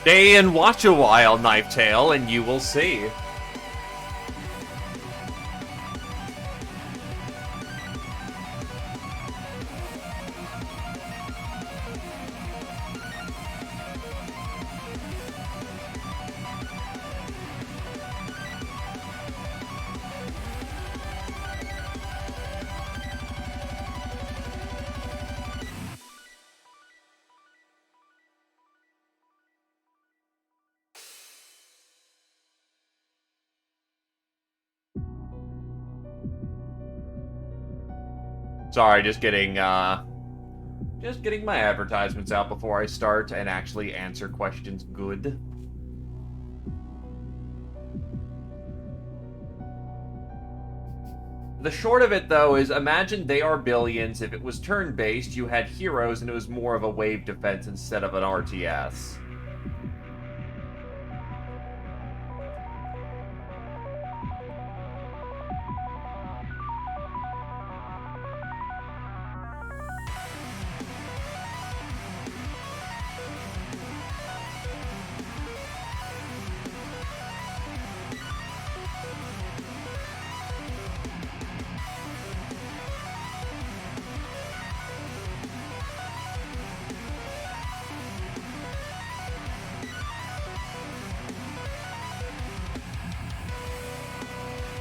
Stay and watch a while, Knifetail, and you will see. Sorry, just getting my advertisements out before I start and actually answer questions good. The short of it, though, is imagine They Are Billions. If it was turn-based, you had heroes and it was more of a wave defense instead of an RTS.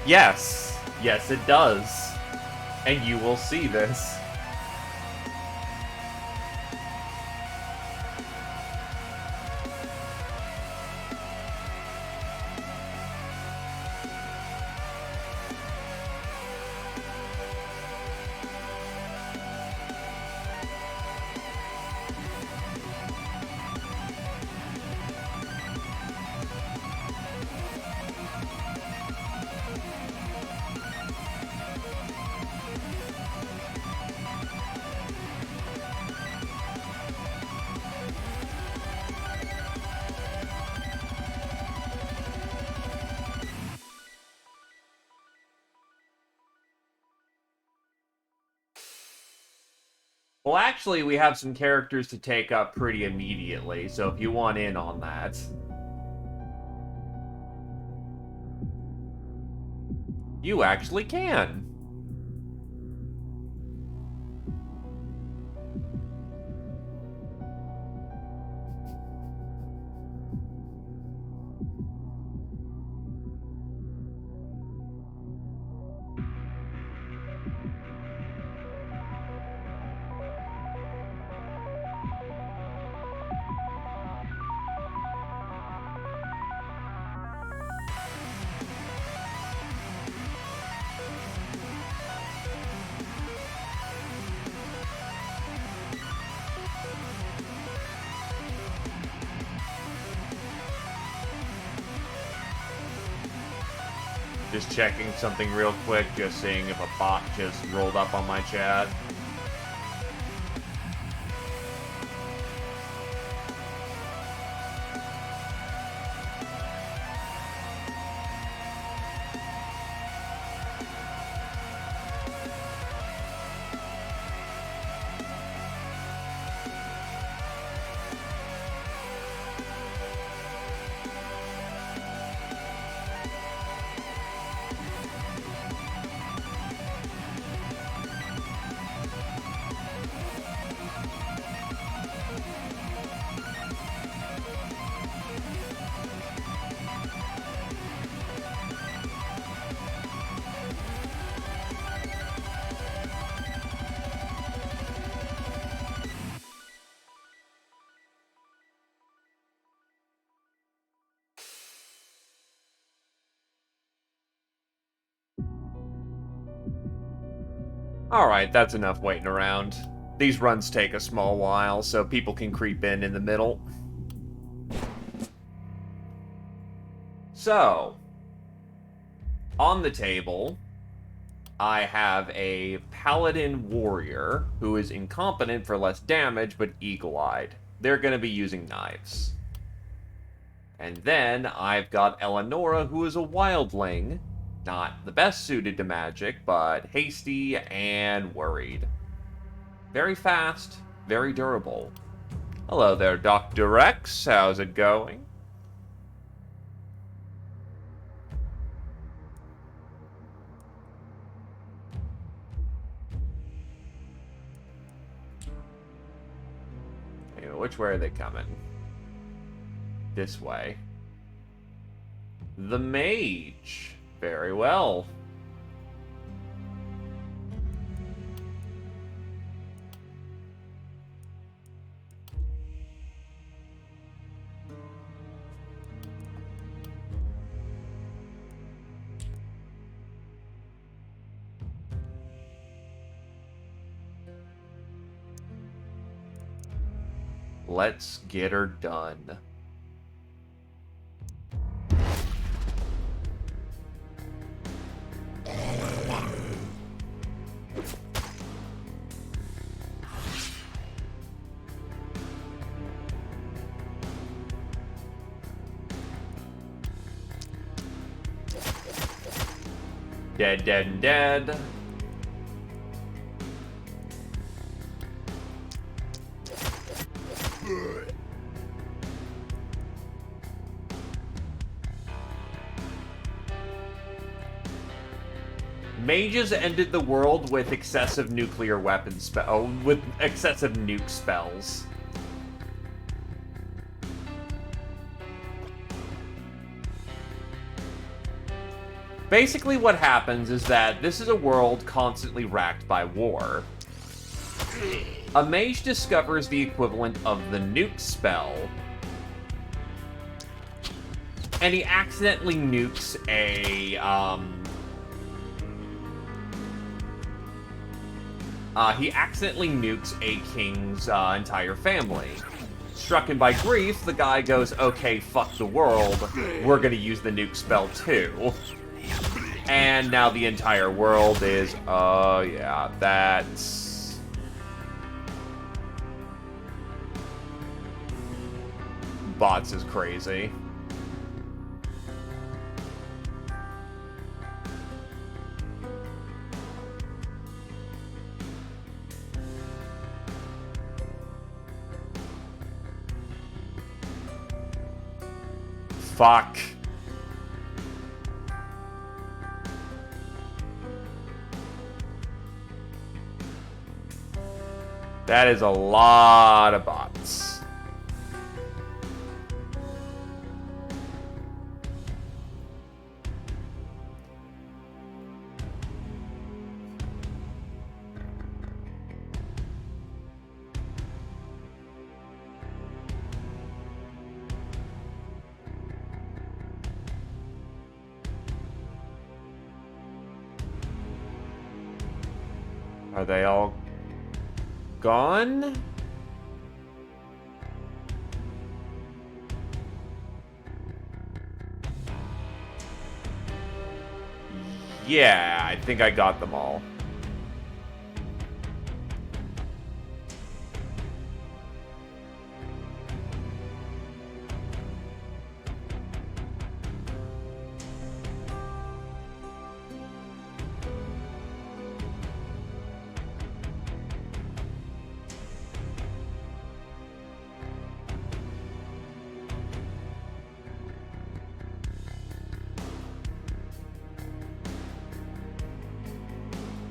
Yes. Yes, it does. And you will see this. Well, actually, we have some characters to take up pretty immediately, so if you want in on that. You actually can. Just checking something real quick, just seeing if a bot just rolled up on my chat. Alright, that's enough waiting around. These runs take a small while, so people can creep in the middle. So, on the table, I have a Paladin Warrior who is incompetent for less damage, but eagle-eyed. They're going to be using knives. And then I've got Eleonora, who is a wildling. Not the best suited to magic, but hasty and worried. Very fast, very durable. Hello there, Dr. X. How's it going? Anyway, which way are they coming? This way. The mage. Very well. Let's get her done. Dead, dead, and dead. Mages ended the world with excessive nuclear weapon with excessive nuke spells. Basically what happens is that this is a world constantly racked by war. A mage discovers the equivalent of the nuke spell, and he accidentally nukes a, king's entire family. Stricken by grief, the guy goes, okay, fuck the world, we're gonna use the nuke spell too. And now the entire world is, oh yeah, that's... Bots is crazy. Fuck. That is a lot of bots. Are they all gone? Yeah, I think I got them all.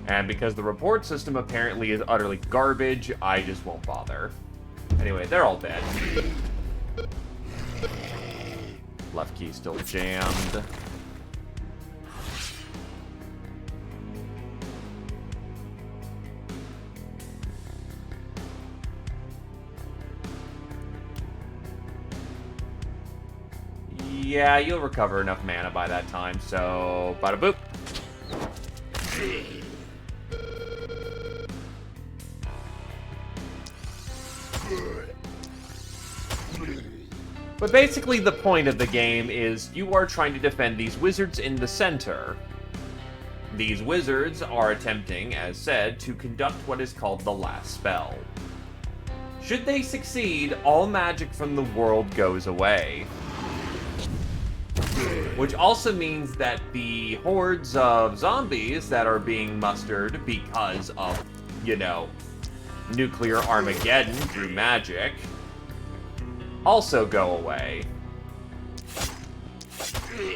And because the report system apparently is utterly garbage, I just won't bother. Anyway, they're all dead. Left key still jammed. Yeah, you'll recover enough mana by that time, so bada boop. But basically the point of the game is you are trying to defend these wizards in the center. These wizards are attempting, as said, to conduct what is called the last spell. Should they succeed, all magic from the world goes away. Which also means that the hordes of zombies that are being mustered because of, you know, nuclear Armageddon through magic also go away.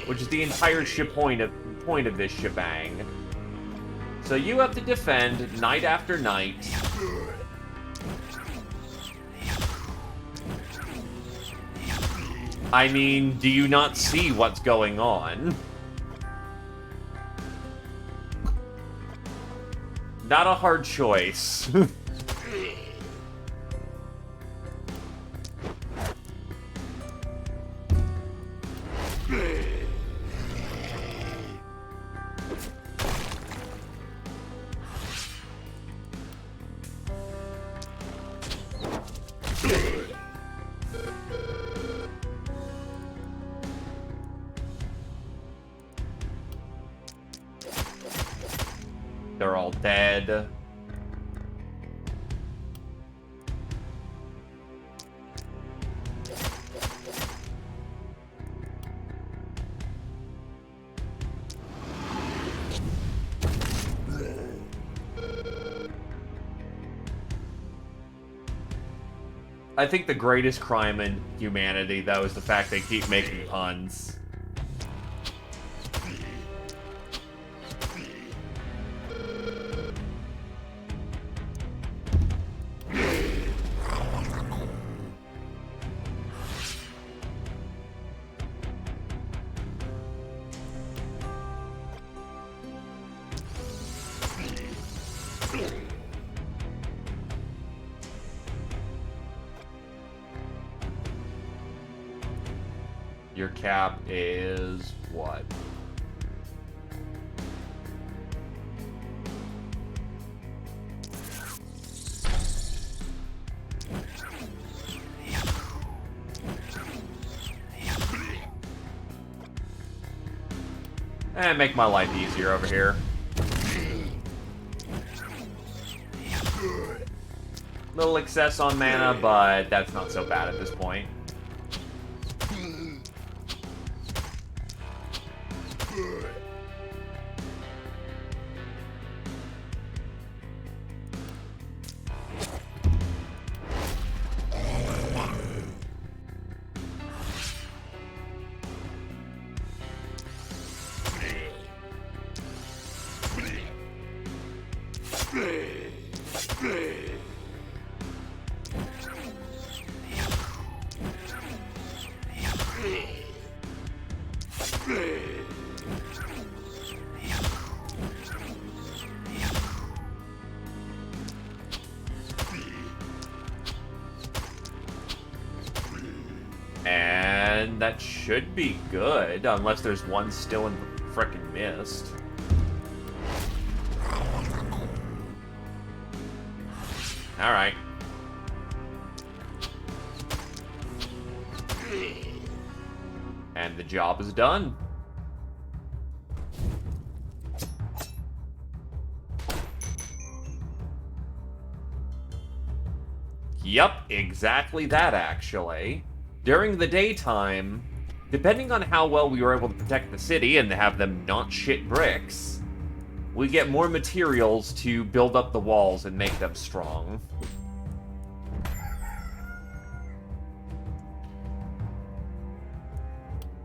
Which is the entire point of this shebang. So you have to defend night after night. I mean, do you not see what's going on? Not a hard choice. They're all dead. I think the greatest crime in humanity, though, is the fact they keep making puns. Your cap is what? And make my life easier over here. Little excess on mana, but that's not so bad at this point. And that should be good, unless there's one still in the frickin' mist. Alright. And the job is done. Yep, exactly that, actually. During the daytime, depending on how well we were able to protect the city and have them not shit bricks, we get more materials to build up the walls and make them strong.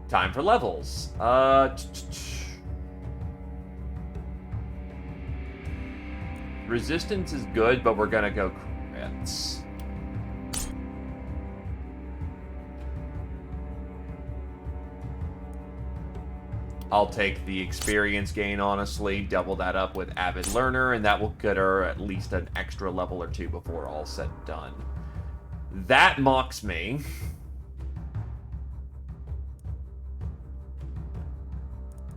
Time for levels. Resistance is good, but we're gonna go crits. I'll take the experience gain, honestly, double that up with Avid Learner, and that will get her at least an extra level or two before all said and done. That mocks me.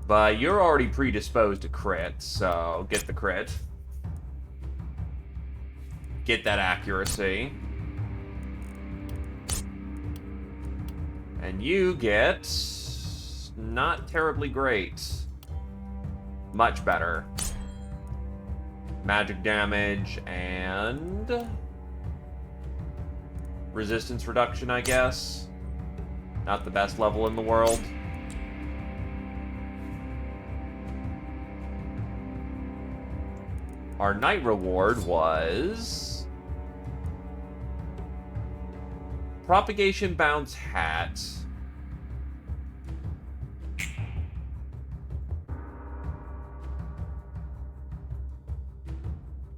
But you're already predisposed to crit, so get the crit. Get that accuracy. And you get... not terribly great. Much better. Magic damage and... resistance reduction, I guess. Not the best level in the world. Our night reward was... Propagation bounce hat.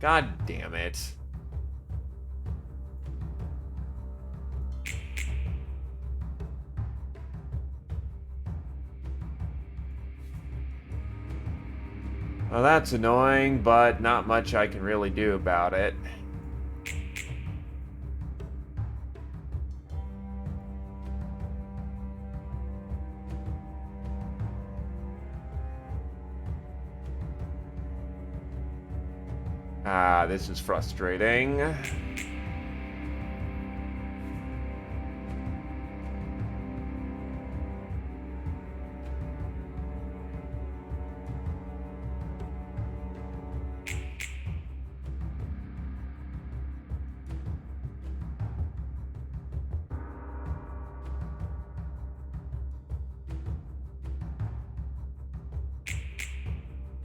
God damn it. Well, that's annoying, but not much I can really do about it. Ah, this is frustrating. I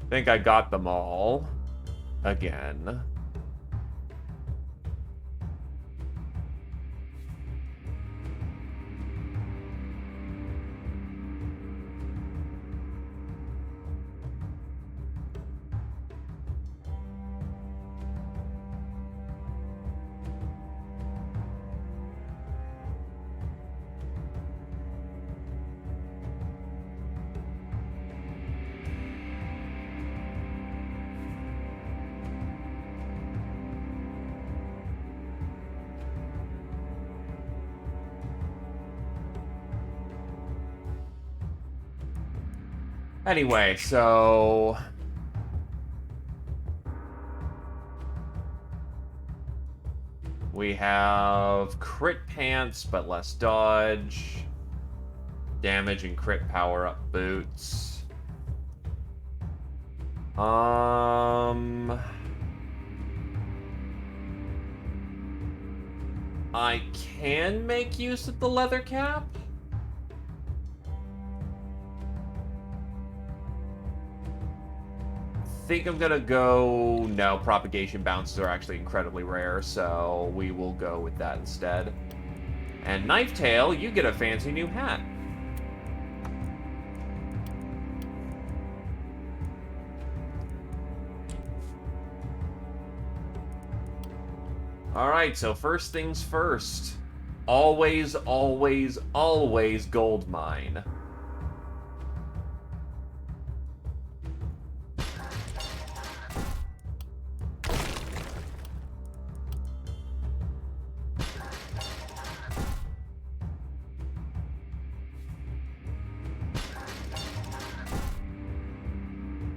think I got them all. Again. Anyway, so... we have crit pants, but less dodge. Damage and crit power-up boots. I can make use of the leather cap. I think I'm gonna go... No, propagation bounces are actually incredibly rare, so we will go with that instead. And Knife Tail, you get a fancy new hat. Alright, so first things first. Always, always, always gold mine.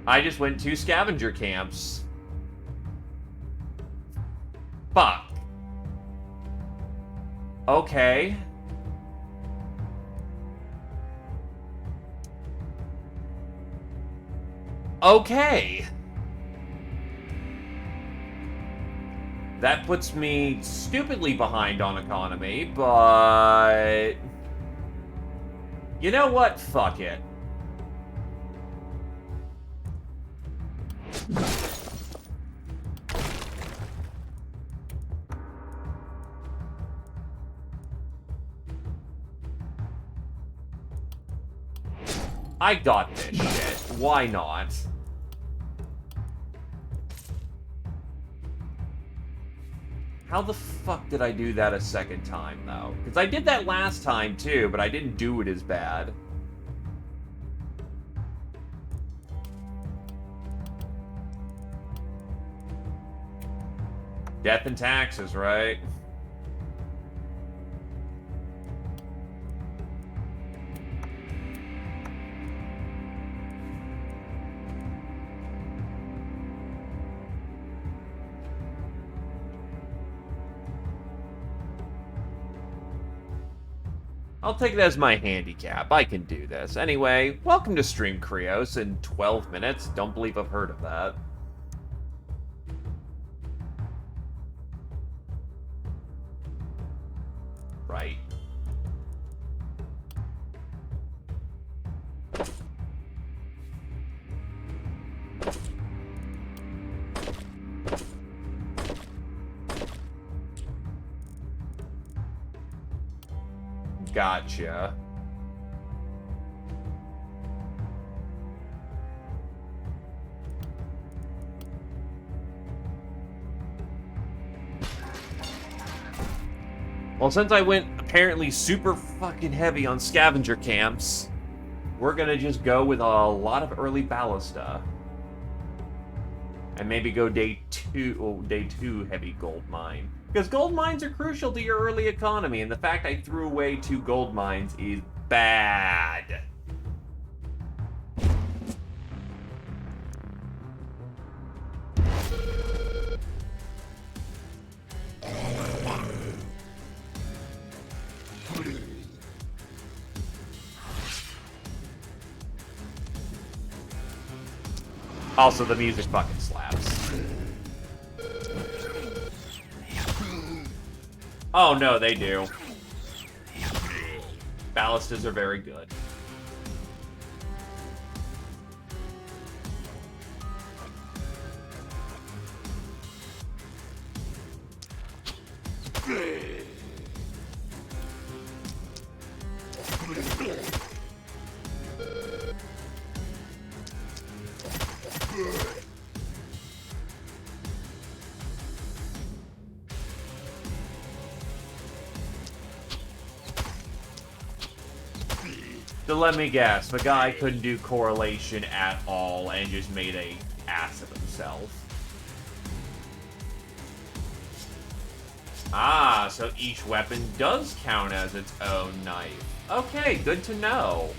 I just went to scavenger camps. Fuck. Okay. Okay. That puts me stupidly behind on economy, but... you know what? Fuck it. I got this shit. Why not? How the fuck did I do that a second time, though? Because I did that last time, too, but I didn't do it as bad. Death and taxes, right? I'll take it as my handicap. I can do this. Anyway, welcome to Stream Krios in 12 minutes. Don't believe I've heard of that. Right. Gotcha. Well, since I went apparently super fucking heavy on scavenger camps, we're gonna just go with a lot of early ballista. And maybe go day two heavy gold mine. Because gold mines are crucial to your early economy, and the fact I threw away 2 gold mines is bad. Also, the music fucking slaps. Oh no, they do. Ballistas are very good. So let me guess, the guy couldn't do correlation at all and just made a ass of himself. Ah, so each weapon does count as its own knife. Okay, good to know.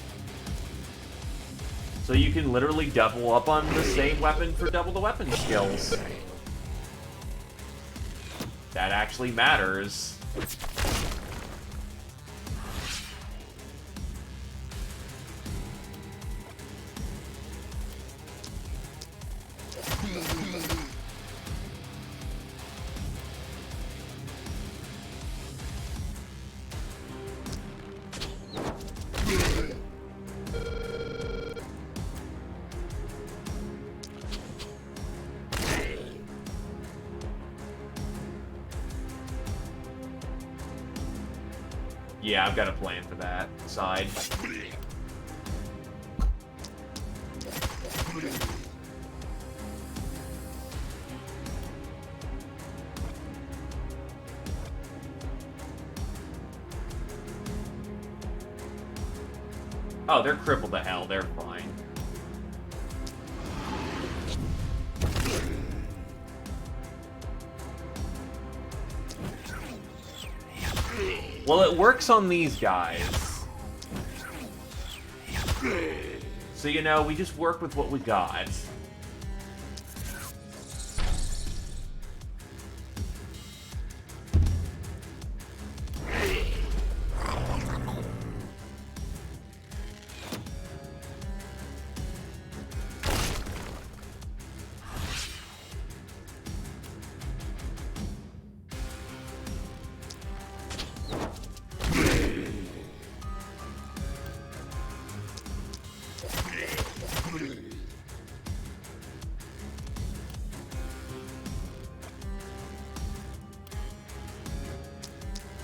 So you can literally double up on the same weapon for double the weapon skills. That actually matters. Yeah, I've got a plan for that side. Oh, they're crippled to hell. They're fine. Well, it works on these guys. So, you know, we just work with what we got.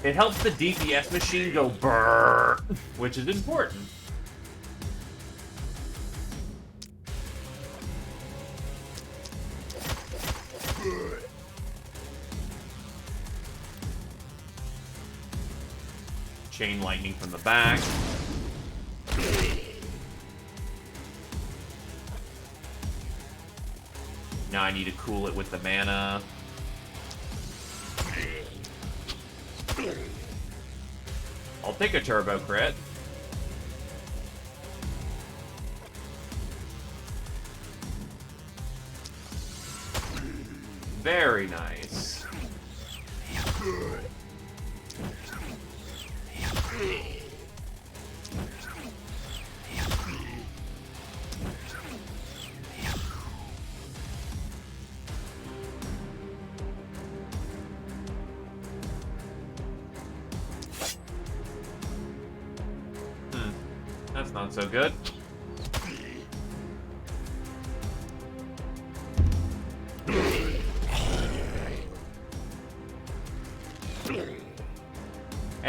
It helps the DPS machine go brrr, which is important. Chain lightning from the back. Now I need to cool it with the mana. I'll take a turbo crit. Very nice. That's not so good.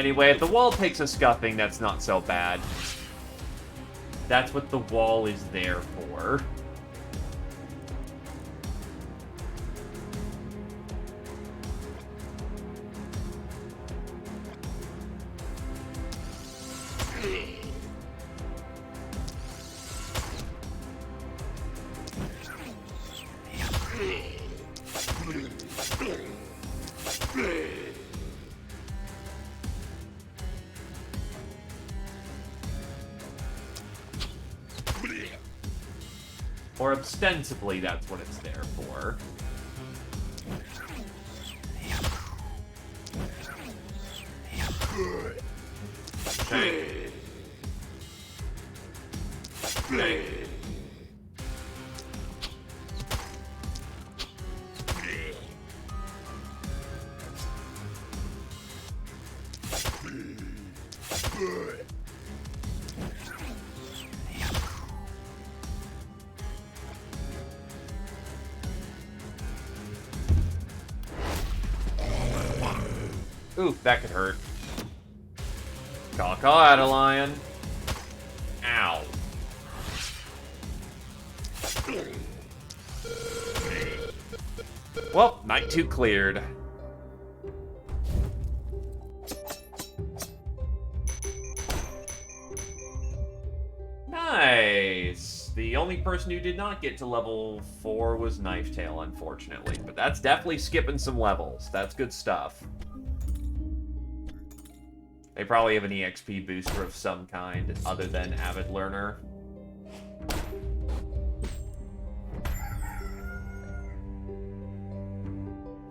Anyway, if the wall takes a scuffing, that's not so bad. That's what the wall is there for. Or ostensibly, that's what it's there for. Okay. Okay. Ooh, that could hurt. Caw-caw, Adelion. Ow. Well, night 2 cleared. Nice. The only person who did not get to level 4 was Knifetail, unfortunately. But that's definitely skipping some levels. That's good stuff. They probably have an EXP booster of some kind, other than Avid Learner.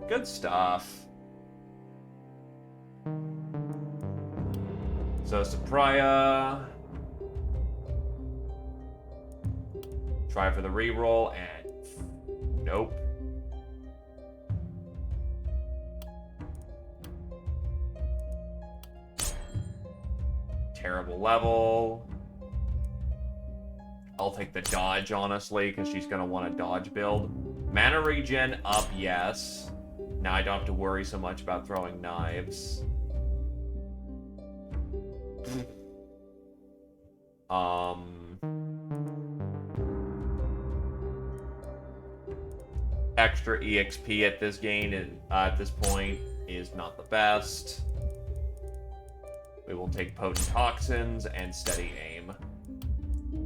Good stuff. So, Sapraya. Try for the reroll, and nope. Terrible level. I'll take the dodge, honestly, because she's going to want a dodge build. Mana regen up, yes. Now I don't have to worry so much about throwing knives. Extra EXP at this game and at this point is not the best. We will take Potent Toxins and Steady Aim.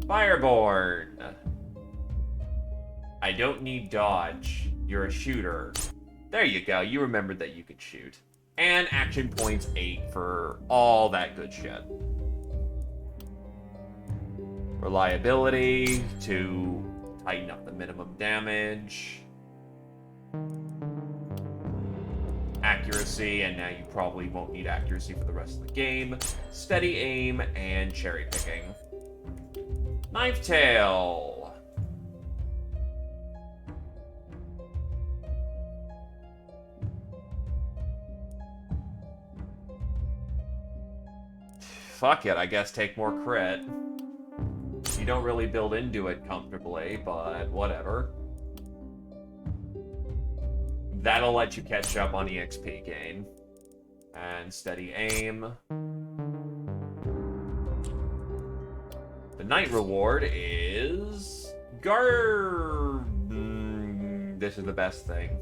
Fireborn! I don't need dodge. You're a shooter. There you go, you remembered that you could shoot. And action points 8 for all that good shit. Reliability to tighten up the minimum damage. Accuracy, and now you probably won't need accuracy for the rest of the game. Steady aim and cherry picking. Knifetail. Fuck it, I guess take more crit. You don't really build into it comfortably, but whatever. That'll let you catch up on EXP gain. And steady aim. The night reward is... This is the best thing.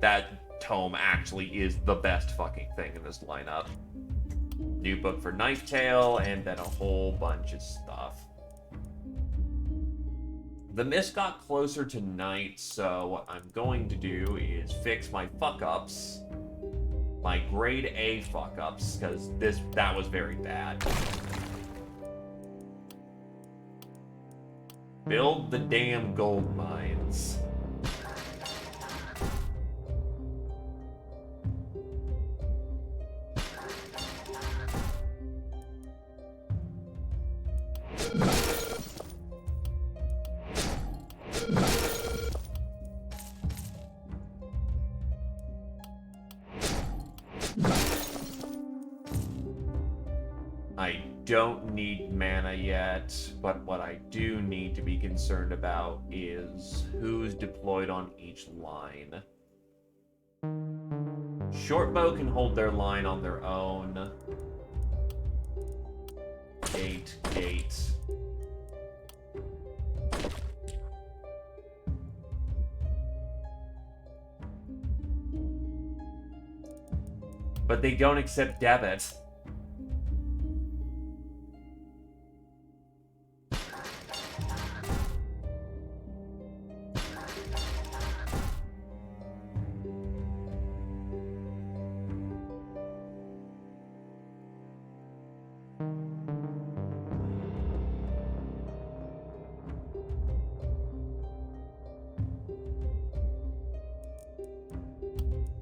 That tome actually is the best fucking thing in this lineup. New book for Knifetail, and then a whole bunch of stuff. The mist got closer to night, so what I'm going to do is fix my fuck-ups. My grade A fuck-ups, because that was very bad. Build the damn gold mines. I don't need mana yet, but what I do need to be concerned about is who's deployed on each line. Shortbow can hold their line on their own. Gate. But they don't accept debit.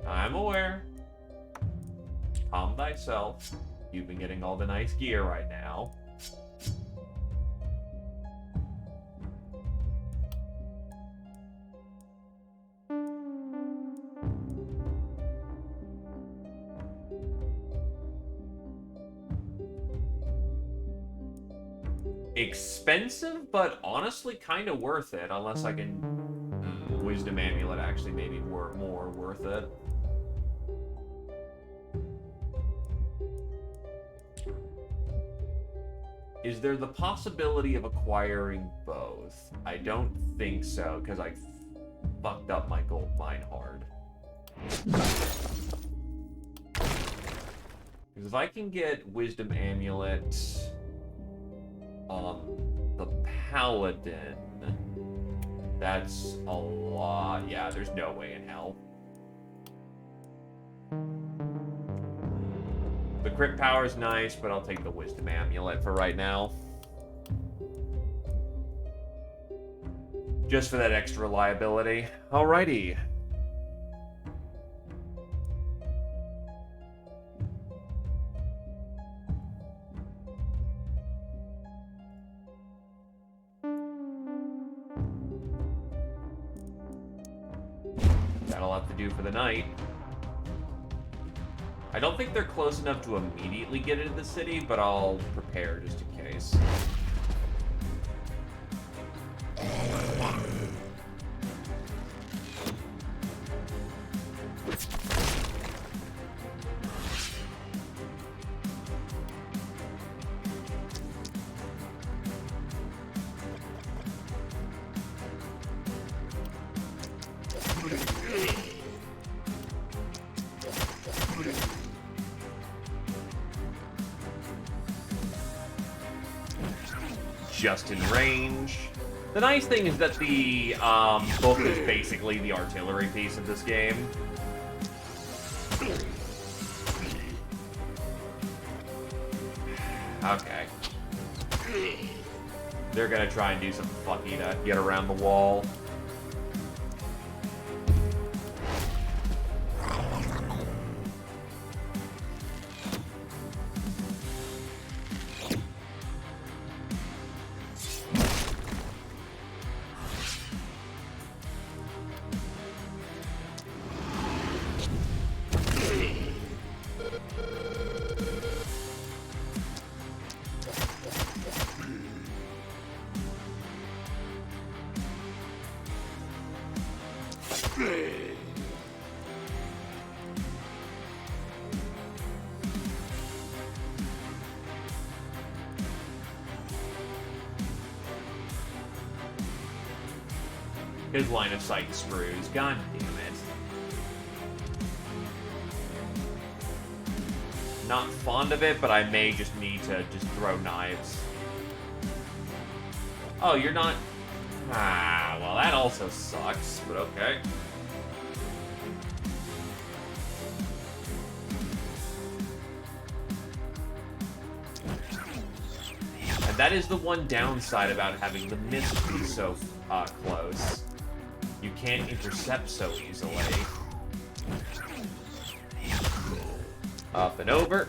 I'm aware. Calm thyself. You've been getting all the nice gear right now. Expensive, but honestly kind of worth it, unless I can... Wisdom Amulet actually maybe more worth it. Is there the possibility of acquiring both? I don't think so, because I fucked up my gold mine hard. Because if I can get Wisdom Amulet on the Paladin, that's a lot. Yeah, there's no way in hell. The crit power is nice, but I'll take the Wisdom Amulet for right now. Just for that extra reliability. Alrighty. That'll have to do for the night. I don't think they're close enough to immediately get into the city, but I'll prepare just in case. Just in range. The nice thing is that the book is basically the artillery piece of this game. Okay. They're gonna try and do something funky to get around the wall. His line of sight screws. God damn it. Not fond of it, but I may just need to just throw knives. Oh, you're not... Ah, well, that also sucks, but okay. And that is the one downside about having the mist be so close. You can't intercept so easily. Up and over.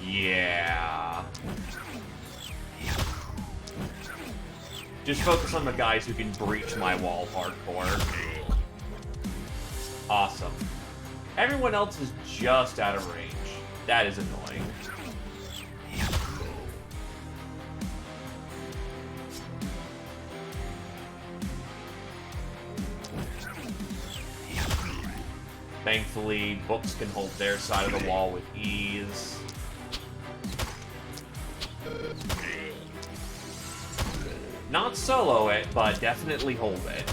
Yeah. Just focus on the guys who can breach my wall hardcore. Awesome. Everyone else is just out of range. That is annoying. Thankfully, books can hold their side of the wall with ease. Not solo it, but definitely hold it.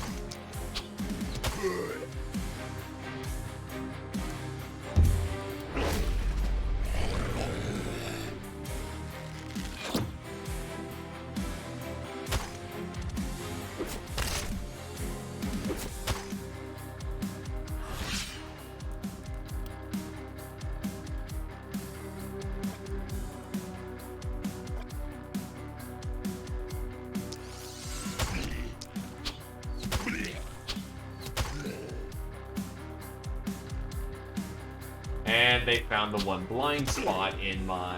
And they found the one blind spot in my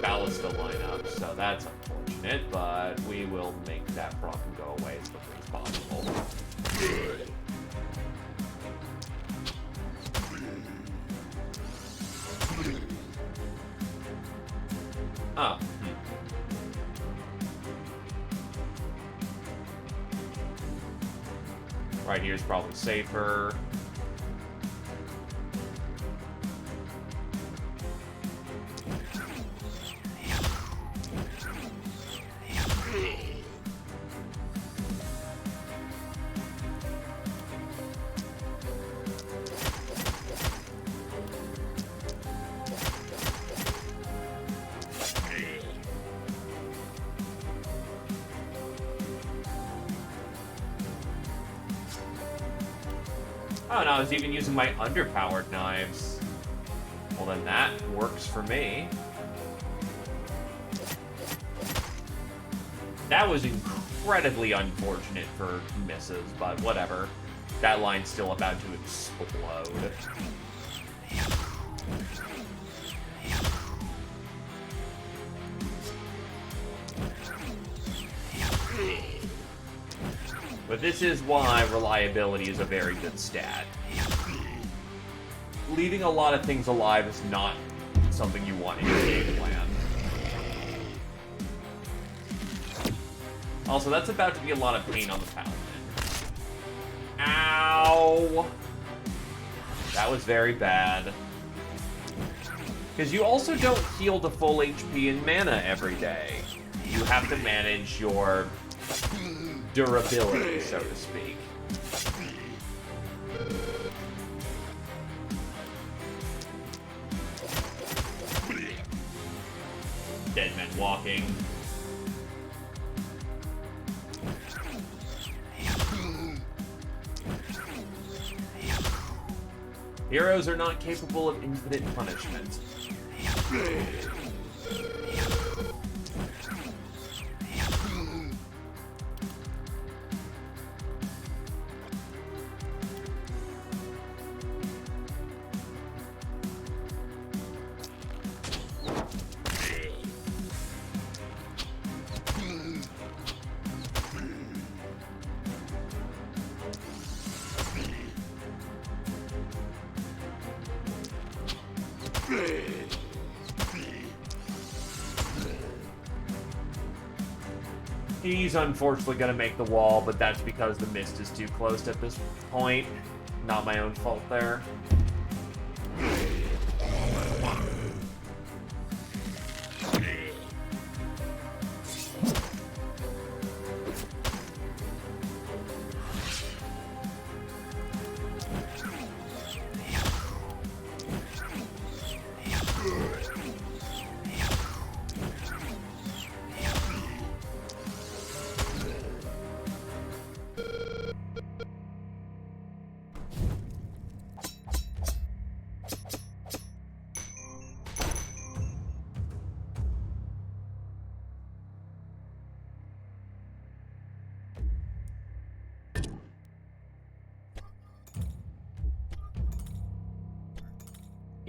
Ballista lineup, so that's unfortunate, but we will make that problem go away as quickly as possible. Oh. Right here is probably safer. Oh, and I was even using my underpowered knives. Well, then that works for me. That was incredibly unfortunate for misses, but whatever. That line's still about to explode. But this is why reliability is a very good stat. Leaving a lot of things alive is not something you want in your game plan. Also, that's about to be a lot of pain on the Paladin. Ow! That was very bad. Because you also don't heal to full HP and mana every day. You have to manage your durability, so to speak. Dead men walking. Heroes are not capable of infinite punishment. He's unfortunately going to make the wall, but that's because the mist is too close at this point. Not my own fault there.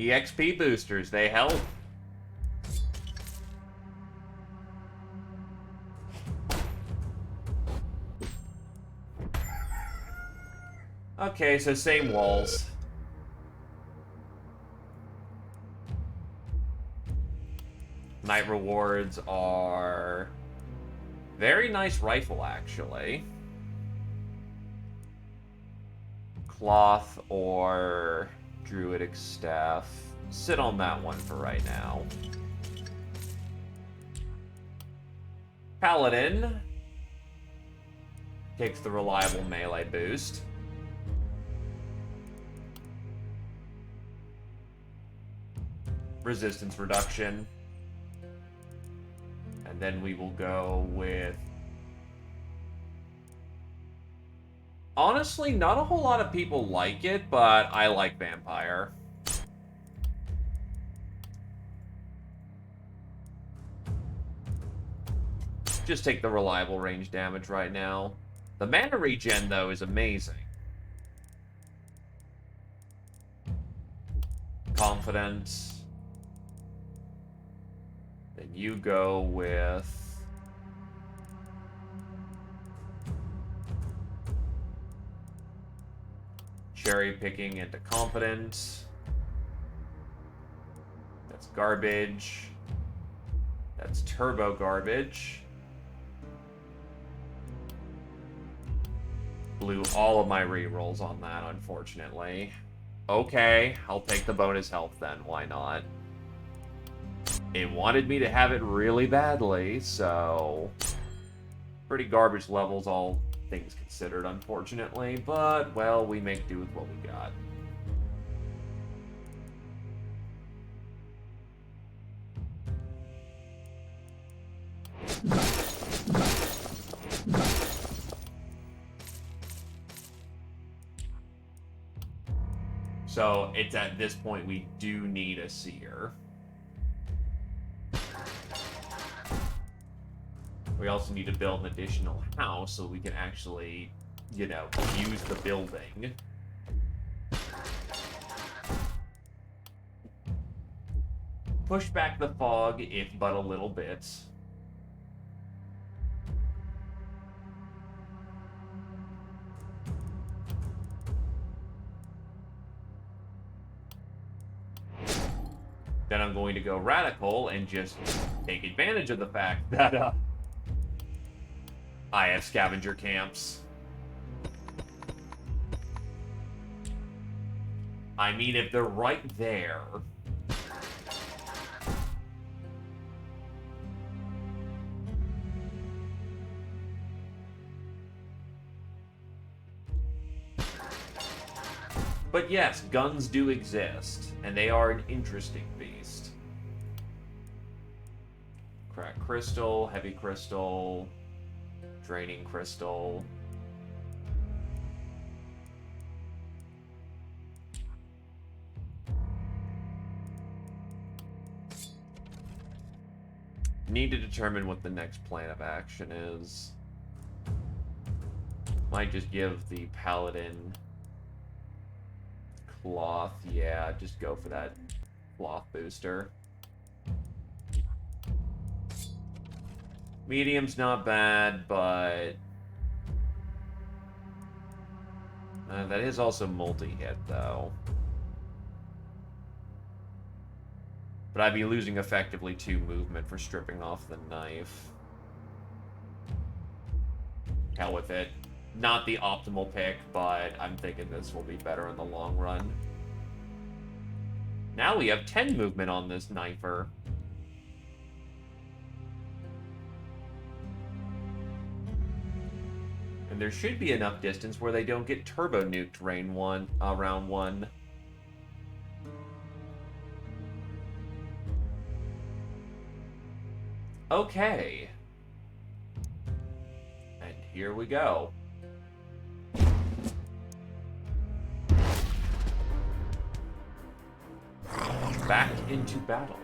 EXP boosters, they help. Okay, so same walls. Night rewards are very nice rifle, actually. Cloth or druidic staff. Sit on that one for right now. Paladin takes the reliable melee boost. Resistance reduction. And then we will go with... Honestly, not a whole lot of people like it, but I like Vampire. Just take the reliable range damage right now. The mana regen, though, is amazing. Confidence. Then you go with... cherry picking into confidence. That's garbage. That's turbo garbage. Blew all of my rerolls on that, unfortunately. Okay, I'll take the bonus health then, why not? It wanted me to have it really badly, so... pretty garbage levels, all things considered, unfortunately. But, well, we make do with what we got. So, it's at this point we do need a seer. We also need to build an additional house so we can actually, you know, use the building. Push back the fog, if but a little bit. Then I'm going to go radical and just take advantage of the fact that, I have scavenger camps. I mean, if they're right there... But yes, guns do exist, and they are an interesting beast. Crack crystal, heavy crystal... draining crystal. Need to determine what the next plan of action is. Might just give the paladin cloth. Yeah, just go for that cloth booster. Medium's not bad, but... that is also multi-hit, though. But I'd be losing effectively 2 movement for stripping off the knife. Hell with it. Not the optimal pick, but I'm thinking this will be better in the long run. Now we have 10 movement on this knifer. And there should be enough distance where they don't get turbo nuked round one. Okay. And here we go. Back into battle.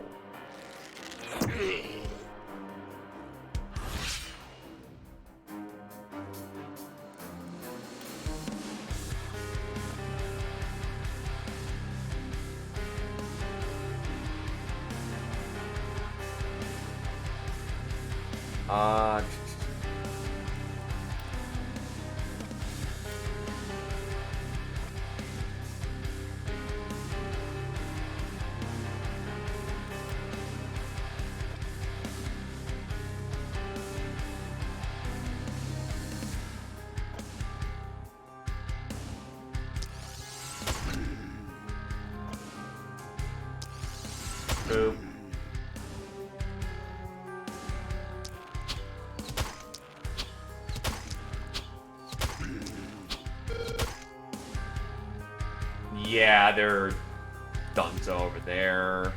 Uh... Boop. Yeah, they're dunzo over there.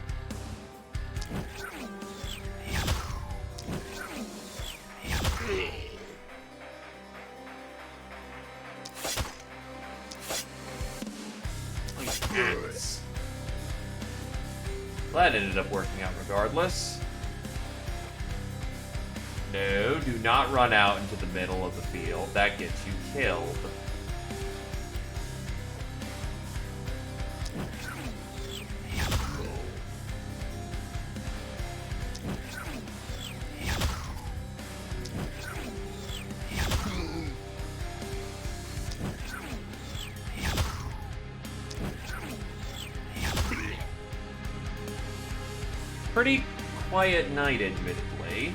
Ants. Well, that ended up working out regardless. No, do not run out into the middle of the field. That gets you killed. Pretty quiet night, admittedly.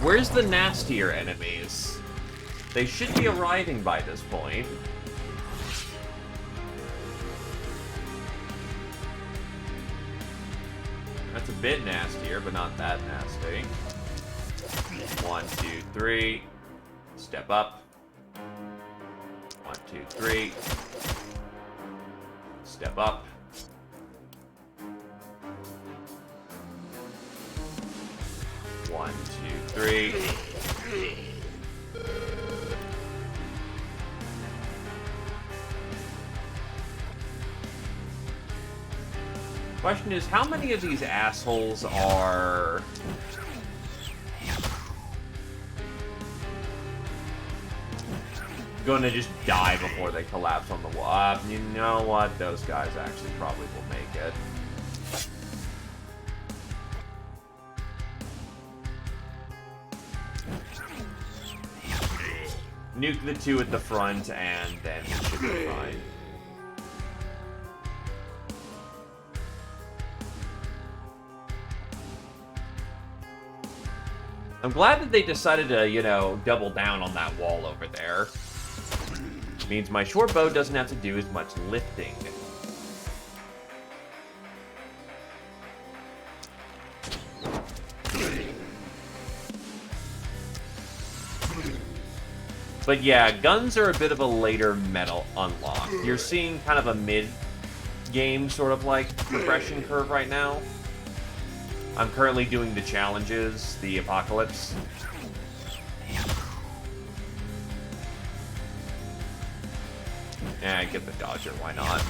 Where's the nastier enemies? They should be arriving by this point. That's a bit nastier, but not that nasty. 1, 2, 3. Step up. 1, 2, 3. Step up. 1, 2, 3. Question is, how many of these assholes are gonna just die before they collapse on the wall? You know what? Those guys actually probably will make it. Nuke the two at the front, and then we should be fine. I'm glad that they decided to, you know, double down on that wall over there. Means my short bow doesn't have to do as much lifting. But yeah, guns are a bit of a later metal unlock. You're seeing kind of a mid-game sort of like progression curve right now. I'm currently doing the challenges, the Apocalypse. Yeah, get the Dodger, why not?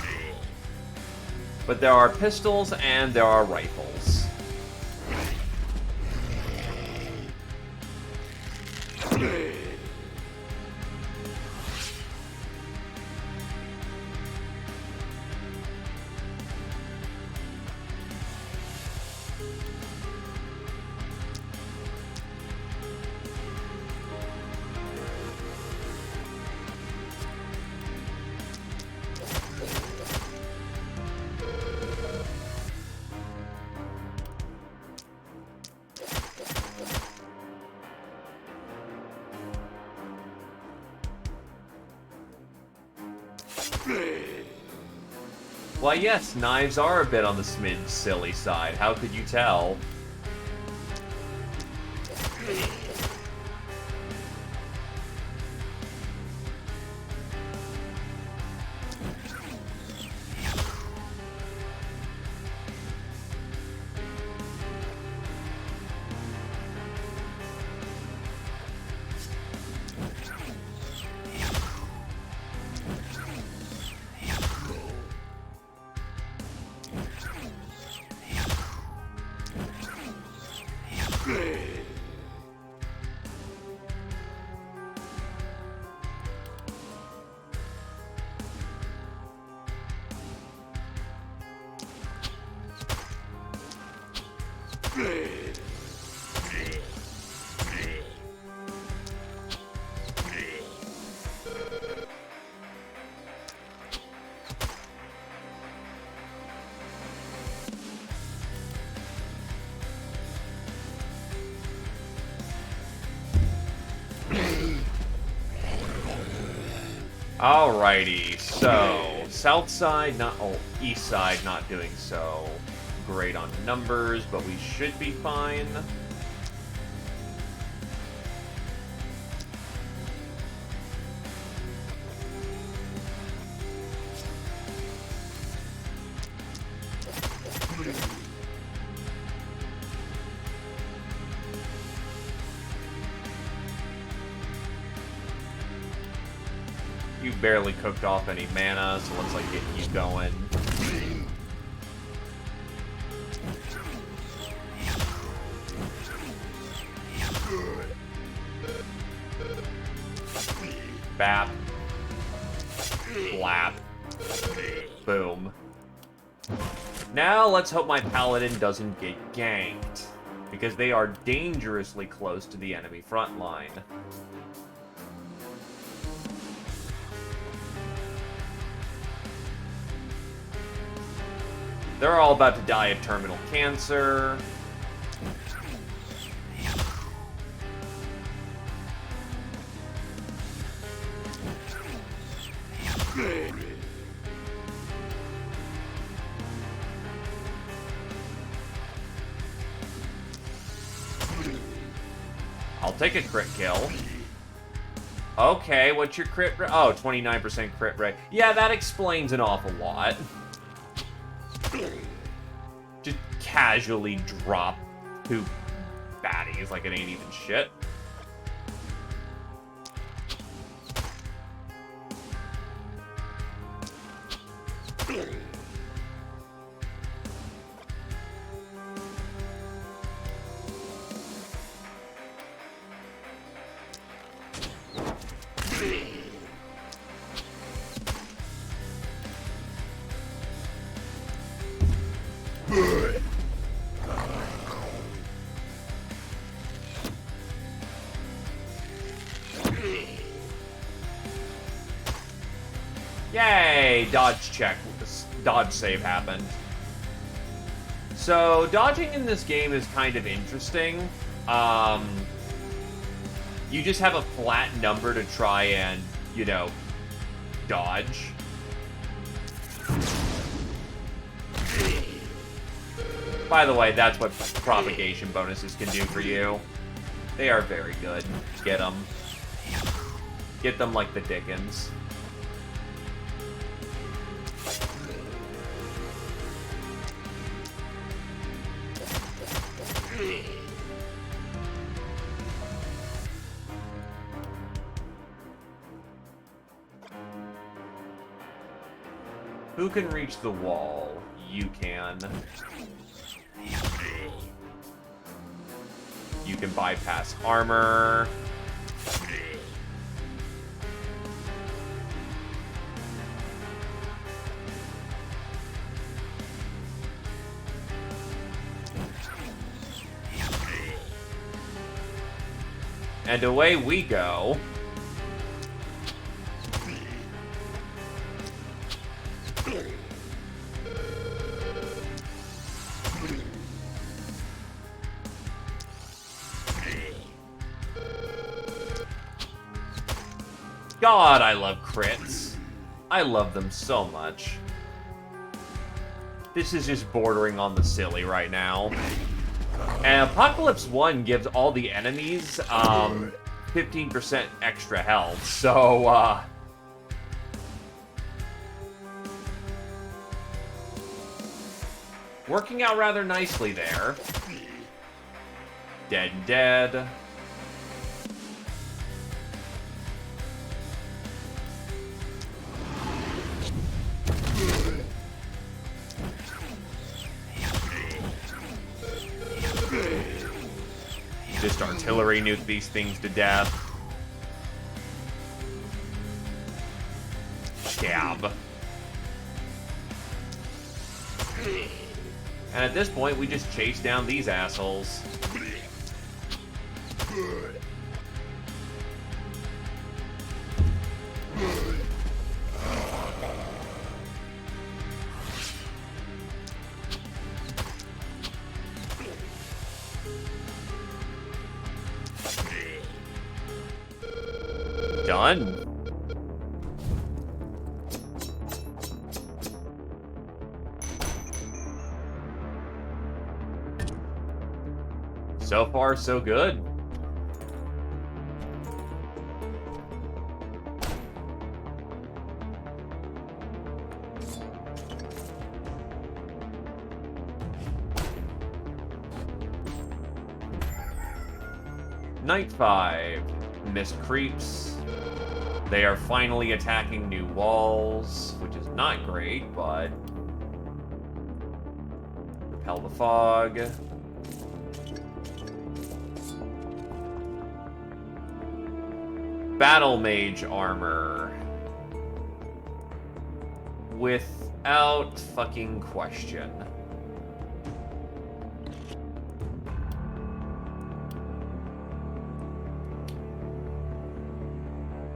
But there are pistols and there are rifles. Why, yes, knives are a bit on the smidge silly side. How could you tell? Alrighty, so south side east side not doing so great on numbers, but we should be fine. You barely cooked off any mana, so looks like getting you going. Bap. Flap. Boom. Now let's hope my paladin doesn't get ganked, because they are dangerously close to the enemy front line. They're all about to die of terminal cancer. I'll take a crit kill. Okay, what's your crit rate? Oh, 29% crit rate. Yeah, that explains an awful lot. Just casually drop 2 baddies like it ain't even shit. Yay! Dodge check. Dodge save happened. So, dodging in this game is kind of interesting. You just have a flat number to try and, you know, dodge. By the way, that's what propagation bonuses can do for you. They are very good. Get them. Get them like the Dickens. Who can reach the wall? You can. You can bypass armor. And away we go. God, I love crits. I love them so much. This is just bordering on the silly right now. And Apocalypse 1 gives all the enemies 15% extra health, so working out rather nicely there. Dead and dead. Just artillery nuke these things to death. Scab. And at this point, we just chase down these assholes. Done. So far, so good. Night 5. Mist creeps. They are finally attacking new walls, which is not great, but... Repel the fog. Battle Mage armor. Without fucking question.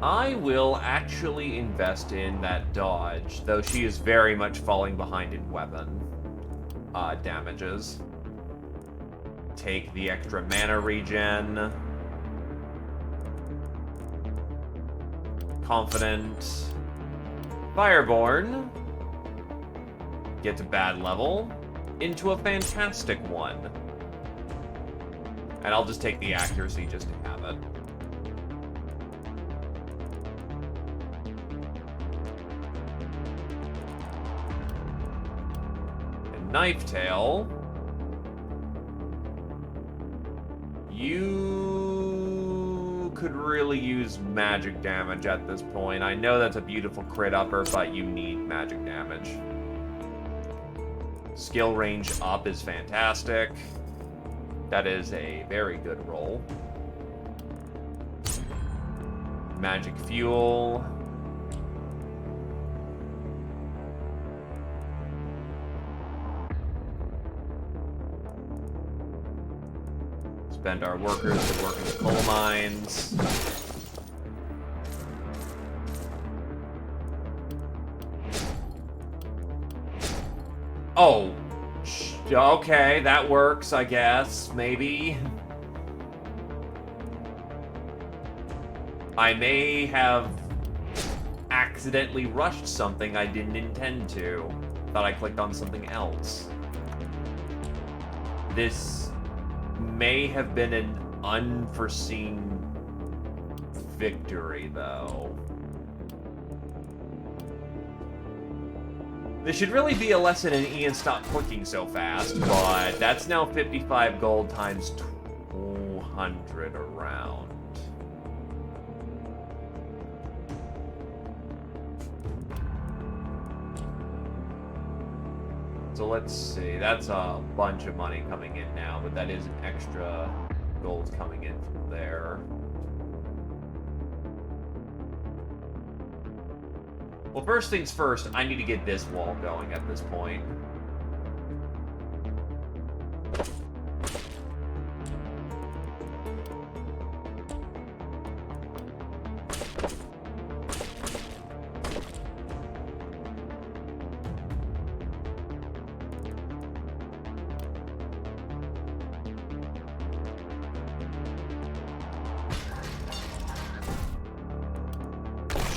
I will actually invest in that dodge, though she is very much falling behind in weapon damages. Take the extra mana regen. Confident. Fireborn. Get to bad level. Into a fantastic one. And I'll just take the accuracy just to have it. And Knife Tail. You could really use magic damage at this point. I know that's a beautiful crit upper, but you need magic damage. Skill range up is fantastic. That is a very good roll. Magic fuel. Spend our workers to work in the coal mines. Oh, okay, that works, I guess, maybe. I may have accidentally rushed something I didn't intend to. Thought I clicked on something else. This may have been an unforeseen victory, though. This should really be a lesson in Ian stop clicking so fast, but that's now 55 gold times 200 around. So let's see, that's a bunch of money coming in now, but that is extra gold coming in from there. Well, first things first, I need to get this wall going at this point.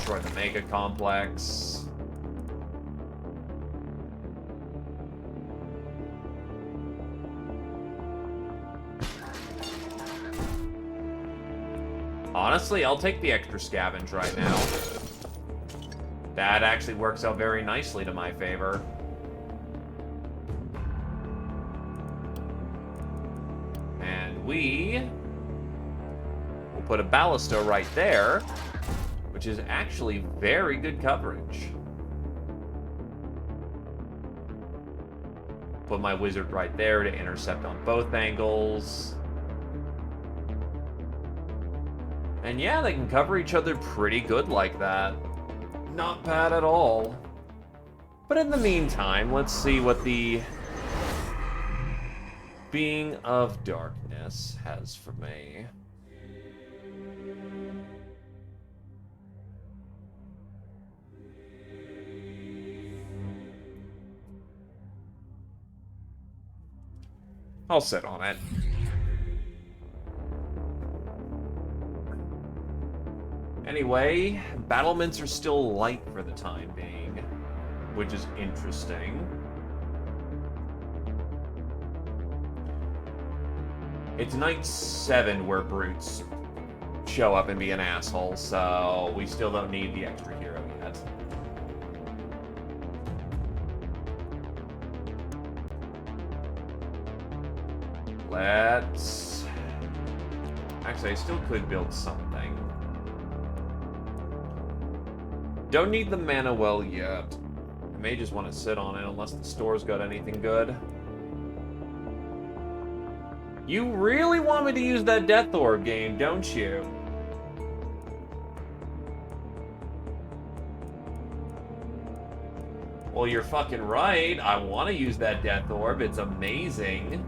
Destroy the Mega Complex. Honestly, I'll take the extra scavenge right now. That actually works out very nicely to my favor. And we will put a ballista right there, which is actually very good coverage. Put my wizard right there to intercept on both angles. And yeah, they can cover each other pretty good like that. Not bad at all. But in the meantime, let's see what the Being of Darkness has for me. I'll sit on it. Anyway, battlements are still light for the time being, which is interesting. It's night 7 where brutes show up and be an asshole, so we still don't need the extra hero yet. Let's... Actually, I still could build something. Don't need the mana well yet. I may just want to sit on it unless the store's got anything good. You really want me to use that Death Orb game, don't you? Well, you're fucking right. I want to use that Death Orb. It's amazing.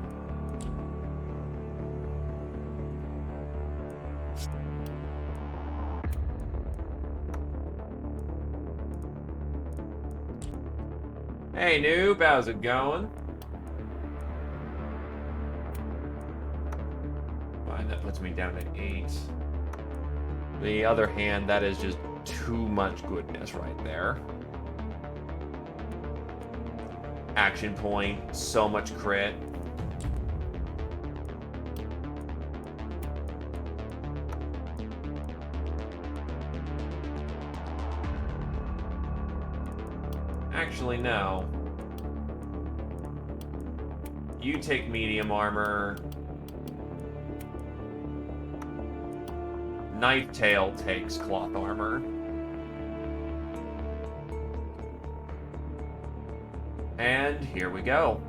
Hey, noob, how's it going? Fine, that puts me down to 8. On the other hand, that is just too much goodness right there. Action point, so much crit. Actually, no. You take medium armor. Knife Tail takes cloth armor. And here we go.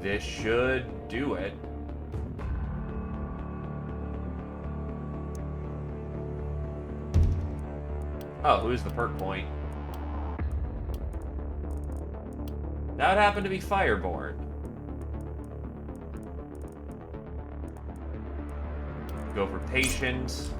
This should do it. Oh, who's the perk point? That would happen to be Fireborn. Go for Patience.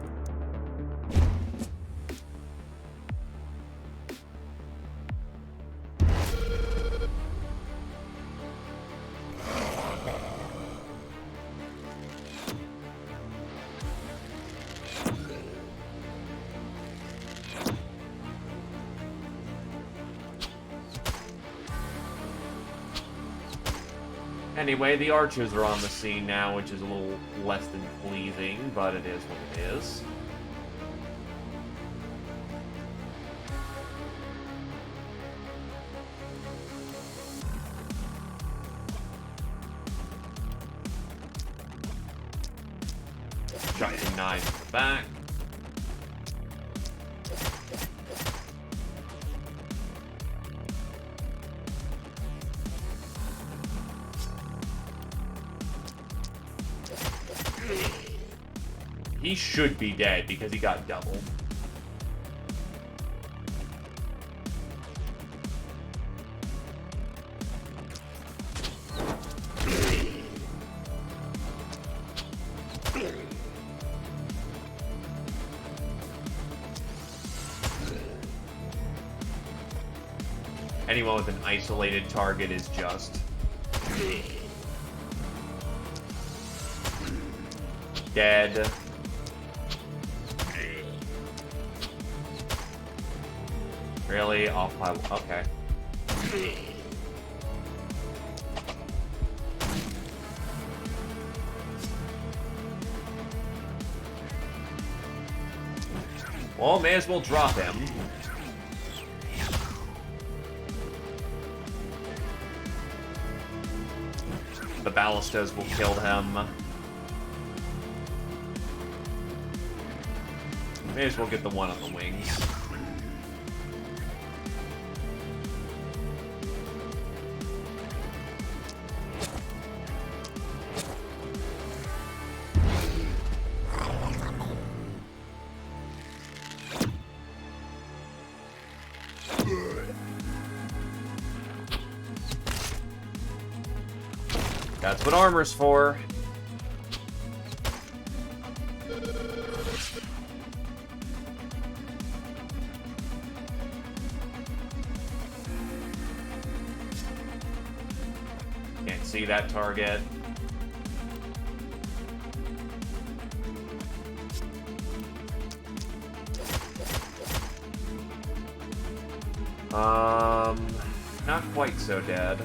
Anyway, the archers are on the scene now, which is a little less than pleasing, but it is what it is. Shotgun knife back. He should be dead because he got double. Anyone with an isolated target is just dead. Really? Off my... Okay. Well, may as well drop him. The ballistas will kill him. May as well get the one on the wings. That's what armor's for. Can't see that target. Not quite so dead.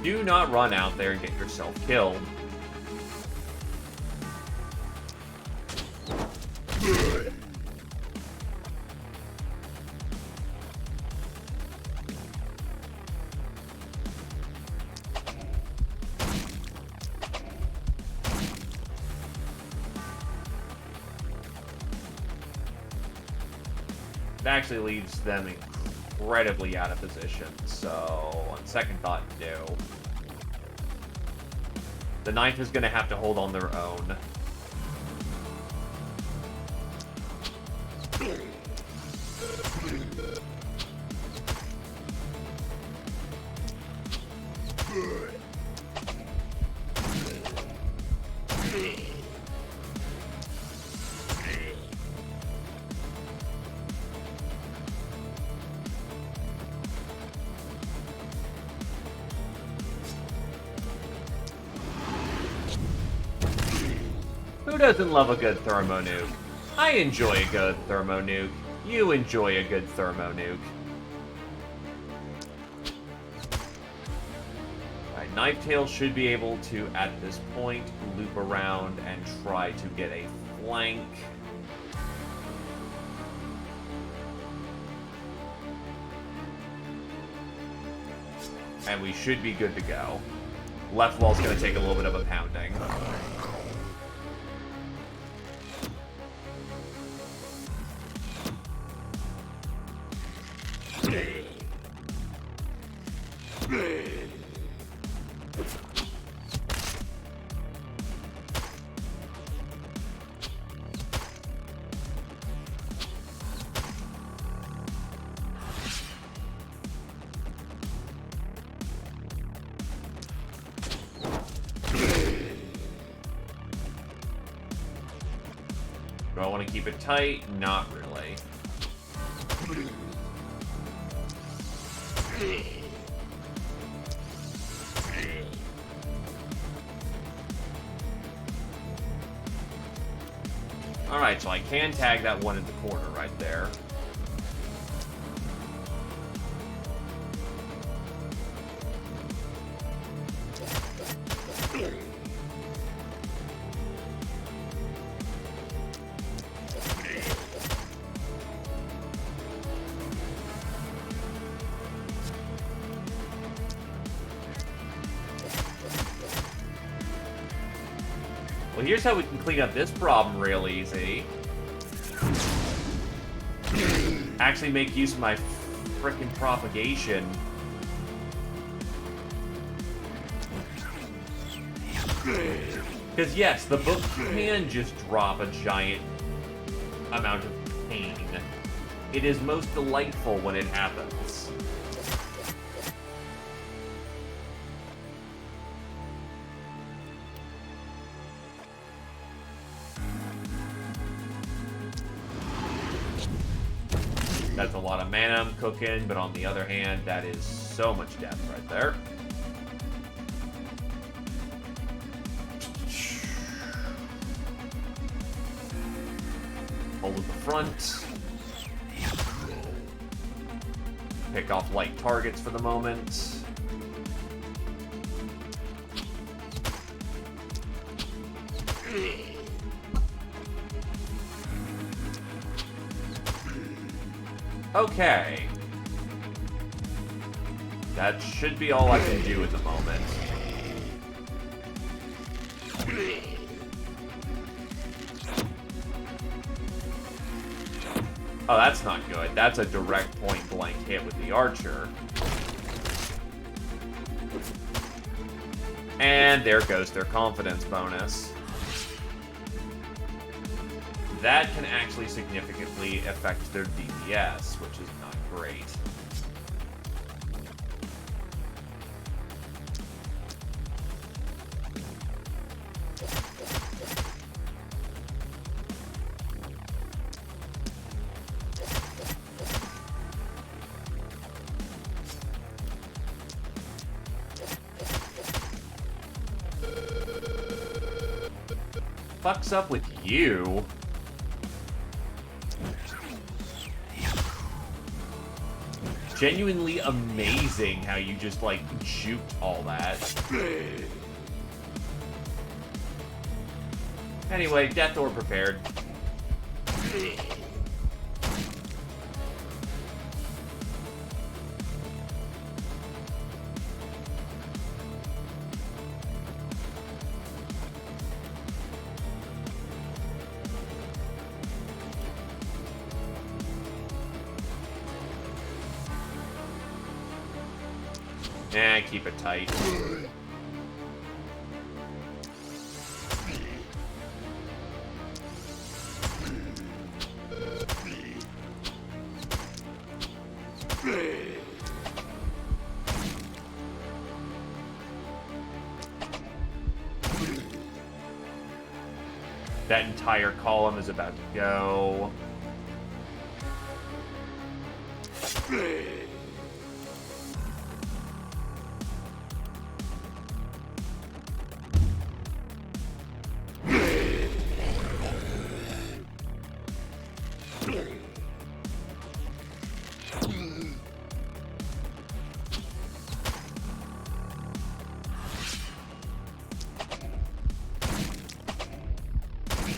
Do not run out there and get yourself killed. It actually leaves them incredibly out of position, so on second thought, no. The ninth is going to have to hold on their own. Who doesn't love a good thermo nuke? I enjoy a good thermo nuke. You enjoy a good thermo nuke. Alright, Knifetail should be able to, at this point, loop around and try to get a flank. And we should be good to go. Left wall's going to take a little bit of a pounding. Do I want to keep it tight? Not really. Alright, so I can tag that one in the corner right there. Well, here's how we can clean up this problem real easy. Actually make use of my frickin' propagation. Because yes, the book can just drop a giant amount of pain. It is most delightful when it happens. That's a lot of mana I'm cooking, but on the other hand, that is so much death right there. Hold at the front. Pick off light targets for the moment. Okay. That should be all I can do at the moment. Oh, that's not good. That's a direct point-blank hit with the archer. And there goes their confidence bonus. That can actually significantly affect their DPS, which is not great. Fucks up with you? Genuinely amazing how you just, like, juked all that. Anyway, Death Orb prepared. Keep it tight. That entire column is about to go.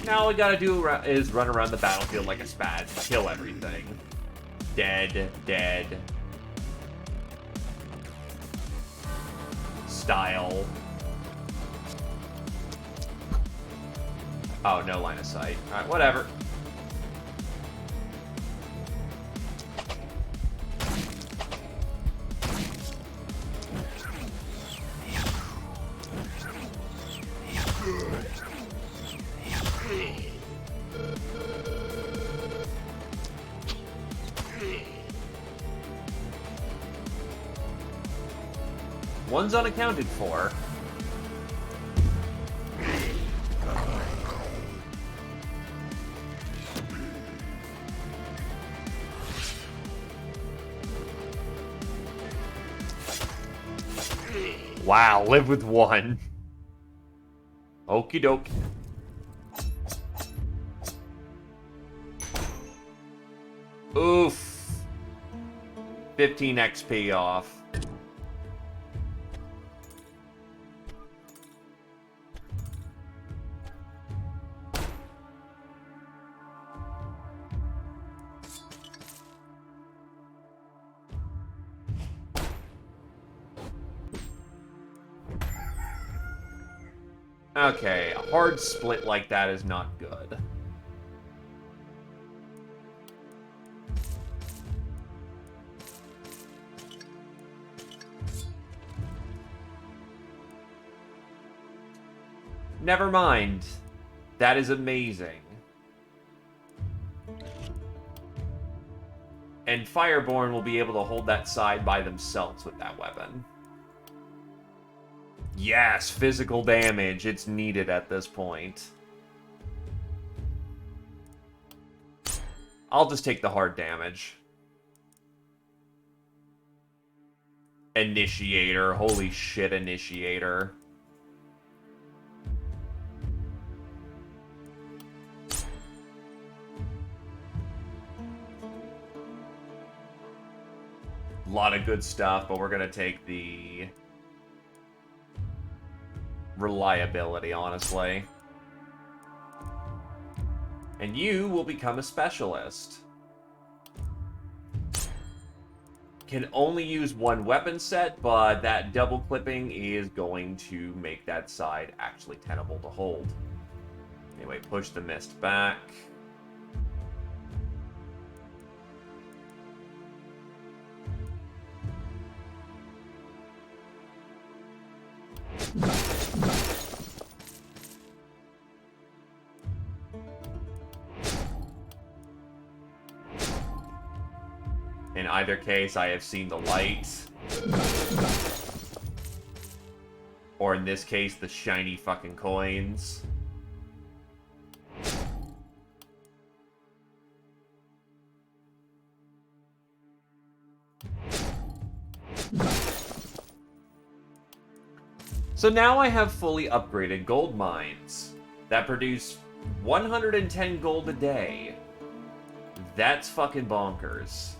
Now all we gotta do is run around the battlefield like a spaz and kill everything. Dead, dead. Style. Oh, no line of sight. Alright, whatever. One's unaccounted for. Wow, live with one. Okie doke. Oof. 15 XP off. Okay, a hard split like that is not good. Never mind. That is amazing. And Fireborn will be able to hold that side by themselves with that weapon. Yes, physical damage. It's needed at this point. I'll just take the hard damage. Initiator. Holy shit, Initiator. A lot of good stuff, but we're going to take the reliability, honestly. And you will become a specialist. Can only use one weapon set, but that double clipping is going to make that side actually tenable to hold. Anyway, push the mist back. In either case, I have seen the light. Or in this case, the shiny fucking coins. So now I have fully upgraded gold mines that produce 110 gold a day. That's fucking bonkers.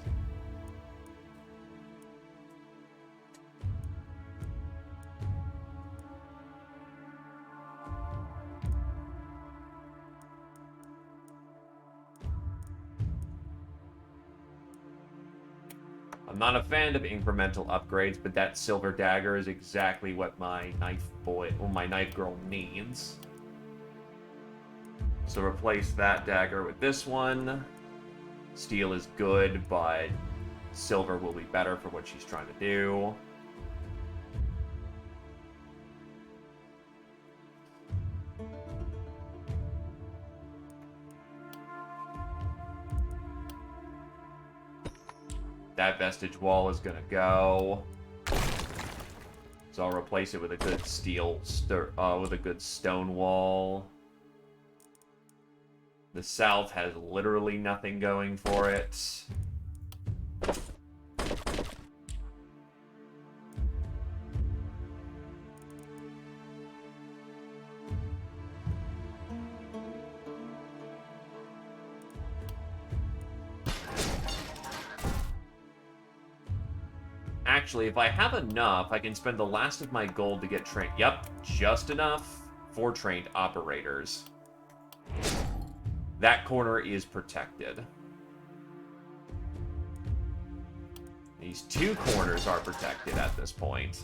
I'm not a fan of incremental upgrades, but that silver dagger is exactly what my knife boy, or my knife girl needs. So replace that dagger with this one. Steel is good, but silver will be better for what she's trying to do. That vestige wall is gonna go. So I'll replace it with a good with a good stone wall. The south has literally nothing going for it. Actually, if I have enough, I can spend the last of my gold to get trained. Yep, just enough for trained operators. That corner is protected. These two corners are protected at this point.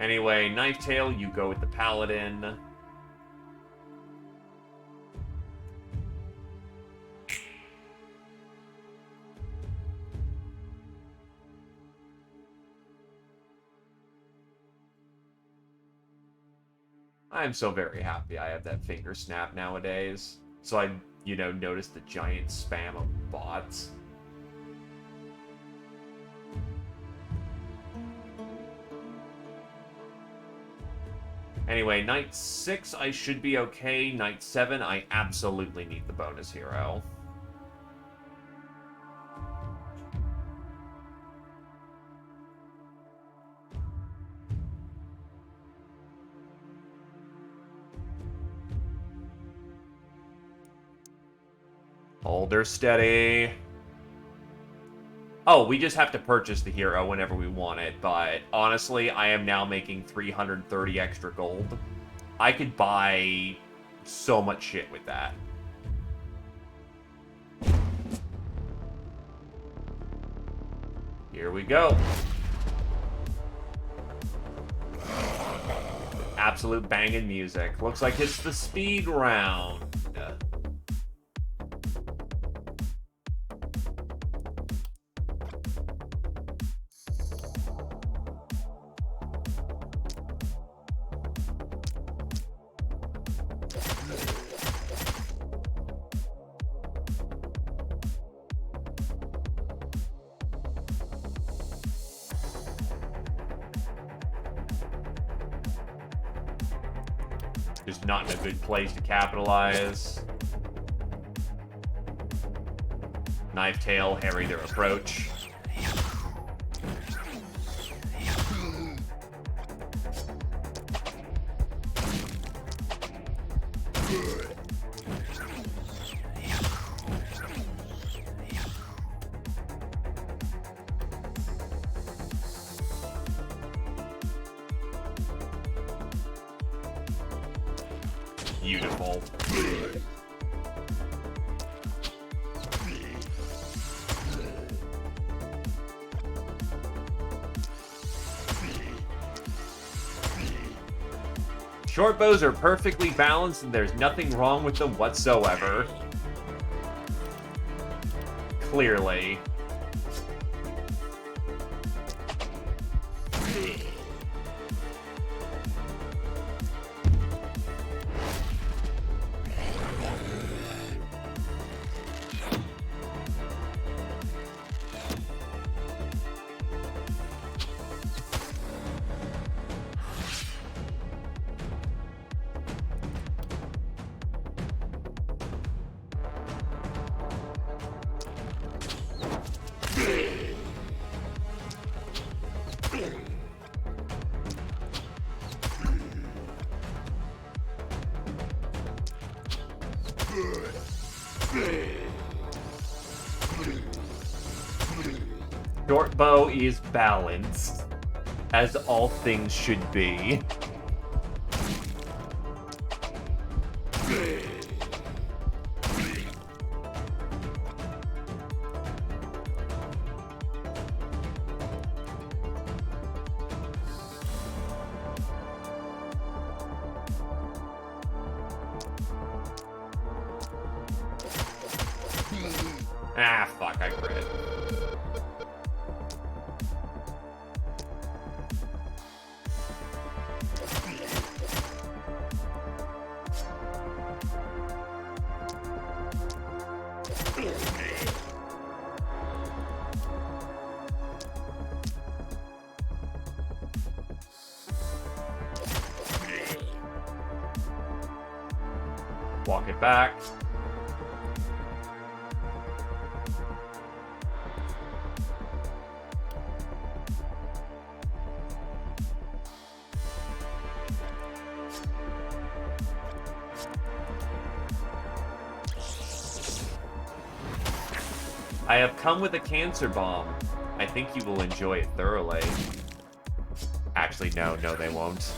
Anyway, Knife Tail, you go with the Paladin. I'm so very happy I have that finger snap nowadays. So I, notice the giant spam of bots. Anyway, Night 6, I should be okay. Night 7, I absolutely need the bonus hero. Hold her steady. Oh, we just have to purchase the hero whenever we want it, but honestly, I am now making 330 extra gold. I could buy so much shit with that. Here we go. Absolute banging music. Looks like it's the speed round. Just not in a good place to capitalize. Knife Tail, harry their approach. Beautiful. Short bows are perfectly balanced and there's nothing wrong with them whatsoever. clearly. Short bow is balanced, as all things should be. Ah, fuck, I crit. Walk it back. I have come with a cancer bomb. I think you will enjoy it thoroughly. Actually, no, they won't.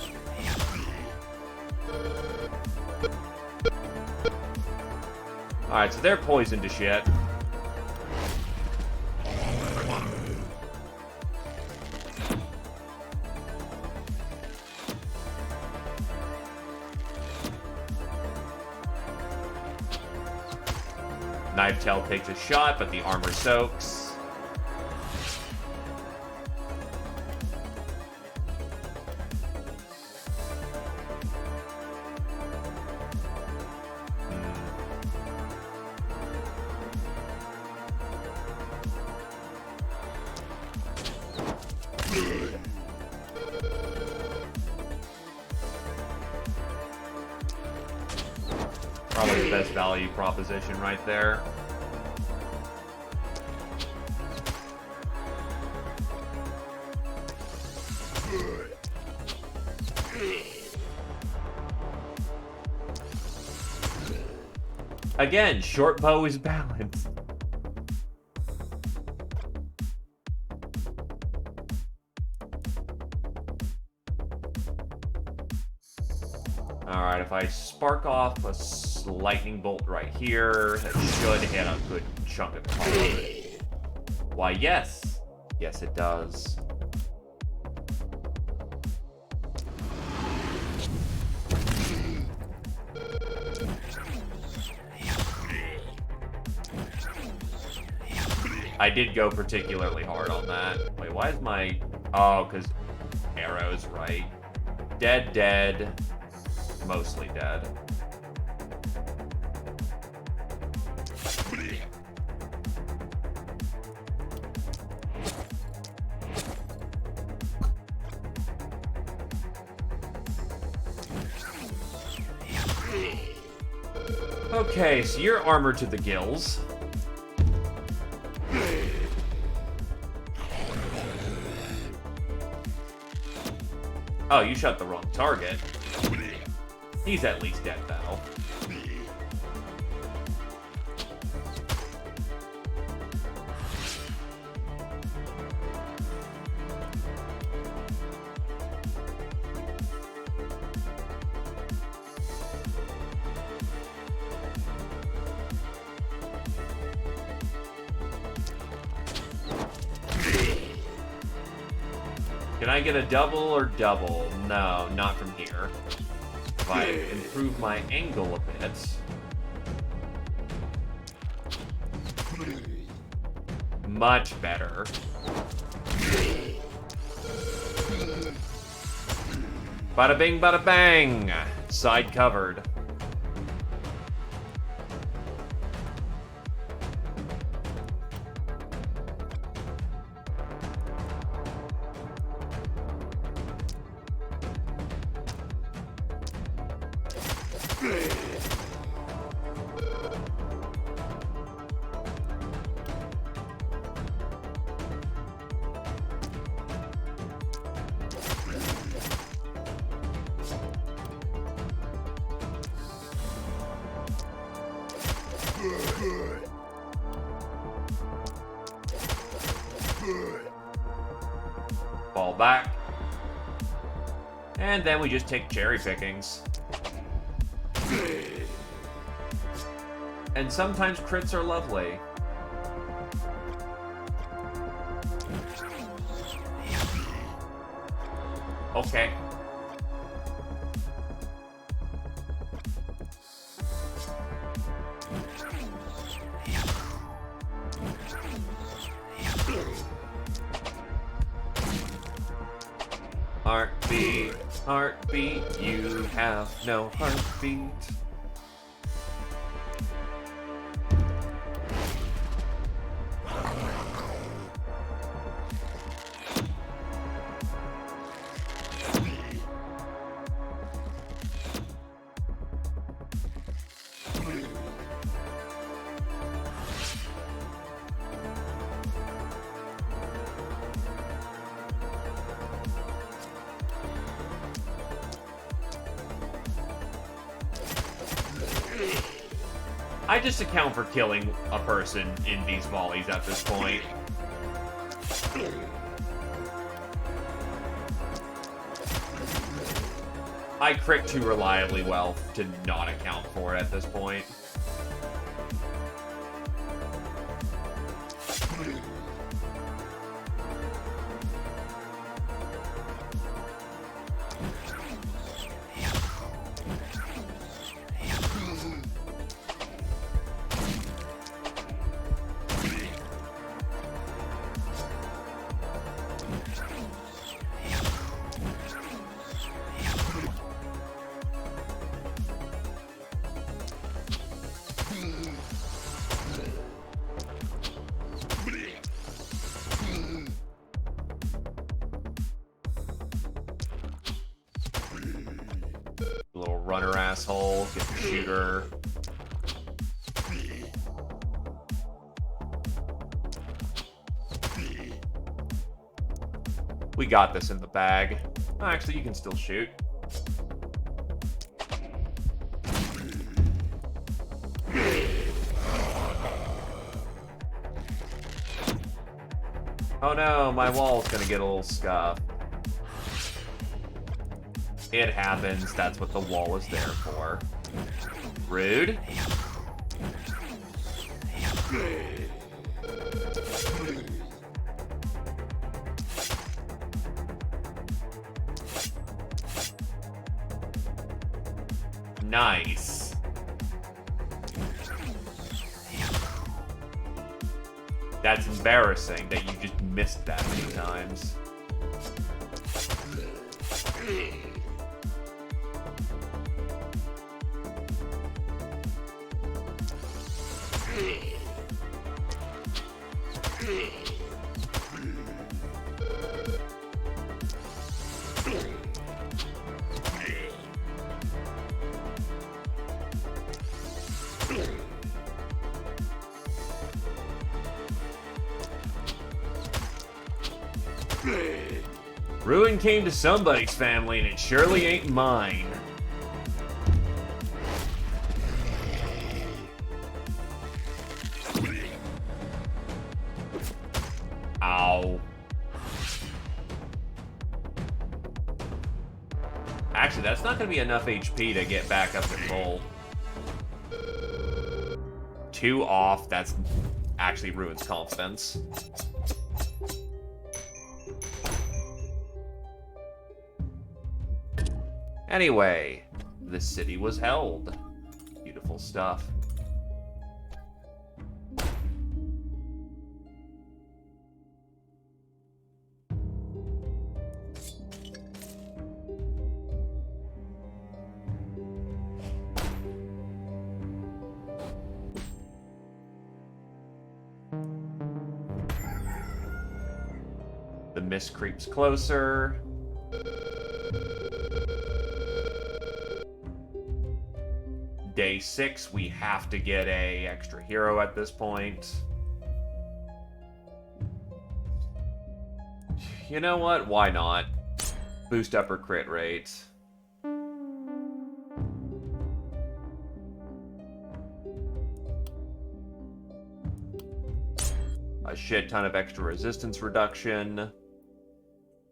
Alright, so they're poisoned to shit. Knife Tail takes a shot, but the armor soaks. Probably the best value proposition right there. Again, short bow is balanced. Alright, if I spark off a lightning bolt right here, that should hit a good chunk of target. Why, yes. Yes, it does. I did go particularly hard on that. Wait, why is my... Oh, because arrows, right? Dead. Mostly dead. Okay, so you're armored to the gills. Oh, you shot the wrong target. He's at least dead, though. Can I get a double or double? No, not from here. If I improve my angle a bit. Much better. Bada bing, bada bang. Side covered. Fall back. And then we just take cherry pickings. And sometimes crits are lovely. Okay. Heartbeat, heartbeat, you have no heartbeat. I just account for killing a person in these volleys at this point. I crit too reliably well to not account for it at this point. Little runner asshole, get the shooter. We got this in the bag. Oh, actually, you can still shoot. Oh no, my wall's gonna get a little scuffed. It happens, that's what the wall is there for. Rude. Nice. That's embarrassing that you just missed that many times. Ruin came to somebody's family, and it surely ain't mine. Ow. Actually, that's not going to be enough HP to get back up to full. 2 off, that's actually ruins confidence. Anyway, the city was held. Beautiful stuff. mist creeps closer. Day 6, we have to get a extra hero at this point. You know what? Why not? Boost up her crit rate. A shit ton of extra resistance reduction.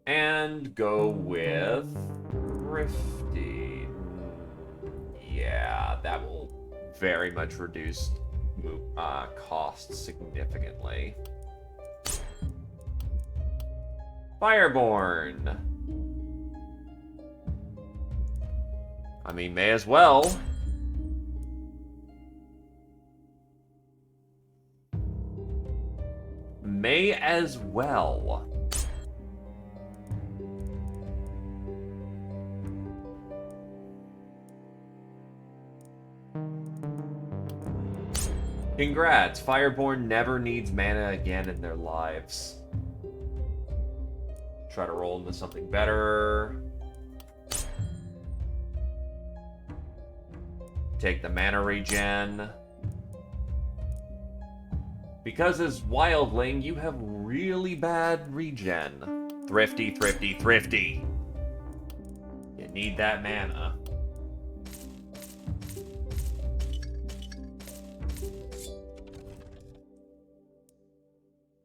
And go with Thrifty. Yeah, that will very much reduce costs significantly. Fireborn. I mean, may as well. May as well. Congrats, Fireborn never needs mana again in their lives. Try to roll into something better. Take the mana regen. Because as Wildling, you have really bad regen. Thrifty, thrifty, thrifty. You need that mana.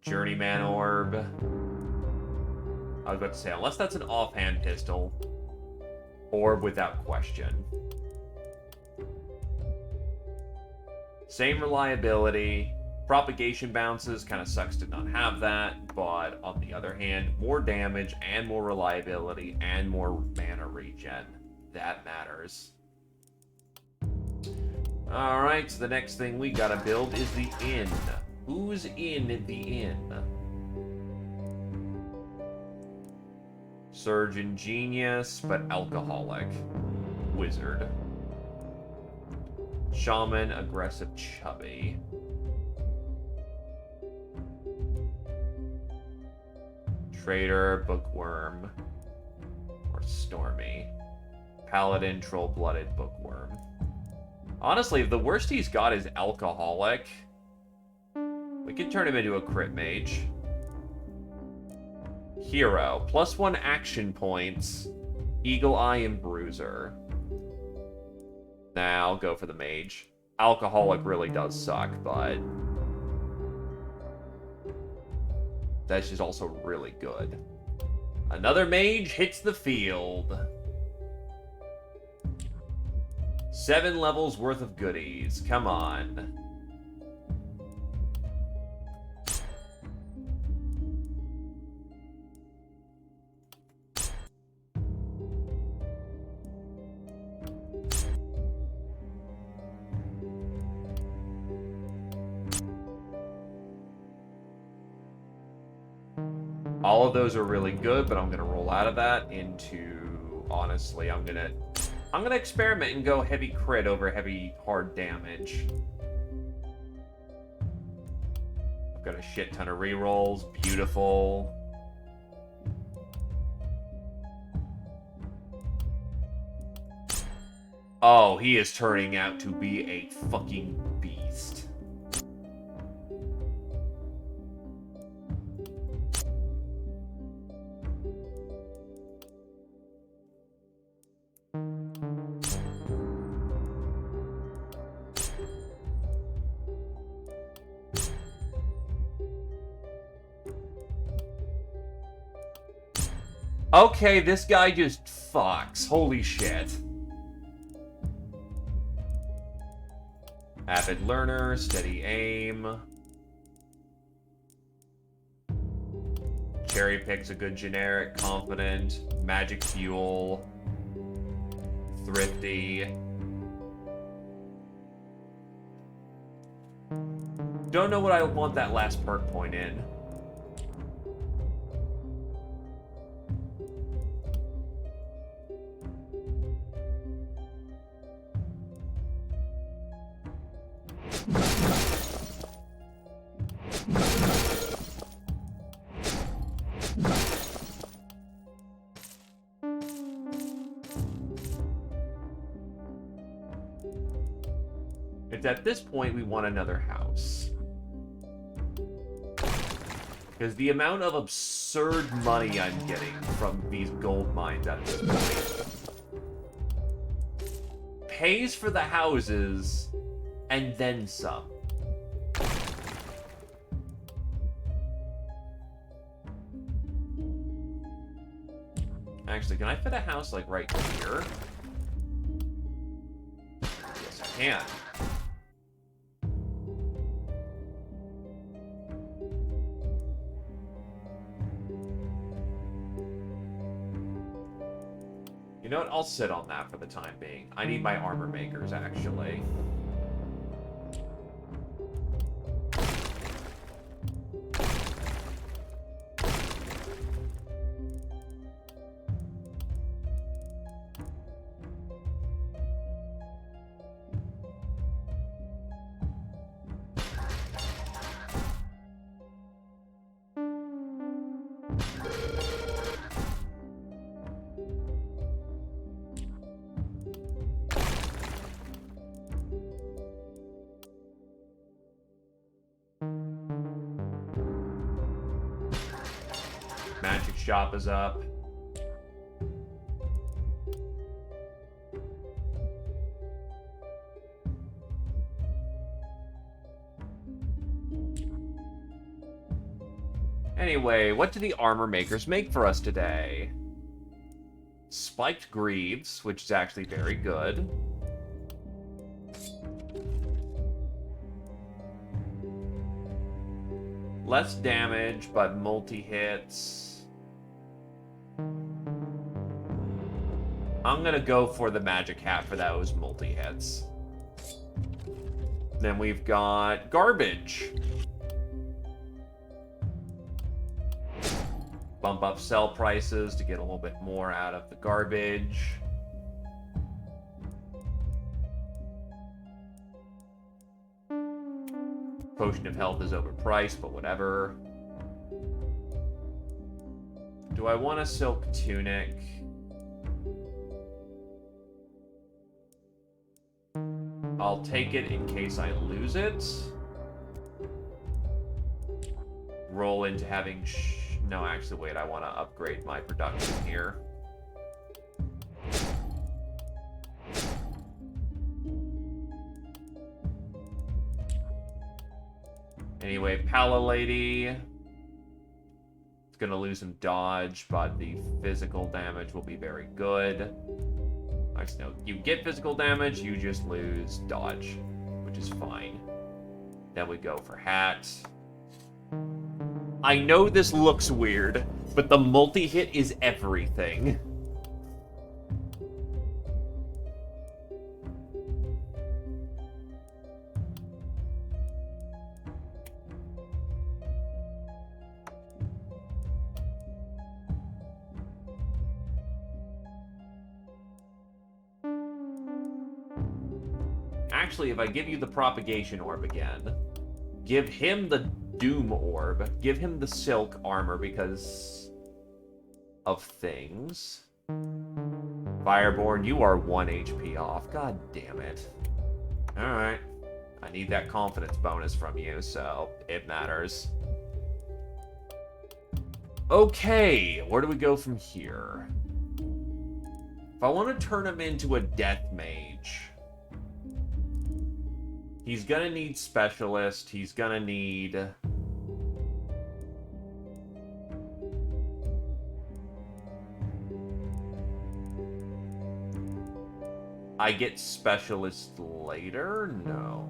Journeyman Orb. I was about to say, unless that's an offhand pistol. Orb without question. Same reliability. Propagation bounces, kind of sucks to not have that, but on the other hand, more damage and more reliability and more mana regen. That matters. Alright, so the next thing we gotta build is the inn. Who's in the inn? Surgeon Genius, but alcoholic. Wizard. Shaman, aggressive, chubby. Trader, bookworm, or Stormy. Paladin, troll-blooded, bookworm. Honestly, if the worst he's got is alcoholic, we could turn him into a crit mage. Hero, +1 action points, Eagle Eye and Bruiser. Nah, I'll go for the mage. Alcoholic really does suck, but that's just also really good. Another mage hits the field. 7 levels worth of goodies. Come on. All of those are really good, but I'm gonna roll out of that into, honestly, I'm gonna experiment and go heavy crit over heavy hard damage. I've got a shit ton of rerolls, beautiful. Oh, he is turning out to be a fucking beast. Okay, this guy just fucks. Holy shit. Avid learner, steady aim. Cherry pick's a good generic, confident, magic fuel, thrifty. Don't know what I want that last perk point in. It's at this point we want another house. Because the amount of absurd money I'm getting from these gold mines at this point pays for the houses and then some. Actually, can I fit a house, like, right here? Yes, I can. You know what? I'll sit on that for the time being. I need my armor makers, actually. Magic shop is up. Anyway, what do the armor makers make for us today? Spiked greaves, which is actually very good. Less damage, but multi-hits. I'm gonna go for the magic hat for those multi-hits. Then we've got garbage. Bump up sell prices to get a little bit more out of the garbage. Potion of health is overpriced, but whatever. Do I want a silk tunic? I'll take it in case I lose it. Roll into having... No, actually, wait. I want to upgrade my production here. Anyway, Pala Lady. It's going to lose some dodge, but the physical damage will be very good. Actually, no. You get physical damage, you just lose dodge, which is fine. Then we go for hat. I know this looks weird, but the multi-hit is everything. Actually, if I give you the propagation orb again, give him the Doom Orb. Give him the Silk Armor because of things. Fireborn, you are 1 HP off. God damn it. Alright. I need that confidence bonus from you, so it matters. Okay, where do we go from here? If I want to turn him into a Death Mage, he's gonna need Specialist, he's gonna need... I get Specialist later? No.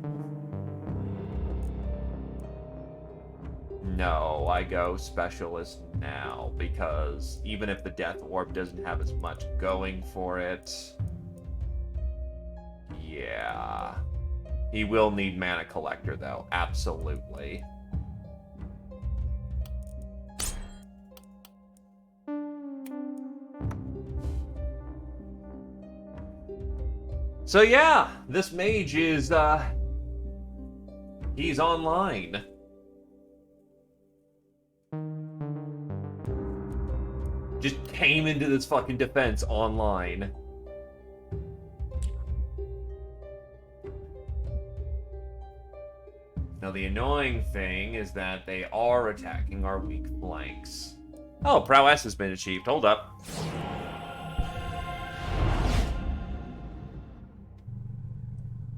No, I go Specialist now, because even if the Death Orb doesn't have as much going for it... Yeah... He will need Mana Collector, though. Absolutely. So yeah, this mage is, he's online. Just came into this fucking defense online. Now, the annoying thing is that they are attacking our weak flanks. Oh, prowess has been achieved. Hold up.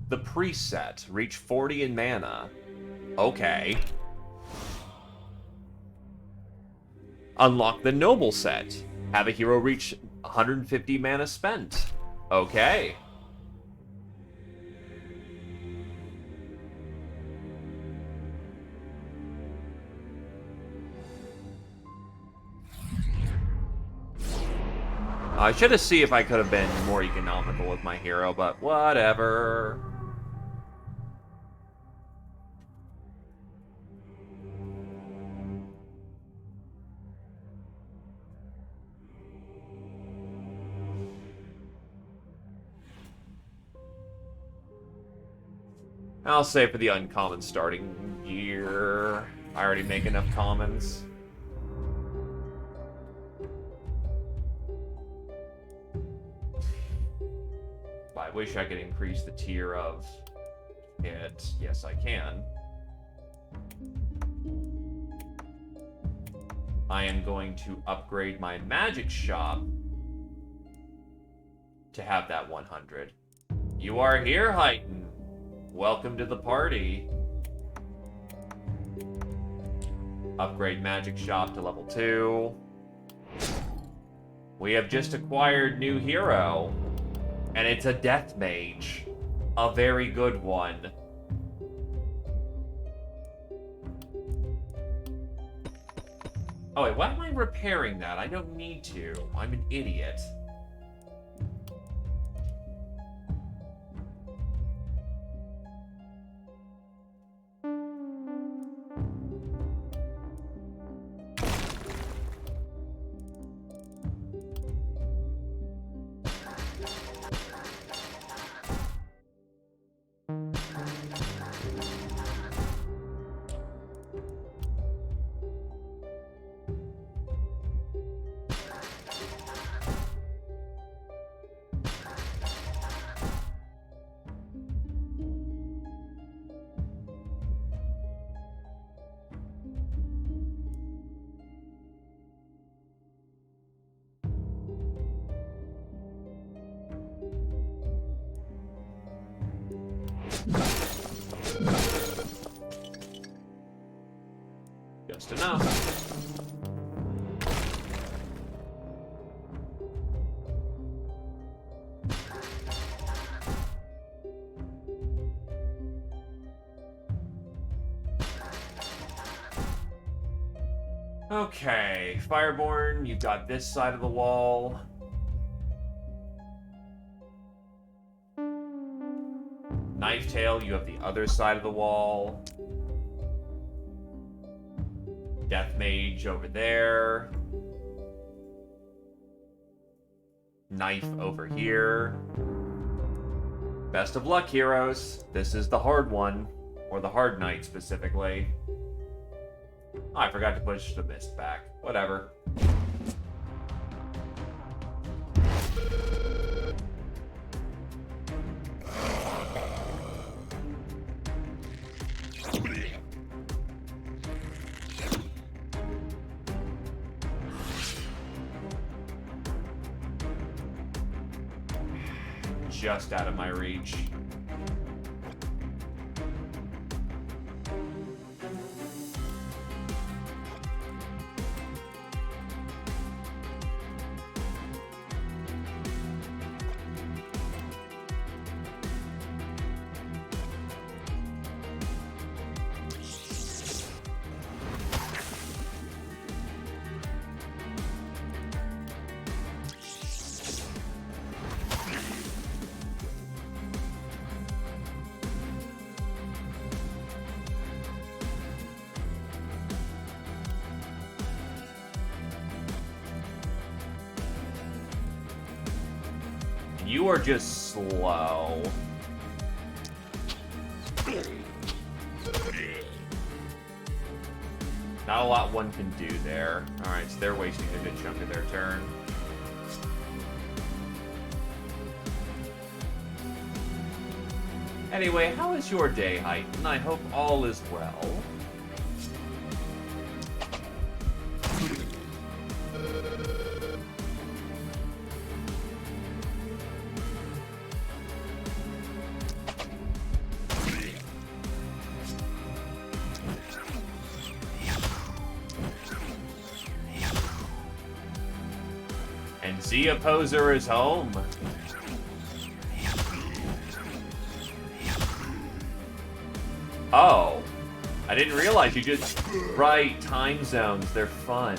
The preset. Reach 40 in mana. Okay. Unlock the noble set. Have a hero reach 150 mana spent. Okay. I should have seen if I could have been more economical with my hero, but whatever. I'll say for the uncommon starting gear. I already make enough commons. I wish I could increase the tier of it. Yes, I can. I am going to upgrade my magic shop to have that 100. You are here, Heighton. Welcome to the party. Upgrade magic shop to level 2. We have just acquired new hero. And it's a death mage. A very good one. Oh wait, why am I repairing that? I don't need to. I'm an idiot. Just enough. Okay, Fireborn, you've got this side of the wall. Knifetail, you have the other side of the wall. Death Mage over there. Knife over here. Best of luck, heroes. This is the hard one. Or the hard knight, specifically. Oh, I forgot to push the mist back. Whatever. Just out of my reach. You are just slow. Not a lot one can do there. Alright, so they're wasting a good chunk of their turn. Anyway, how is your day, Heighton? I hope all is well. And Zia Poser is home. Oh, I didn't realize you just... Right, time zones, they're fun.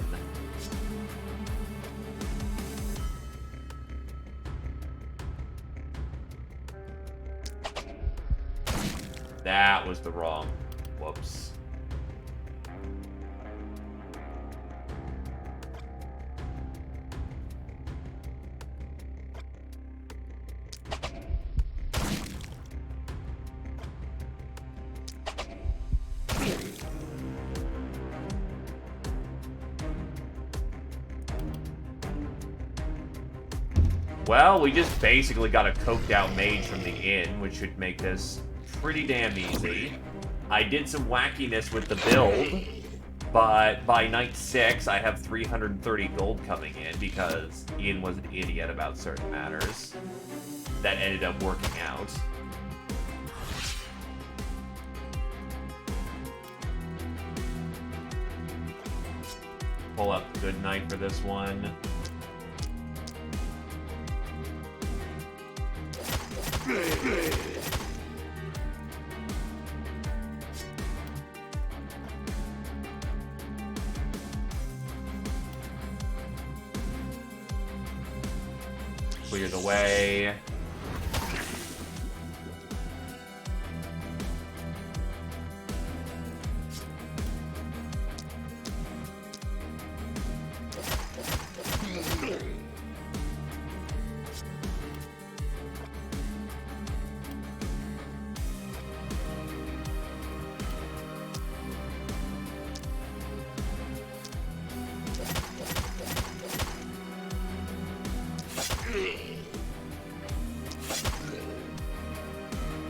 That was the wrong... Whoops. Well, we just basically got a coked out mage from the inn, which should make this pretty damn easy. I did some wackiness with the build, but by night 6, I have 330 gold coming in because Ian was an idiot about certain matters. That ended up working out. Pull up good night for this one. Clear the way.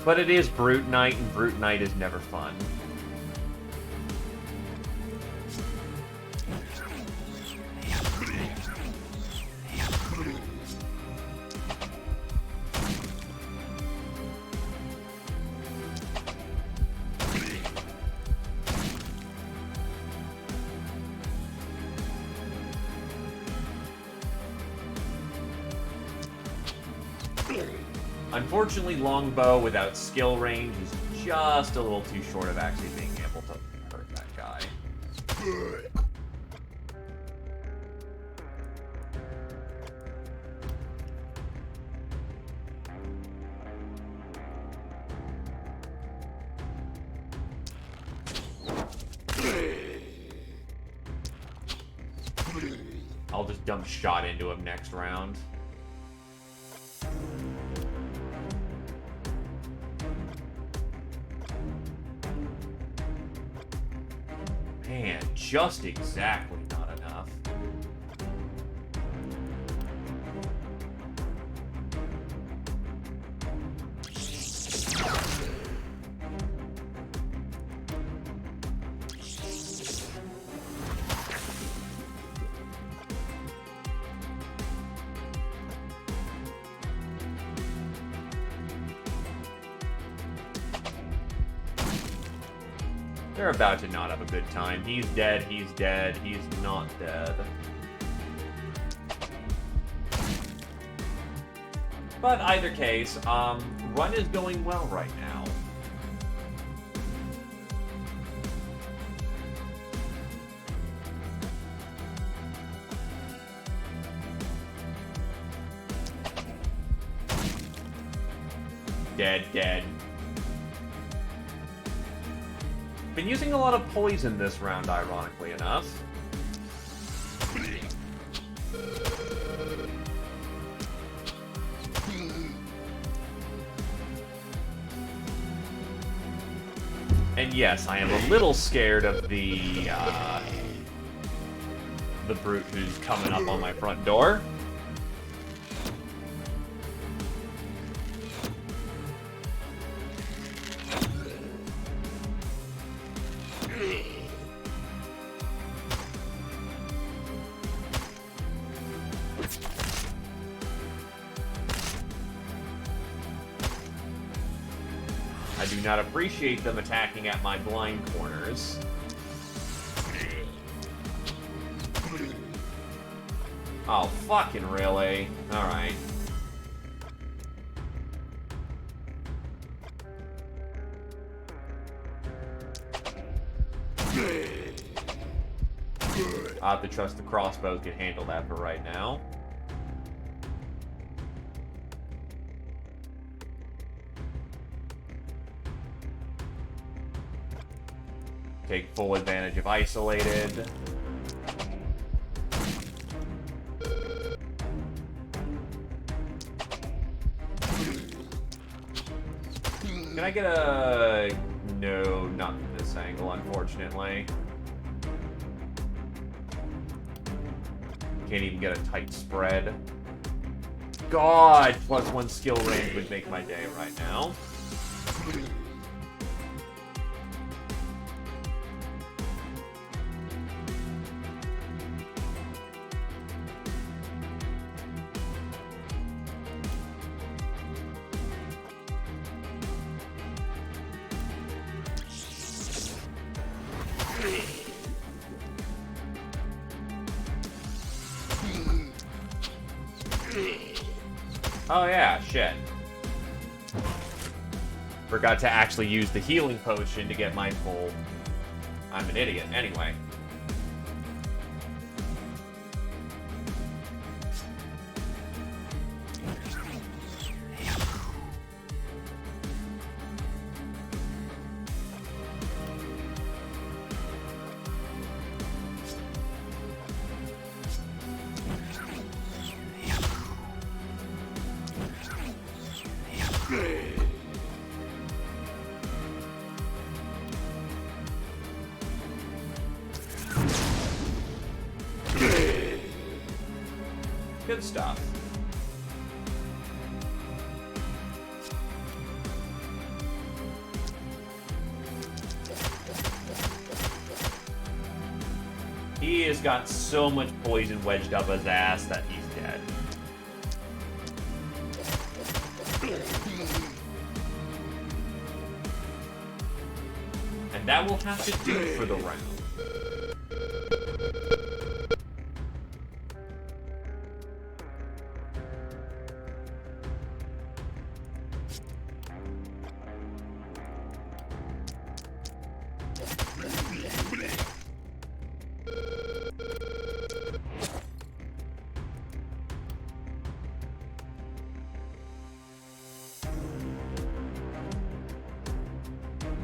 But it is Brute Night, and Brute Night is never fun. Unfortunately, longbow without skill range is just a little too short of actually being able to hurt that guy. I'll just dump shot into him next round. Man, just exactly not enough. They're about to not have a good time. He's dead, he's not dead. But either case, run is going well right now. Dead. Been using a lot of poison this round, ironically enough. And yes, I am a little scared of the brute who's coming up on my front door. do not appreciate them attacking at my blind corners. Oh, fucking really? Alright. I have to trust the crossbows can handle that for right now. Take full advantage of isolated. Can I get a... No, not from this angle, unfortunately. Can't even get a tight spread. God, +1 skill range would make my day right now. Oh yeah, shit. Forgot to actually use the healing potion to get my full... I'm an idiot. Anyway. Good stuff. He has got so much poison wedged up his ass that he's dead. And that will have to do for the round.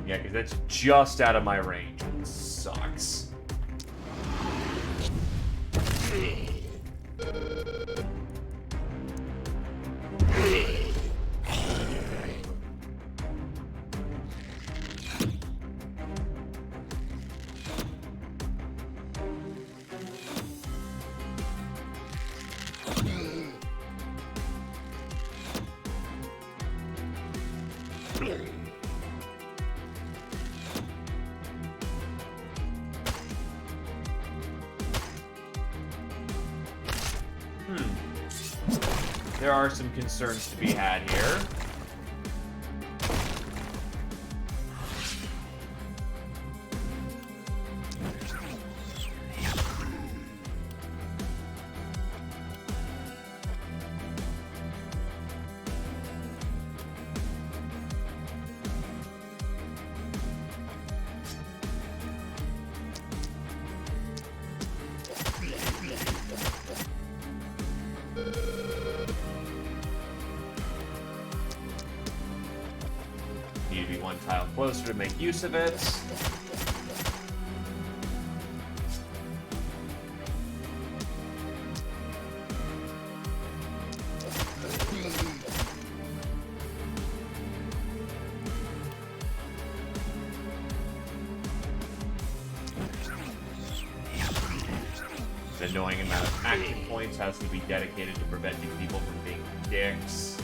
Yeah, because that's just out of my range. It sucks. There are some concerns to be had here. Need to be one tile closer to make use of it. An annoying amount of action points has to be dedicated to preventing people from being dicks.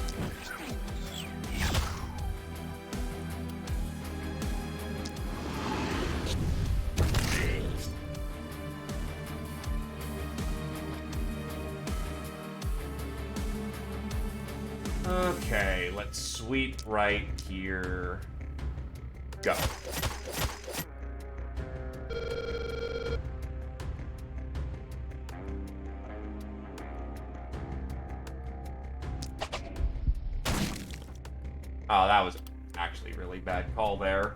Okay, let's sweep right here. Go. Oh, that was actually a really bad call there.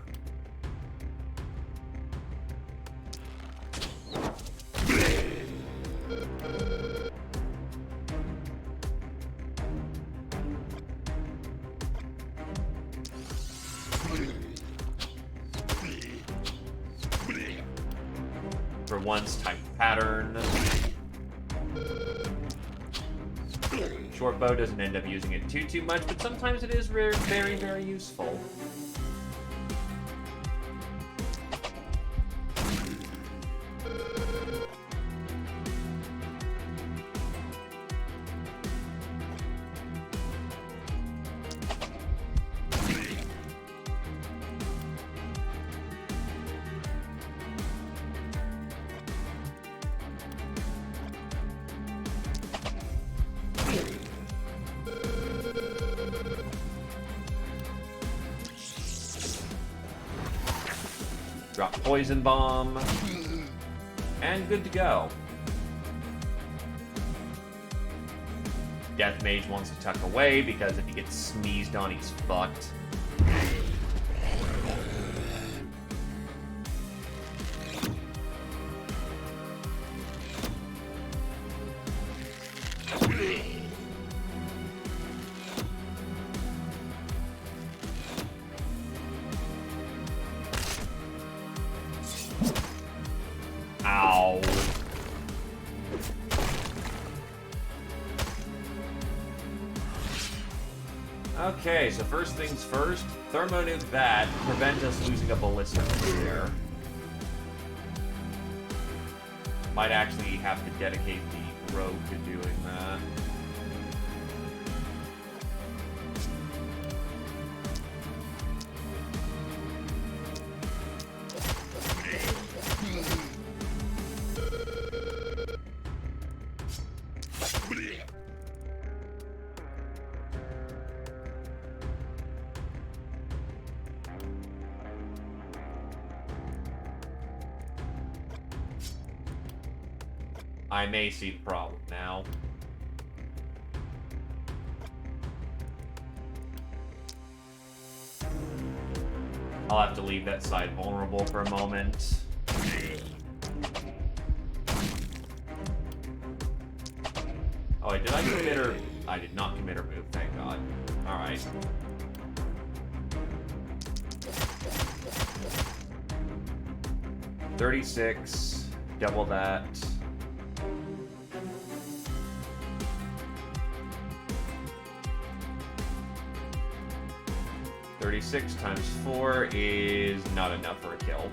For once, type pattern. Short bow doesn't end up using it too much, but sometimes it is very, very useful. Drop poison bomb. And good to go. Death Mage wants to tuck away because if he gets sneezed on, he's fucked. Ow. Okay, so first things first, thermonuke that to prevent us losing a ballista there. Might actually have to dedicate the rogue to doing that. I may see the problem now. I'll have to leave that side vulnerable for a moment. Oh, wait, did I commit her? I did not commit her move, thank God. Alright. $36, double that. $36 times 4 is not enough for a kill.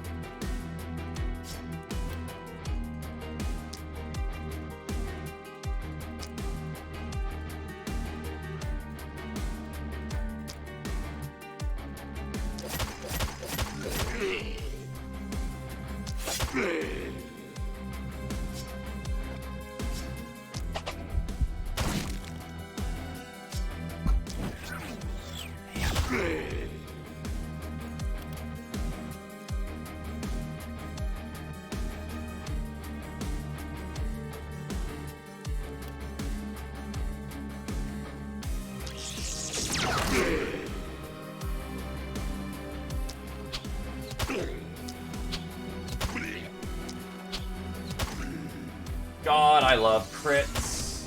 God, I love crits.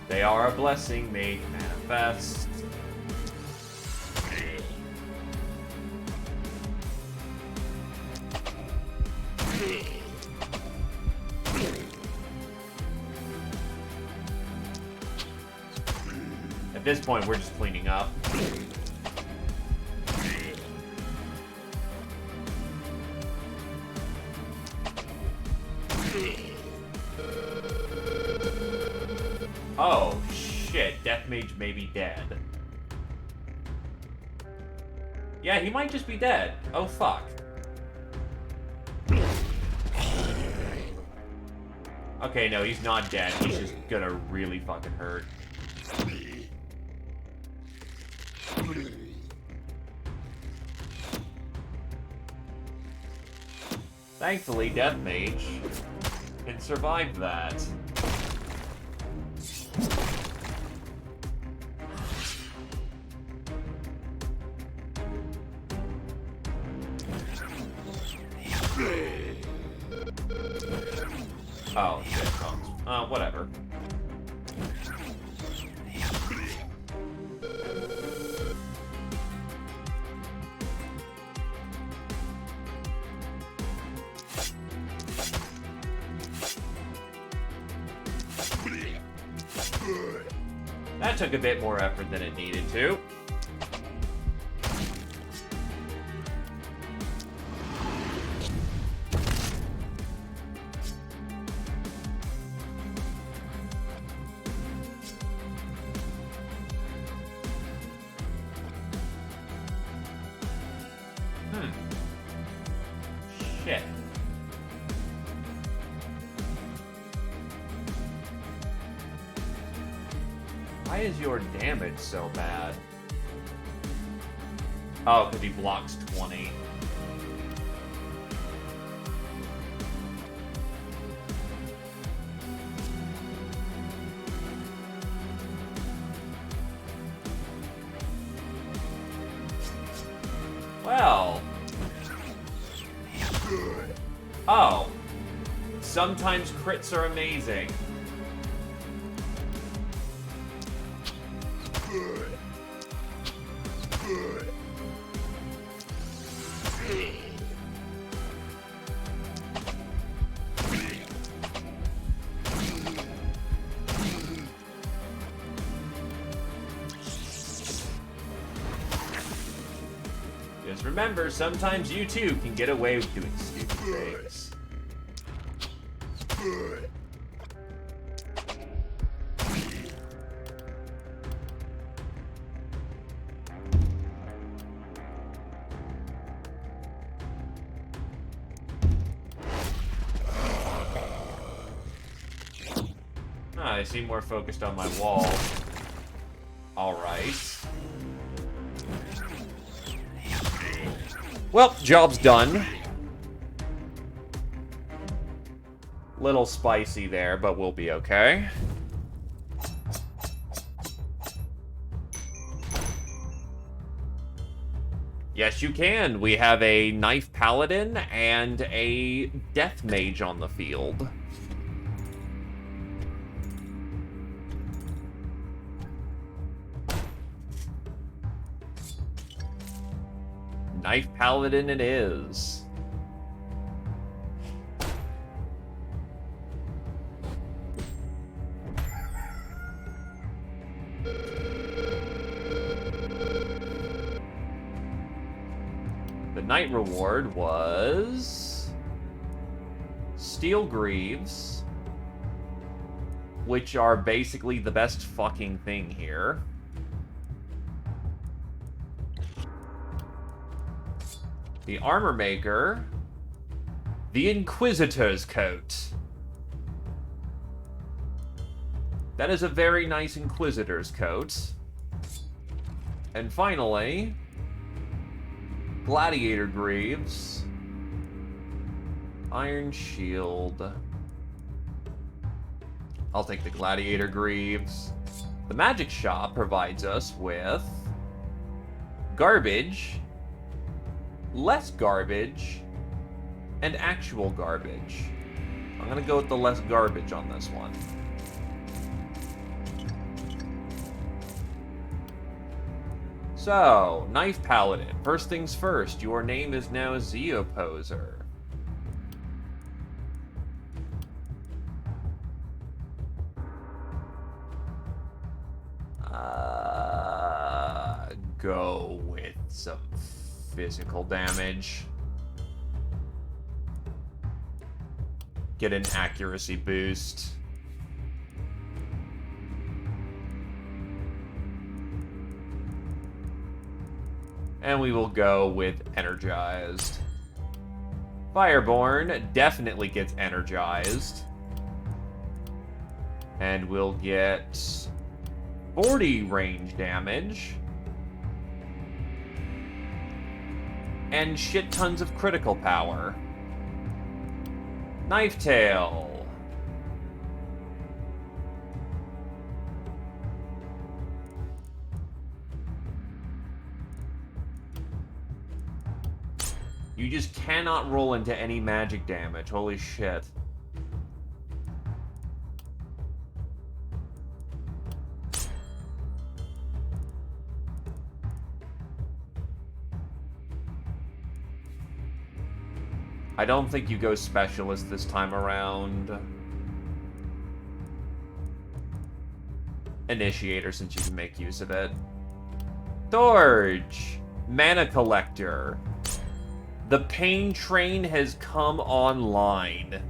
They are a blessing made manifest. At this point, we're just cleaning up. Oh, shit. Death Mage may be dead. Yeah, he might just be dead. Oh, fuck. Okay, no, he's not dead. He's just gonna really fucking hurt. Thankfully, Death Mage can survive that. Oh, shit, whatever. That took a bit more effort than it needed to. Shit. Why is your damage so bad? Oh, because he blocks 20. Well. Oh. Sometimes crits are amazing. Just remember, sometimes you too can get away with doing stupid things. I seem more focused on my wall. Alright. Well, job's done. Little spicy there, but we'll be okay. Yes, you can. We have a Knife Paladin and a Death Mage on the field. Knife Paladin it is. The night reward was Steel Greaves, which are basically the best fucking thing here. The Armor Maker, the Inquisitor's Coat. That is a very nice Inquisitor's Coat. And finally, Gladiator Greaves, Iron Shield. I'll take the Gladiator Greaves. The Magic Shop provides us with garbage, less garbage, and actual garbage. I'm gonna go with the less garbage on this one. So, Knife Paladin. First things first, your name is now Zeoposer. Go with some physical damage. Get an accuracy boost. And we will go with energized. Fireborn definitely gets energized. And we'll get 40 range damage. and shit tons of critical power. Knife Tail. You just cannot roll into any magic damage. Holy shit. I don't think you go specialist this time around. Initiator, since you can make use of it. Storage. Mana Collector. The Pain Train has come online.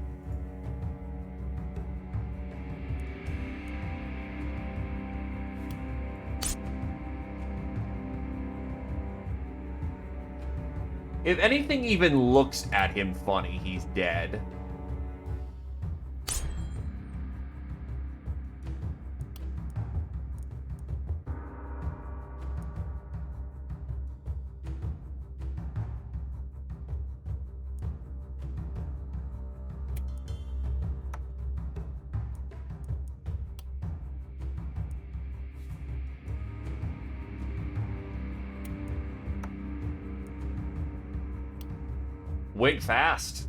If anything even looks at him funny, he's dead. Wait fast.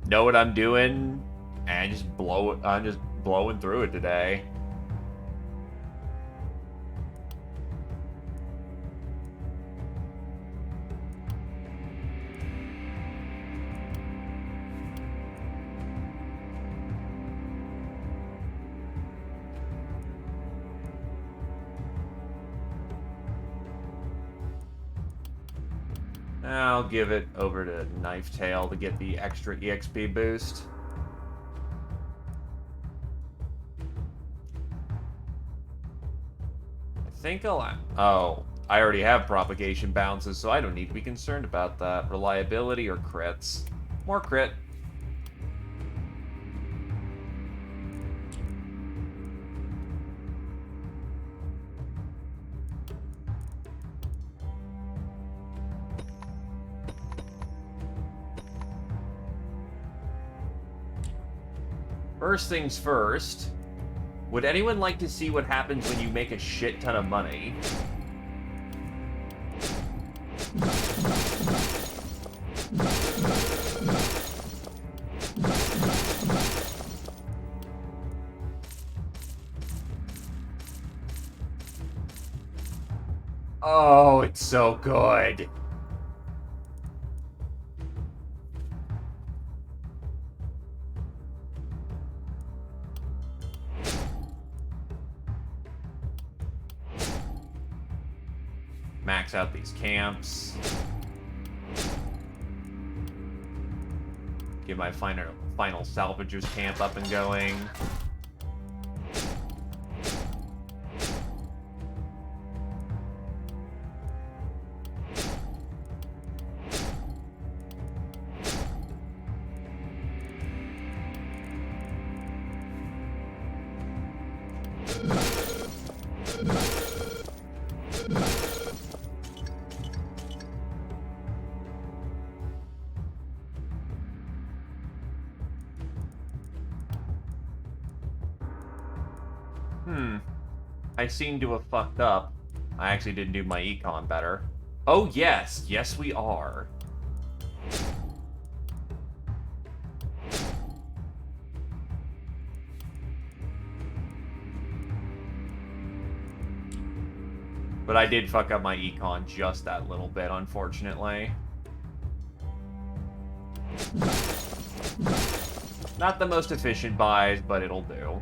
Know what I'm doing, and just blow it. I'm just blowing through it today. I'll give it over to Knife Tail to get the extra EXP boost. I think I'll... Oh, I already have propagation bounces, so I don't need to be concerned about that. Reliability or crits? More crit. First things first, would anyone like to see what happens when you make a shit ton of money? Oh, it's so good. Max out these camps. Get my final salvagers camp up and going. I seem to have fucked up. I actually didn't do my econ better. Oh yes, yes we are. But I did fuck up my econ just that little bit, unfortunately. Not the most efficient buys, but it'll do.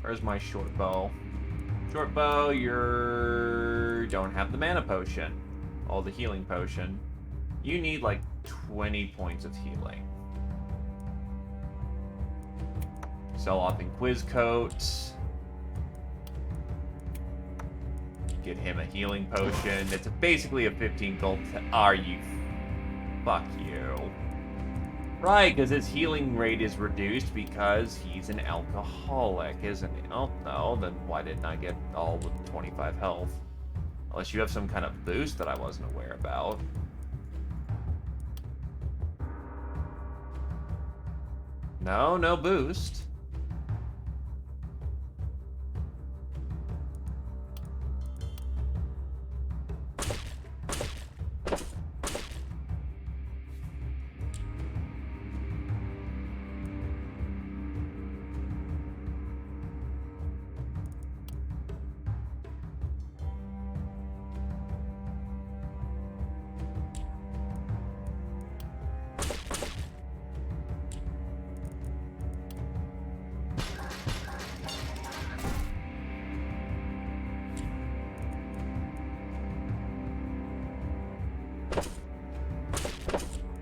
Where's my short bow? Short bow, you don't have the mana potion. Oh, the healing potion. You need like 20 points of healing. Sell off in quiz coats. Get him a healing potion. It's basically a 15 gold. Are you? Fuck you. Right, because his healing rate is reduced because he's an alcoholic, isn't he? Oh, no, then why didn't I get all the 25 health? Unless you have some kind of boost that I wasn't aware about. No, no boost.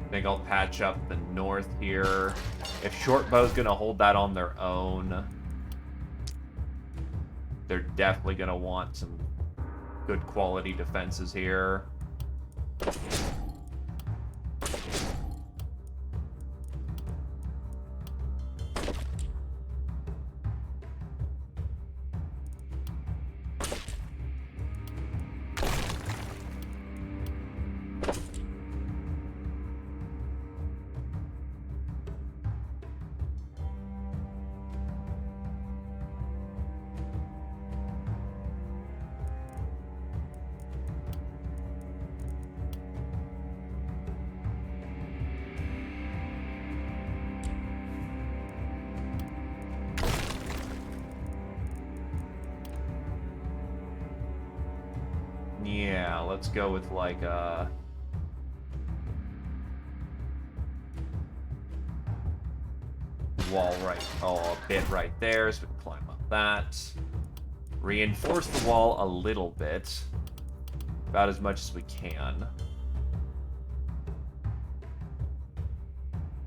I think I'll patch up the north here. If Shortbow's gonna hold that on their own, they're definitely gonna want some good quality defenses here. Yeah, let's go with like wall right, a bit right there, so we can climb up that. Reinforce the wall a little bit, about as much as we can.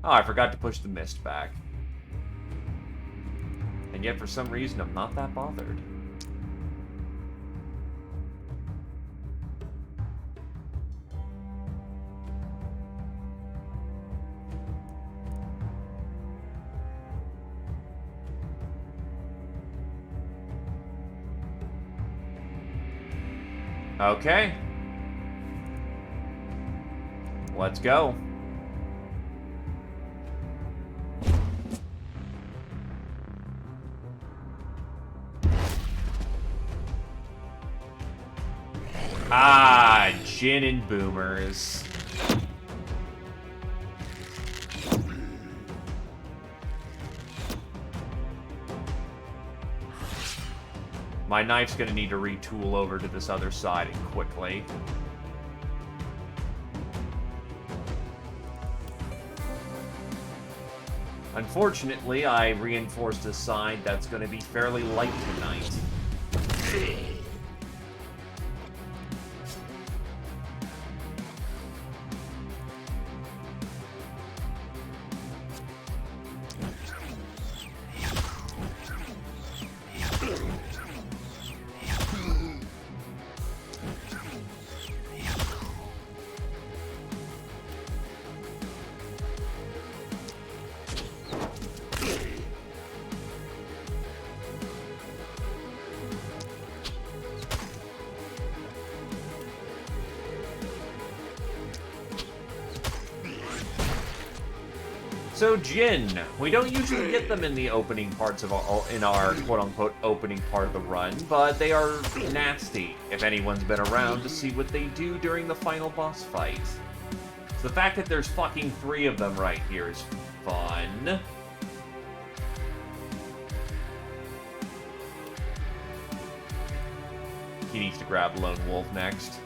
Oh, I forgot to push the mist back. And yet, for some reason, I'm not that bothered. Okay. Let's go. Ah, gin and boomers. My knife's gonna need to retool over to this other side quickly. Unfortunately, I reinforced a side that's gonna be fairly light tonight. So Jinn, we don't usually get them in the opening parts of our quote-unquote opening part of the run, but they are nasty if anyone's been around to see what they do during the final boss fight. So the fact that there's fucking 3 of them right here is fun. He needs to grab Lone Wolf next.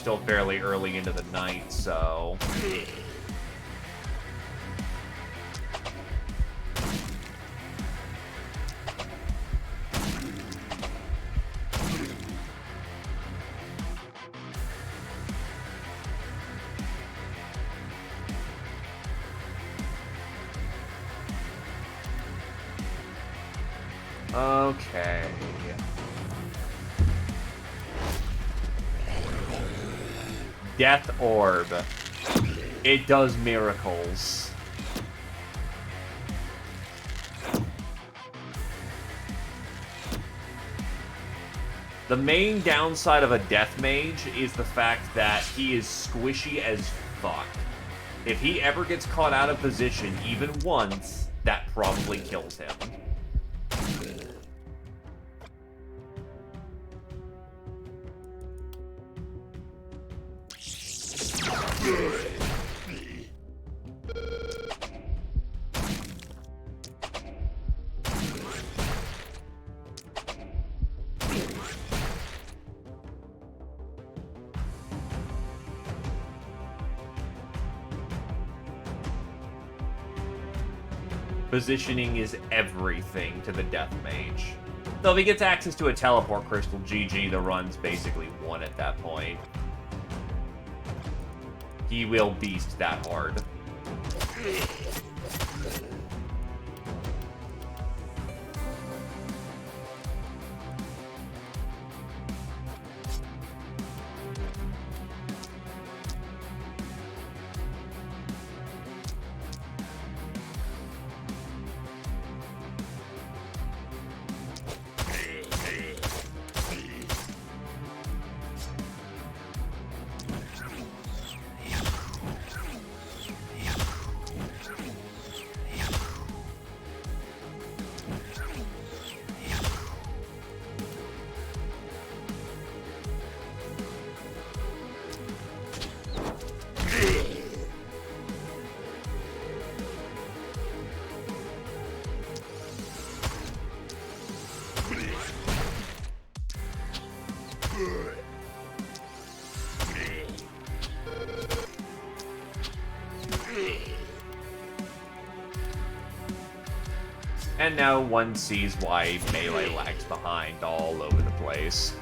still fairly early into the night, so... Okay. Death Orb. It does miracles. The main downside of a Death Mage is the fact that he is squishy as fuck. If he ever gets caught out of position even once, that probably kills him. Positioning is everything to the Death Mage. Though if he gets access to a teleport crystal, GG, the run's basically won at that point. He will beast that hard. And now one sees why Melee lags behind all over the place.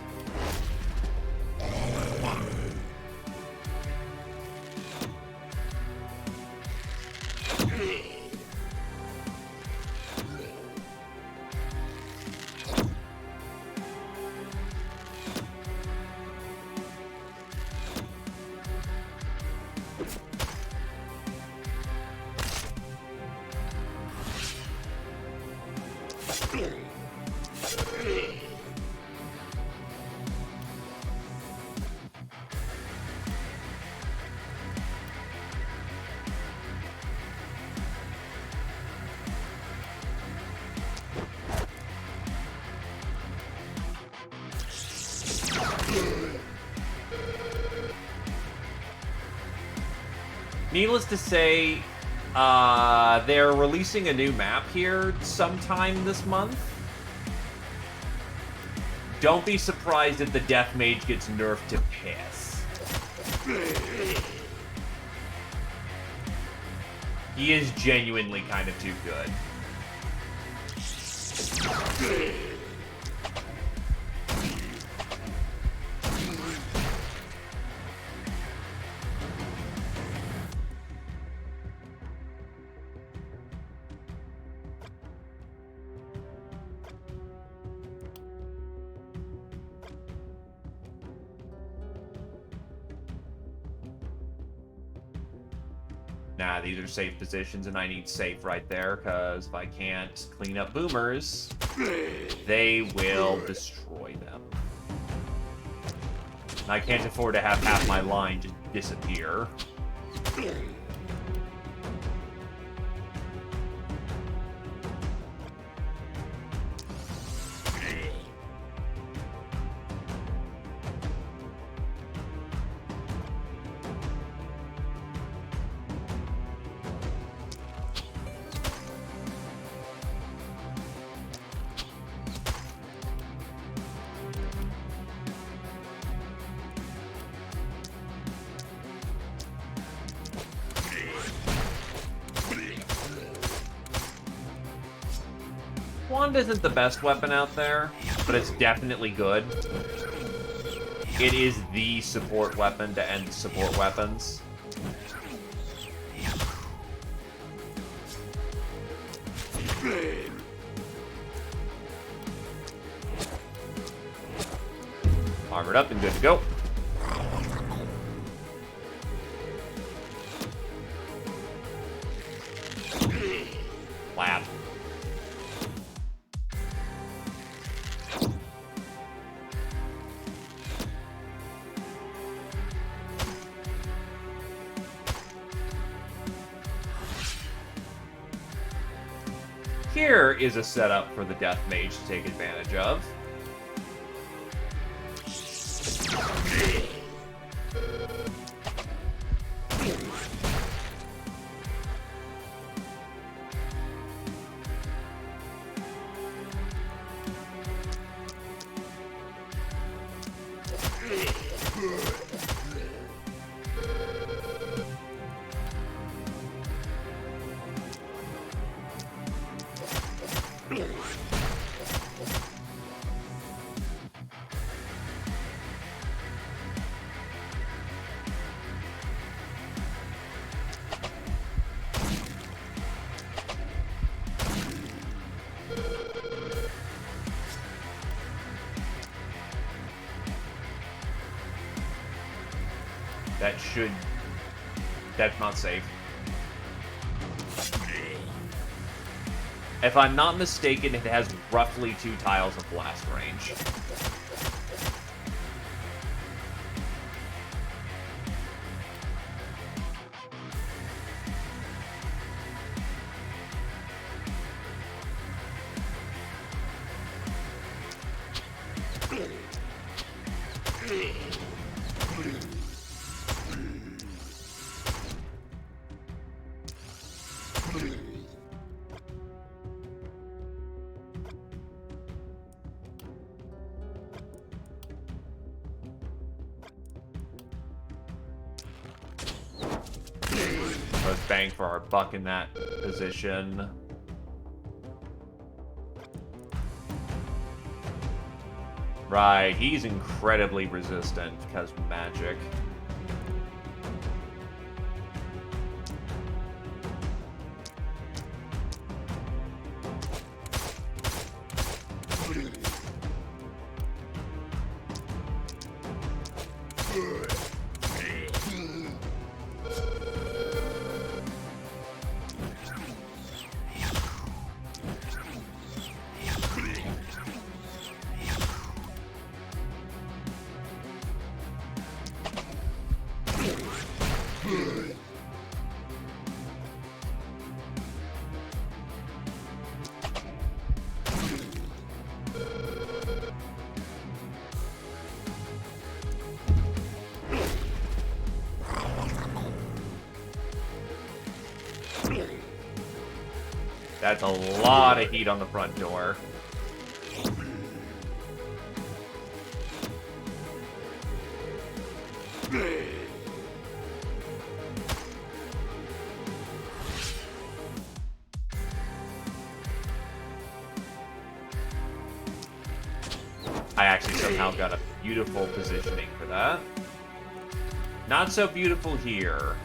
Needless to say, they're releasing a new map here sometime this month. Don't be surprised if the Death Mage gets nerfed to piss. He is genuinely kind of too good. Nah, these are safe positions, and I need safe right there, because if I can't clean up boomers, they will destroy them. And I can't afford to have half my line just disappear. wand isn't the best weapon out there, but it's definitely good. It is the support weapon to end support weapons. Armored up and good to go. Lab. Here is a setup for the Death Mage to take advantage of. That's not safe. If I'm not mistaken, it has roughly 2 tiles of blast range. Let's bang for our buck in that position. Right, he's incredibly resistant because of magic. That's a lot of heat on the front door. I actually somehow got a beautiful positioning for that. Not so beautiful here.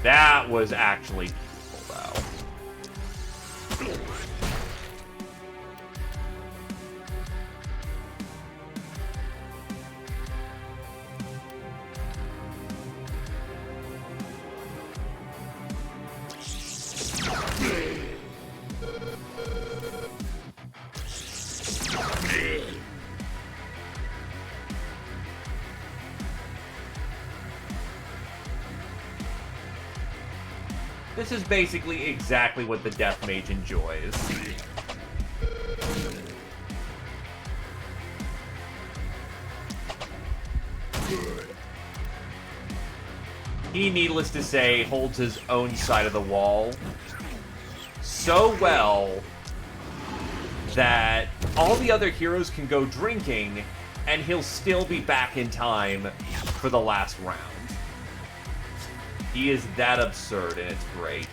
That was actually beautiful, though. This is basically exactly what the Death Mage enjoys. He, needless to say, holds his own side of the wall so well that all the other heroes can go drinking, and he'll still be back in time for the last round. He is that absurd, and it's great.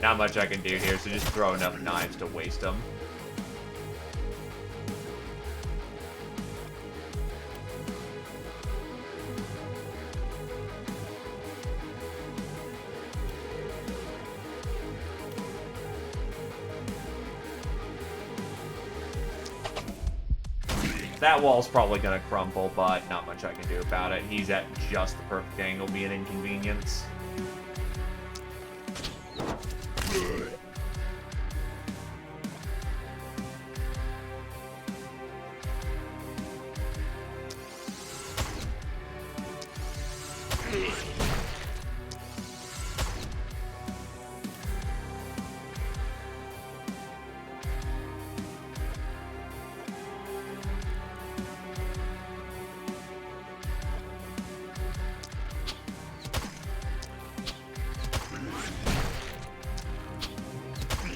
Not much I can do here, so just throw enough knives to waste them. That wall's probably gonna crumble, but not much I can do about it. He's at just the perfect angle, be an inconvenience.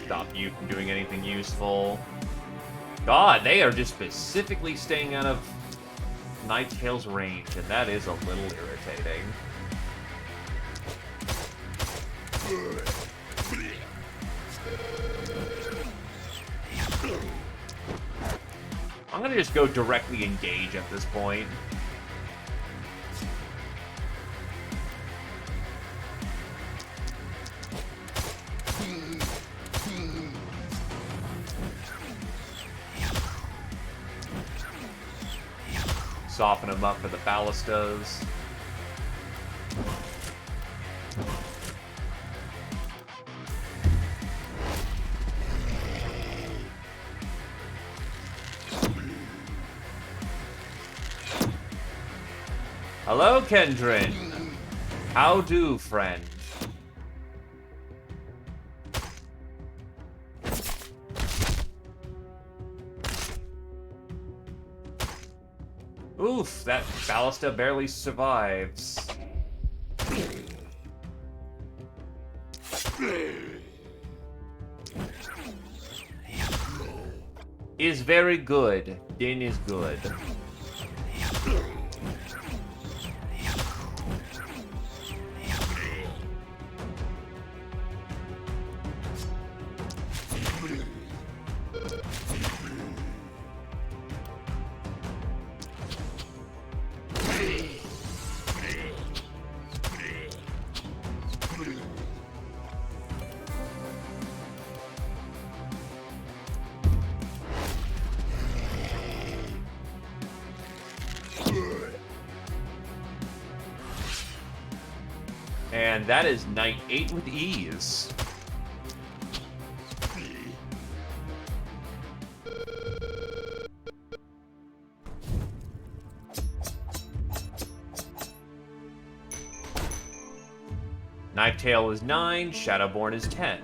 Stop you from doing anything useful. God, they are just specifically staying out of Nighttail's range, and that is a little irritating. I'm gonna just go directly engage at this point. Soften him up for the ballistas. Hello, Kendrin. How do, friend? Oof, that ballista barely survives. Is very good. Din is good. And that is Knight 8 with ease. Knifetail is 9, Shadowborn is 10.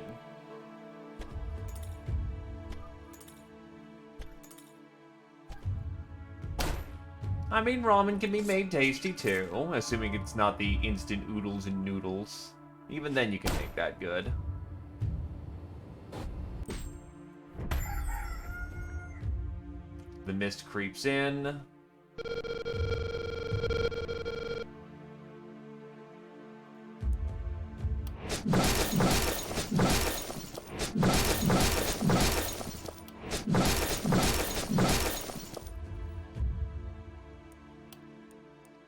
I mean, ramen can be made tasty too, assuming it's not the instant oodles and noodles. Even then, you can make that good. The mist creeps in.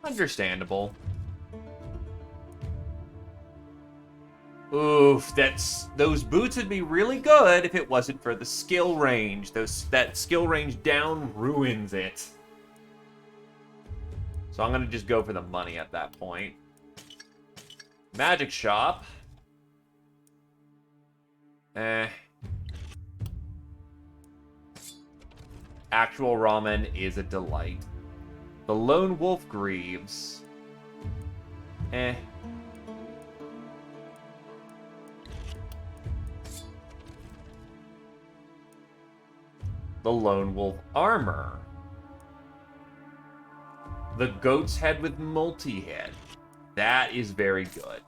Understandable. Oof, those boots would be really good if it wasn't for the skill range. That skill range down ruins it. So I'm gonna just go for the money at that point. Magic shop. Actual ramen is a delight. The Lone Wolf Greaves. The Lone Wolf Armor. The Goat's Head with Multi-Hit. That is very good.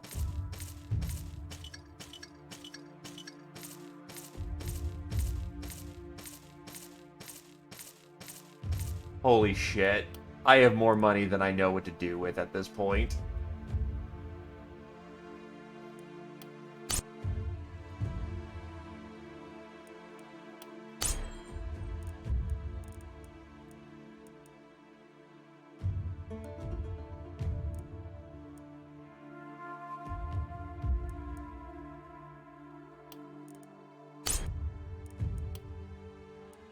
Holy shit. I have more money than I know what to do with at this point.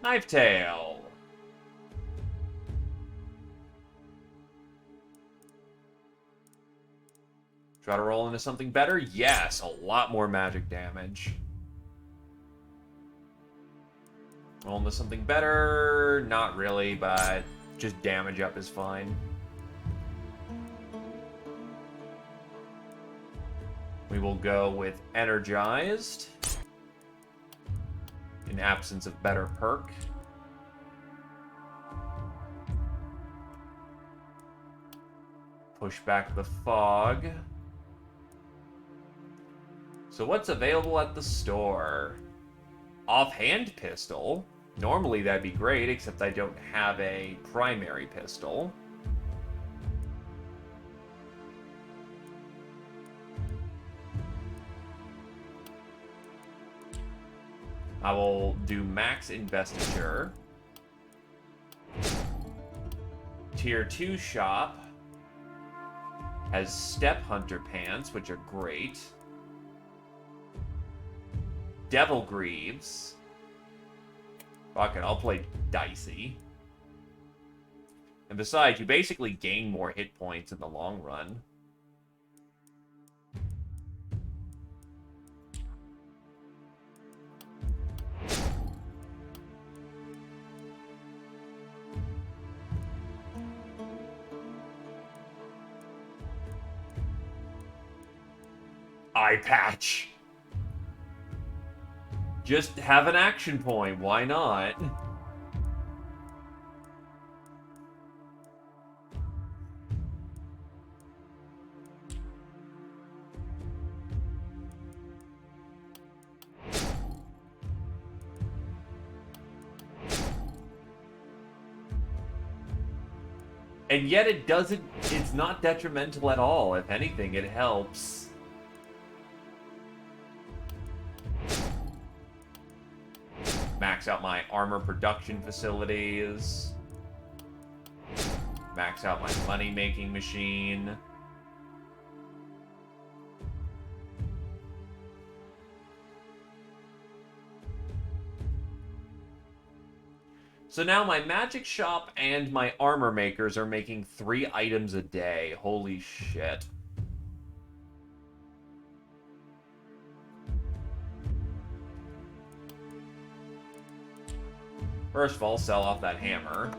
Knife Tail. Try to roll into something better? Yes, a lot more magic damage. Roll into something better? Not really, but just damage up is fine. We will go with Energized. In absence of better perk. Push back the fog. So what's available at the store? Offhand pistol. Normally that'd be great, except I don't have a primary pistol. I will do max investiture. Tier 2 shop has Step Hunter pants, which are great. Devil Greaves. Fuck it, I'll play Dicey. And besides, you basically gain more hit points in the long run. Eye patch. Just have an action point, why not? And yet it doesn't, it's not detrimental at all. If anything, it helps. Max out my armor production facilities. Max out my money-making machine. So now my magic shop and my armor makers are making 3 items a day. Holy shit. First of all, sell off that hammer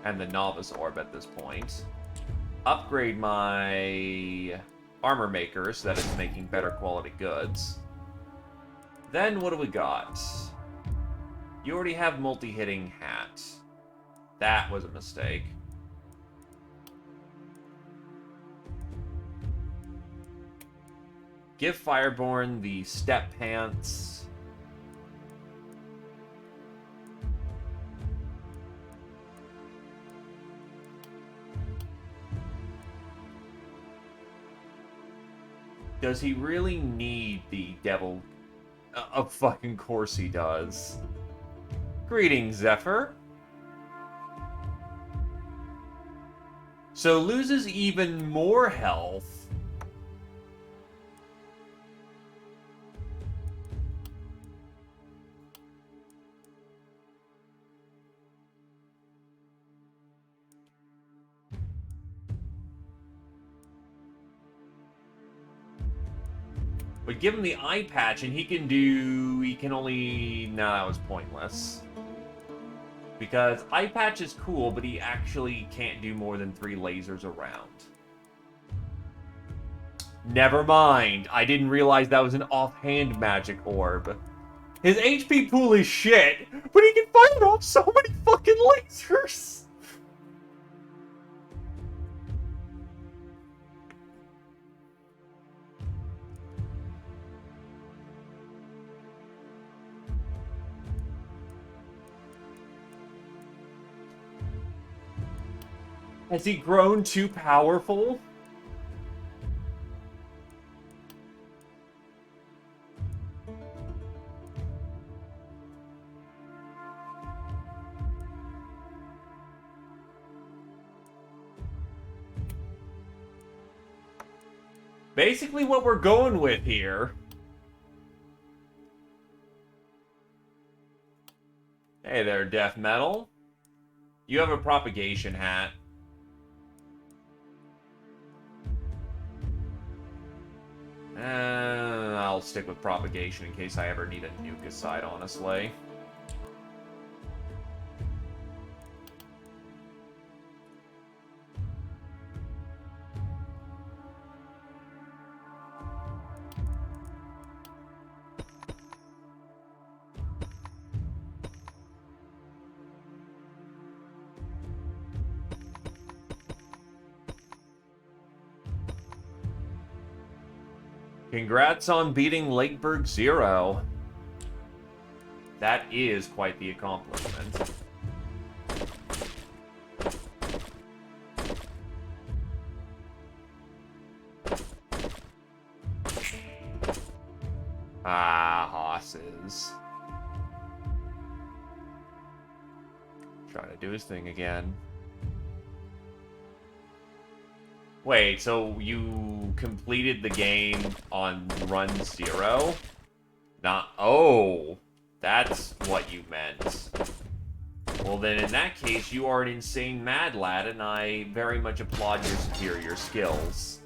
and the novice orb at this point. Upgrade my armor maker so that it's making better quality goods. Then what do we got? You already have multi-hitting hat. That was a mistake. Give Fireborn the step pants. Does he really need the devil? Of fucking course he does. Greetings, Zephyr. So loses even more health. But give him the eye patch and he can only... No, that was pointless. Because eye patch is cool, but he actually can't do more than 3 lasers around. Never mind. I didn't realize that was an offhand magic orb. His HP pool is shit, but he can fire off so many fucking lasers! Has he grown too powerful? Basically what we're going with here. Hey there, Death Metal. You have a propagation hat. I'll stick with propagation in case I ever need a nuke aside, honestly. Congrats on beating Lakeburg Zero. That is quite the accomplishment. Ah, hosses. Trying to do his thing again. Wait, so you completed the game on run 0? Not... Oh, that's what you meant. Well, then in that case, you are an insane mad lad, and I very much applaud your superior skills.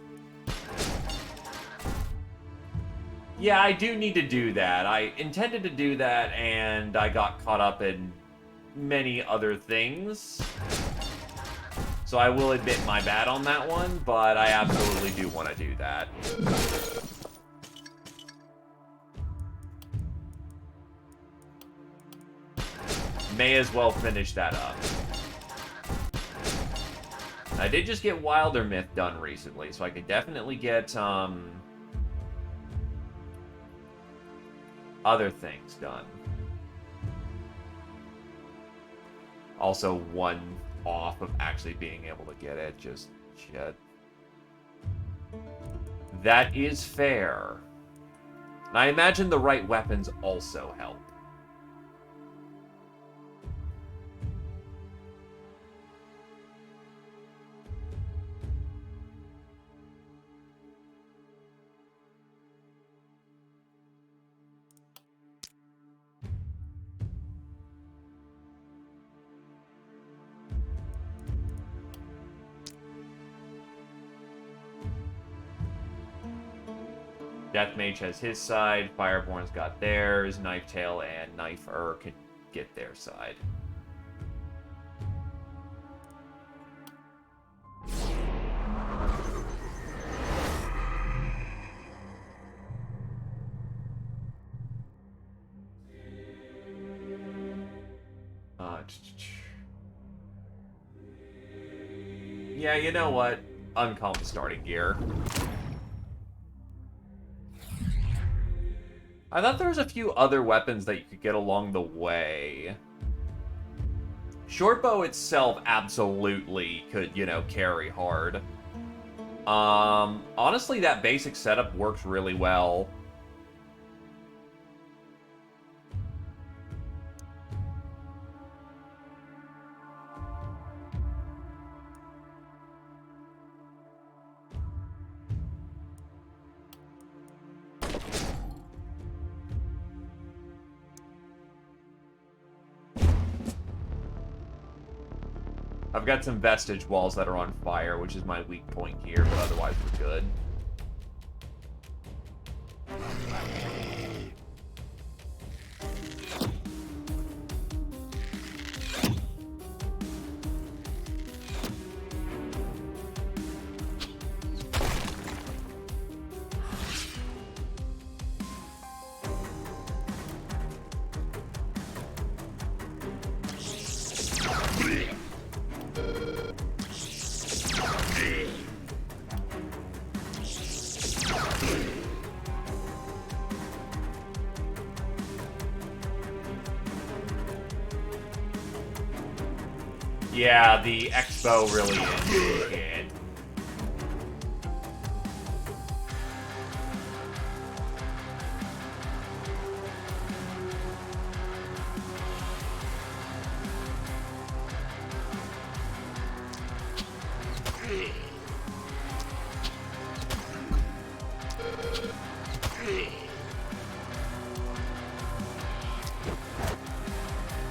Yeah, I do need to do that. I intended to do that, and I got caught up in many other things. So I will admit my bad on that one, but I absolutely do want to do that. May as well finish that up. I did just get Wilder Myth done recently, so I could definitely get other things done. Also, one off of actually being able to get it. Just shit. That is fair. And I imagine the right weapons also help. Deathmage has his side, Fireborn's got theirs, Knifetail and Knifer can get their side. Yeah, you know what? Uncomp starting gear. I thought there was a few other weapons that you could get along the way. Shortbow itself absolutely could, you know, carry hard. Honestly, that basic setup works really well. I've got some vestige walls that are on fire, which is my weak point here, but otherwise we're good. Yeah, the Expo really is shit.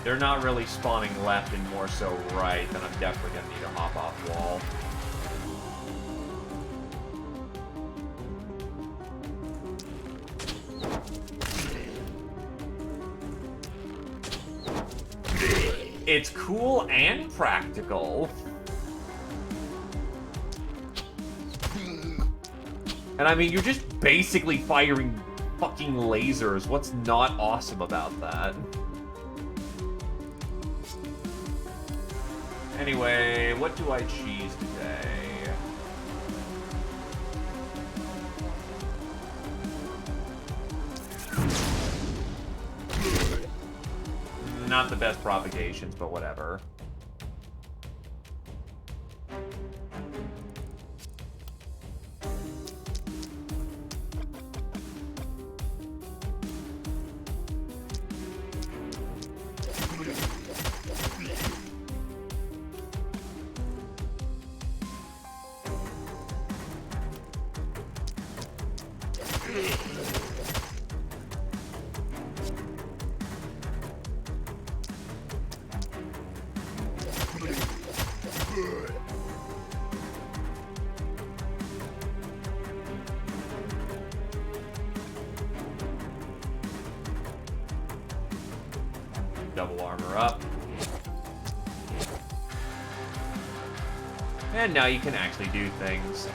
They're not really spawning left and more so right, then I'm definitely going to need a hop-off wall. It's cool and practical. And I mean, you're just basically firing fucking lasers. What's not awesome about that? Anyway, what do I cheese today? Not the best propagations, but whatever. Double armor up. And now you can actually do things.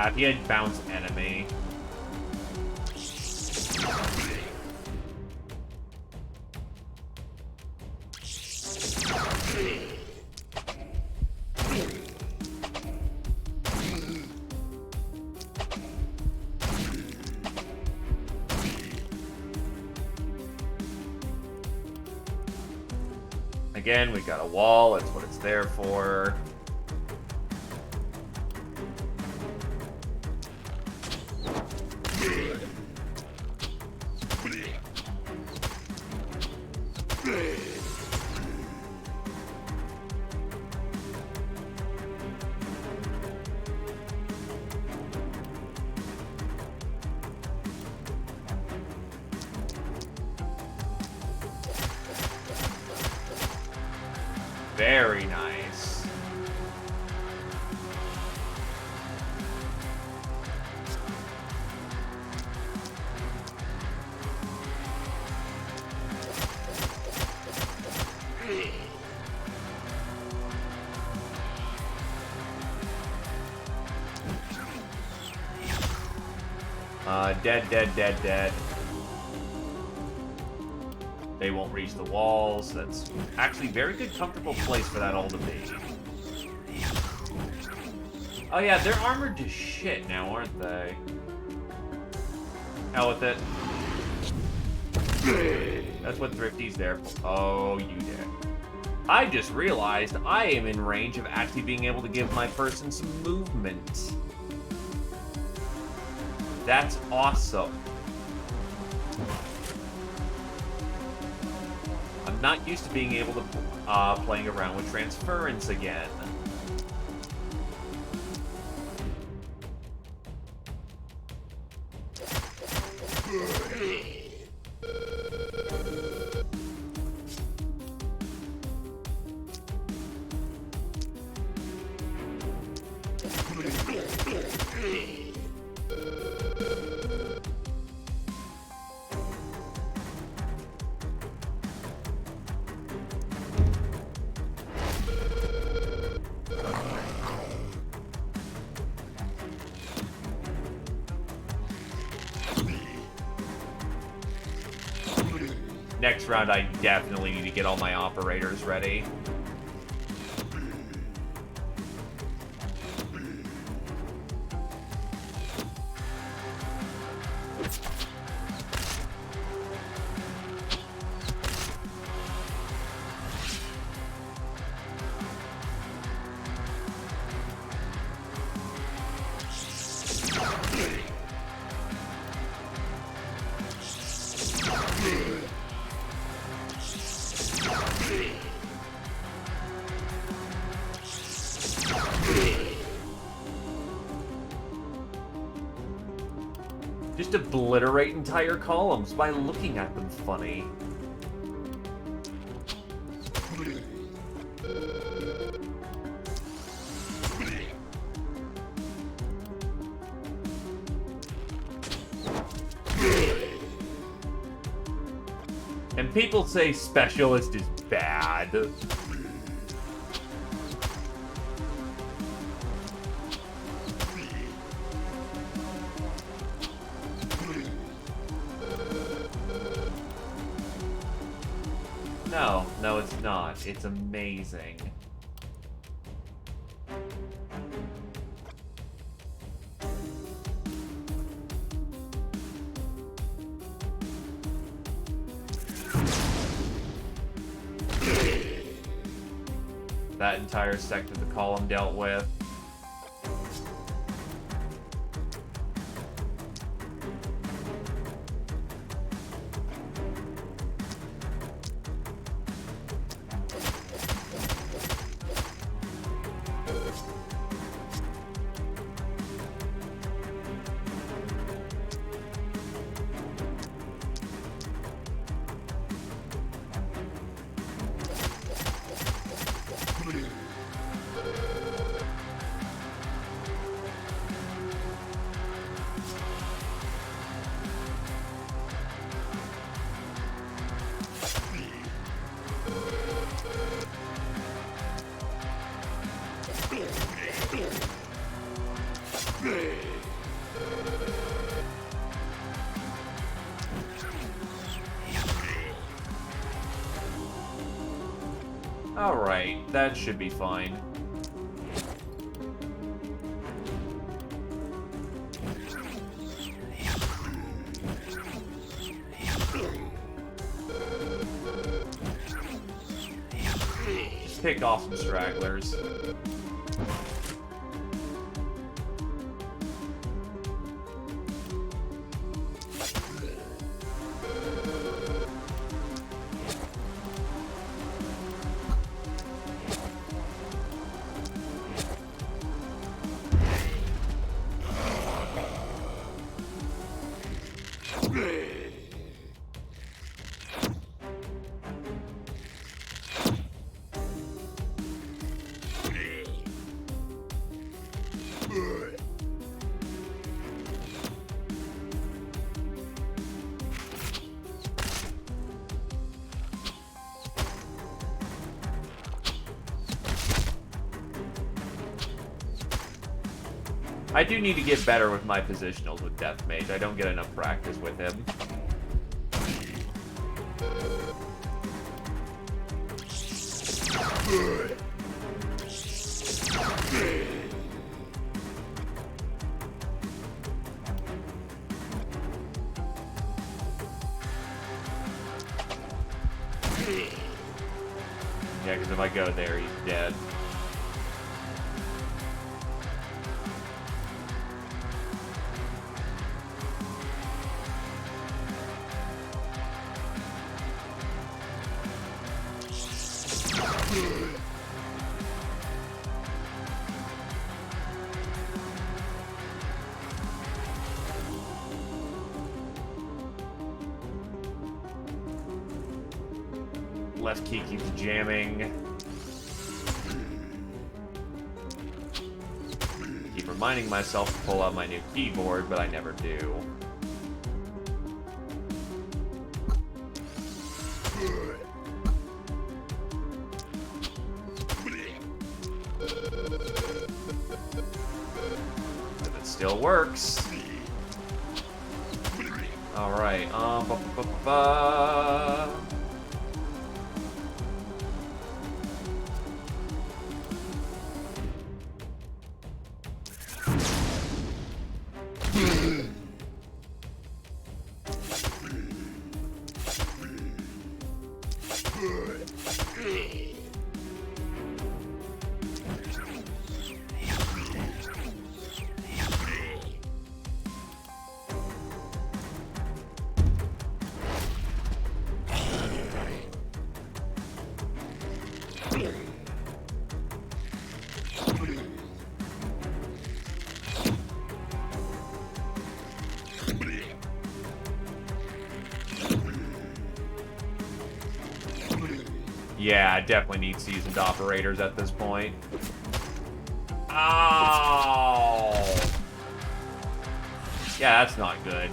If he had bounce enemy. Again, we've got a wall, that's what it's there for. Very nice. Dead. They won't reach the walls. That's actually a very good, comfortable place for that all to be. Oh yeah, they're armored to shit now, aren't they? Hell with it. That's what Thrifty's there for. Oh, you did. I just realized I am in range of actually being able to give my person some movement. That's awesome. I'm not used to being able to playing around with transference again. Next round, I definitely need to get all my operators ready. Just obliterate entire columns by looking at them funny. And people say specialist is bad. No, it's not. It's amazing. That entire sector of the column dealt with. Alright, that should be fine. Just pick off some stragglers. I do need to get better with my positionals with Death Mage. I don't get enough practice with him. Yeah, because if I go there, he's dead. Left key keeps jamming. Keep reminding myself to pull out my new keyboard, but I never do. But it still works. Alright, yeah, I definitely need seasoned operators at this point. Oh! Yeah, that's not good.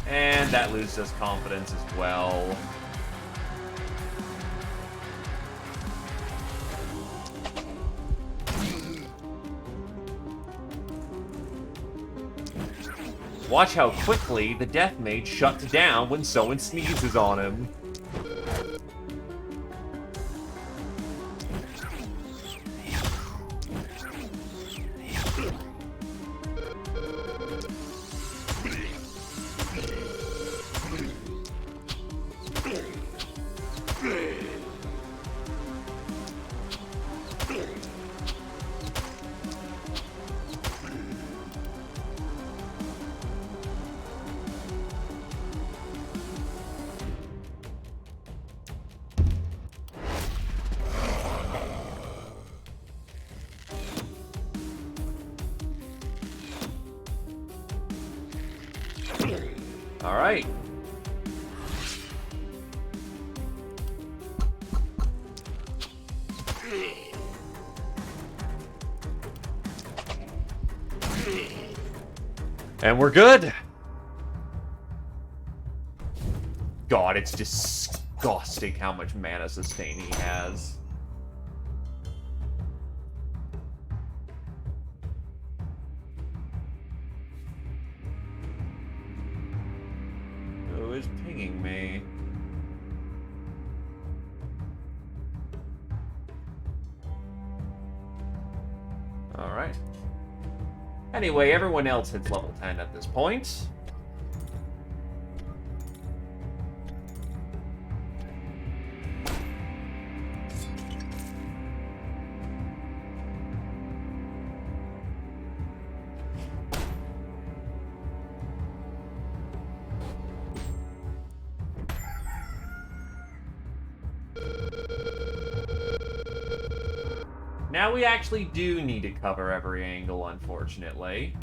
And that loses confidence as well. Watch how quickly the Death Mage shuts down when someone sneezes on him. All right. And we're good. God, it's disgusting how much mana sustain he has. Who is pinging me? Alright. Anyway, everyone else hits level 10 at this point. Now we actually do need to cover every angle, unfortunately.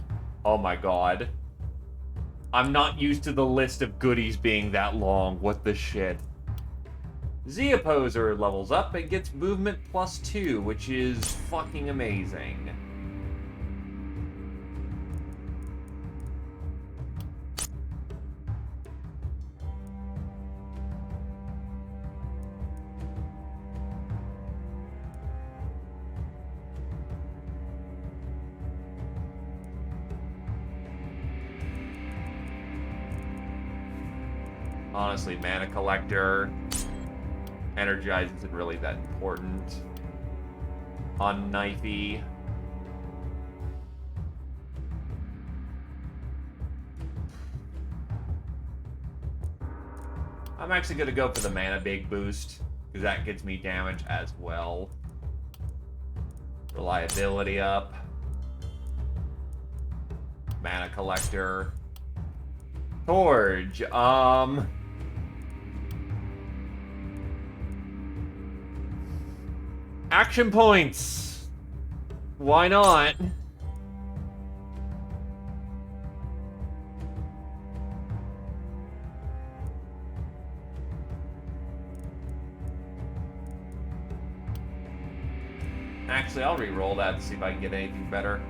Oh my god. I'm not used to the list of goodies being that long. What the shit? Z Opposer levels up and gets movement +2, which is fucking amazing. Honestly, mana collector. Energize isn't really that important. On Knifey. I'm actually going to go for the mana big boost, because that gets me damage as well. Reliability up. Mana collector. Torge. Action points. Why not? Actually, I'll re-roll that to see if I can get anything better.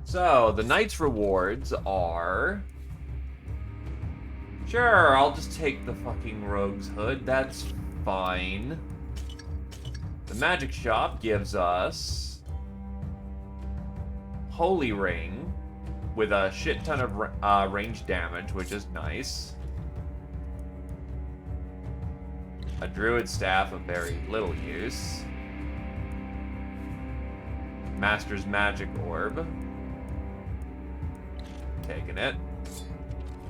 So, the Knight's rewards are... Sure, I'll just take the fucking Rogue's Hood. That's fine. The Magic Shop gives us... Holy Ring with a shit ton of range damage, which is nice. A Druid Staff of very little use. Master's Magic Orb. Taking it.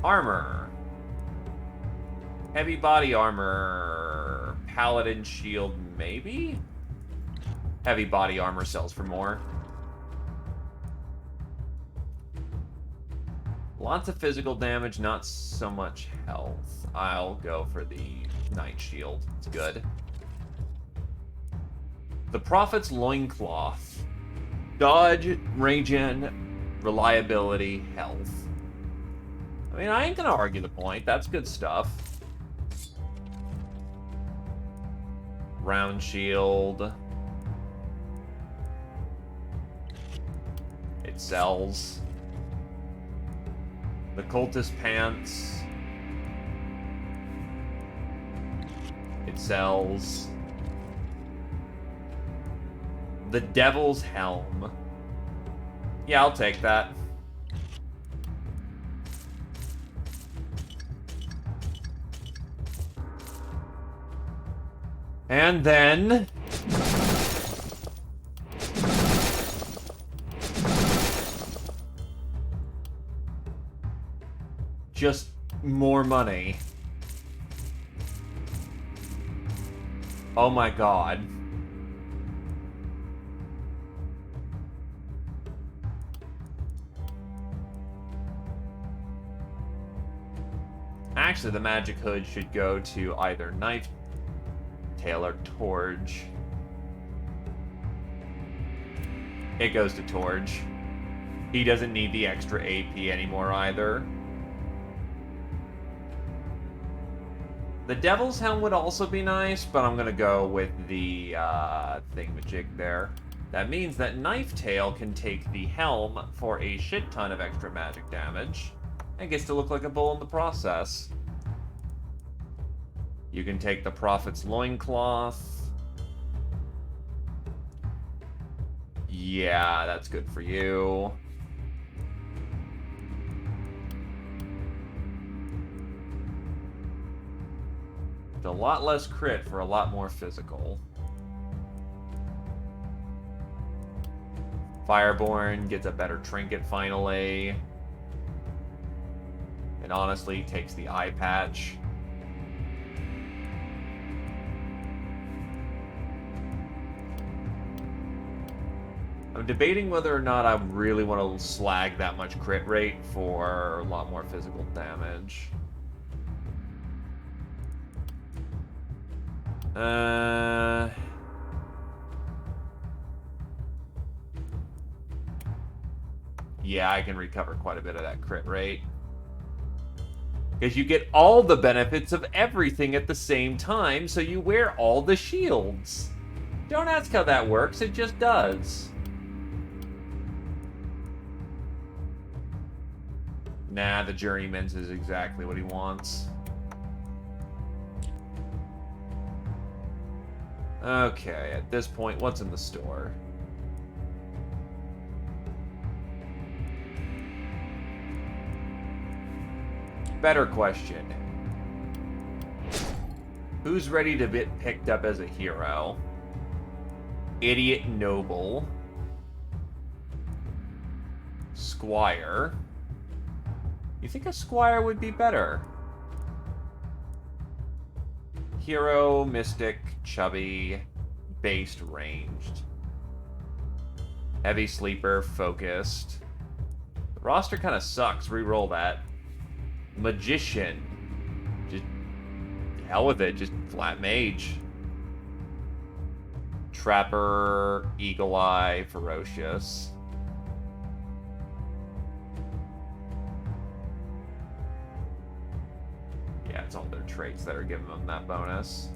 Armor. Heavy body armor. Paladin shield, maybe? Heavy body armor sells for more. Lots of physical damage, not so much health. I'll go for the Knight Shield. It's good. The Prophet's Loincloth. Dodge, regen, reliability, health. I mean, I ain't gonna argue the point. That's good stuff. Round shield. It sells. The Cultist Pants. It sells. The Devil's Helm. Yeah, I'll take that. And then... just more money. Oh my god. Actually, the Magic Hood should go to either Knife Tail or Torge. It goes to Torge. He doesn't need the extra AP anymore either. The Devil's Helm would also be nice, but I'm gonna go with the thingamajig there. That means that Knife Tail can take the helm for a shit ton of extra magic damage, and gets to look like a bull in the process. You can take the Prophet's Loincloth. Yeah, that's good for you. A lot less crit for a lot more physical. Fireborn gets a better trinket finally. And honestly takes the eye patch. I'm debating whether or not I really want to slag that much crit rate for a lot more physical damage. Yeah, I can recover quite a bit of that crit rate. Because you get all the benefits of everything at the same time, so you wear all the shields. Don't ask how that works, it just does. Nah, the Journeyman's is exactly what he wants. Okay, at this point, what's in the store? Better question. Who's ready to get picked up as a hero? Idiot Noble. Squire. You think a Squire would be better? Hero, Mystic, Chubby, Based, Ranged. Heavy Sleeper, Focused. The roster kind of sucks. Reroll that. Magician. Just hell with it. Just flat mage. Trapper, Eagle Eye, Ferocious. Yeah, it's all their traits that are giving them that bonus.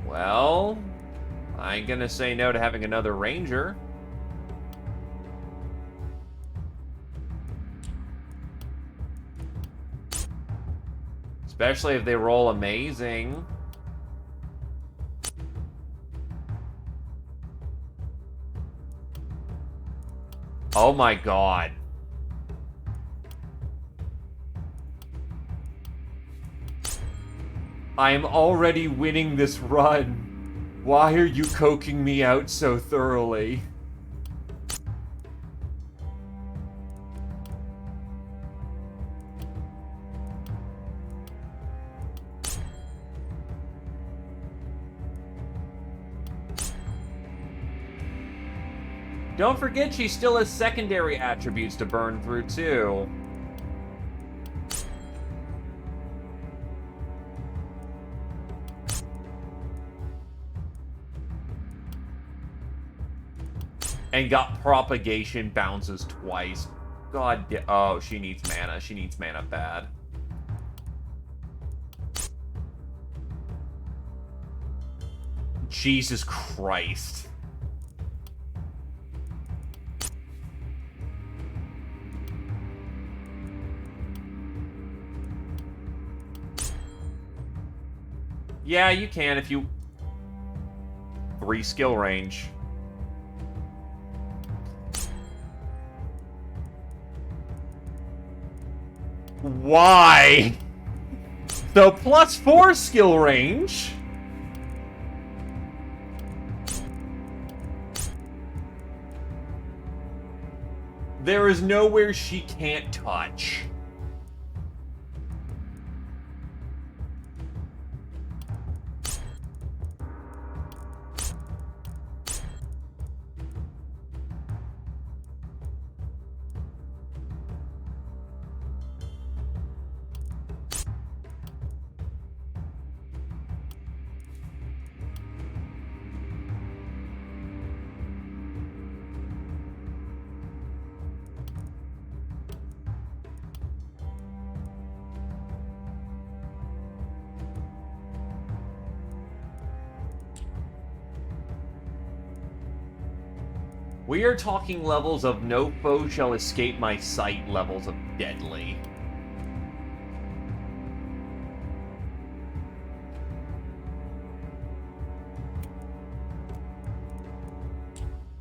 Well, I ain't gonna say no to having another Ranger. Especially if they roll amazing. Oh my god. I am already winning this run. Why are you coking me out so thoroughly? Don't forget she still has secondary attributes to burn through, too. And got propagation bounces twice. God damn. Oh, she needs mana. She needs mana bad. Jesus Christ. Yeah, you can if you... 3 skill range. Why? So +4 skill range? There is nowhere she can't touch. We are talking levels of no foe shall escape my sight levels of deadly.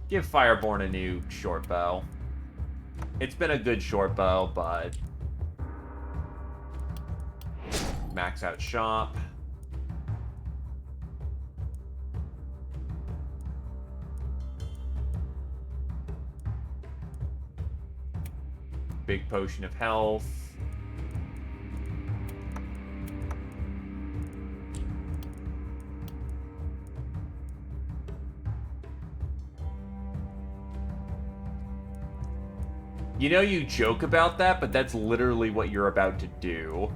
Give Fireborn a new short bow. It's been a good short bow, but... Max out shop. Big potion of health. You know, you joke about that, but that's literally what you're about to do.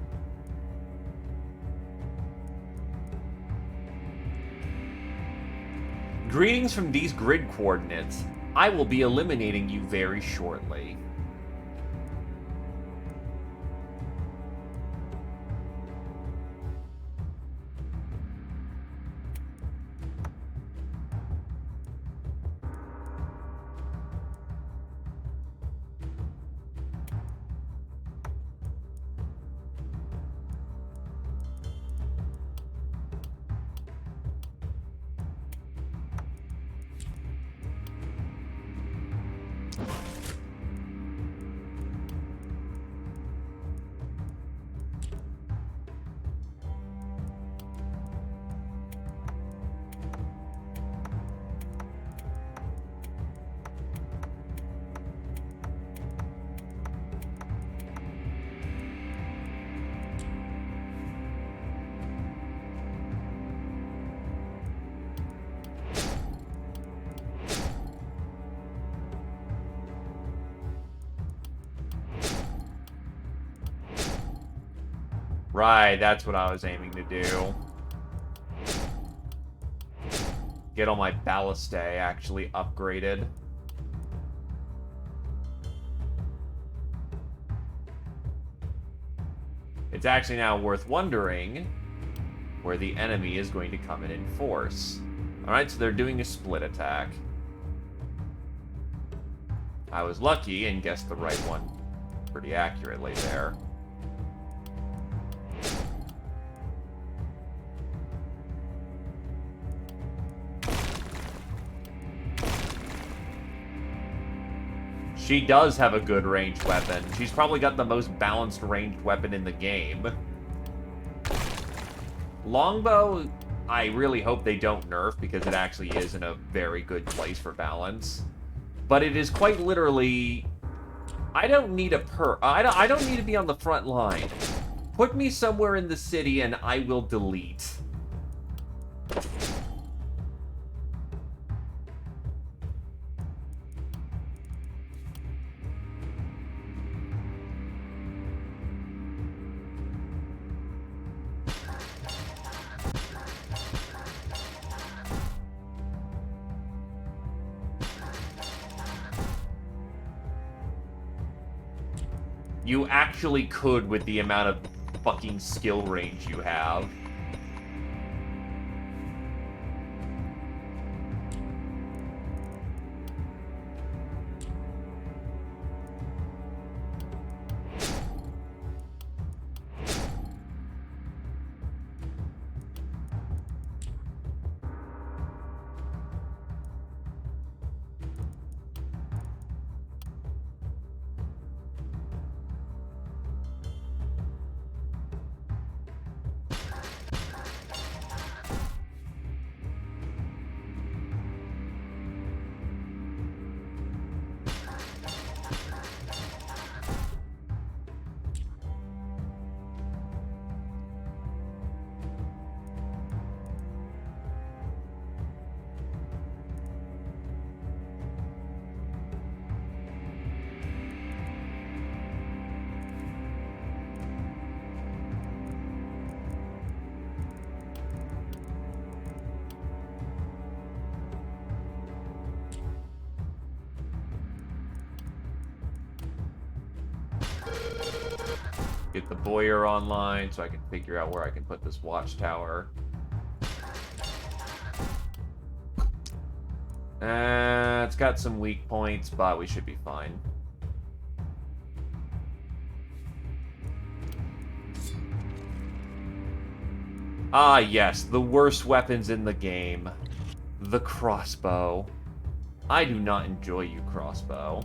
Greetings from these grid coordinates. I will be eliminating you very shortly. Right, that's what I was aiming to do. Get all my ballistae actually upgraded. It's actually now worth wondering where the enemy is going to come in force. Alright, so they're doing a split attack. I was lucky and guessed the right one pretty accurately there. She does have a good ranged weapon. She's probably got the most balanced ranged weapon in the game. Longbow, I really hope they don't nerf because it actually is in a very good place for balance. But it is quite literally... I don't need a I don't need to be on the front line. Put me somewhere in the city and I will delete. You actually could with the amount of fucking skill range you have. Get the Boyer online so I can figure out where I can put this watchtower. It's got some weak points, but we should be fine. Ah, yes, the worst weapons in the game. The crossbow. I do not enjoy you, crossbow.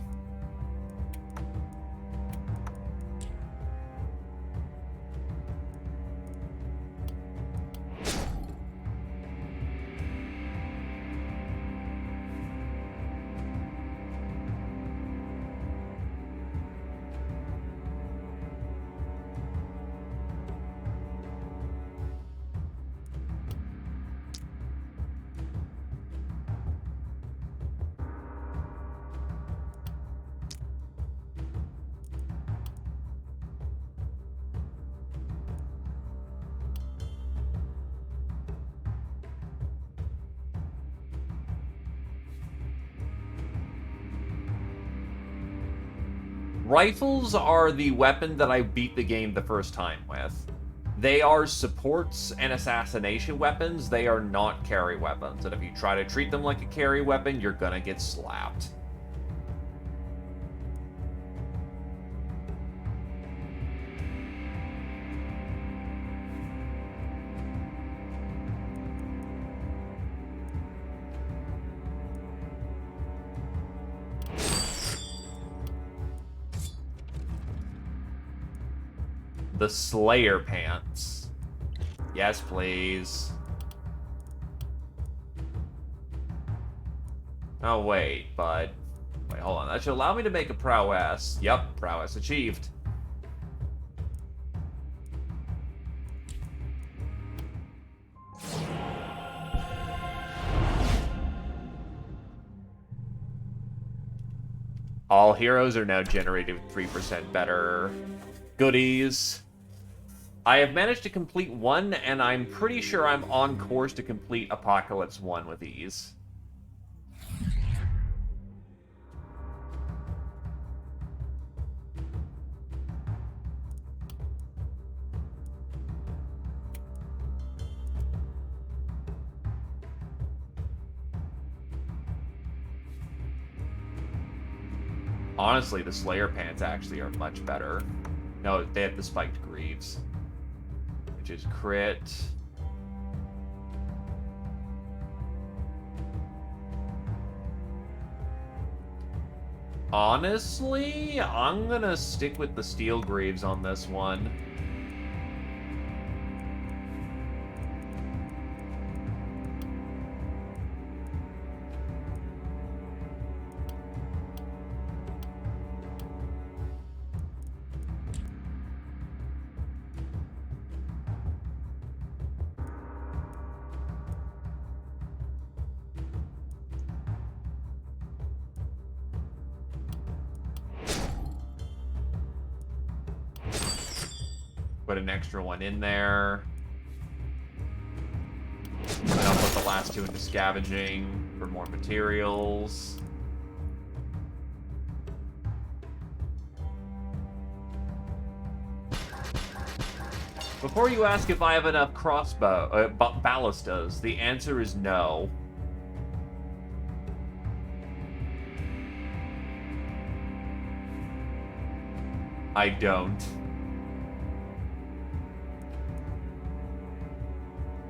Rifles are the weapon that I beat the game the first time with. They are supports and assassination weapons. They are not carry weapons. And if you try to treat them like a carry weapon, you're gonna get slapped. The Slayer pants. Yes, please. Oh, wait, but... Wait, hold on. That should allow me to make a prowess. Yep, prowess achieved. All heroes are now generating 3% better goodies. I have managed to complete one, and I'm pretty sure I'm on course to complete Apocalypse 1 with ease. Honestly, the Slayer pants actually are much better. No, they have the spiked greaves, which is crit. Honestly, I'm gonna stick with the steel greaves on this one. Put an extra one in there. And I'll put the last two into scavenging for more materials. Before you ask if I have enough crossbow ballistas, the answer is no. I don't.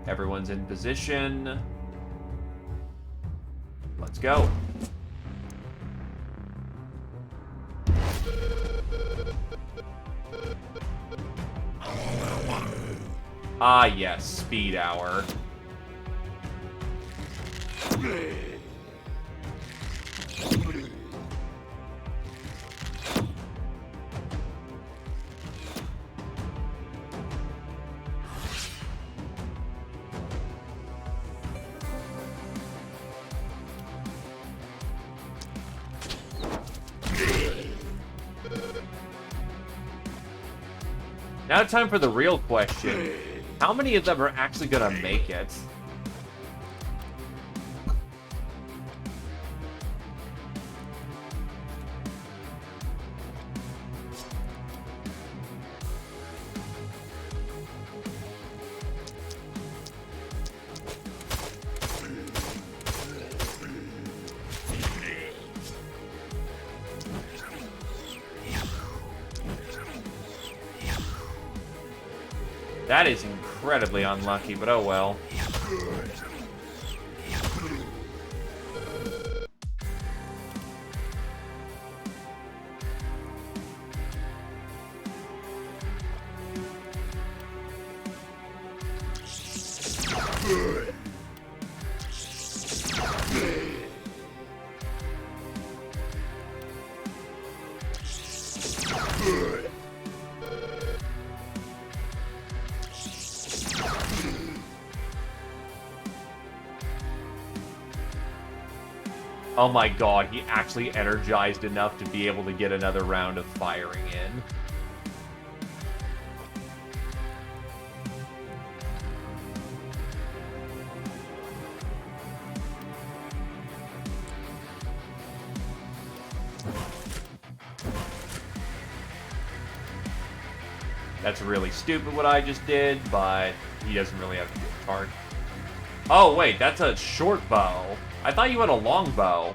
Everyone's in position. Let's go. Ah, yes, speed hour. Now time for the real question. How many of them are actually gonna make it? That is incredibly unlucky, but oh well. Oh my god, he actually energized enough to be able to get another round of firing in. That's really stupid what I just did, but he doesn't really have to get charged. Oh wait, that's a short bow. I thought you had a long bow.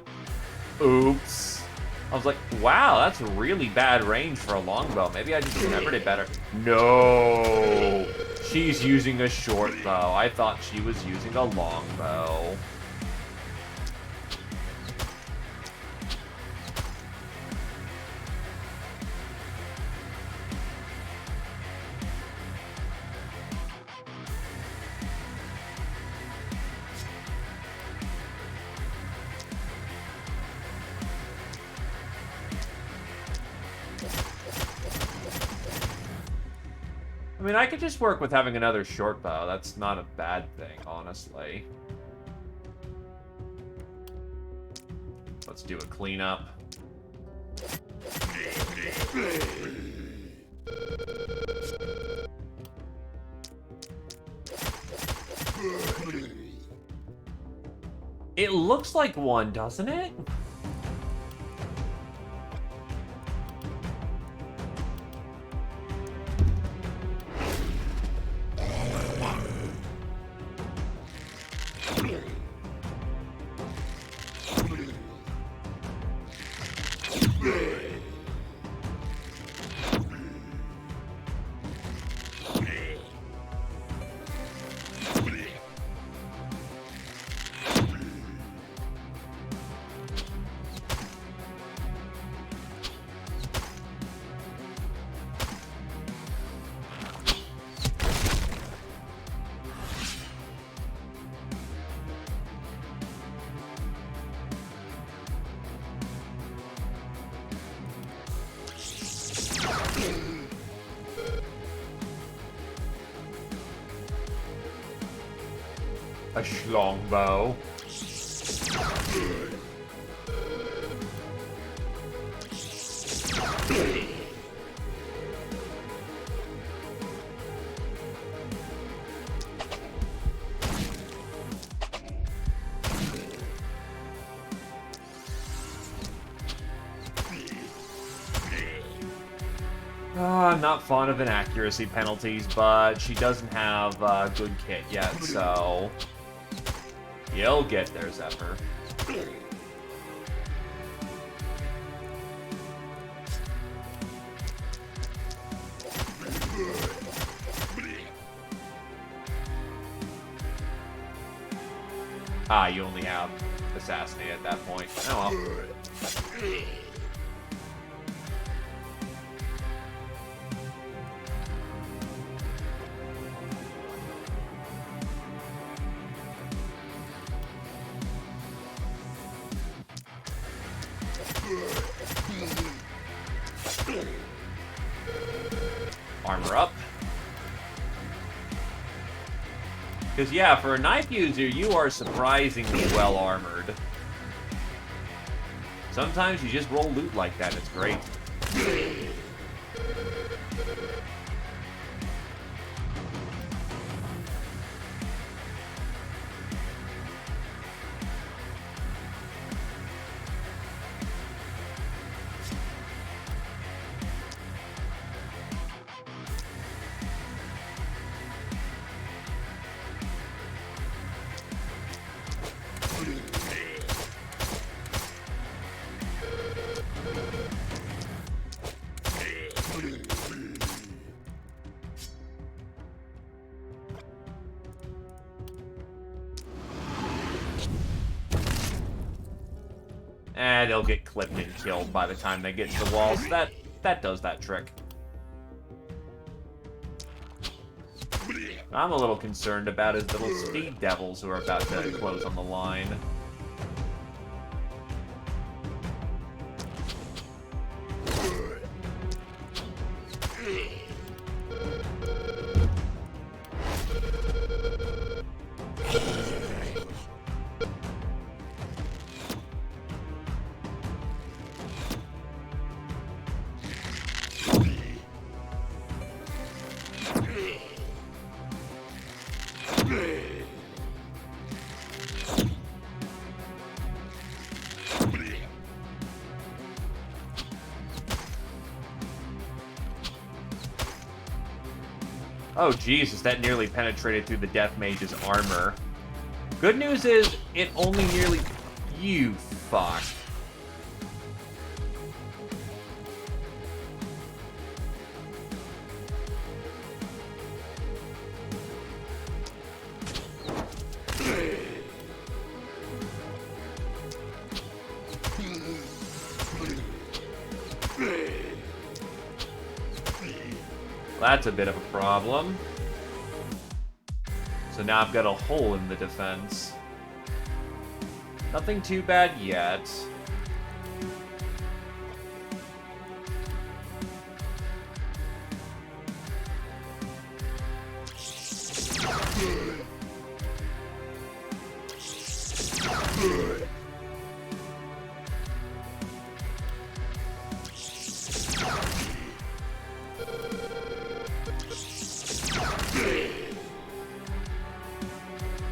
Oops. I was like, wow, that's really bad range for a longbow. Maybe I just remembered it better. No! She's using a short bow. I thought she was using a longbow. I mean, I could just work with having another short bow. That's not a bad thing, honestly. Let's do a cleanup. It looks like one, doesn't it? A schlongbow. I'm not fond of inaccuracy penalties, but she doesn't have a good kit yet, so you'll get there, Zephyr. Ah, you only have Assassinate at that point. Oh well. Armor up. Because, yeah, for a knife user, you are surprisingly well armored. Sometimes you just roll loot like that, it's great. And they'll get clipped and killed by the time they get to the wall, so that does that trick. I'm a little concerned about his little speed devils who are about to close on the line. Oh, Jesus, that nearly penetrated through the Death Mage's armor. Good news is, it only nearly... You fuck. That's a bit of a problem. So now I've got a hole in the defense. Nothing too bad yet.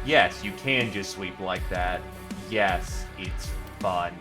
Yes, you can just sweep like that. Yes, it's fun.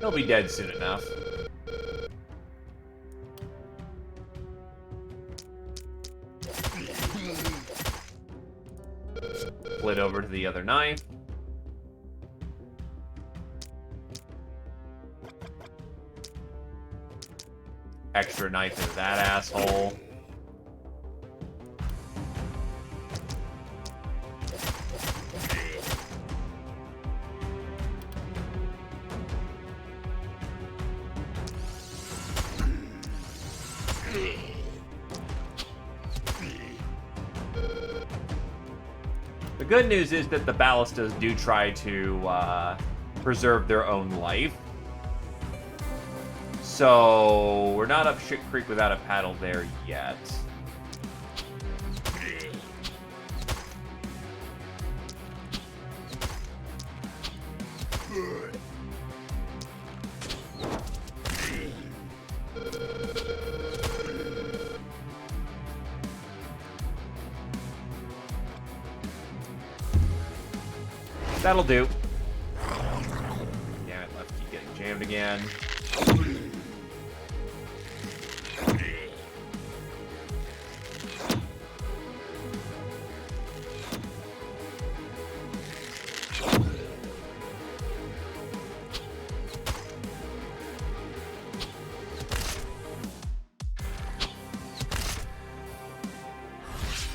He'll be dead soon enough. Split over to the other knife. Extra knife into that asshole. The good news is that the ballistas do try to preserve their own life. So we're not up shit creek without a paddle there yet. That'll do. Damn it, Lefty getting jammed again.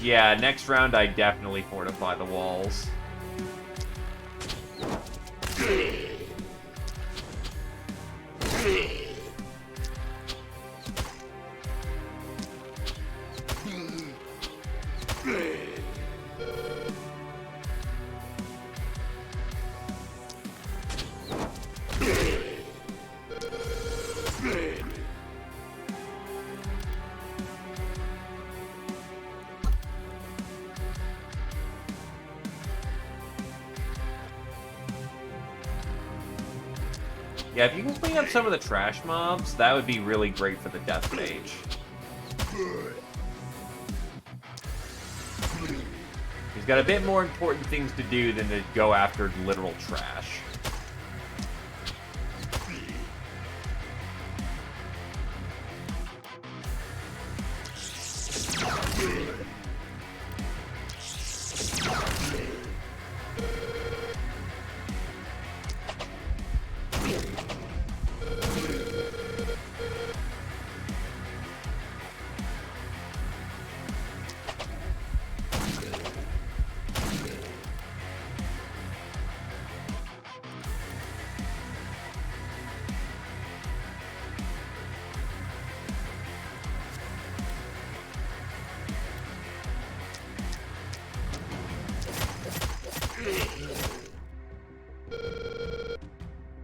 Yeah, next round I definitely fortify the walls. Yeah, if you can clean up some of the trash mobs, that would be really great for the death mage. He's got a bit more important things to do than to go after literal trash.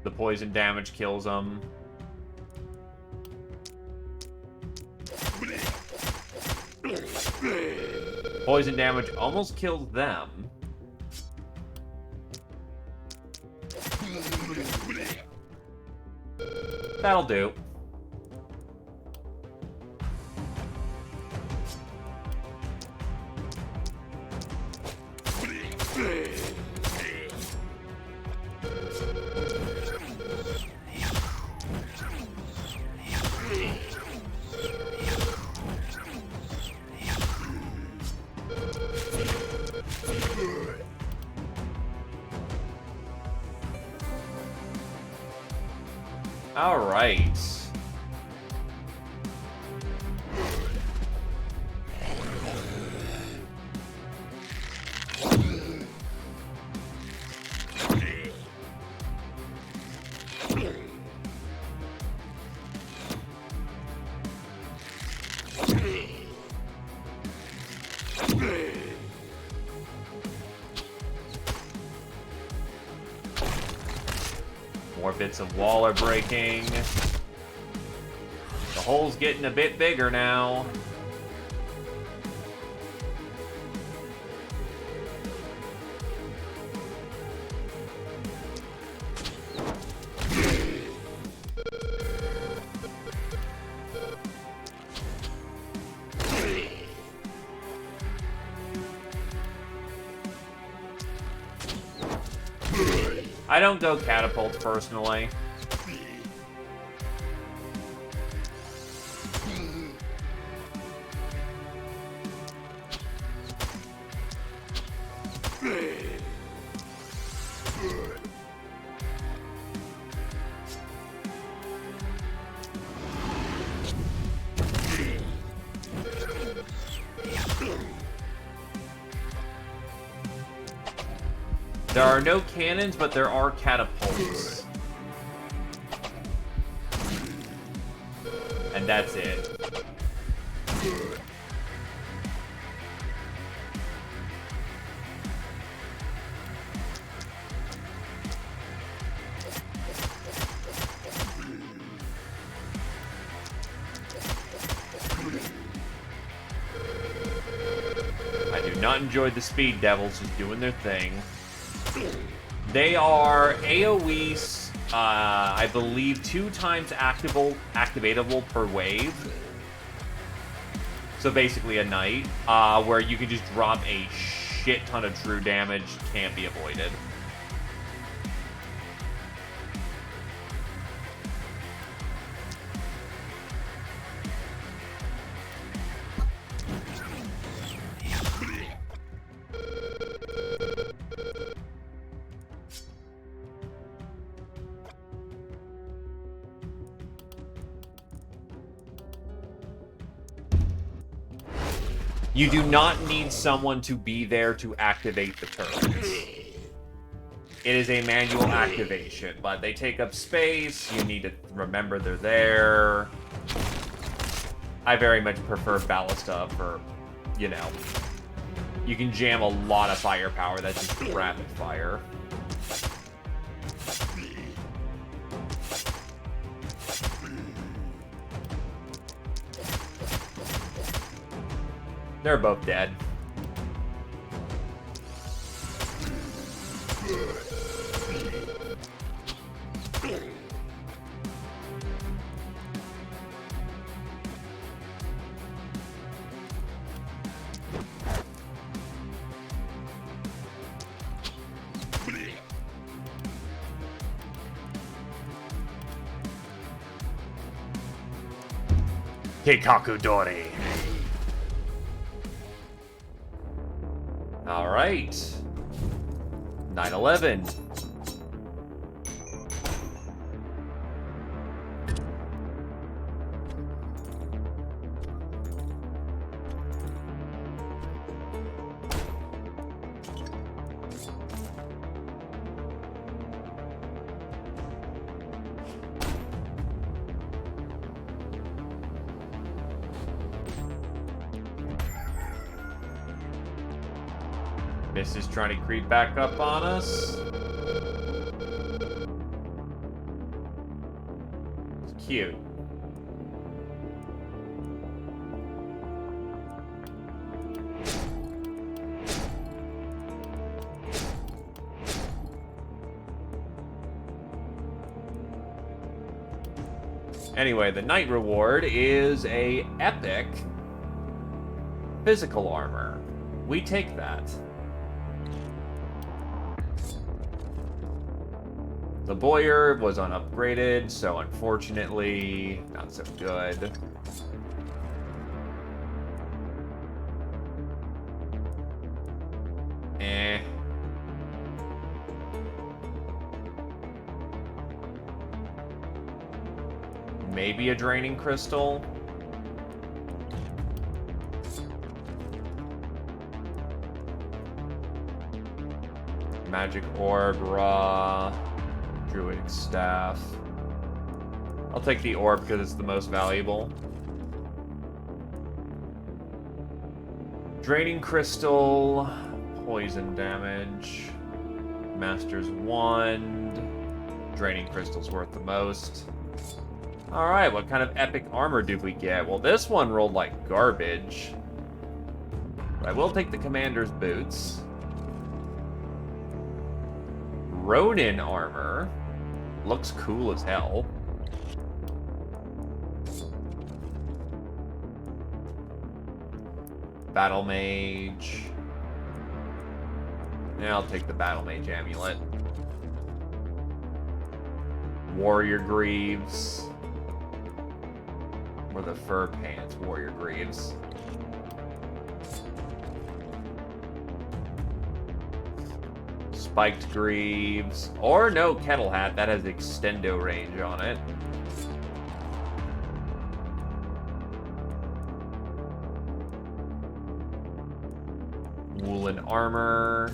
The poison damage kills them. Poison damage almost kills them. That'll do. All right. More bits of wall are breaking. The hole's getting a bit bigger now. I don't go catapults personally. There are no cannons, but there are catapults. And that's it. I do not enjoy the speed devils just doing their thing. They are AoE, I believe, 2 times activatable per wave. So basically a knight, where you can just drop a shit ton of true damage, can't be avoided. You do not need someone to be there to activate the turrets. It is a manual activation, but they take up space. You need to remember they're there. I very much prefer Ballista for, you know, you can jam a lot of firepower that's just rapid fire. They're both dead. Keikaku Dori. All right. 9/11. This is trying to creep back up on us. It's cute. Anyway, the night reward is a epic physical armor. We take that. The Boyer was unupgraded, so unfortunately, not so good. Eh. Maybe a draining crystal. Magic orb, raw, druidic staff. I'll take the orb because it's the most valuable. Draining crystal, poison damage, master's wand. Draining crystal's worth the most. Alright, what kind of epic armor did we get? Well, this one rolled like garbage. But I will take the commander's boots. Ronin armor. Looks cool as hell. Battle mage. Yeah, I'll take the battle mage amulet. Warrior greaves. Or the fur pants, warrior greaves. Spiked greaves. Or no, kettle hat. That has extendo range on it. Woolen armor.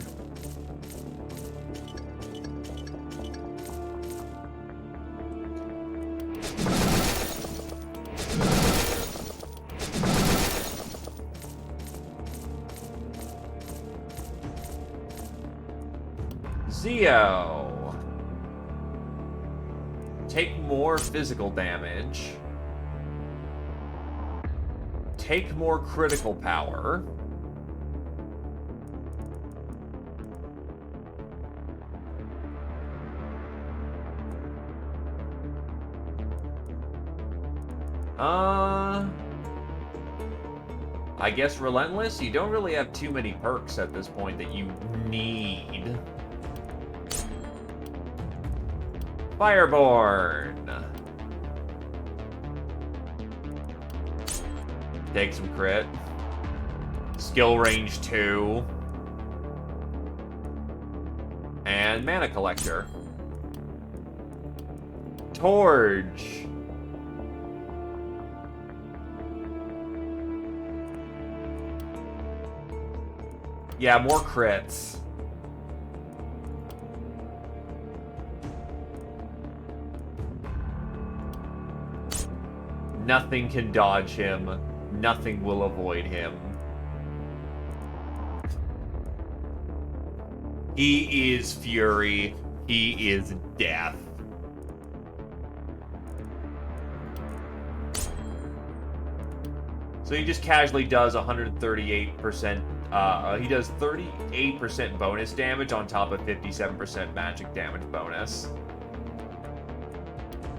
Zeo. Take more physical damage. Take more critical power. I guess Relentless? You don't really have too many perks at this point that you need. Fireborn. Take some crit. Skill range 2. And mana collector. Torch. Yeah, more crits. Nothing can dodge him. Nothing will avoid him. He is fury. He is death. So he just casually does 138%. He does 38% bonus damage on top of 57% magic damage bonus.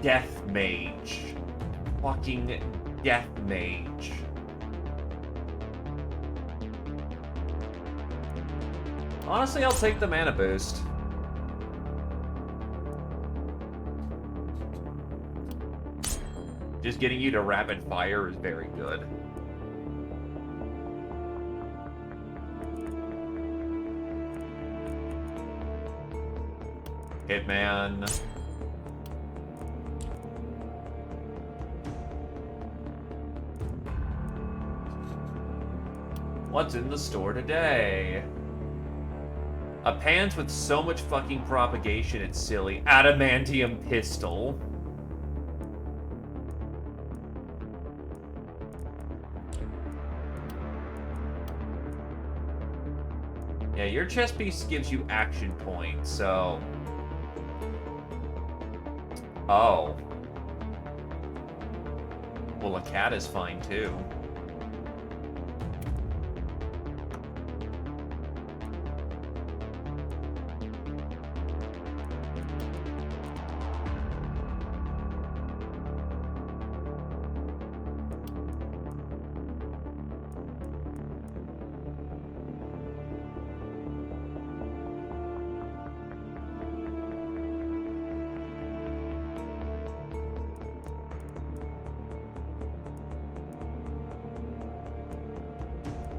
Death Mage. Fucking Death Mage. Honestly, I'll take the mana boost. Just getting you to rapid fire is very good. Hitman. What's in the store today? A pants with so much fucking propagation, it's silly. Adamantium pistol. Yeah, your chest piece gives you action points, so... Oh. Well, a cat is fine, too.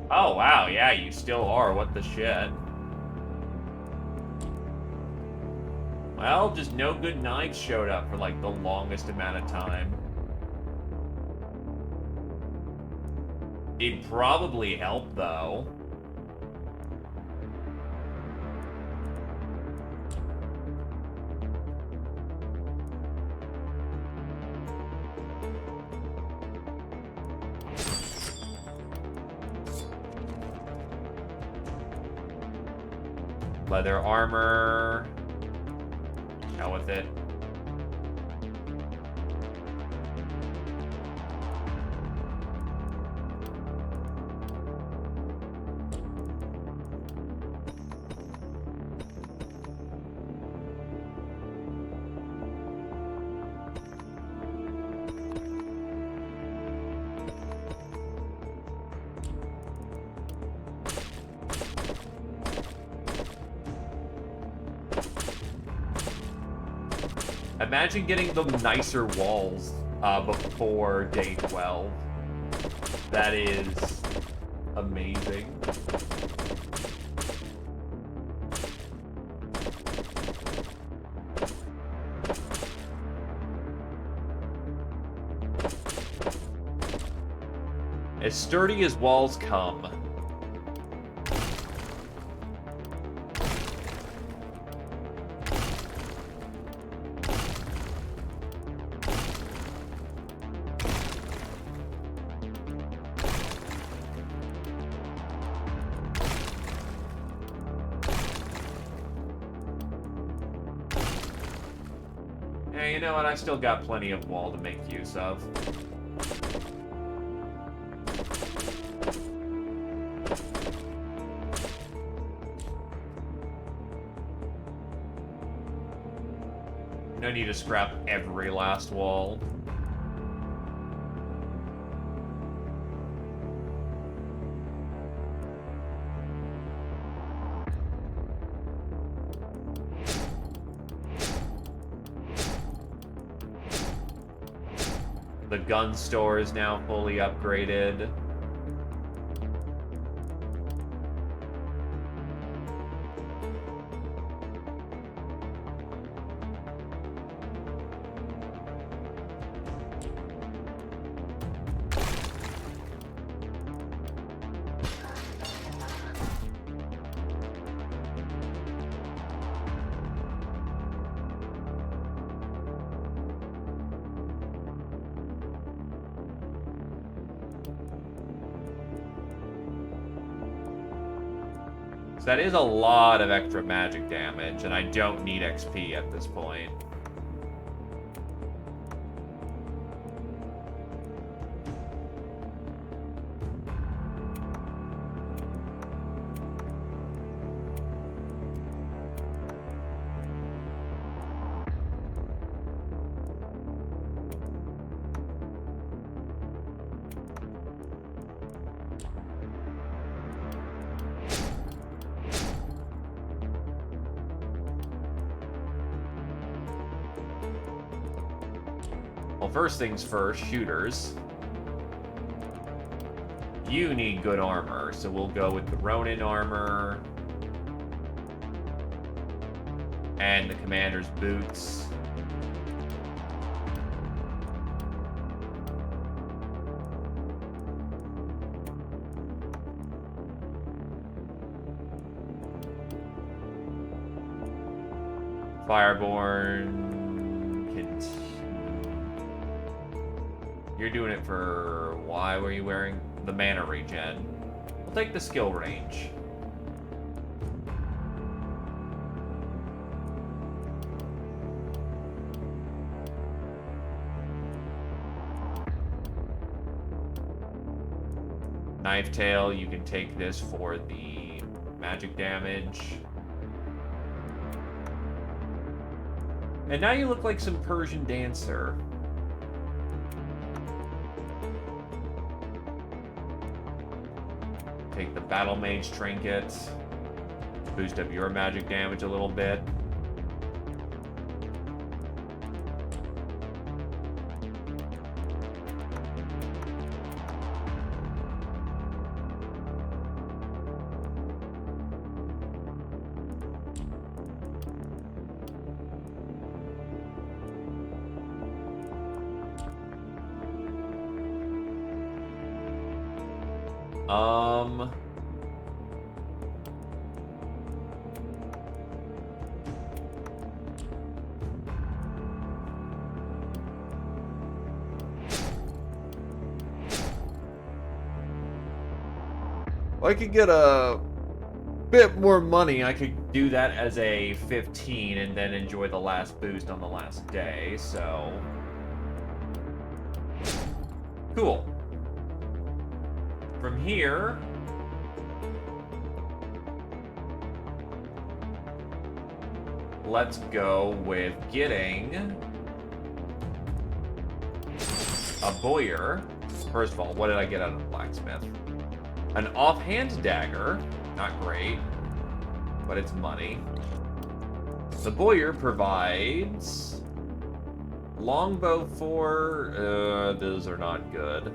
Oh, wow, yeah, you still are. What the shit? Well, just no good knives showed up for, like, the longest amount of time. It'd probably help, though. Leather armor. Hell with it. Imagine getting the nicer walls before day 12. That is amazing. As sturdy as walls come. Hey, you know what? I still got plenty of wall to make use of. No need to scrap every last wall. The gun store is now fully upgraded. That is a lot of extra magic damage, and I don't need XP at this point. Well, first things first, shooters. You need good armor, so we'll go with the Ronin armor. And the commander's boots. Fireborn. You're doing it for... Why were you wearing the mana regen? We'll take the skill range. Knife Tail, you can take this for the magic damage. And now you look like some Persian dancer. Take the Battle Mage trinket. Boost up your magic damage a little bit. Um... I could get a bit more money. I could do that as a 15 and then enjoy the last boost on the last day, so... Cool. From here... let's go with getting... a bowyer. First of all, what did I get out of the blacksmith? An offhand dagger. Not great, but it's money. The bowyer provides... longbow 4... those are not good.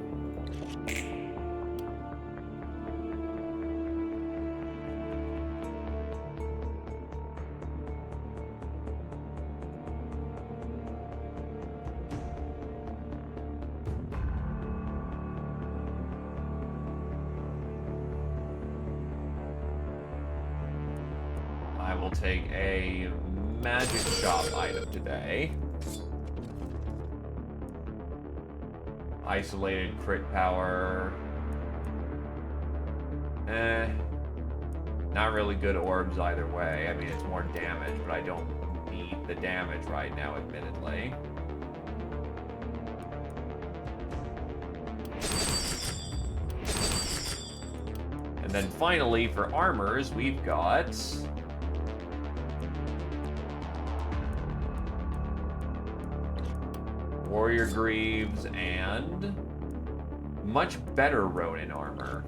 I will take a magic shop item today. Isolated crit power. Not really good orbs either way. I mean, it's more damage, but I don't need the damage right now, admittedly. And then finally, for armors, we've got... Warrior Greaves and much better Ronin armor.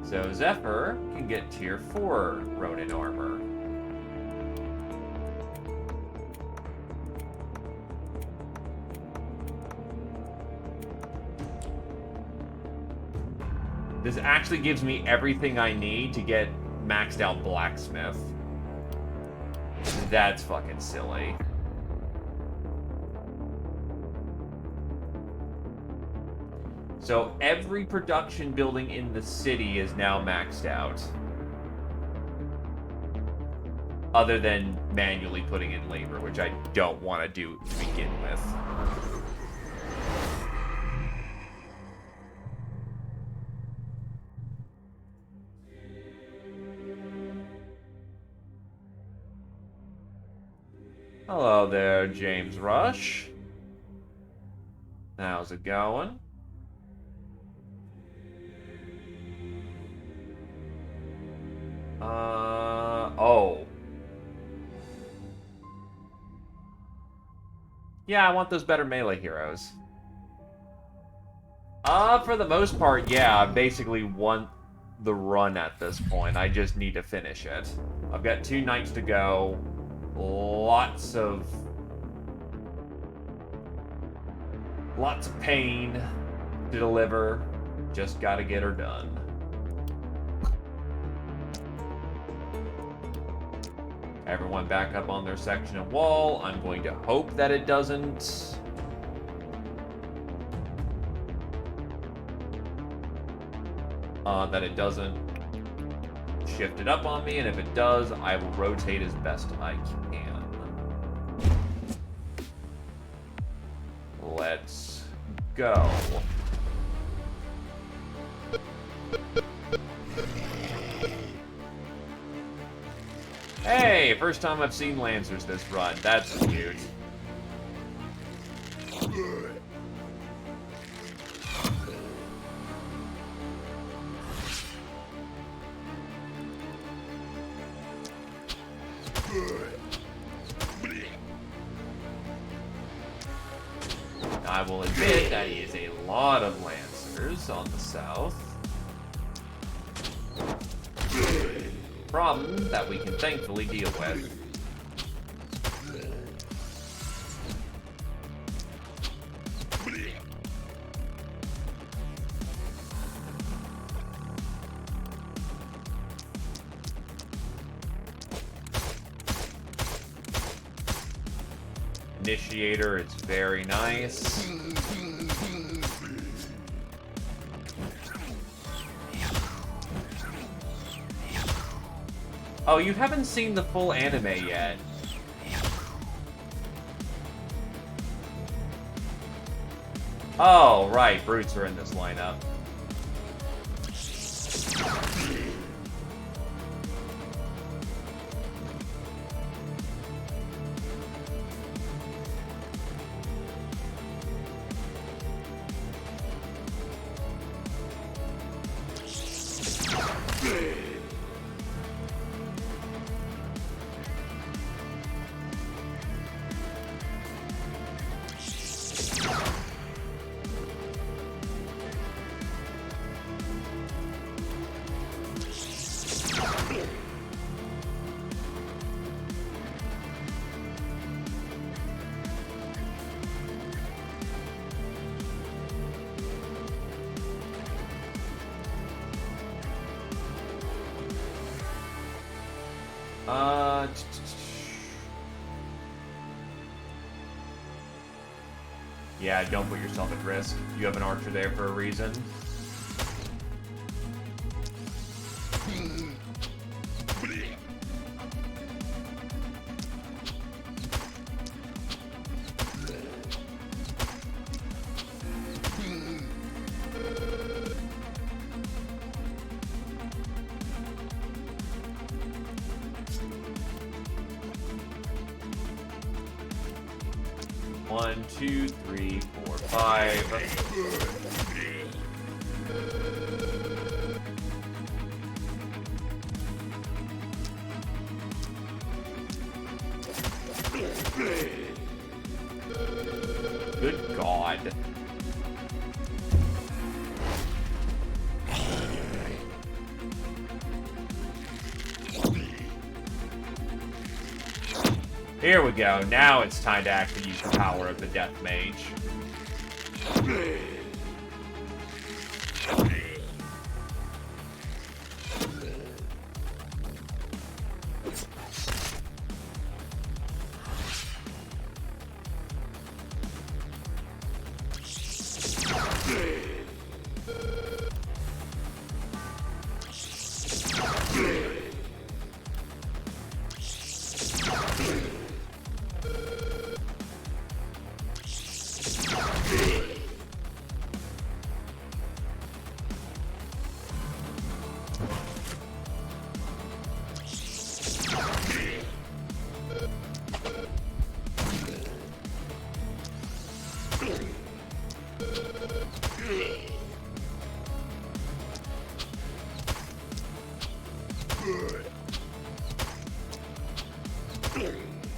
So Zephyr can get tier 4 Ronin armor. This actually gives me everything I need to get maxed out Blacksmith. That's fucking silly. So every production building in the city is now maxed out. Other than manually putting in labor, which I don't want to do to begin with. Hello there, James Rush. How's it going? Oh. Yeah, I want those better melee heroes. For the most part, yeah, I basically want the run at this point. I just need to finish it. I've got 2 nights to go. Lots of pain to deliver. Just gotta get her done. Everyone back up on their section of wall. I'm going to hope that it doesn't... shift it up on me, and if it does, I will rotate as best I can. Let's go. Hey, first time I've seen Lancers this run. That's cute. I will admit that is a lot of Lancers on the south. Problem that we can thankfully deal with. Initiator is very nice. Oh, you haven't seen the full anime yet. Oh, right. Brutes are in this lineup. Yeah, don't put yourself at risk. You have an archer there for a reason. One, two, three, four, five. Good God. Here we go. Now it's time to actually use the power of the Death Mage.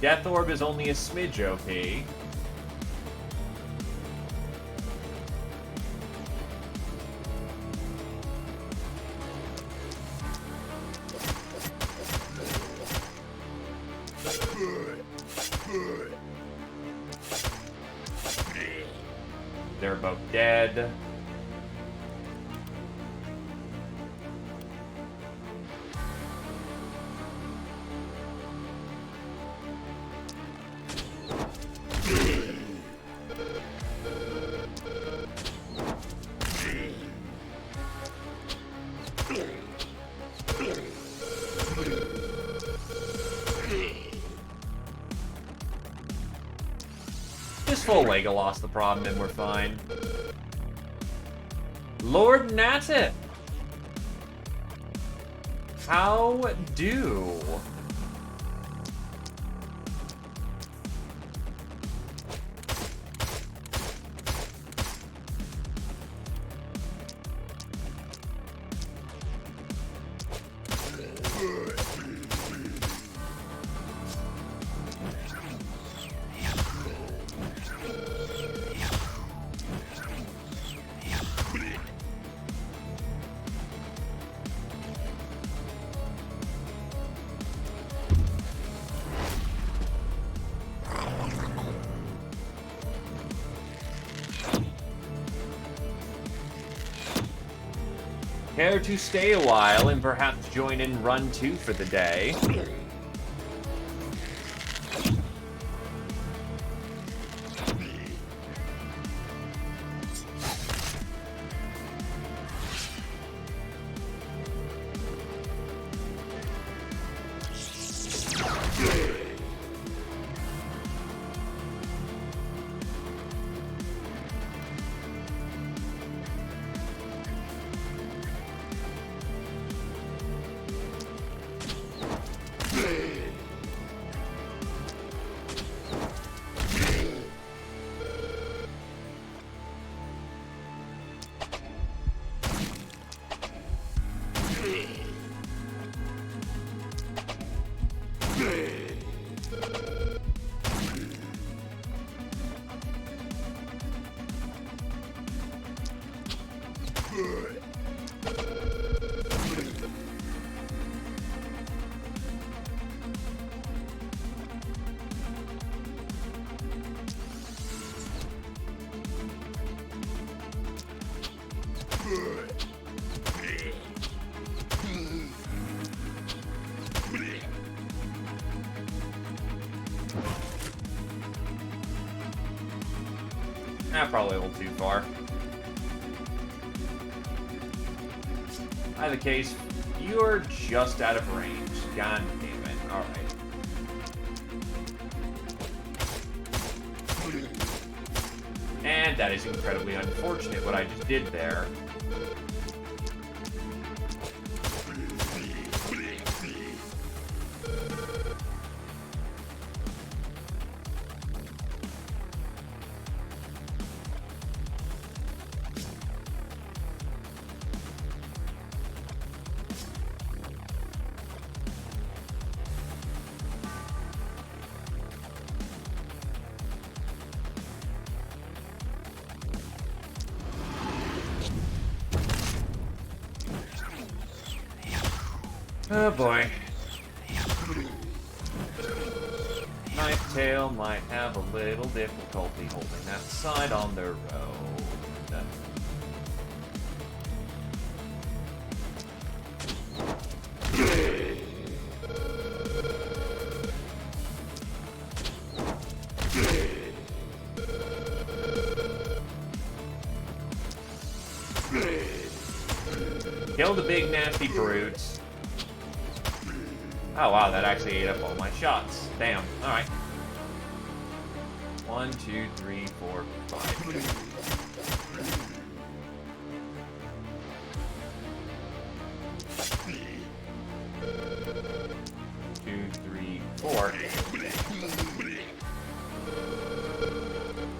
Death Orb is only a smidge OP. They're both dead. Just full Legolas the problem and we're fine. Lord Natif! How do? Care to stay a while and perhaps join in run 2 for the day? Probably a little too far. Either case, you're just out of range. God damn it. Alright. And that is incredibly unfortunate what I just did there. Oh boy. Knife Tail might have a little difficulty holding that side on the road. Kill the big nasty brutes. Oh wow, that actually ate up all my shots. Damn. Alright. 1, 2, 3, 4, 5. 2, 3, 4.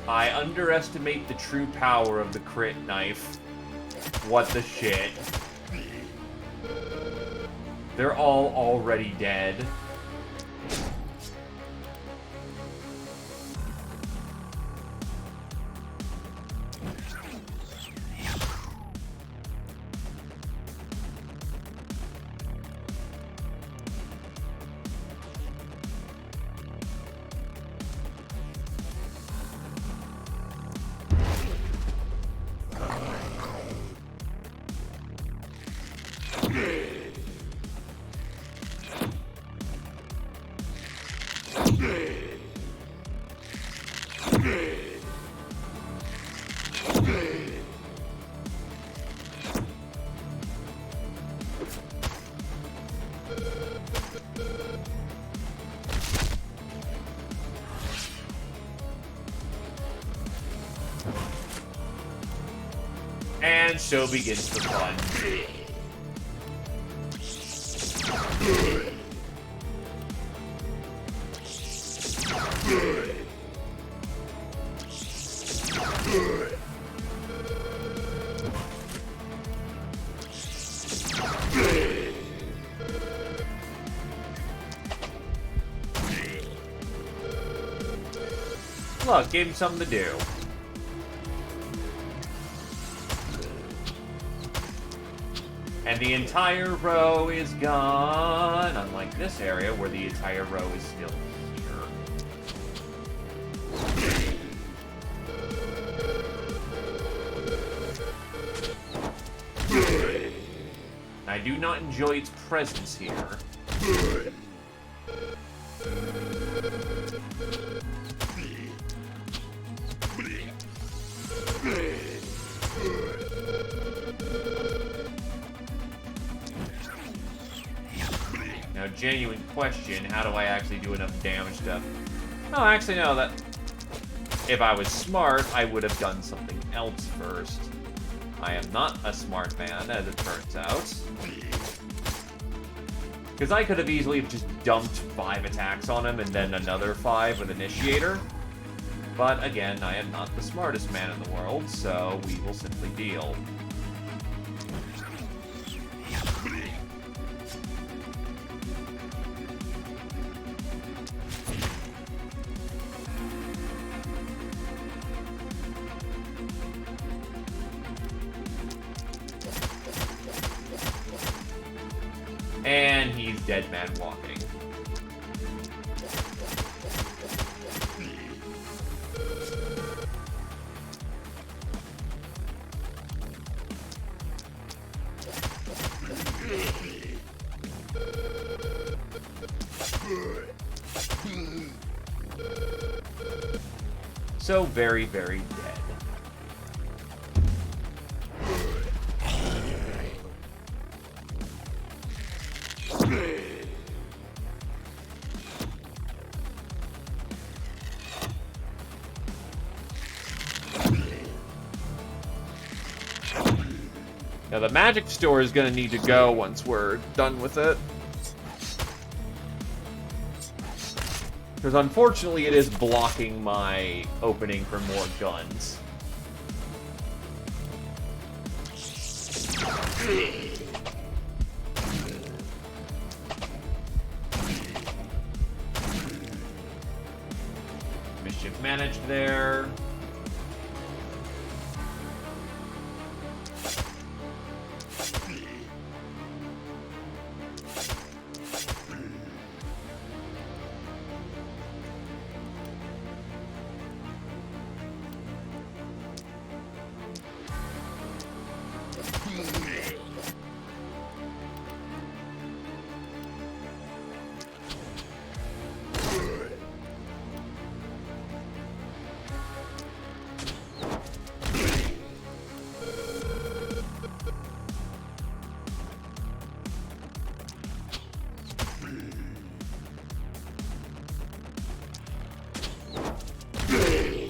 I underestimate the true power of the crit knife. What the shit? They're all already dead. And so begins the fun. Look, gave him something to do. And the entire row is gone, unlike this area where the entire row is still here. I do not enjoy its presence here. genuine question. How do I actually do enough damage to... Oh, actually, no, that... If I was smart, I would have done something else first. I am not a smart man, as it turns out. Because I could have easily just dumped 5 attacks on him and then another 5 with Initiator. But again, I am not the smartest man in the world, so we will simply deal. And he's dead man walking. So very, very dead. Now the magic store is going to need to go once we're done with it. Because unfortunately it is blocking my opening for more guns. Mischief managed there.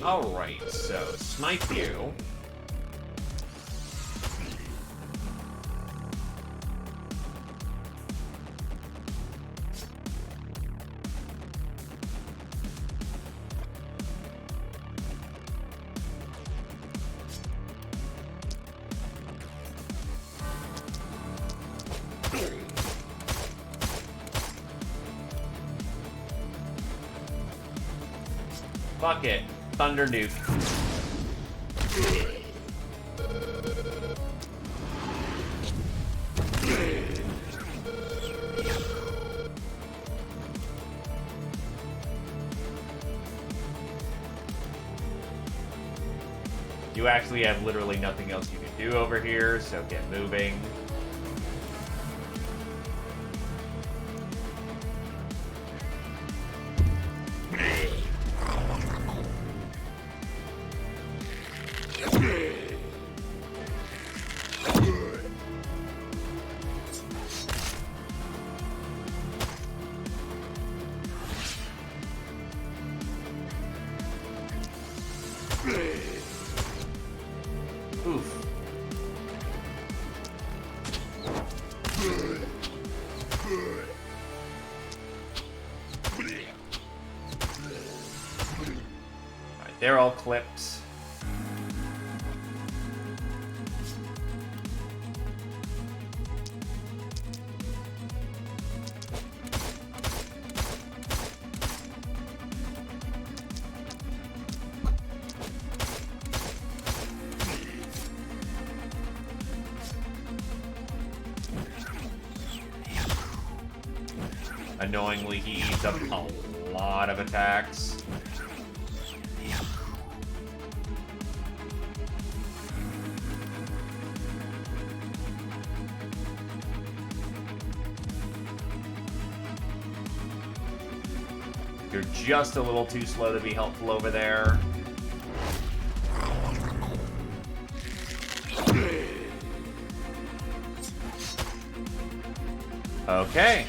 Alright, so snipe you. Fuck it. Thunder nuke. You actually have literally nothing else you can do over here, so get moving. Oof. Alright, they're all clipped. Annoyingly, he eats up a lot of attacks. You're just a little too slow to be helpful over there. Okay.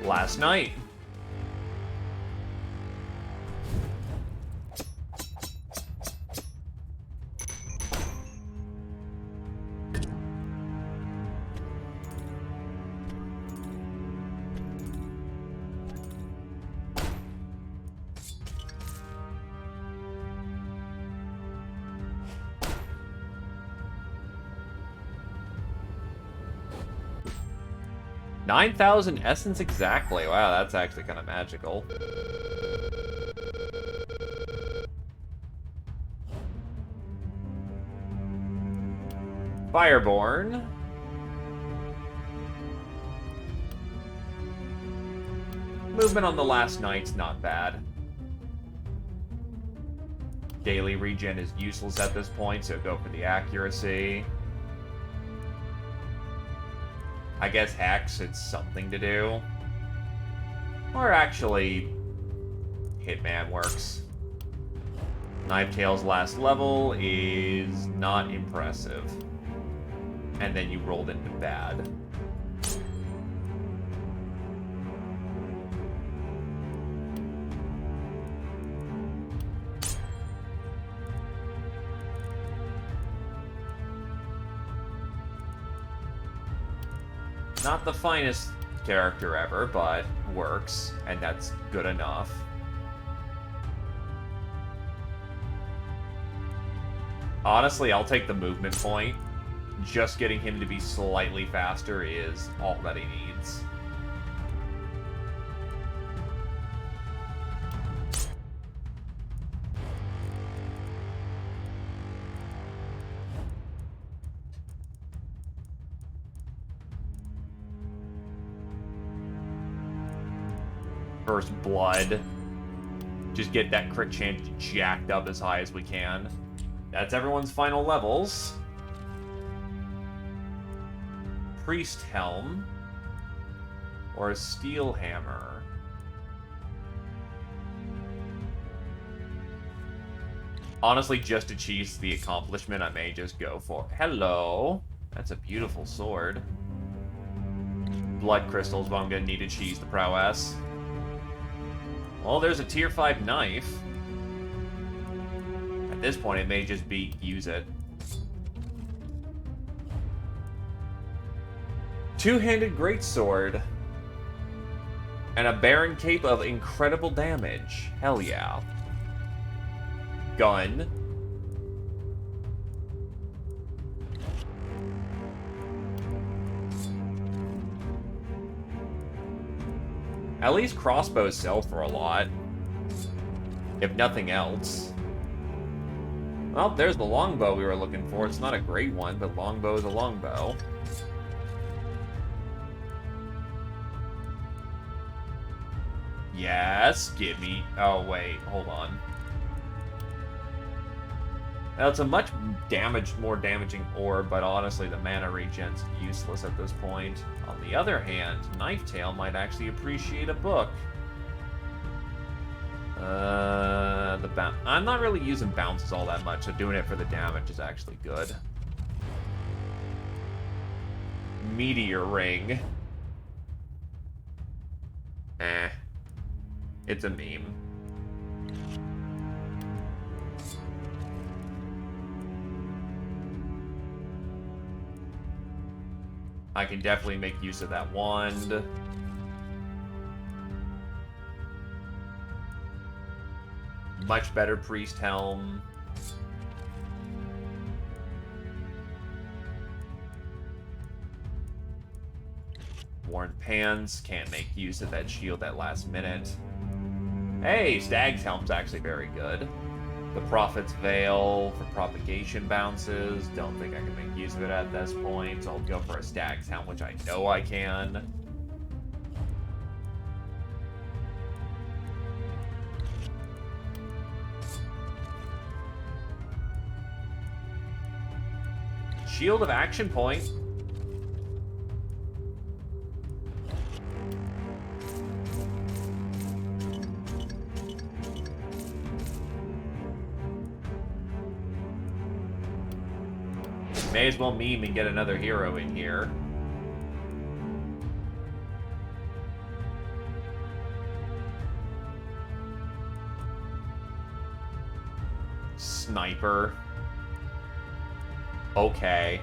Last night. $9,000 essence exactly. Wow, that's actually kind of magical. Fireborn. Movement on the last night's not bad. Daily regen is useless at this point, so go for the accuracy. I guess Hex, it's something to do. Or actually, Hitman works. Knifetail's last level is not impressive. And then you rolled into bad. Not the finest character ever, but works, and that's good enough. Honestly, I'll take the movement point. Just getting him to be slightly faster is all that he needs. First blood. Just get that crit chance jacked up as high as we can. That's everyone's final levels. Priest Helm. Or a Steel Hammer. Honestly, just to cheese the accomplishment, I may just go for... Hello! That's a beautiful sword. Blood crystals, but I'm gonna need to cheese the prowess. Well, there's a tier 5 knife. At this point, it may just be use it. Two-handed greatsword. And a Baron Cape of incredible damage. Hell yeah. Gun. At least crossbows sell for a lot. If nothing else. Well, there's the longbow we were looking for. It's not a great one, but longbow is a longbow. Yes, give me... Oh, wait, hold on. Now, it's a much more damaging orb, but honestly, the mana regen's useless at this point. On the other hand, Knifetail might actually appreciate a book. I'm not really using bounces all that much, so doing it for the damage is actually good. Meteor Ring. Eh. It's a meme. I can definitely make use of that wand. Much better Priest Helm. Worn Pants. Can't make use of that shield at last minute. Hey, Stag's Helm's actually very good. The Prophet's Veil for propagation bounces. Don't think I can make use of it at this point, so I'll go for a Stag's Helm, which I know I can. Shield of Action Point. May as well meme and get another hero in here. sniper. Okay.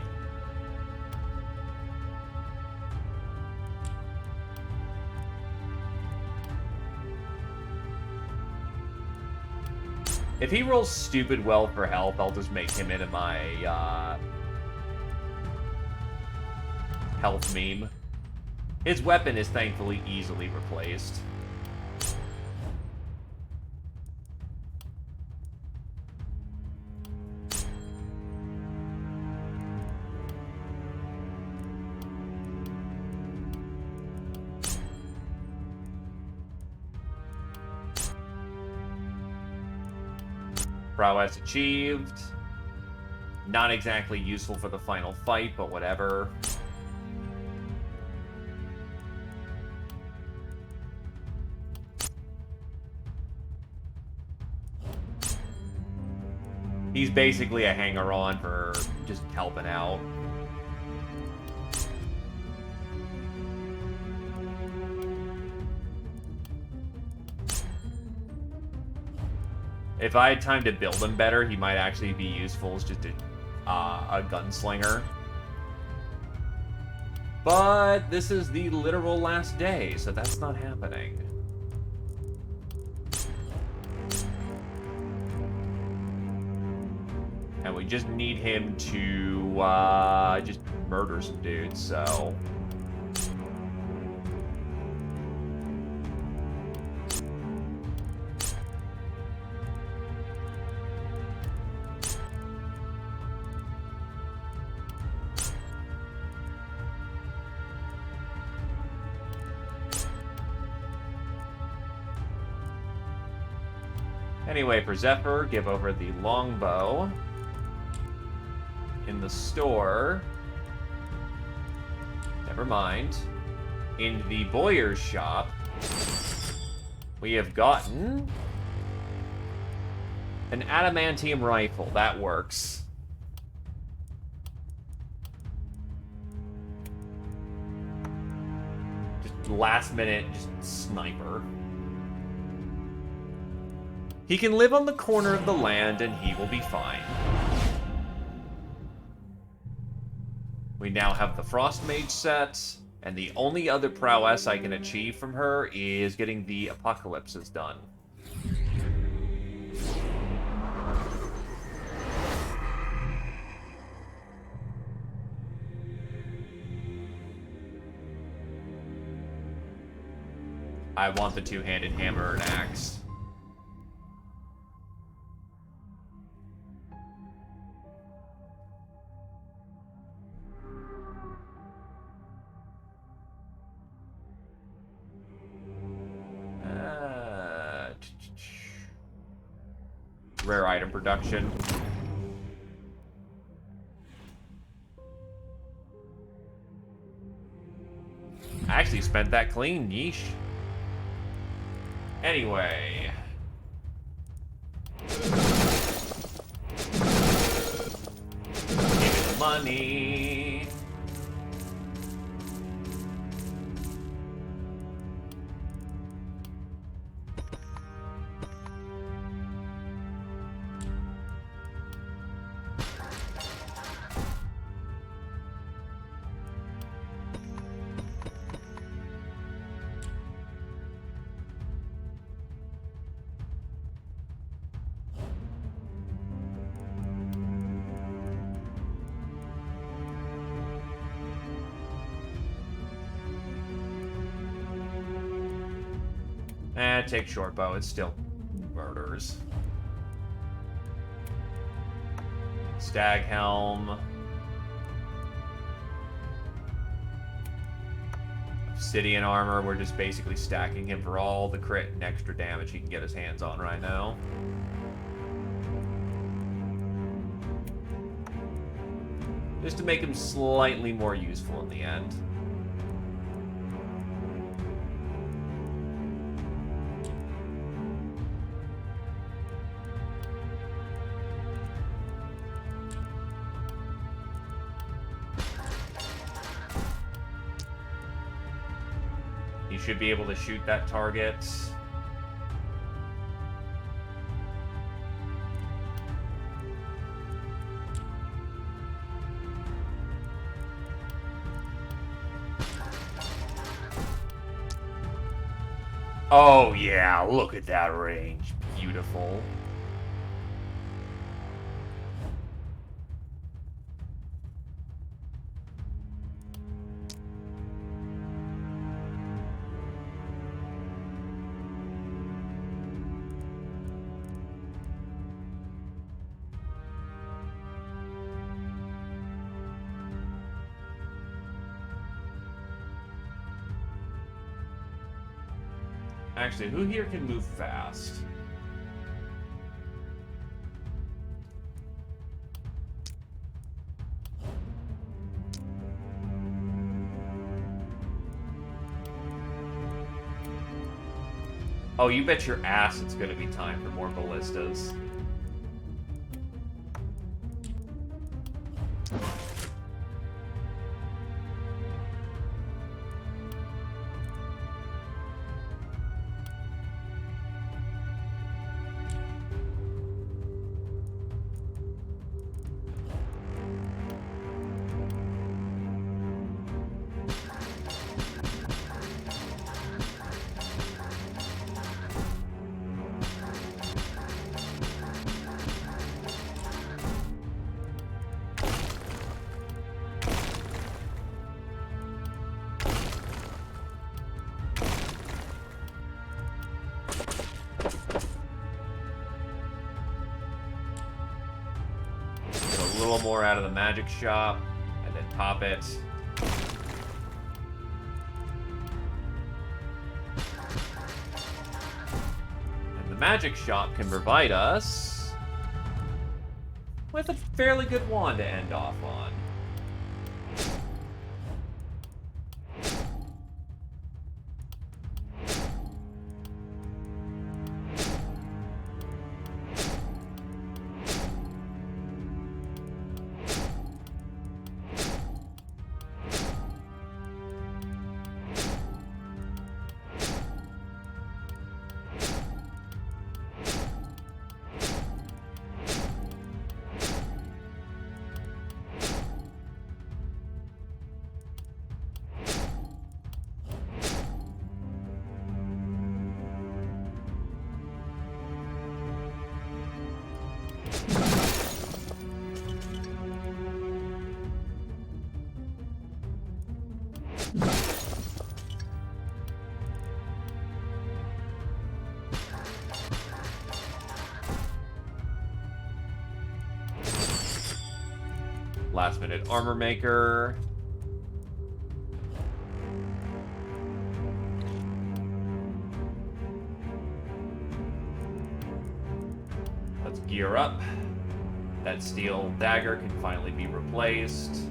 If he rolls stupid well for health, I'll just make him into my, health meme. His weapon is thankfully easily replaced. Prowess achieved. Not exactly useful for the final fight, but whatever. He's basically a hanger-on for just helping out. If I had time to build him better, he might actually be useful as just a gunslinger. But this is the literal last day, so that's not happening. And we just need him to just murder some dudes, so... Anyway, for Zephyr, give over the longbow. In the store... Never mind. In the Boyer's shop, we have gotten... an adamantium rifle. That works. Just last minute, just sniper. He can live on the corner of the land and he will be fine. We now have the Frost Mage set, and the only other prowess I can achieve from her is getting the Apocalypses done. I want the two-handed hammer and axe. Rare item production. I actually spent that clean, yeesh. Anyway. Give me the money. Take short bow, it still murders. Stag helm. Obsidian armor, we're just basically stacking him for all the crit and extra damage he can get his hands on right now. Just to make him slightly more useful in the end. Should be able to shoot that target. Oh, yeah, look at that range. Beautiful. Actually, who here can move fast? Oh, you bet your ass it's gonna be time for more ballistas. A little more out of the magic shop, and then pop it. And the magic shop can provide us with a fairly good wand to end off on. Last minute armor maker. Let's gear up. That steel dagger can finally be replaced.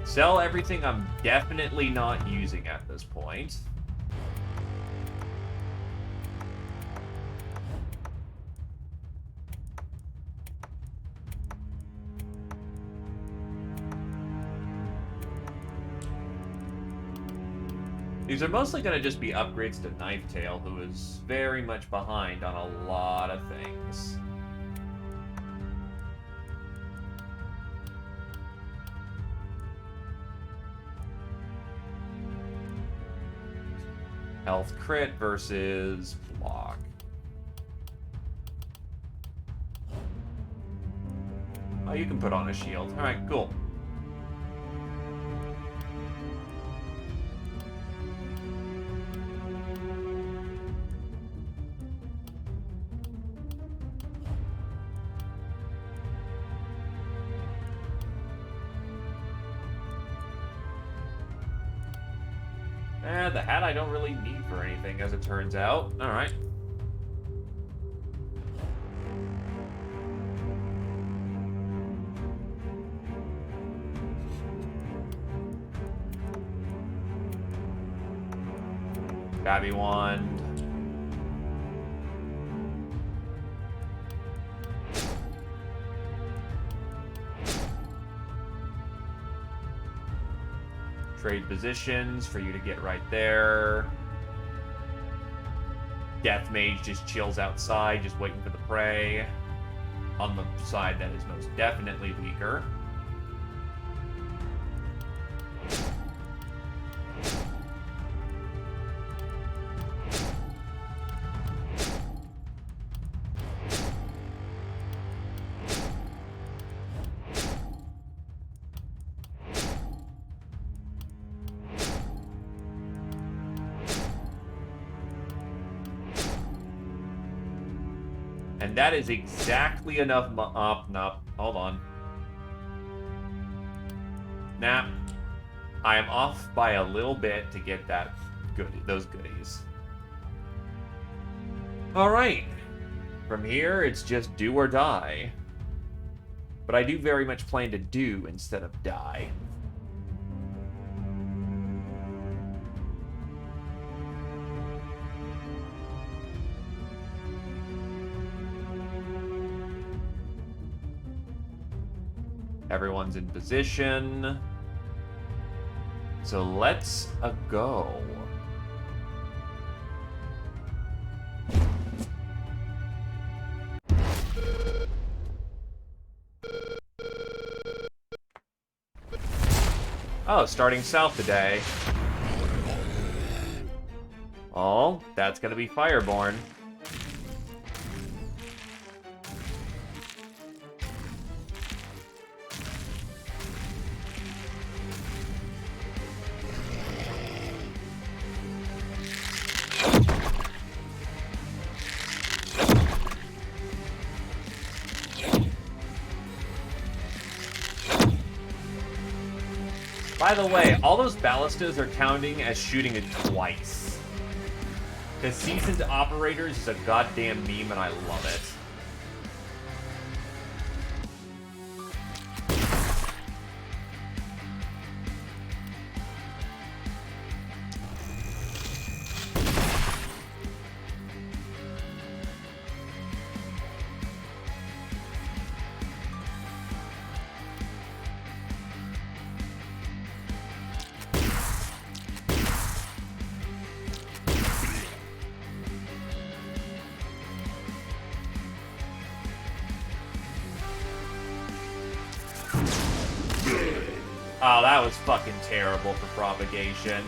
Sell everything I'm definitely not using at this point. These are mostly going to just be upgrades to Knifetail, who is very much behind on a lot of things. Health crit versus block. Oh, you can put on a shield. Alright, cool. The hat I don't really need for anything, as it turns out. Alright. Babby wand. Trade positions for you to get right there. Death Mage just chills outside, just waiting for the prey. On the side that is most definitely weaker. And that is exactly enough no, hold on. Nah. I am off by a little bit to get those goodies. Alright. From here, it's just do or die. But I do very much plan to do instead of die. Everyone's in position. So let's go. Oh, starting south today. Oh, that's gonna be Fireborn. By the way, all those ballistas are counting as shooting it twice. Because Seasoned Operators is a goddamn meme and I love it. Oh, that was fucking terrible for propagation.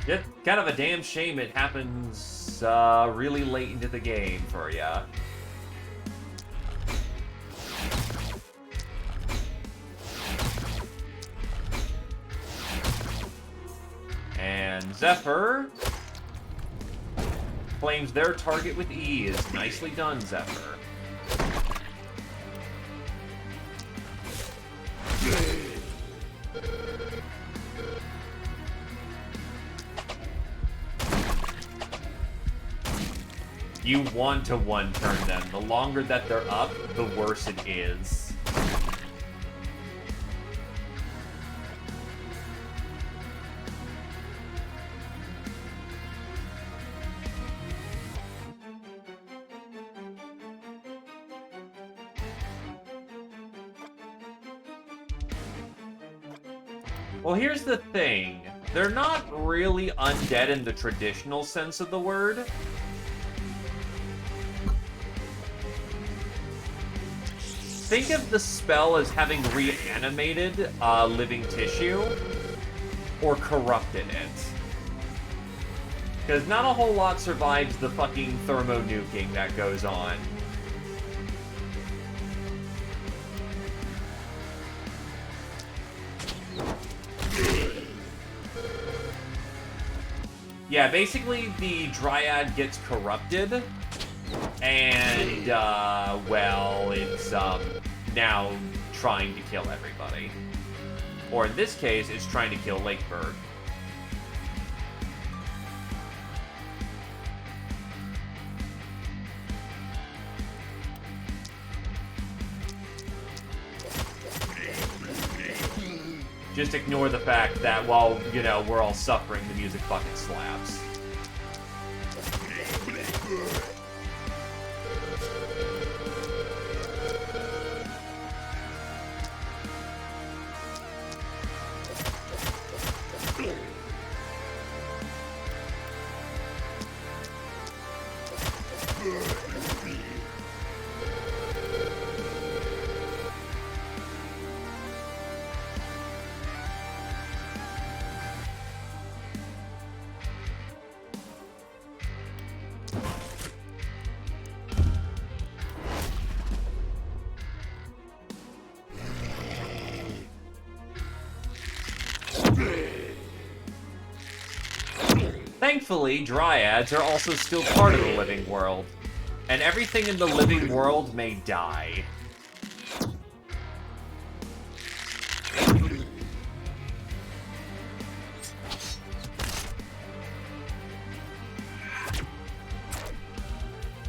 It's kind of a damn shame it happens really late into the game for ya. And Zephyr claims their target with ease. Nicely done, Zephyr. You want to one-turn them. The longer that they're up, the worse it is. Well, here's the thing. They're not really undead in the traditional sense of the word. Think of the spell as having reanimated living tissue or corrupted it. Because not a whole lot survives the fucking thermo-nuking that goes on. Yeah, basically the Dryad gets corrupted. And, well, it's, now trying to kill everybody. Or in this case, it's trying to kill Lakebird. Just ignore the fact that while, you know, we're all suffering, the music fucking slaps. Thankfully, dryads are also still part of the living world, and everything in the living world may die.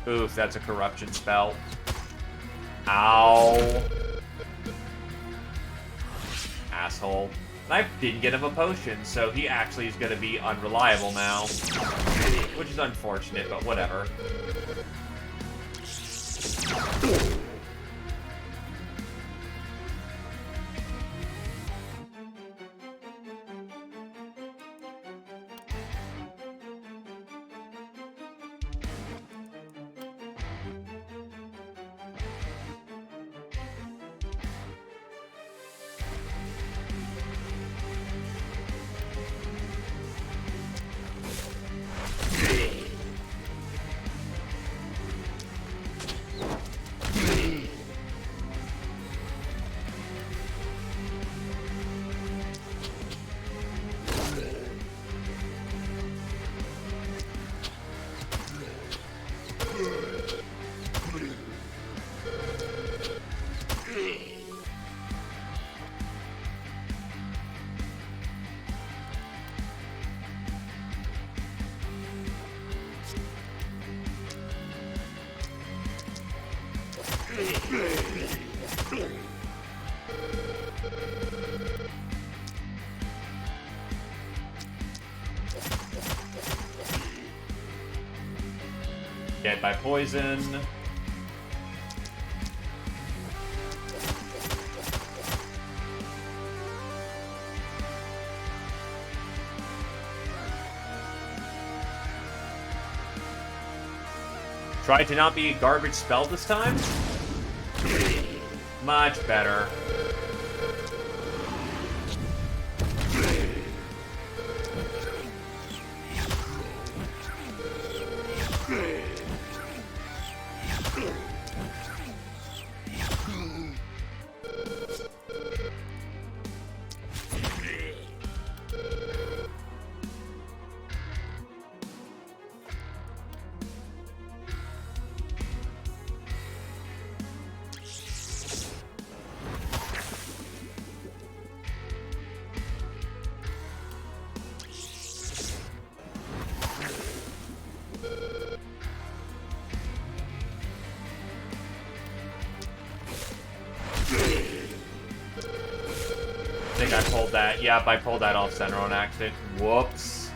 Oof, that's a corruption spell. Ow. Asshole. I didn't get him a potion, so he actually is going to be unreliable now. Which is unfortunate, but whatever. Dead by poison. Try to not be a garbage spell this time? Much better. I think I pulled that. Yep, I pulled that off center on accident. Whoops.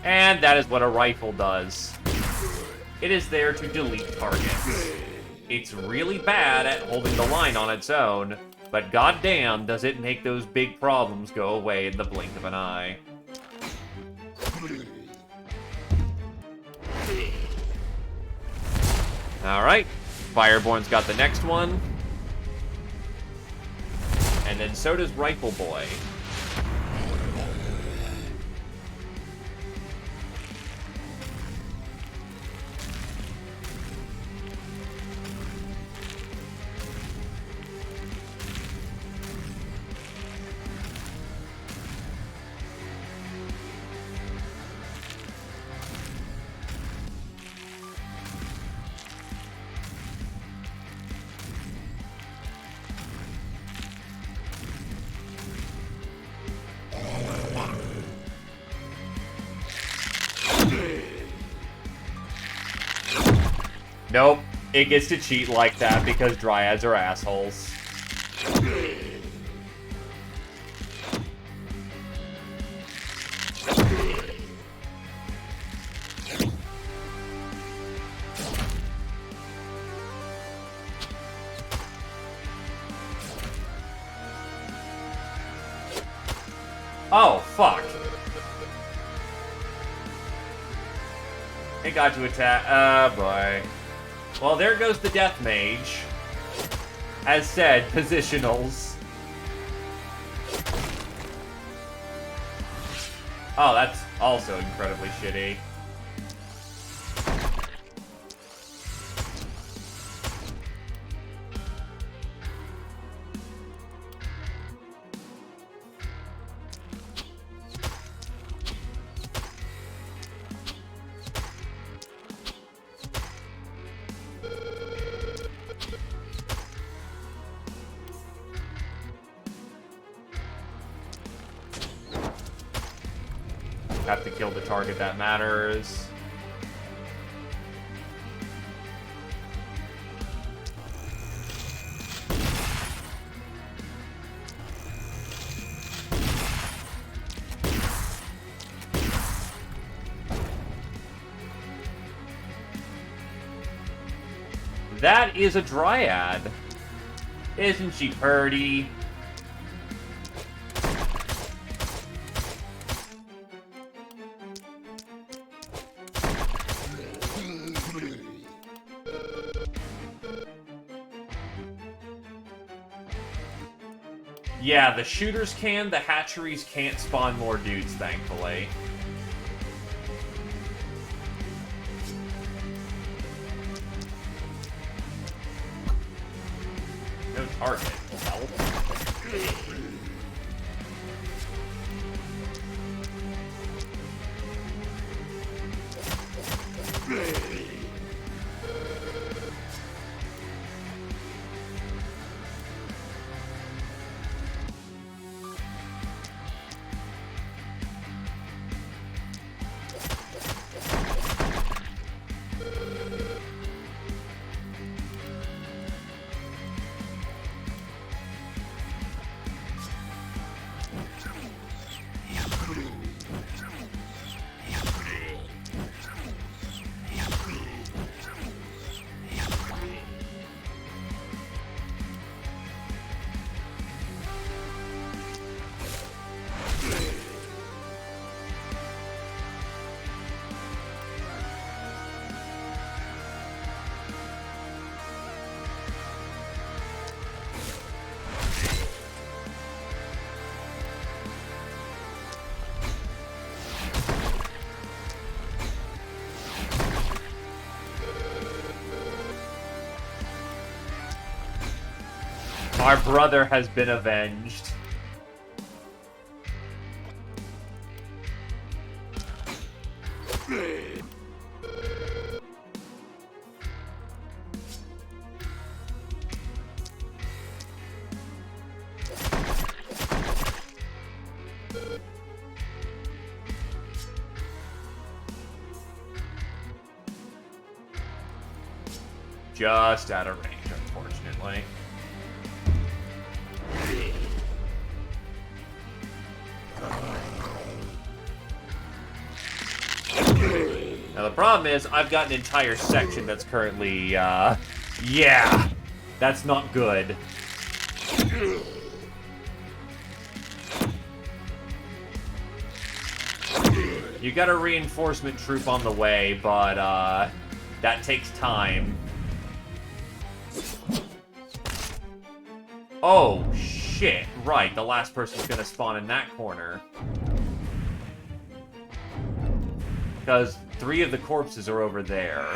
And that is what a rifle does. It is there to delete targets. It's really bad at holding the line on its own, but goddamn does it make those big problems go away in the blink of an eye. Alright, Fireborn's got the next one. And then so does Rifle Boy. Nope. It gets to cheat like that because dryads are assholes. Oh, fuck. It got to attack. Oh, boy. Well, there goes the Death Mage. As said, positionals. Oh, that's also incredibly shitty. Have to kill the target that matters. That is a dryad. Isn't she pretty? Yeah, the shooters can, the hatcheries can't spawn more dudes, thankfully. No target. Help. Our brother has been avenged. Just out of range, unfortunately. Now the problem is, I've got an entire section that's currently, yeah, that's not good. You got a reinforcement troop on the way, but, that takes time. Oh, shit. Right, the last person's gonna spawn in that corner. Because 3 of the corpses are over there.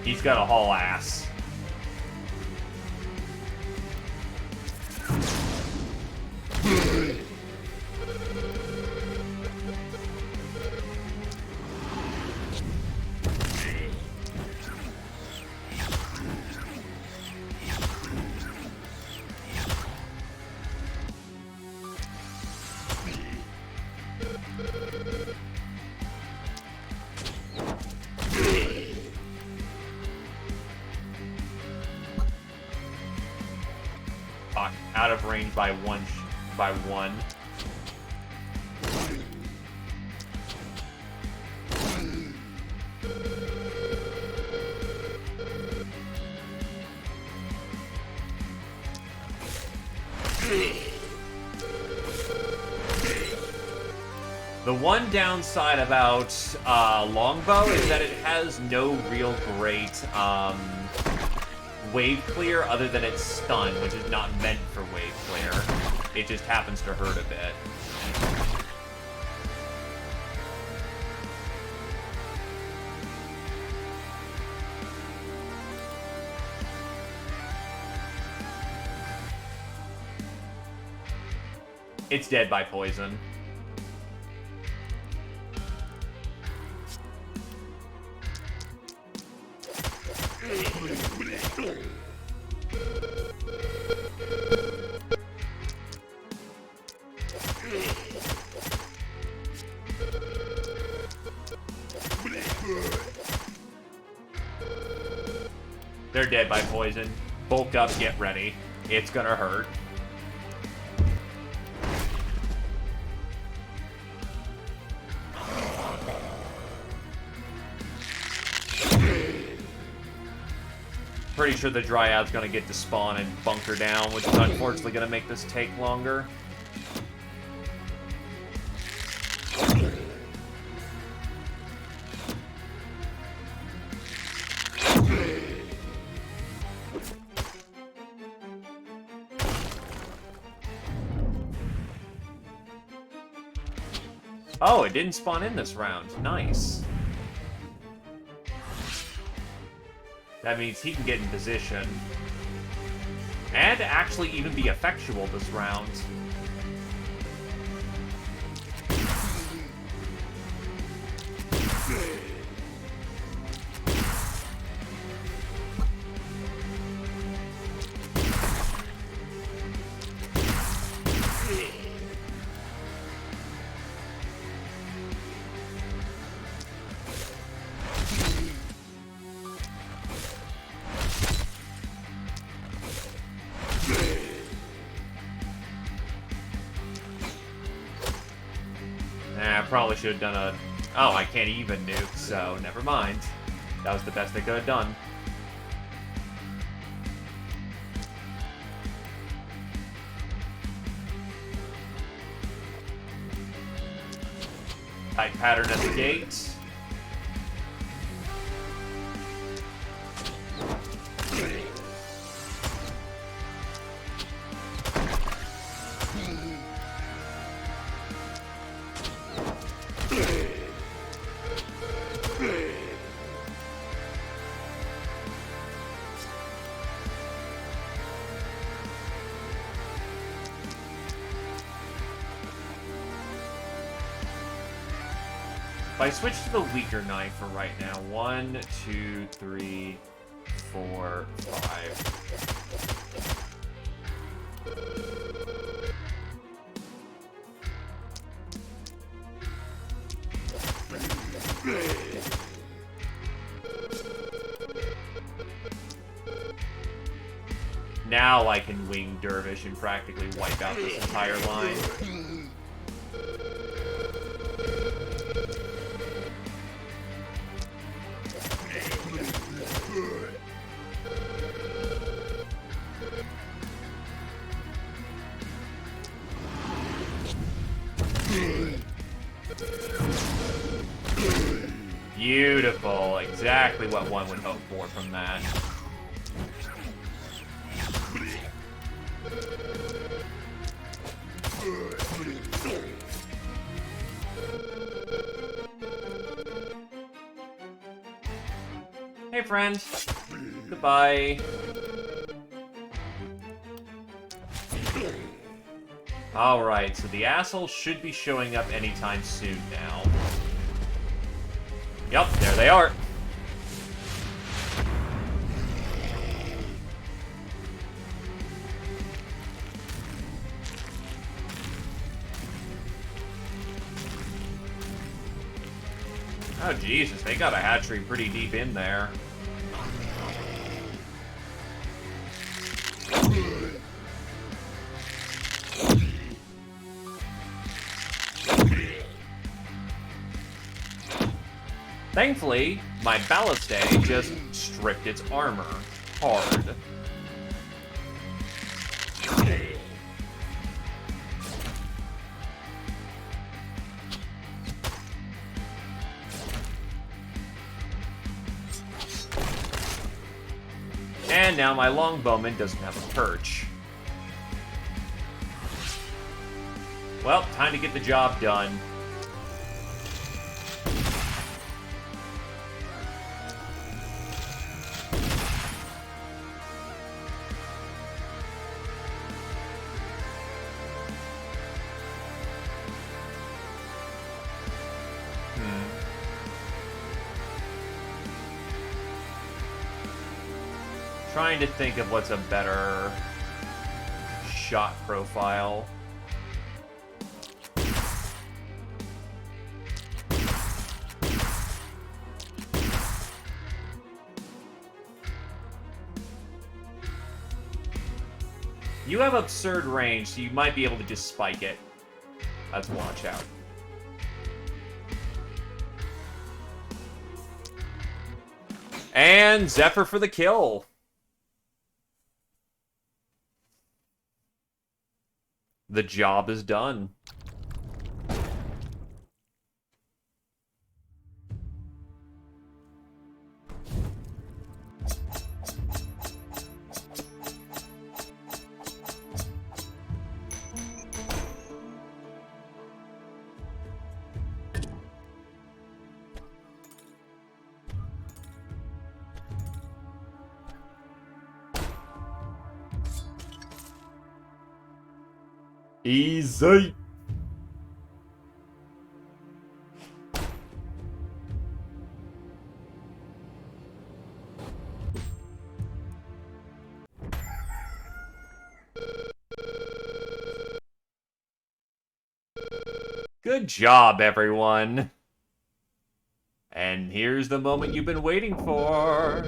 He's got a haul ass. Fuck. Out of range by one. By one. The one downside about Longbow is that it has no real great wave clear other than its stun, which is not meant for wave clear. It just happens to hurt a bit. It's dead by poison. They're dead by poison. Bulk up, get ready. It's gonna hurt. Pretty sure the Dryad's gonna get to spawn and bunker down, which is unfortunately gonna make this take longer. Oh, it didn't spawn in this round. Nice. That means he can get in position. And actually even be effectual this round. Probably should have done a... Oh, I can't even nuke, so never mind. That was the best they could have done. Tight pattern at the gate. I switch to the weaker knife for right now. 1, 2, 3, 4, 5. Now I can wing Dervish and practically wipe out this entire line. Beautiful. Exactly what one would hope for from that. Hey, friend. Goodbye. Alright, so the assholes should be showing up anytime soon now. Yep, there they are. Oh, Jesus, they got a hatchery pretty deep in there. Thankfully, my ballistae just stripped its armor hard. And now my longbowman doesn't have a perch. Well, time to get the job done. Trying to think of what's a better shot profile. You have absurd range, so you might be able to just spike it. Let's watch out. And Zephyr for the kill. The job is done. Easy. Good job, everyone. And here's the moment you've been waiting for.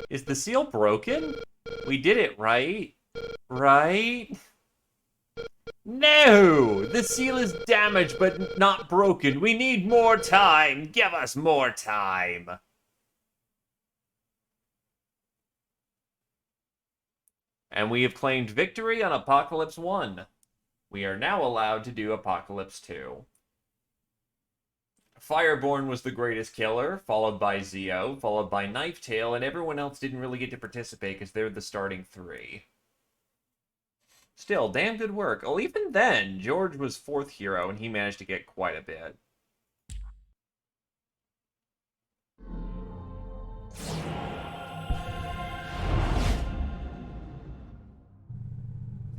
Is the seal broken? We did it, right? Right? No! The seal is damaged, but not broken. We need more time. Give us more time. And we have claimed victory on Apocalypse 1. We are now allowed to do Apocalypse 2. Fireborn was the greatest killer, followed by Zeo, followed by Knifetail, and everyone else didn't really get to participate because they're the starting 3. Still, damn good work. Well, even then, George was 4th hero, and he managed to get quite a bit.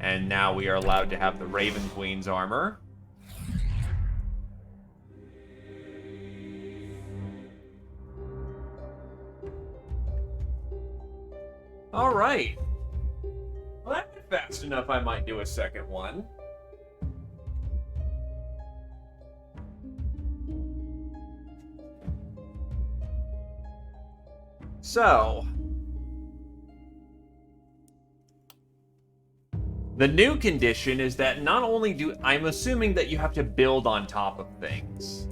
And now we are allowed to have the Raven Queen's armor. Alright. Well, that went fast enough, I might do a second one. So, the new condition is that not only do... I'm assuming that you have to build on top of things.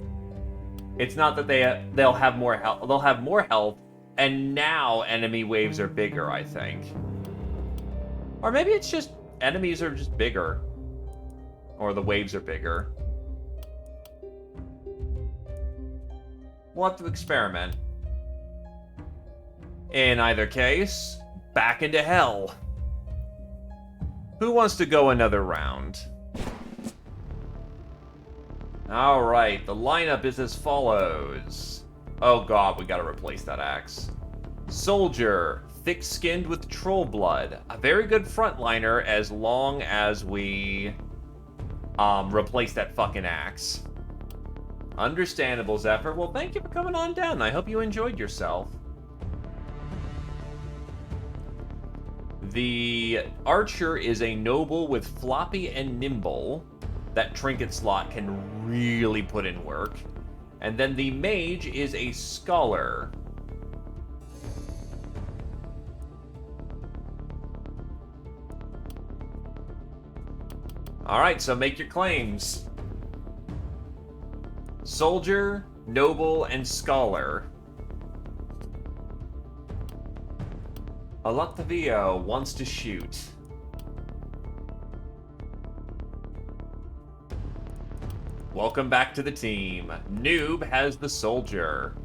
It's not that they'll have more health. They'll have more health, and now enemy waves are bigger, I think. Or maybe it's just enemies are just bigger. Or the waves are bigger. We'll have to experiment. In either case, back into hell. Who wants to go another round? Alright, the lineup is as follows. Oh god, we gotta replace that axe. Soldier, thick-skinned with troll blood. A very good frontliner as long as we replace that fucking axe. Understandable, Zephyr. Well, thank you for coming on down. I hope you enjoyed yourself. The archer is a noble with floppy and nimble. That trinket slot can really put in work. And then the mage is a scholar. Alright, so make your claims. Soldier, noble, and scholar. Alaktavio wants to shoot. Welcome back to the team. Noob has the soldier.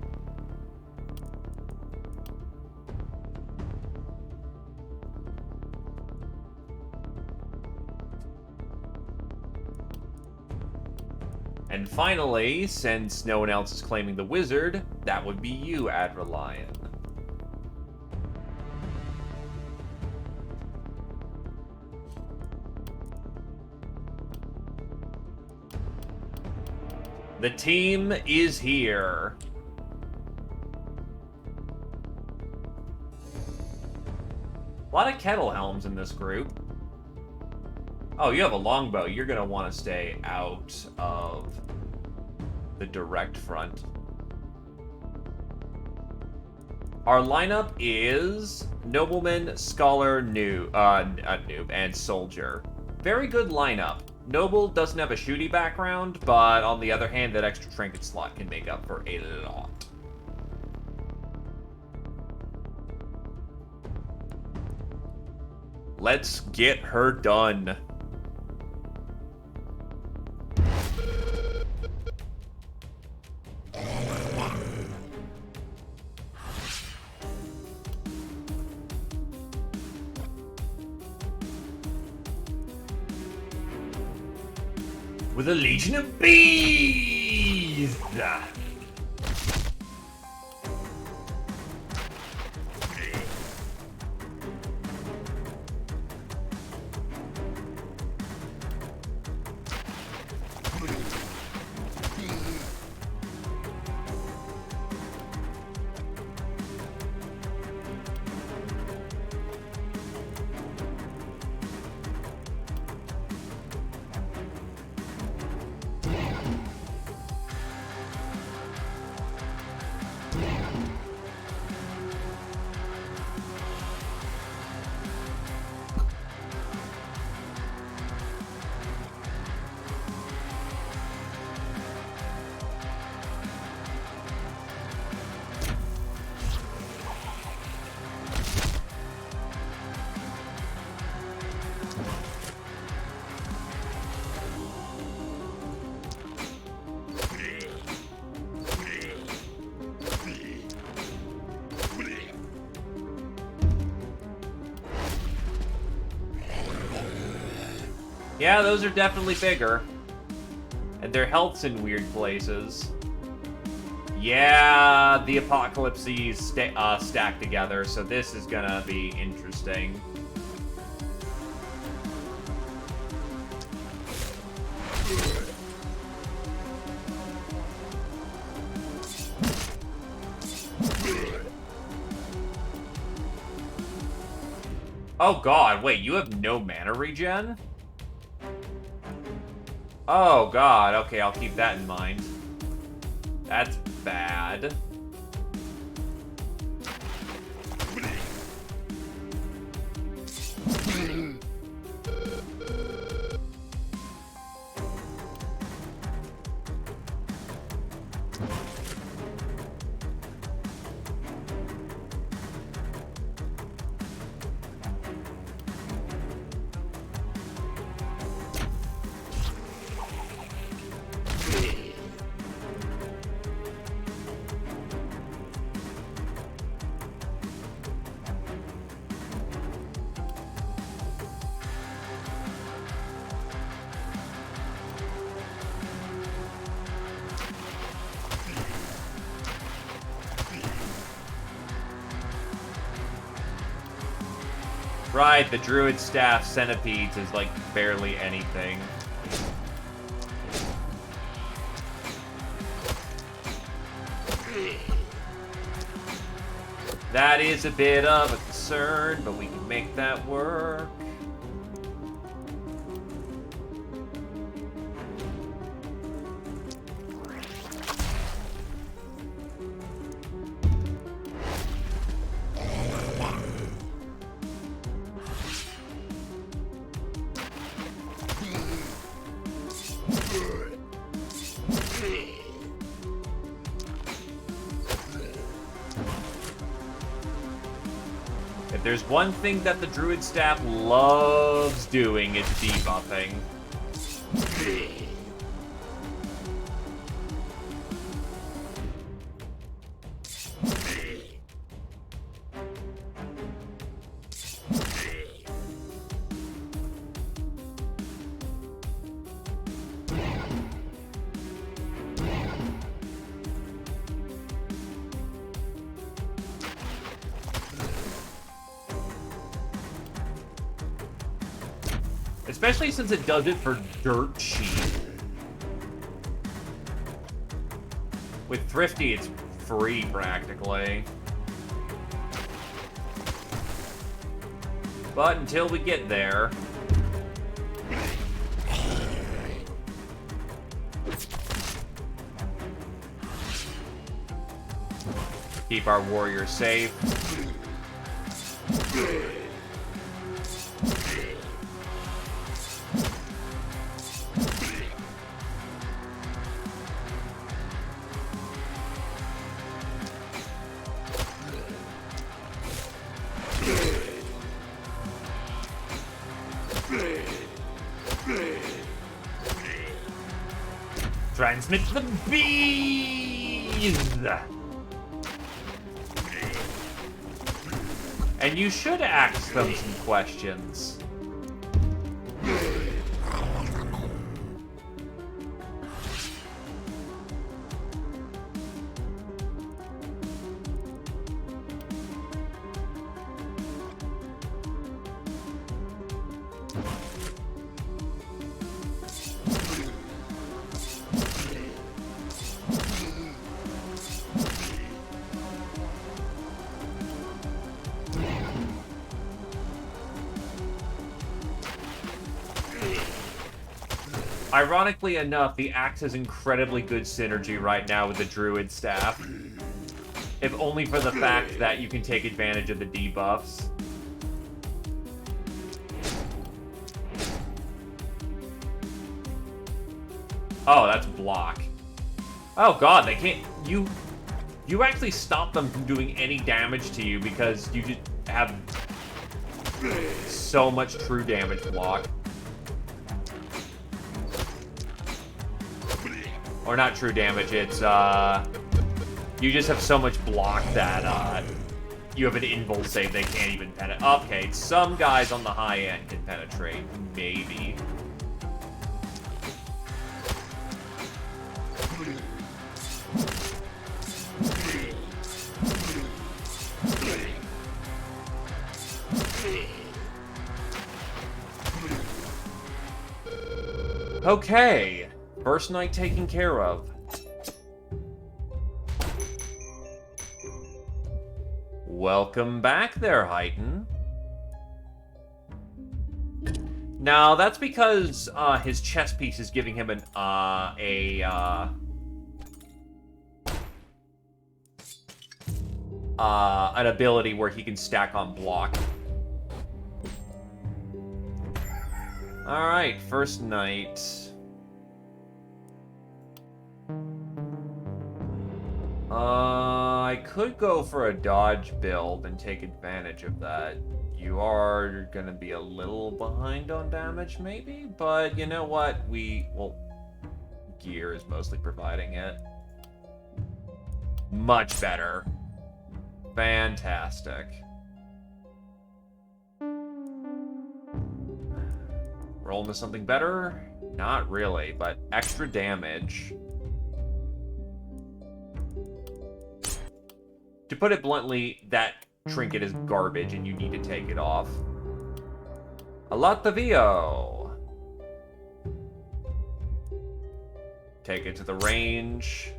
And finally, since no one else is claiming the wizard, that would be you, Adralion. The team is here. A lot of kettle helms in this group. Oh, you have a longbow. You're going to want to stay out of the direct front. Our lineup is Nobleman, Scholar, Noob, and Soldier. Very good lineup. Noble doesn't have a shooty background, but on the other hand, that extra trinket slot can make up for a lot. Let's get her done. With a legion of bees! Yeah, those are definitely bigger. And their health's in weird places. Yeah, the apocalypses stack together, so this is gonna be interesting. Oh god, wait, you have no mana regen? Oh god, okay, I'll keep that in mind. That's bad. Right, the Druid Staff Centipedes is like barely anything. That is a bit of a concern, but we can make that work. there's one thing that the Druid Staff loves doing, it's debuffing. Especially since it does it for dirt cheap. With Thrifty, it's free, practically. But until we get there... keep our warriors safe. Transmit the bees! And you should ask them some questions. Ironically enough, the axe has incredibly good synergy right now with the Druid Staff. If only for the fact that you can take advantage of the debuffs. Oh, that's block. Oh god, they can't... You actually stop them from doing any damage to you because you just have so much true damage block. Or not true damage, it's, you just have so much block that, you have an invul save they can't even penetrate. Okay, some guys on the high end can penetrate, maybe. Okay. First night taken care of. Welcome back there, Heighton. Now, that's because his chess piece is giving him an ability where he can stack on block. Alright, first night. I could go for a dodge build and take advantage of that. You are gonna be a little behind on damage, maybe? But you know what? Well, gear is mostly providing it. Much better. Fantastic. Roll into something better? Not really, but extra damage. To put it bluntly, that trinket is garbage and you need to take it off. Alatavio. Take it to the range.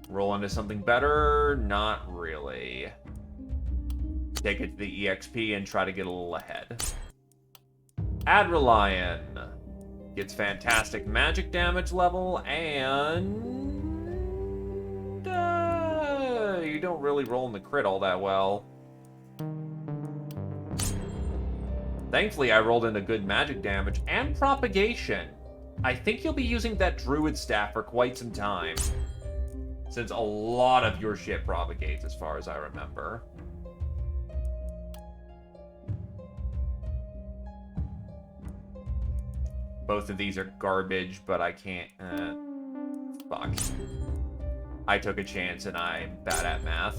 Roll into something better? Not really. Take it to the EXP and try to get a little ahead. Adrelion. Gets fantastic magic damage level, and... you don't really roll in the crit all that well. Thankfully, I rolled in a good magic damage and propagation. I think you'll be using that Druid Staff for quite some time. Since a lot of your shit propagates, as far as I remember. Both of these are garbage, but I can't... fuck. I took a chance and I'm bad at math.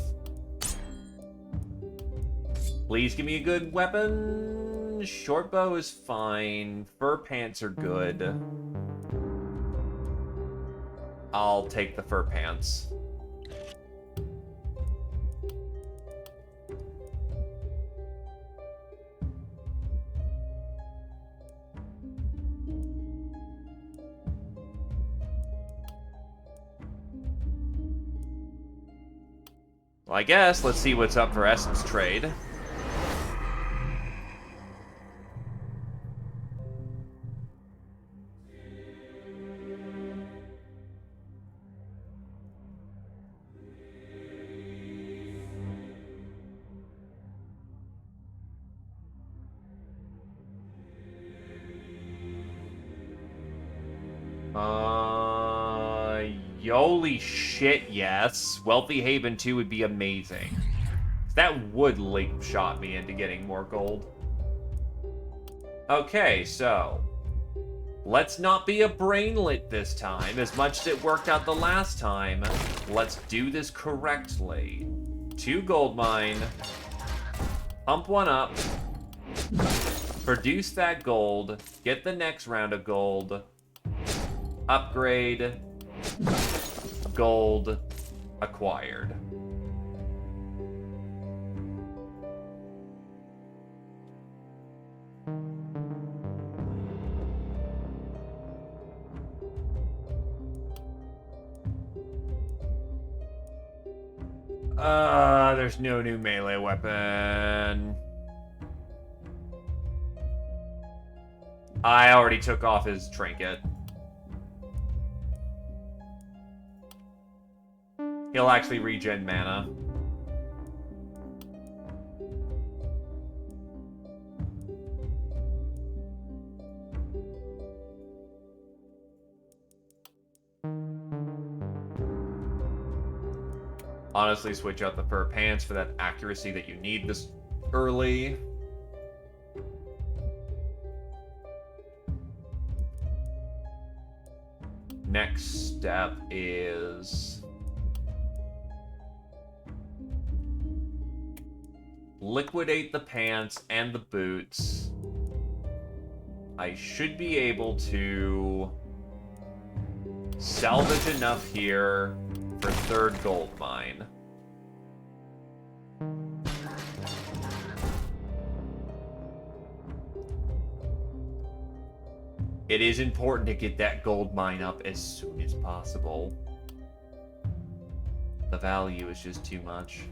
Please give me a good weapon. Short bow is fine. Fur pants are good. I'll take the fur pants. Well, I guess let's see what's up for essence trade. Holy shit, yes. Wealthy Haven 2 would be amazing. That would link shot me into getting more gold. Okay, so... let's not be a brainlet this time, as much as it worked out the last time. Let's do this correctly. 2 gold mine. Pump 1 up. Produce that gold. Get the next round of gold. Upgrade. Gold acquired. There's no new melee weapon. I already took off his trinket. He'll actually regen mana. Honestly, switch out the fur pants for that accuracy that you need this early. Next step is... liquidate the pants and the boots. I should be able to salvage enough here for 3rd gold mine. It is important to get that gold mine up as soon as possible. The value is just too much.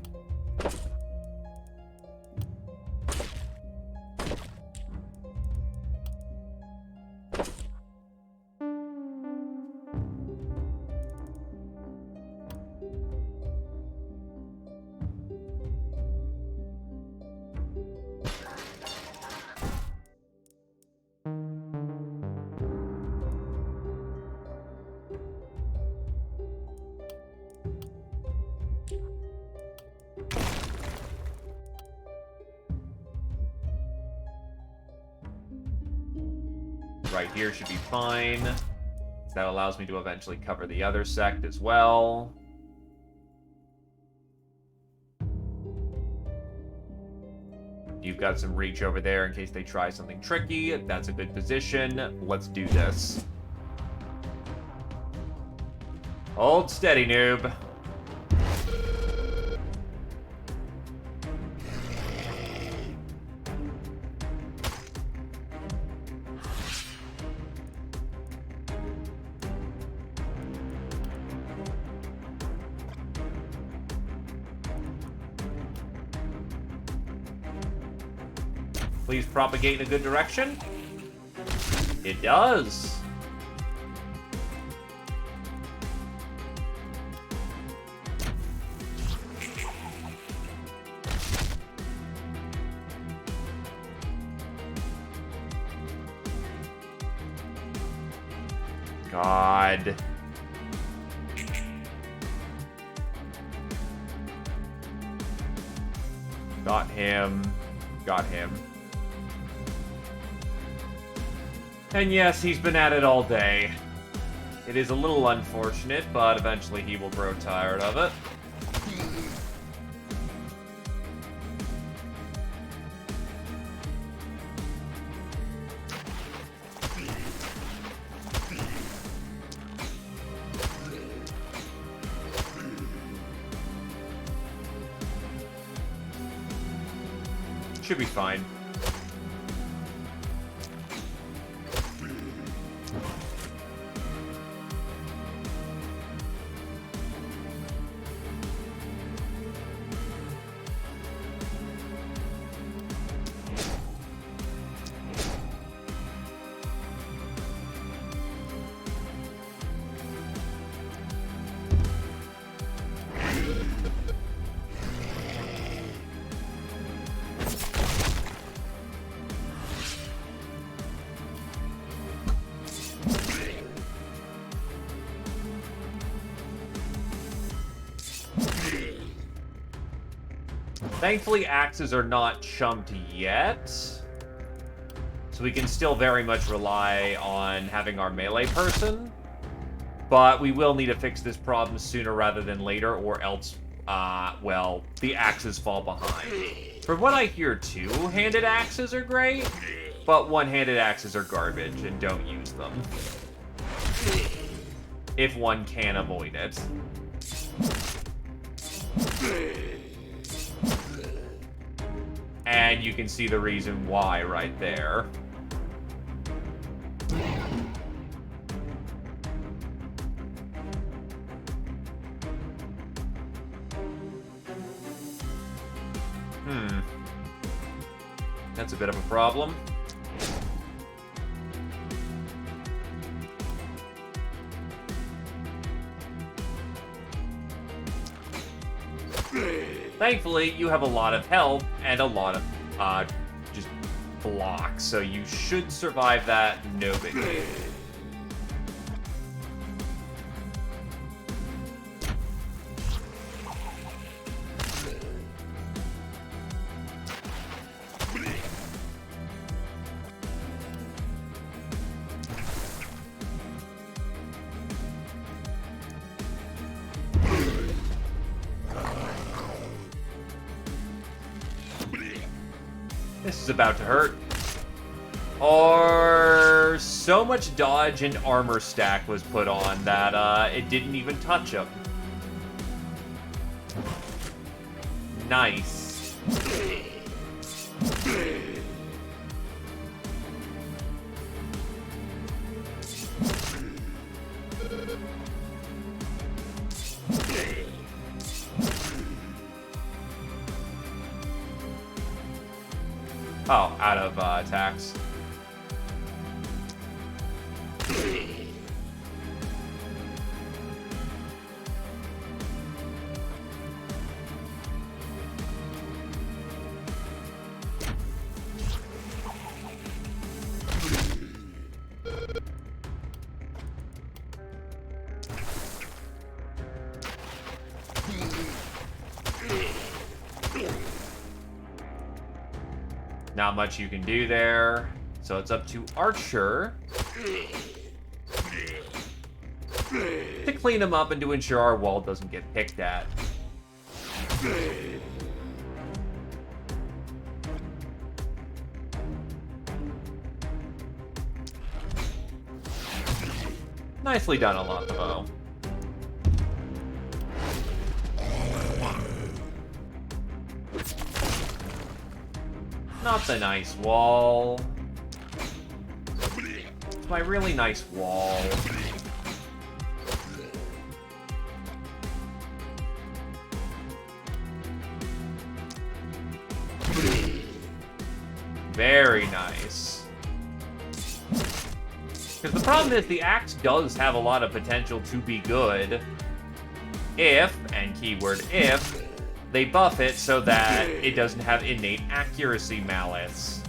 Right here should be fine. That allows me to eventually cover the other sect as well. You've got some reach over there in case they try something tricky. That's a good position. Let's do this. Hold steady, noob. Please propagate in a good direction. It does. God. Got him. Got him. And yes, he's been at it all day. It is a little unfortunate, but eventually he will grow tired of it. Should be fine. Thankfully, axes are not chumped yet, so we can still very much rely on having our melee person, but we will need to fix this problem sooner rather than later, or else, well, the axes fall behind. From what I hear, two-handed axes are great, but one-handed axes are garbage, and don't use them. If one can avoid it. And you can see the reason why right there. That's a bit of a problem. Thankfully, you have a lot of health and a lot of, just blocks, so you should survive that, no big deal. This is about to hurt. Or so much dodge and armor stack was put on that it didn't even touch him. Nice. Oh, out of attacks. Not much you can do there. So it's up to Archer to clean him up and to ensure our wall doesn't get picked at. Nicely done, Alonzo. Not the nice wall. It's my really nice wall. Very nice. Because the problem is the axe does have a lot of potential to be good if, and keyword if, they buff it so that it doesn't have innate accuracy malice.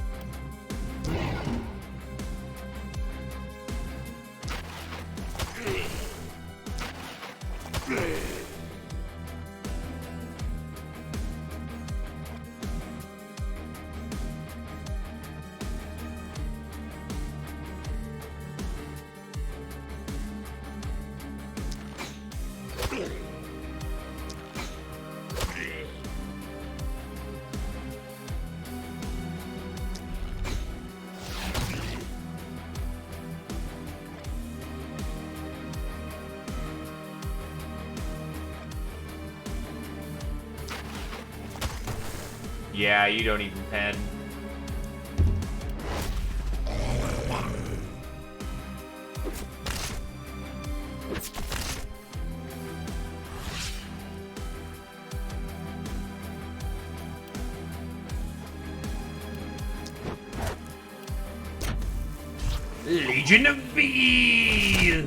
Yeah, you don't even pen. Legion of Bees!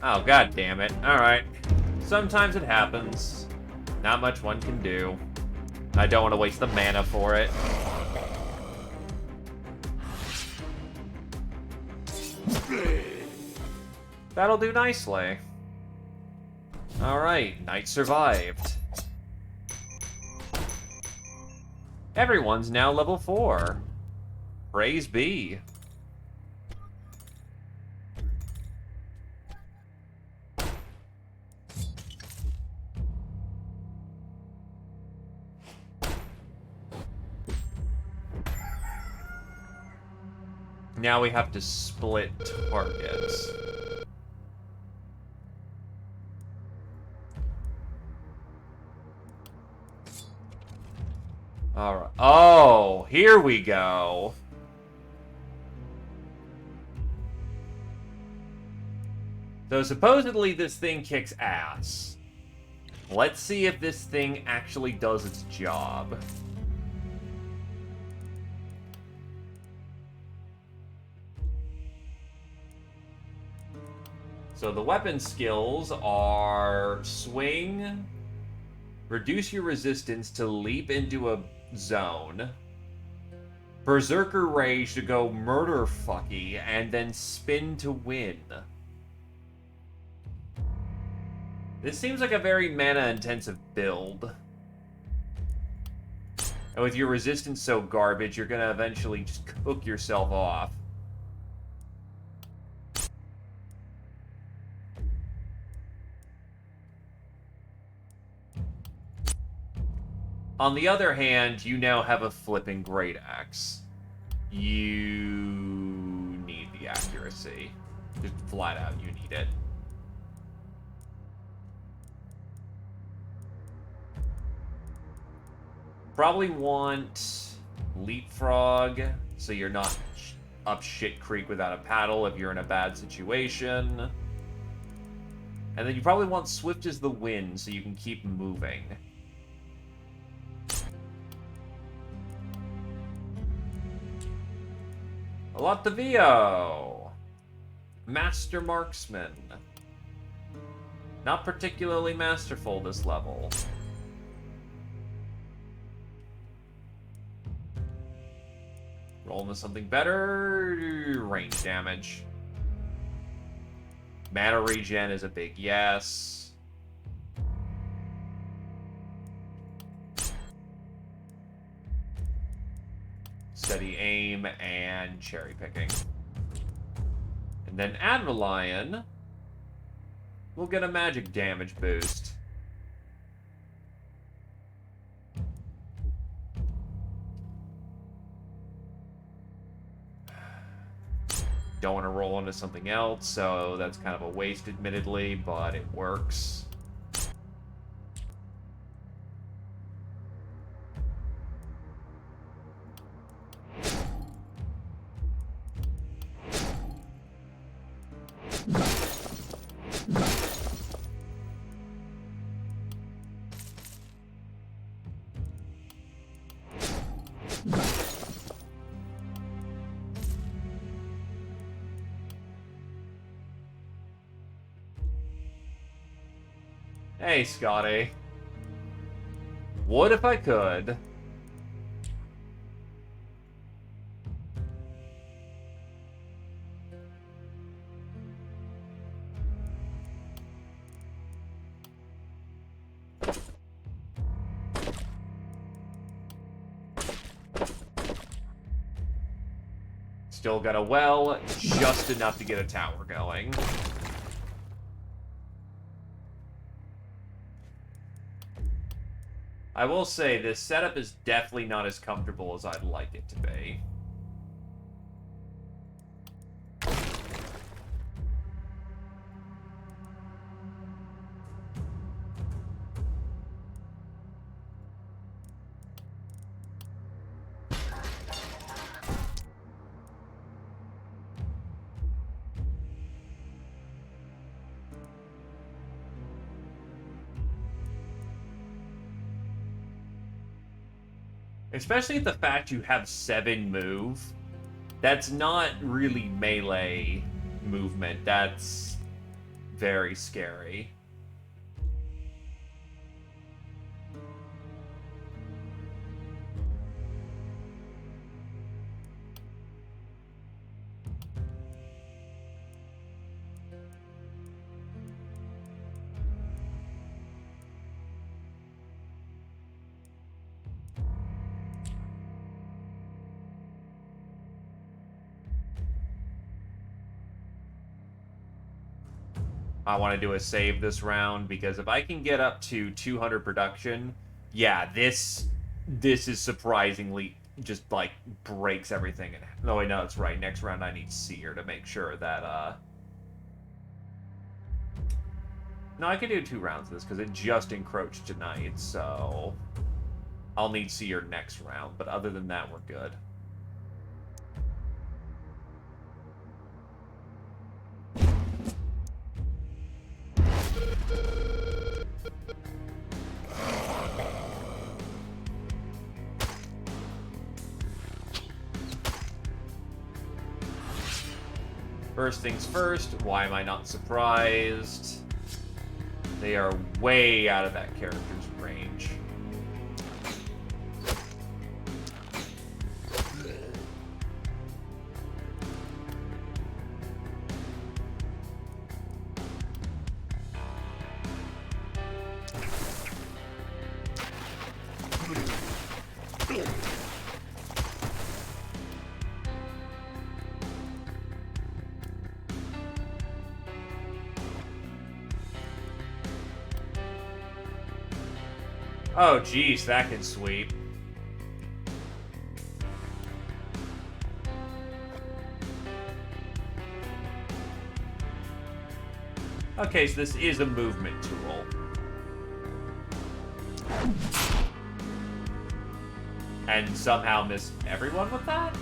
Oh, god damn it. Alright. Sometimes it happens. Not much one can do. I don't want to waste the mana for it. That'll do nicely. Alright, night survived. Everyone's now level 4. Praise be. Now we have to split targets. Alright. Oh, here we go. So supposedly this thing kicks ass. Let's see if this thing actually does its job. So the weapon skills are swing, reduce your resistance to leap into a zone, berserker rage to go murder fucky, and then spin to win. This seems like a very mana-intensive build. And with your resistance so garbage, you're gonna eventually just cook yourself off. On the other hand, you now have a flipping great axe. You need the accuracy. Just flat out, you need it. Probably want leapfrog, so you're not up shit creek without a paddle if you're in a bad situation. And then you probably want swift as the wind, so you can keep moving. Latavio! Master Marksman. Not particularly masterful this level. Roll into something better. Range damage. Mana regen is a big yes. Steady aim and cherry picking. And then Adrelion will get a magic damage boost. Don't want to roll into something else, so that's kind of a waste, admittedly, but it works. Hey, Scotty. What if I could? Still got a well, just enough to get a tower going. I will say, this setup is definitely not as comfortable as I'd like it to be. Especially the fact you have 7 move. That's not really melee movement. That's very scary. I want to do a save this round, because if I can get up to 200 production, yeah, this is surprisingly just, like, breaks everything. No, wait, no, that's right. Next round I need Seer to make sure that, No, I can do 2 rounds of this, because it just encroached tonight, so... I'll need Seer next round, but other than that, we're good. First things first, why am I not surprised? They are way out of that character's range. Oh, geez, that can sweep. Okay, so this is a movement tool. And somehow miss everyone with that?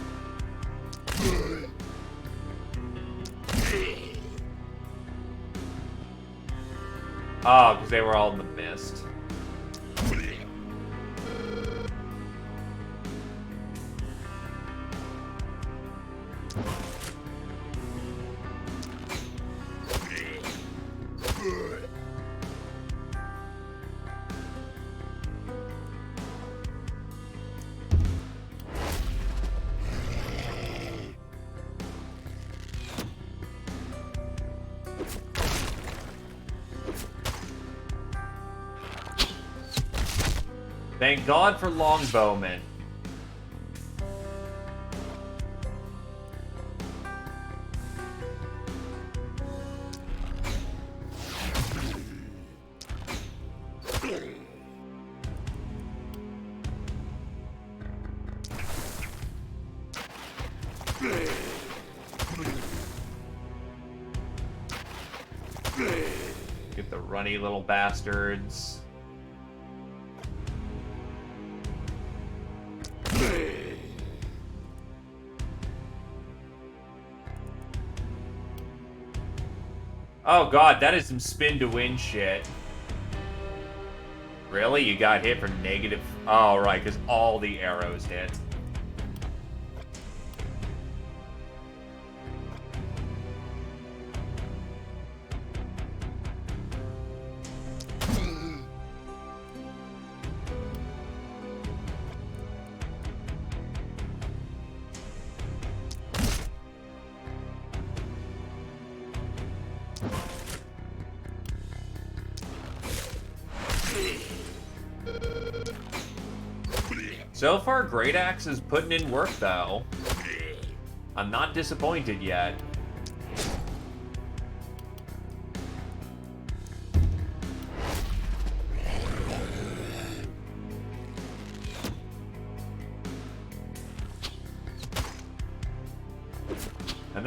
Oh, because they were all in the mist. Thank God for longbowmen. Get the runny little bastards. Oh god, that is some spin to win shit. Really? You got hit for negative... Oh, right, because all the arrows hit. So far, Great Axe is putting in work, though. I'm not disappointed yet.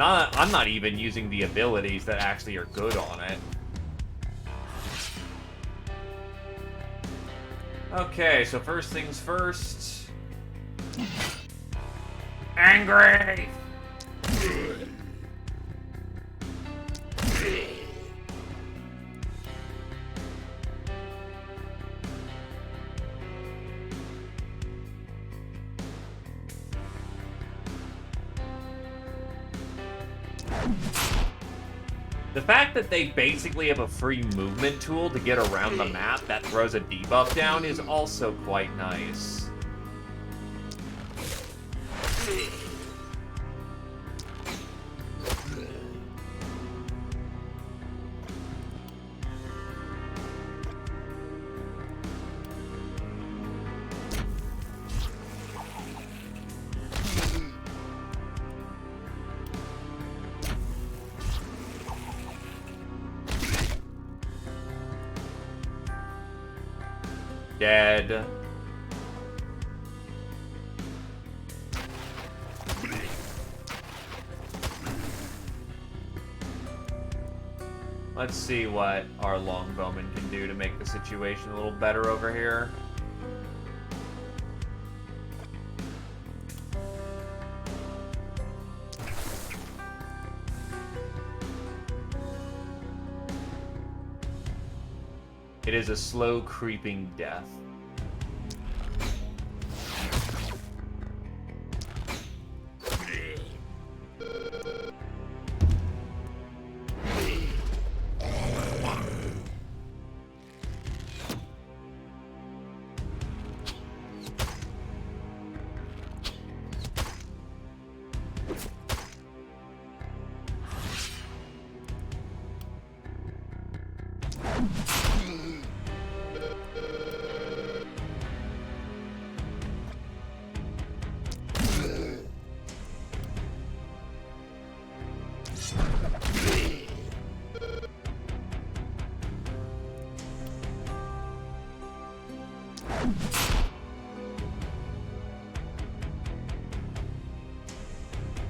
I'm not even using the abilities that actually are good on it. Okay, so first things first. Angry! The fact that they basically have a free movement tool to get around the map that throws a debuff down is also quite nice. Dead. Let's see what our longbowman can do to make the situation a little better over here. It is a slow creeping death.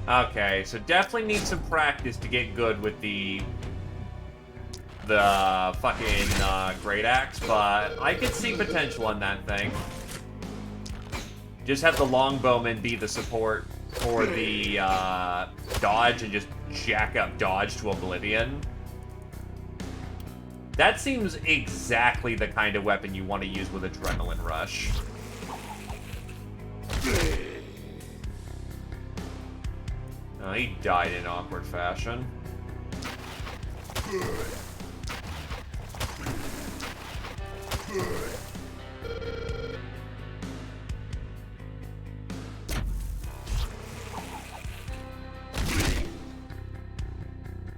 Okay, so definitely need some practice to get good with the fucking Great Axe, but I could see potential in that thing. Just have the Longbowman be the support for the dodge and just jack up dodge to oblivion. That seems exactly the kind of weapon you want to use with Adrenaline Rush. Oh, he died in awkward fashion.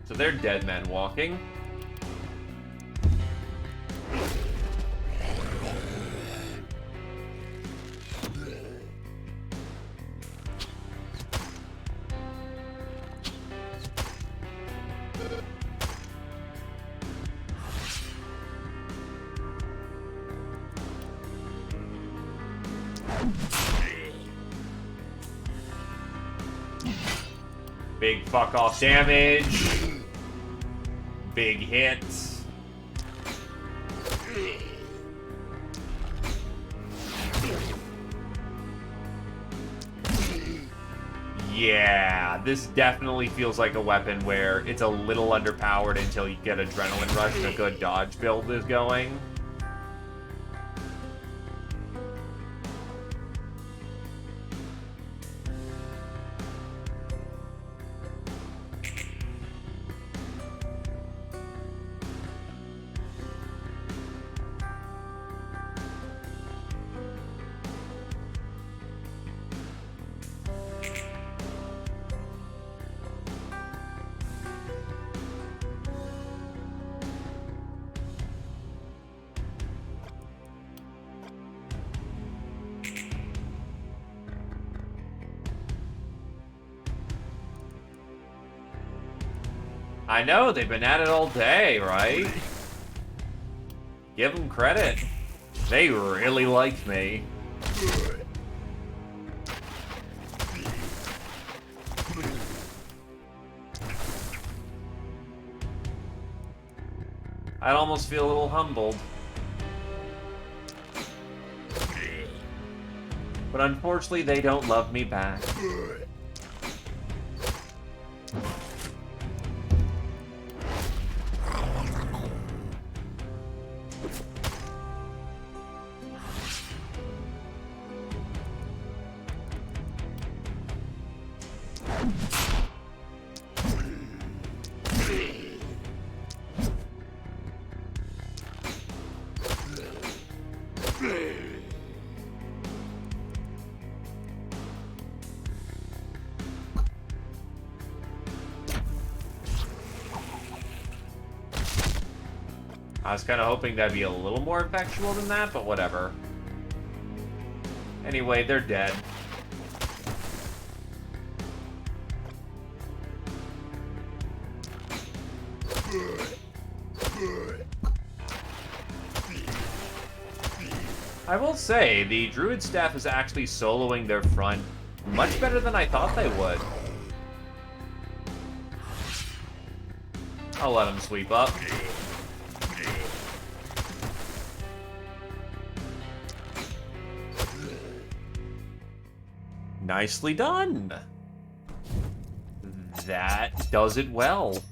So they're dead men walking. Big fuck off damage. Big hits. Yeah, this definitely feels like a weapon where it's a little underpowered until you get Adrenaline Rush and a good dodge build is going. I know, they've been at it all day, right? Give them credit. They really like me. I'd almost feel a little humbled. But unfortunately, they don't love me back. I was kind of hoping that'd be a little more effectual than that, but whatever. Anyway, they're dead. I will say, the Druid staff is actually soloing their front much better than I thought they would. I'll let them sweep up. Nicely done. That does it well.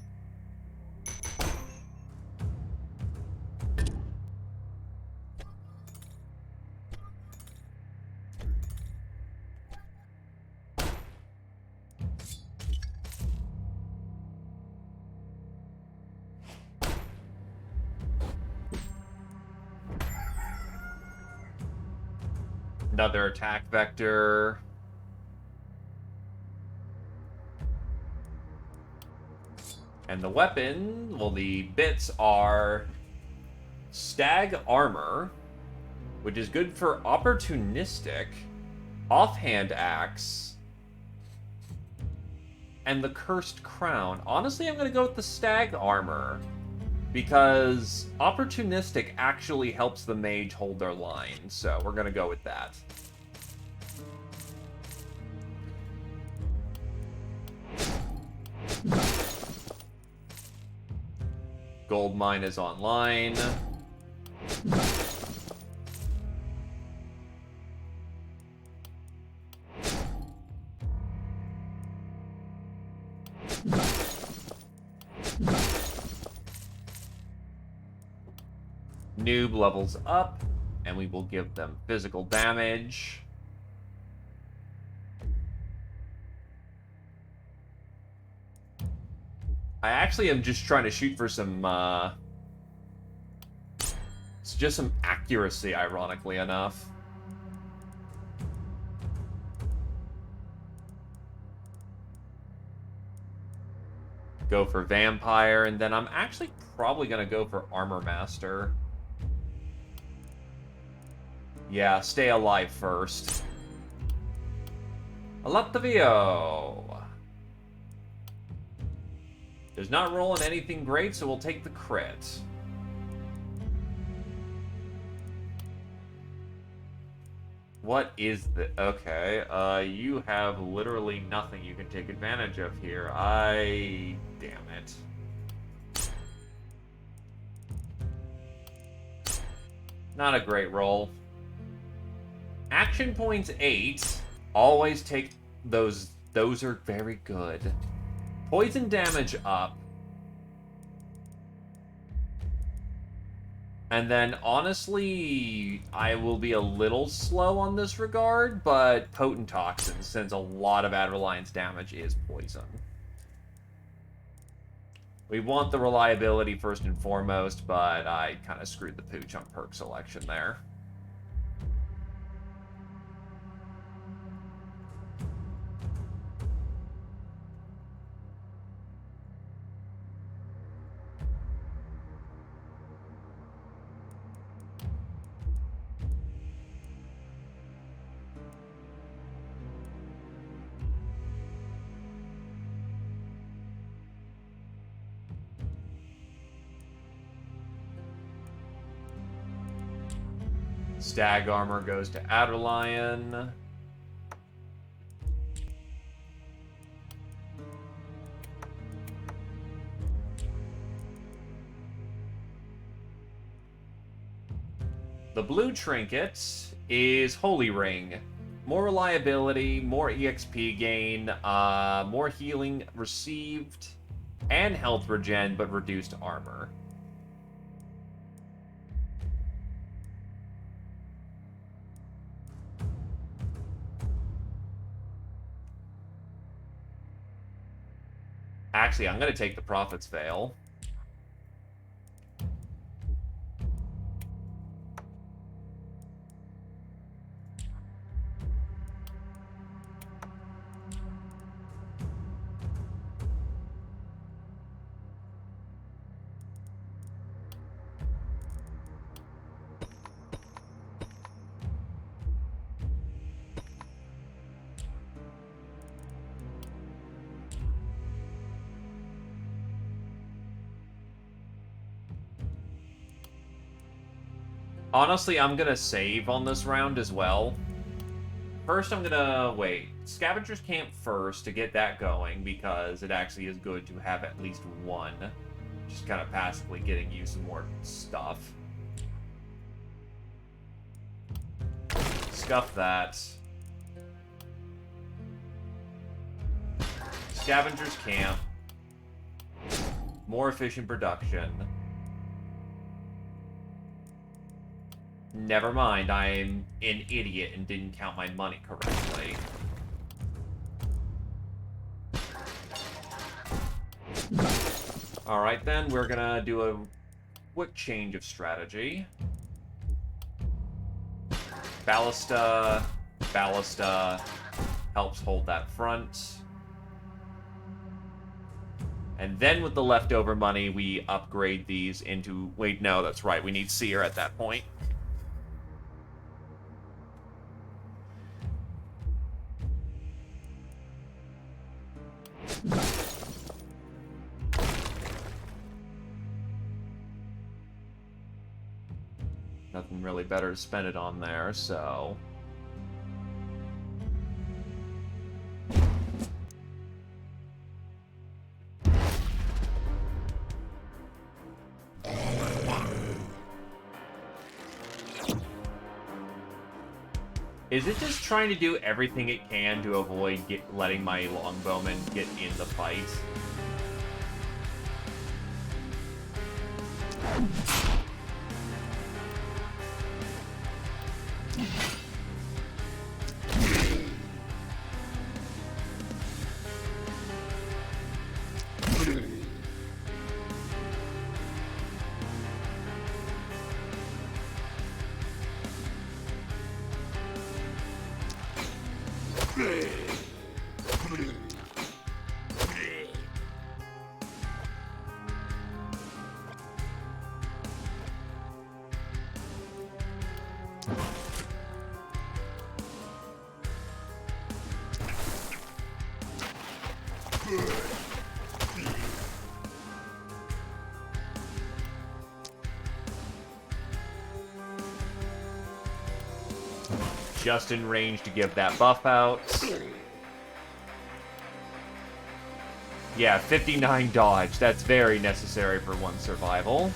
Another attack vector. And the weapon, well, the bits are Stag Armor, which is good for opportunistic, offhand axe, and the Cursed Crown. Honestly, I'm going to go with the Stag Armor, because opportunistic actually helps the mage hold their line, so we're going to go with that. Gold mine is online. Noob levels up, and we will give them physical damage. I actually am just trying to shoot for some, it's just some accuracy, ironically enough. Go for Vampire, and then I'm actually probably going to go for Armor Master. Yeah, stay alive first. Alatavio. Does not rolling anything great, so we'll take the crit. What is the... Okay, you have literally nothing you can take advantage of here. Damn it. Not a great roll. Action points 8. Always take those. Those are very good. Poison damage up. And then, honestly, I will be a little slow on this regard, but Potent Toxin, since a lot of Ad Reliance damage is poison. We want the reliability first and foremost, but I kind of screwed the pooch on perk selection there. Stag armor goes to Adderlion. The blue trinket is Holy Ring. More reliability, more EXP gain, more healing received, and health regen, but reduced armor. Actually, I'm going to take the Prophet's Veil. Honestly, I'm going to save on this round as well. First, I'm going to wait. Scavenger's Camp first to get that going, because it actually is good to have at least one. Just kind of passively getting you some more stuff. Scuff that. Scavenger's Camp. More efficient production. Never mind, I'm an idiot and didn't count my money correctly. Alright then, we're gonna do a quick change of strategy. Ballista helps hold that front. And then with the leftover money, we upgrade these into... Wait, no, that's right, we need Seer at that point. Nothing really better to spend it on there, so... Is it just trying to do everything it can to avoid letting my longbowmen get in the fight? Just in range to give that buff out. Yeah, 59 dodge. That's very necessary for one survival.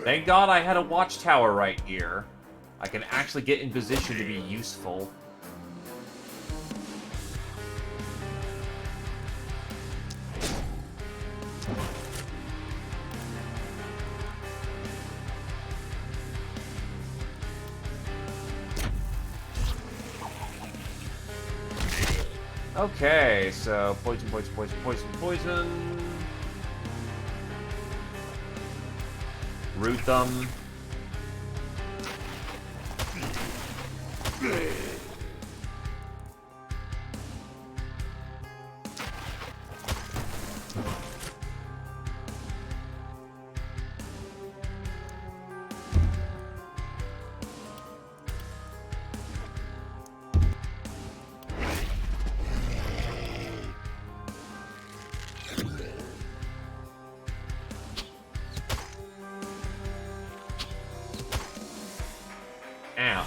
Thank God I had a watchtower right here. I can actually get in position to be useful. Okay, so poison, poison, poison, poison, poison. Root them. Ow.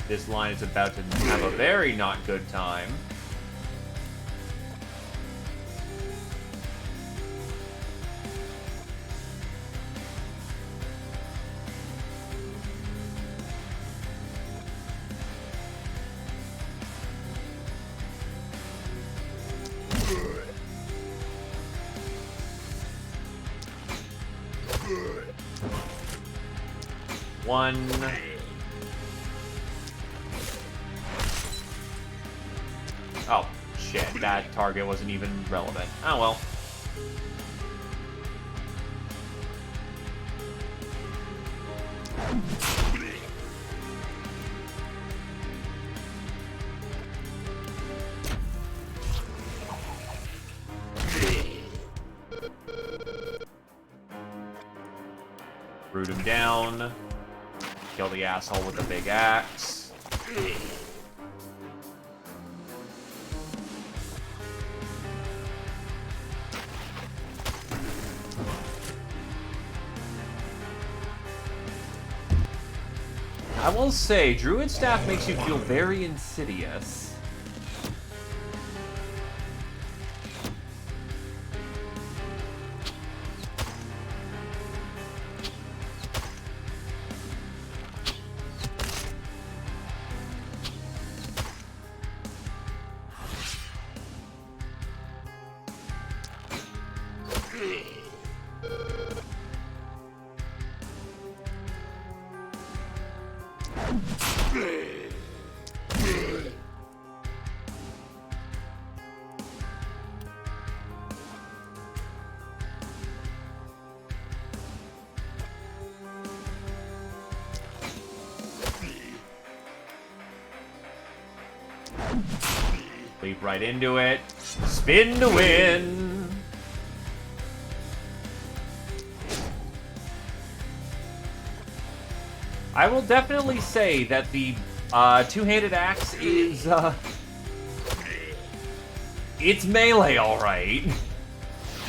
This line is about to have a very not good time. One. Oh, shit. That target wasn't even relevant. Oh, well. Root him down. Kill the asshole with the big axe. I will say, Druid Staff makes you feel very insidious. Leap right into it. Spin to win. I will definitely say that the two-handed axe is, it's melee, alright.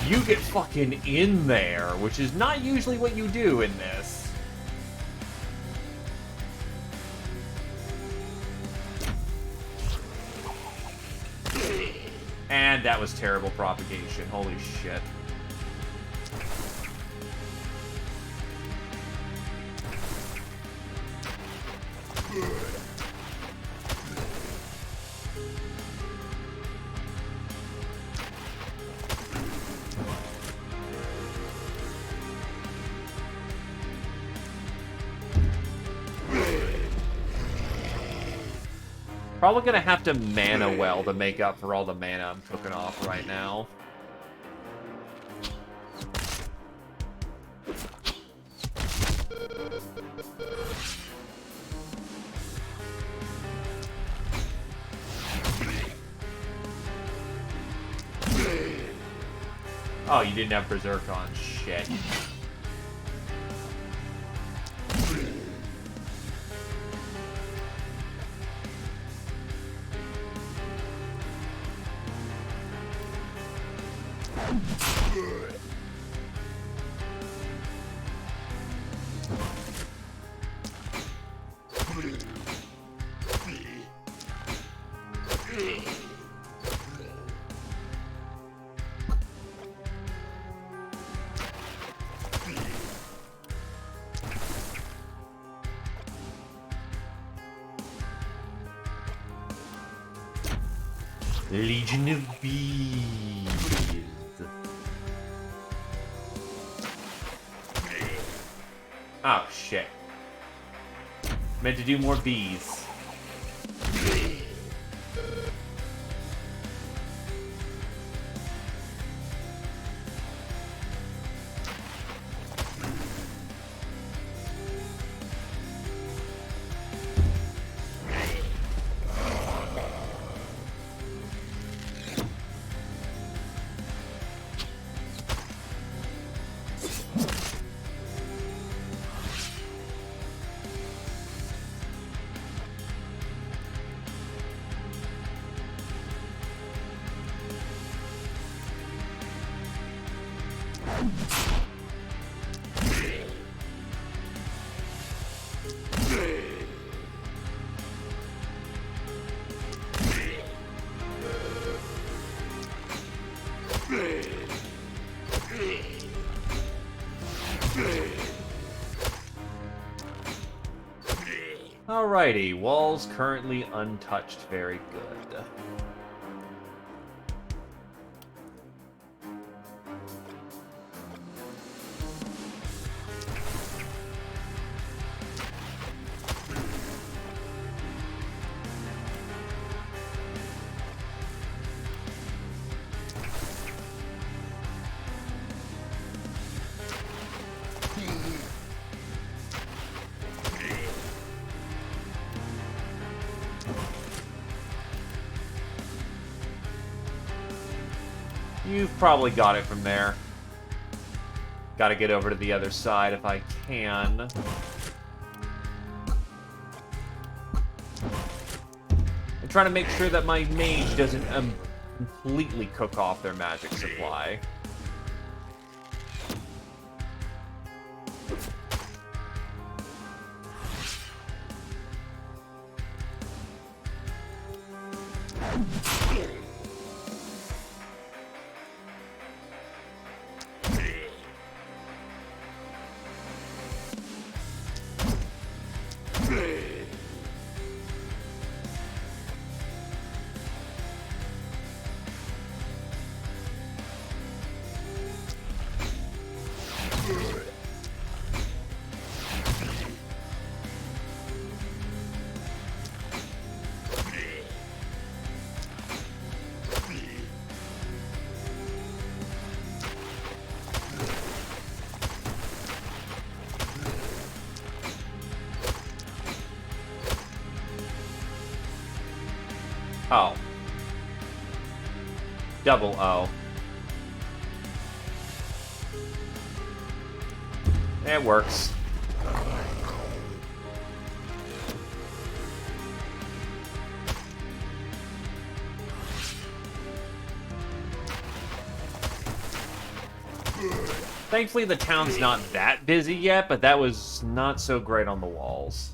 You get fucking in there, which is not usually what you do in this. And that was terrible propagation. Holy shit. Probably gonna have to mana well to make up for all the mana I'm cooking off right now. Oh, you didn't have Berserk on. Shit. Legion of Bees. shit. Meant to do more bees. Alrighty, walls currently untouched. Very good. You've probably got it from there. Gotta get over to the other side if I can. I'm trying to make sure that my mage doesn't completely cook off their magic supply. Oh. Double O. It works. Thankfully, the town's not that busy yet, but that was not so great on the walls.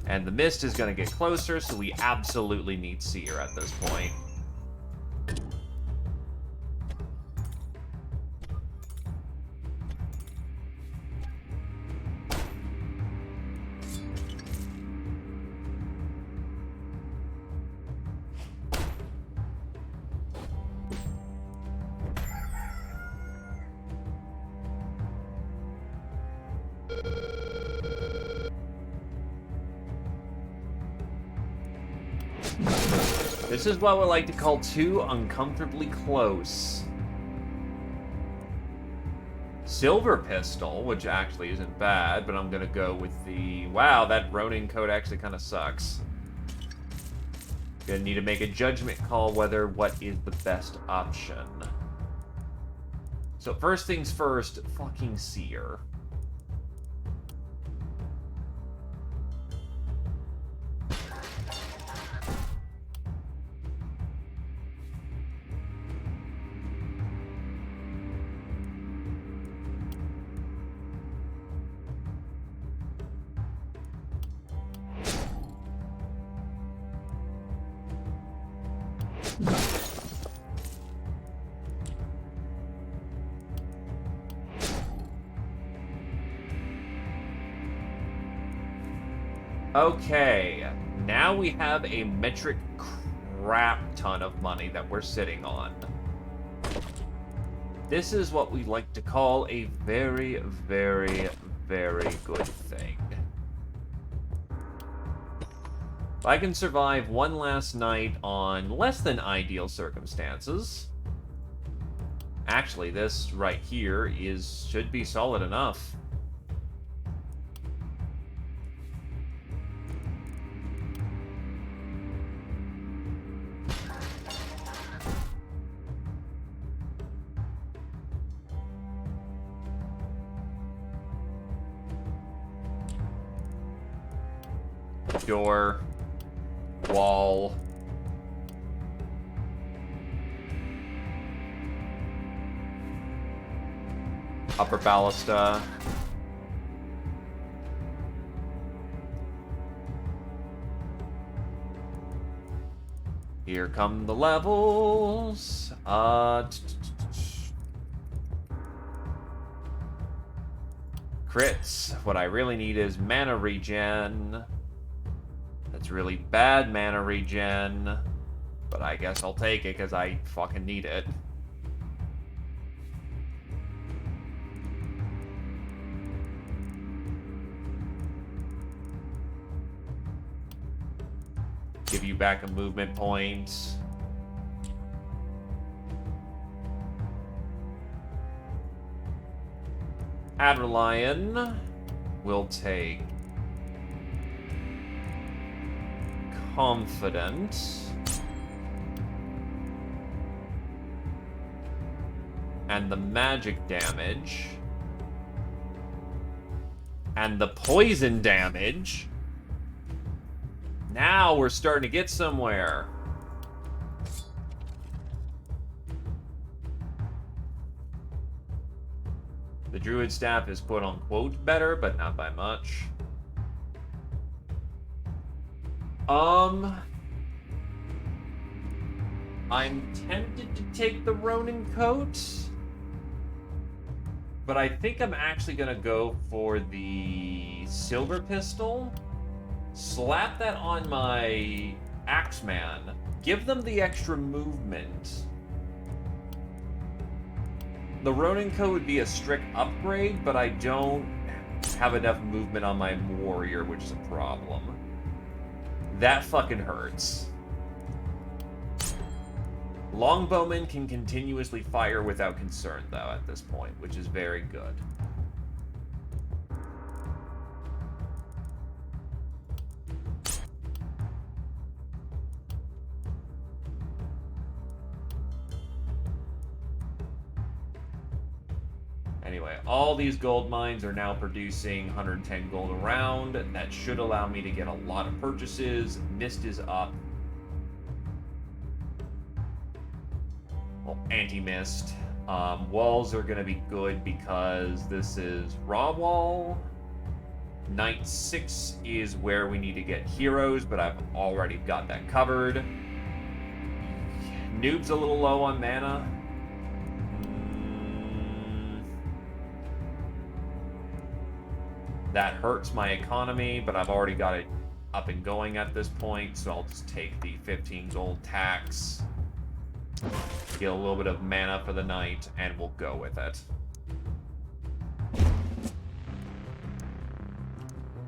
And the mist is going to get closer, so we absolutely need Seer at this point. This is what we like to call too uncomfortably close. Silver pistol, which actually isn't bad, but I'm gonna go with the... Wow, that Ronin coat actually kind of sucks. Gonna need to make a judgment call whether what is the best option. So first things first, fucking Seer. Okay, now we have a metric crap ton of money that we're sitting on. This is what we like to call a very, very, very good thing. If I can survive one last night on less than ideal circumstances... Actually, this right here should be solid enough. Door. Wall. Upper ballista. Here come the levels. Crits. What I really need is mana regen. That's really bad mana regen. But I guess I'll take it because I fucking need it. Give you back a movement point. Adderlion will take Confident. And the magic damage. And the poison damage. Now we're starting to get somewhere. The druid staff is quote-unquote better, but not by much. I'm tempted to take the Ronin coat, but I think I'm actually gonna go for the silver pistol. Slap that on my Axeman. Give them the extra movement. The Ronin coat would be a strict upgrade, but I don't have enough movement on my warrior, which is a problem. That fucking hurts. Longbowmen can continuously fire without concern, though, at this point, which is very good. Anyway, all these gold mines are now producing 110 gold a round. That should allow me to get a lot of purchases. Mist is up. Well, anti-mist. Walls are going to be good because this is raw wall. Night 6 is where we need to get heroes, but I've already got that covered. Noob's a little low on mana. That hurts my economy, but I've already got it up and going at this point, so I'll just take the 15 gold tax, get a little bit of mana for the night, and we'll go with it.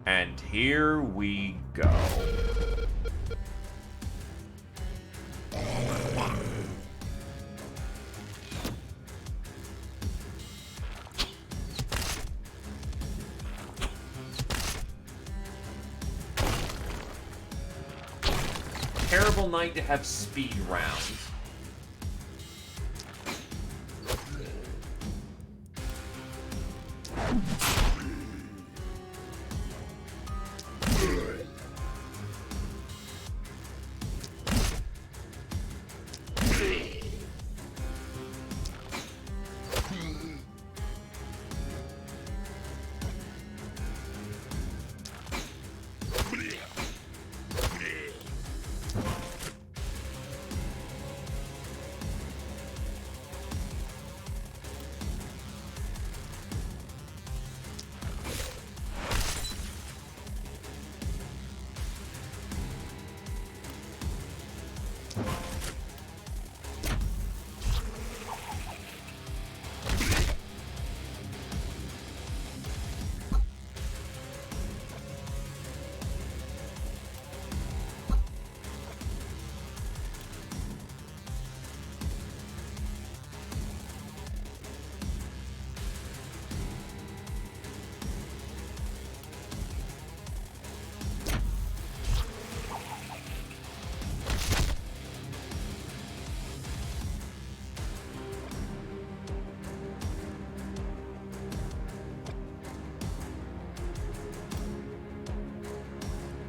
And here we go. Terrible night to have speed rounds.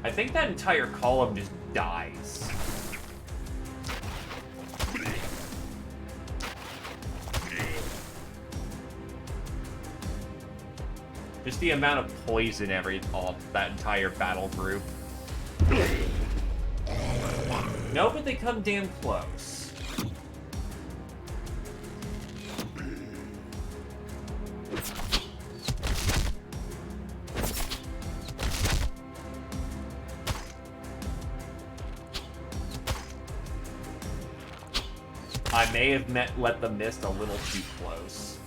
I think that entire column just dies. Just the amount of poison that entire battle group. No, but they come damn close. I may have let them miss a little too close.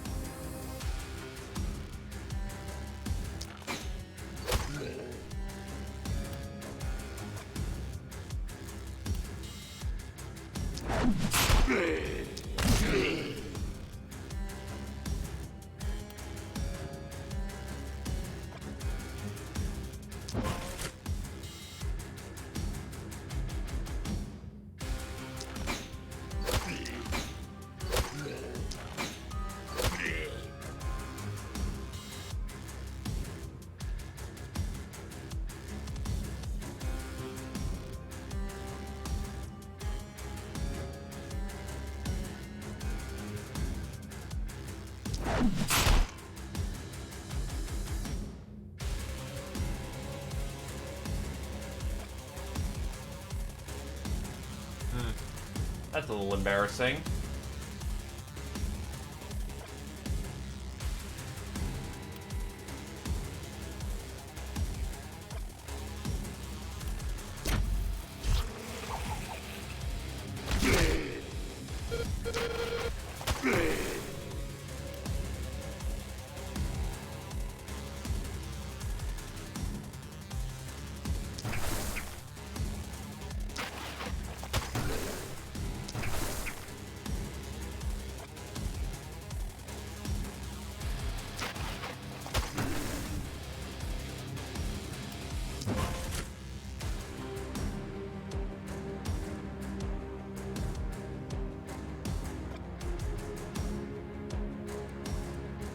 That's a little embarrassing.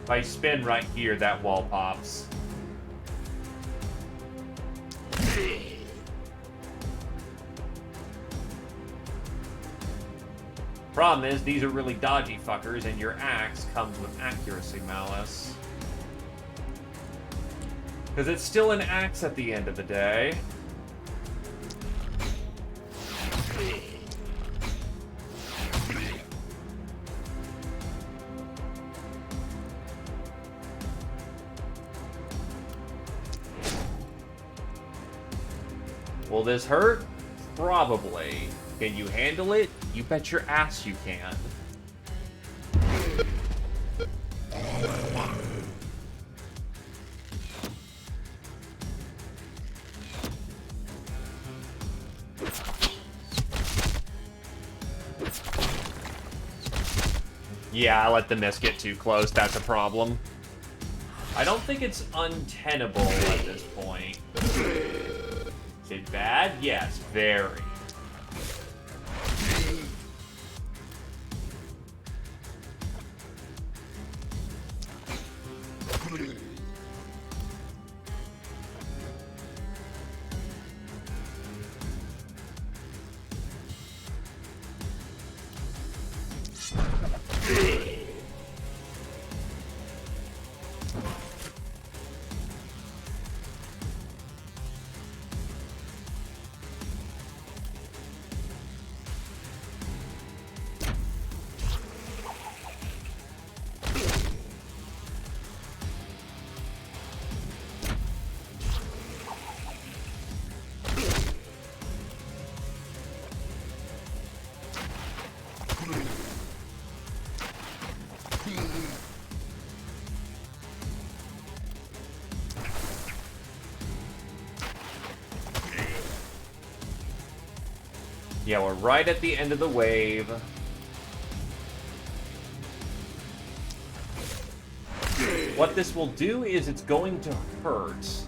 If I spin right here, that wall pops. Problem is, these are really dodgy fuckers, and your axe comes with accuracy malice. Because it's still an axe at the end of the day. Will this hurt? Probably. Can you handle it? You bet your ass you can. Yeah, I let the miss get too close. That's a problem. I don't think it's untenable at this point. Is it bad? Yes, very. Yeah, we're right at the end of the wave. What this will do is it's going to hurt.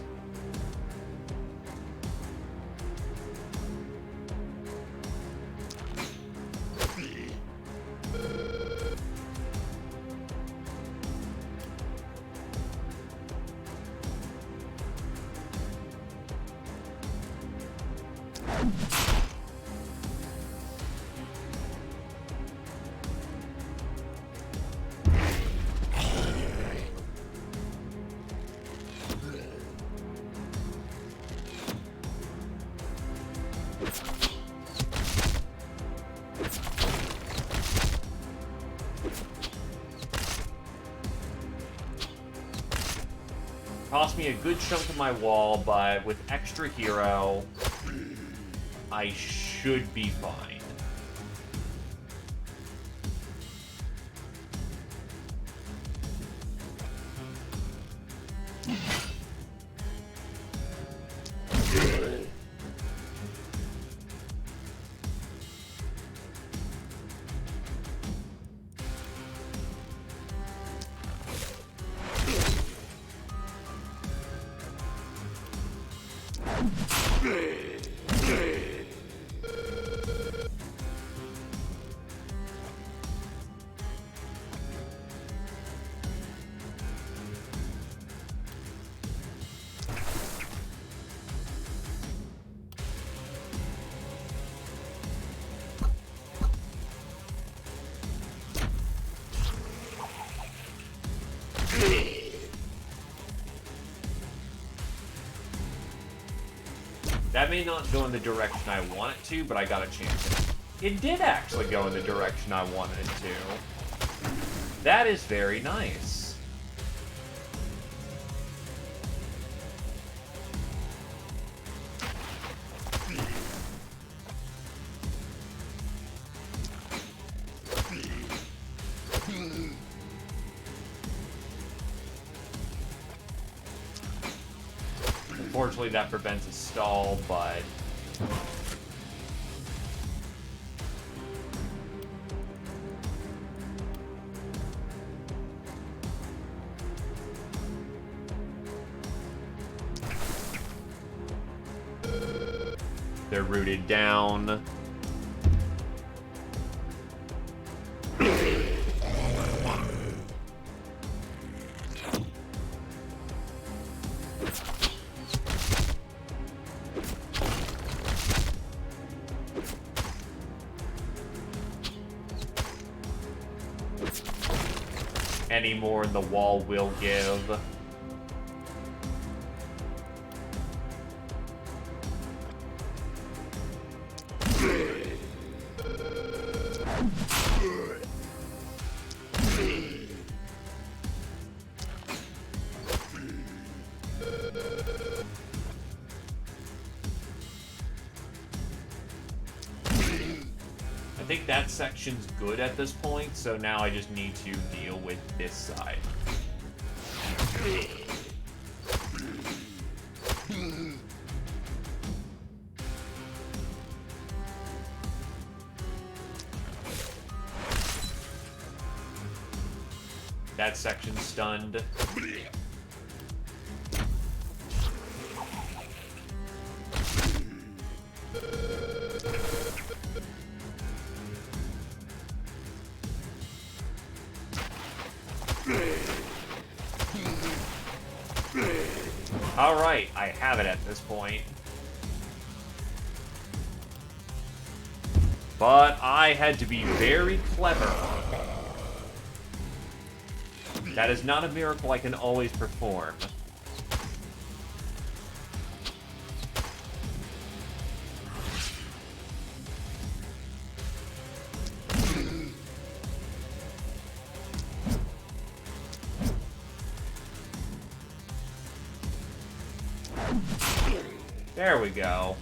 Cost me a good chunk of my wall, but with extra hero, I should be fine. That may not go in the direction I want it to, but I got a chance. It did actually go in the direction I wanted it to. That is very nice. Unfortunately, that prevents a stall, but... they're rooted down. Any more and the wall will give. I think that section's good at this point, so now I just need to deal with this side. That section's stunned. Alright, I have it at this point. But I had to be very clever. That is not a miracle I can always perform. There we go.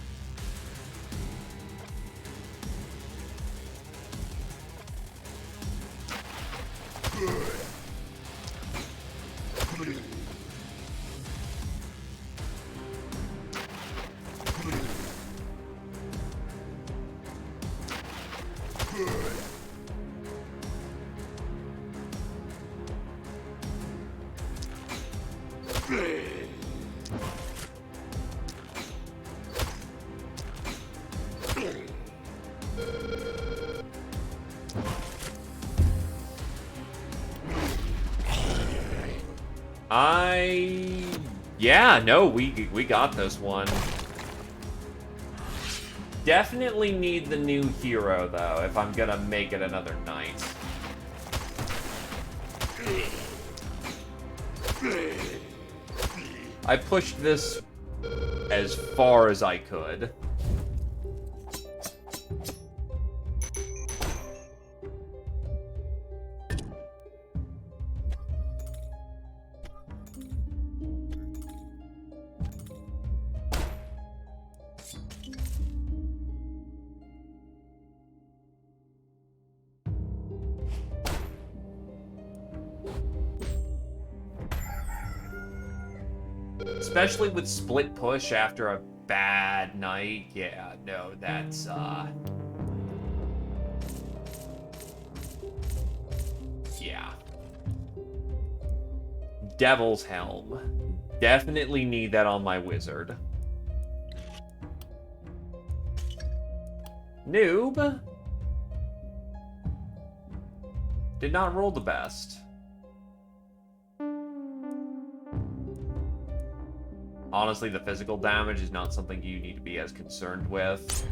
Yeah, no, we got this one. Definitely need the new hero, though, if I'm gonna make it another night. I pushed this as far as I could. Especially with split push after a bad night. Yeah, no, that's, yeah. Devil's Helm. Definitely need that on my wizard. Noob. Did not roll the best. Honestly, the physical damage is not something you need to be as concerned with.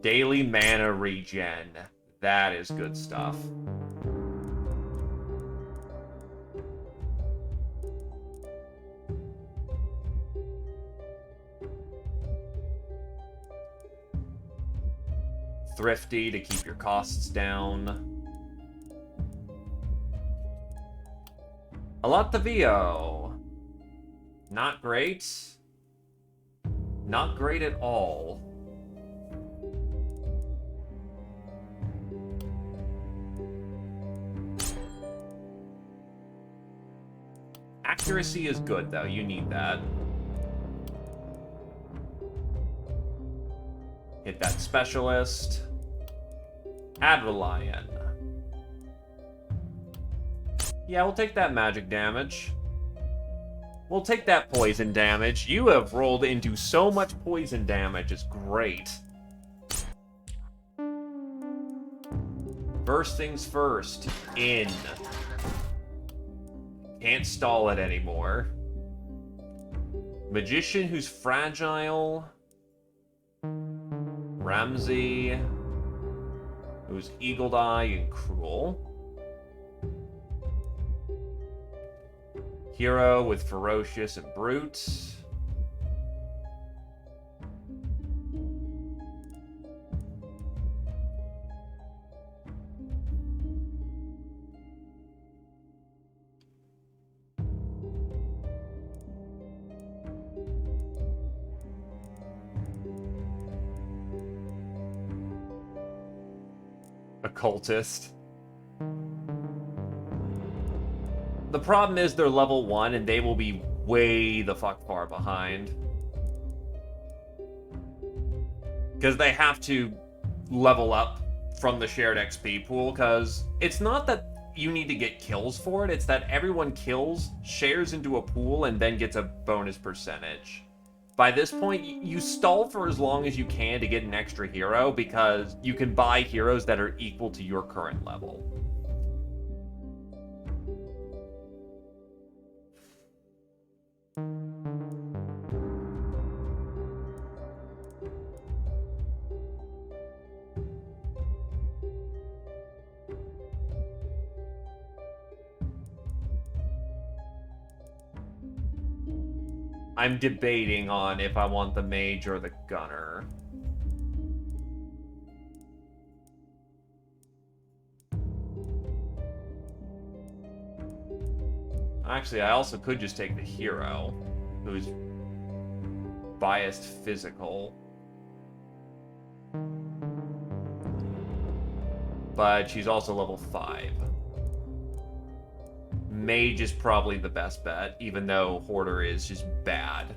Daily mana regen. That is good stuff. Thrifty to keep your costs down. Alatavio. Not great. Not great at all. Accuracy is good, though. You need that. Hit that specialist. Adrelion. Yeah, we'll take that magic damage. We'll take that poison damage. You have rolled into so much poison damage. It's great. First things first. In. Can't stall it anymore. Magician who's fragile. Ramsey, who's eagle eye and cruel. Hero with ferocious and brute. Occultist. The problem is they're level 1 and they will be way the fuck far behind. Because they have to level up from the shared XP pool, because it's not that you need to get kills for it, it's that everyone kills, shares into a pool, and then gets a bonus percentage. By this point, you stall for as long as you can to get an extra hero, because you can buy heroes that are equal to your current level. I'm debating on if I want the mage or the gunner. Actually, I also could just take the hero, who's biased physical. But she's also level 5. Mage is probably the best bet, even though Hoarder is just bad.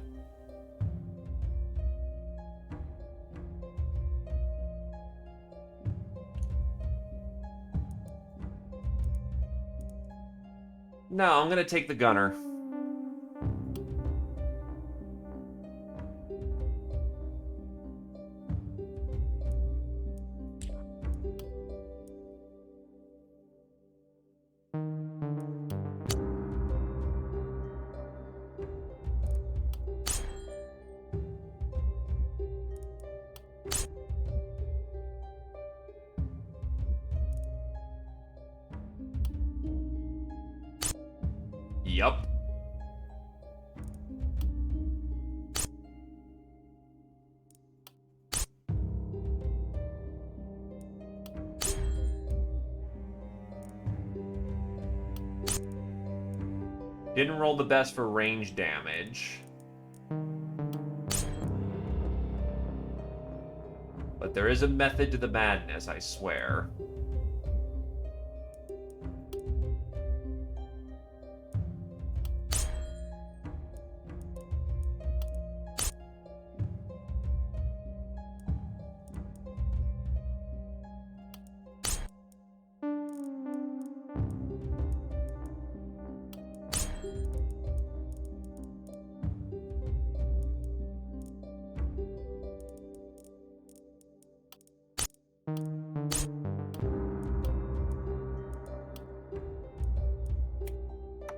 No, I'm gonna take the gunner. Yup. Didn't roll the best for range damage. But there is a method to the madness, I swear.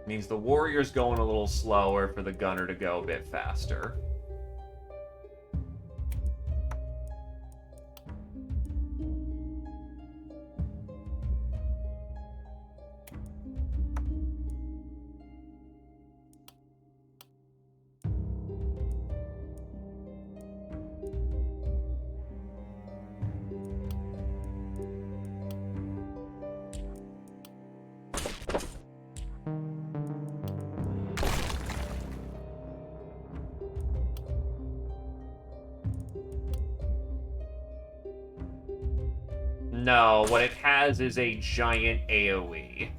Means the warrior's going a little slower for the gunner to go a bit faster. No, what it has is a giant AoE.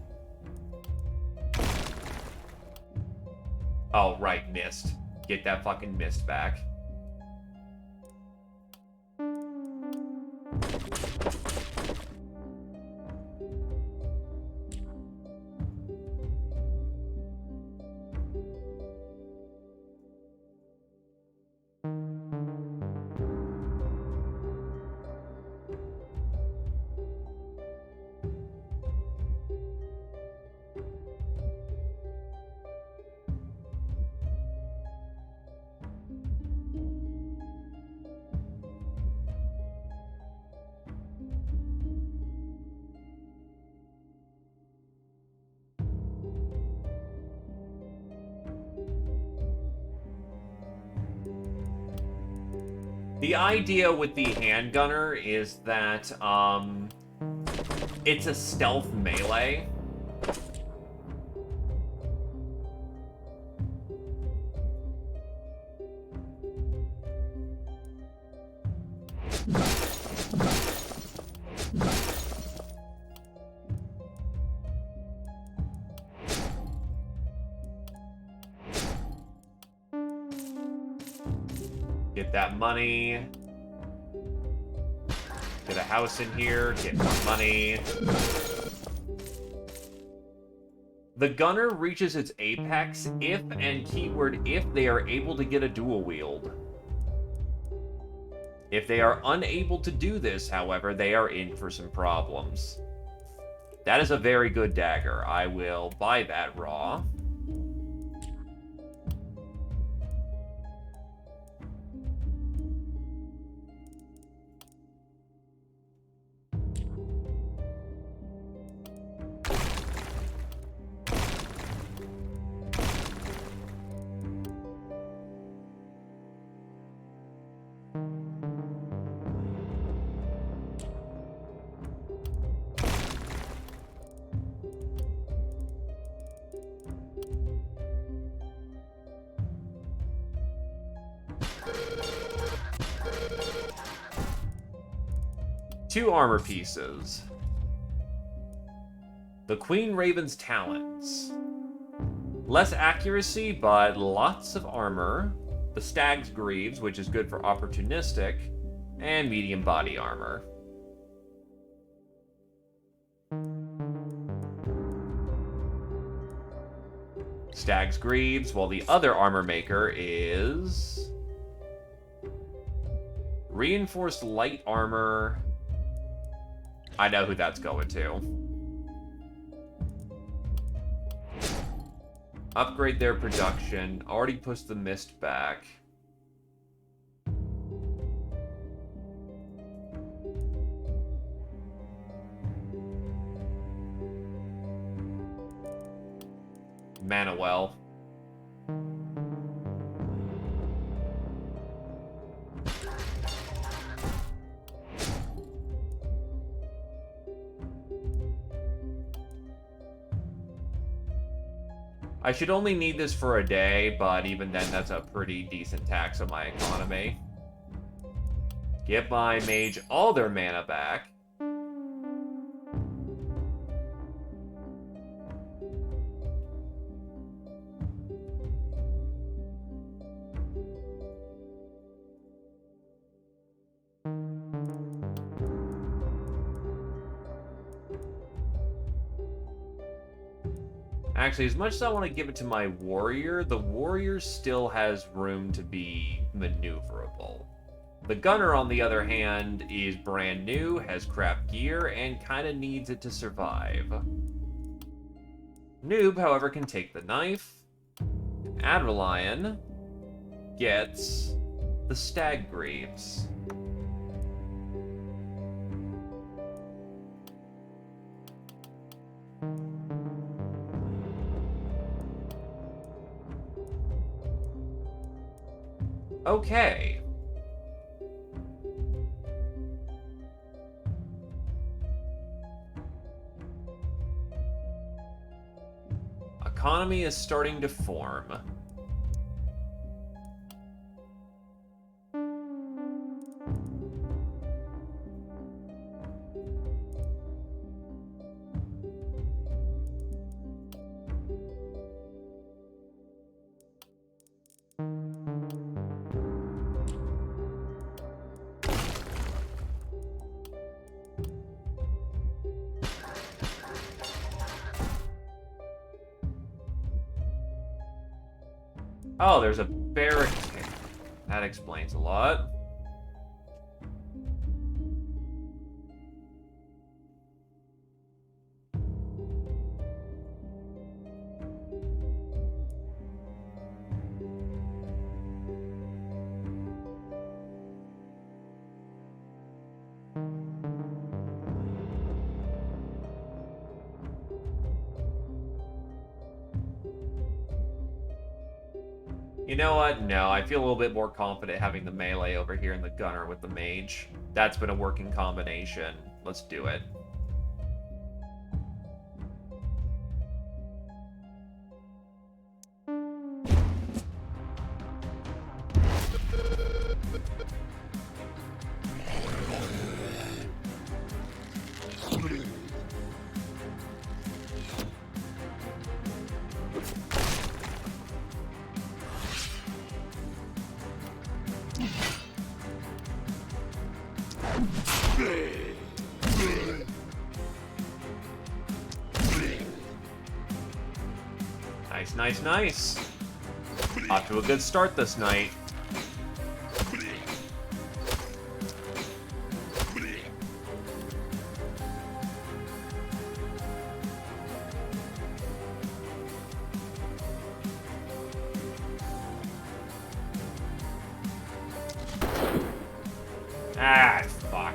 Oh, right, mist. Get that fucking mist back. The idea with the handgunner is that, it's a stealth melee. Get that money. Get a house in here. Get more money. The gunner reaches its apex if, and keyword if, they are able to get a dual wield. If they are unable to do this, however, they are in for some problems. That is a very good dagger. I will buy that raw. Two armor pieces. The Queen Raven's Talons. Less accuracy, but lots of armor. The Stag's Greaves, which is good for opportunistic. And medium body armor. Stag's Greaves, while the other armor maker is... Reinforced light armor. I know who that's going to. Upgrade their production. Already pushed the mist back. Mana well. I should only need this for a day, but even then, that's a pretty decent tax on my economy. Give my mage all their mana back. Actually, as much as I want to give it to my warrior, the warrior still has room to be maneuverable. The gunner, on the other hand, is brand new, has crap gear, and kind of needs it to survive. Noob, however, can take the knife. Adrelion gets the stag greaves. Okay. Economy is starting to form. Oh, there's a barricade. That explains a lot. You know what? No, I feel a little bit more confident having the melee over here and the gunner with the mage. That's been a working combination. Let's do it. Nice, nice, nice. Off to a good start this night. Ah, fuck.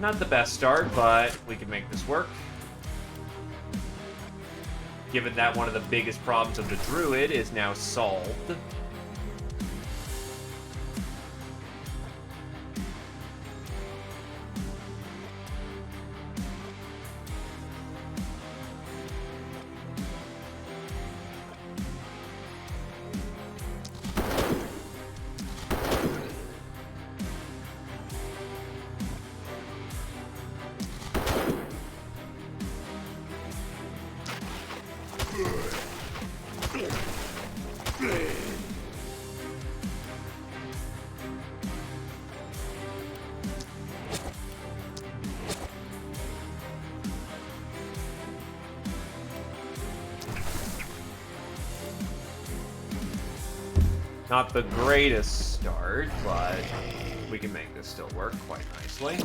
Not the best start, but we can make this work. Given that one of the biggest problems of the druid is now solved. Not the greatest start, but we can make this still work quite nicely.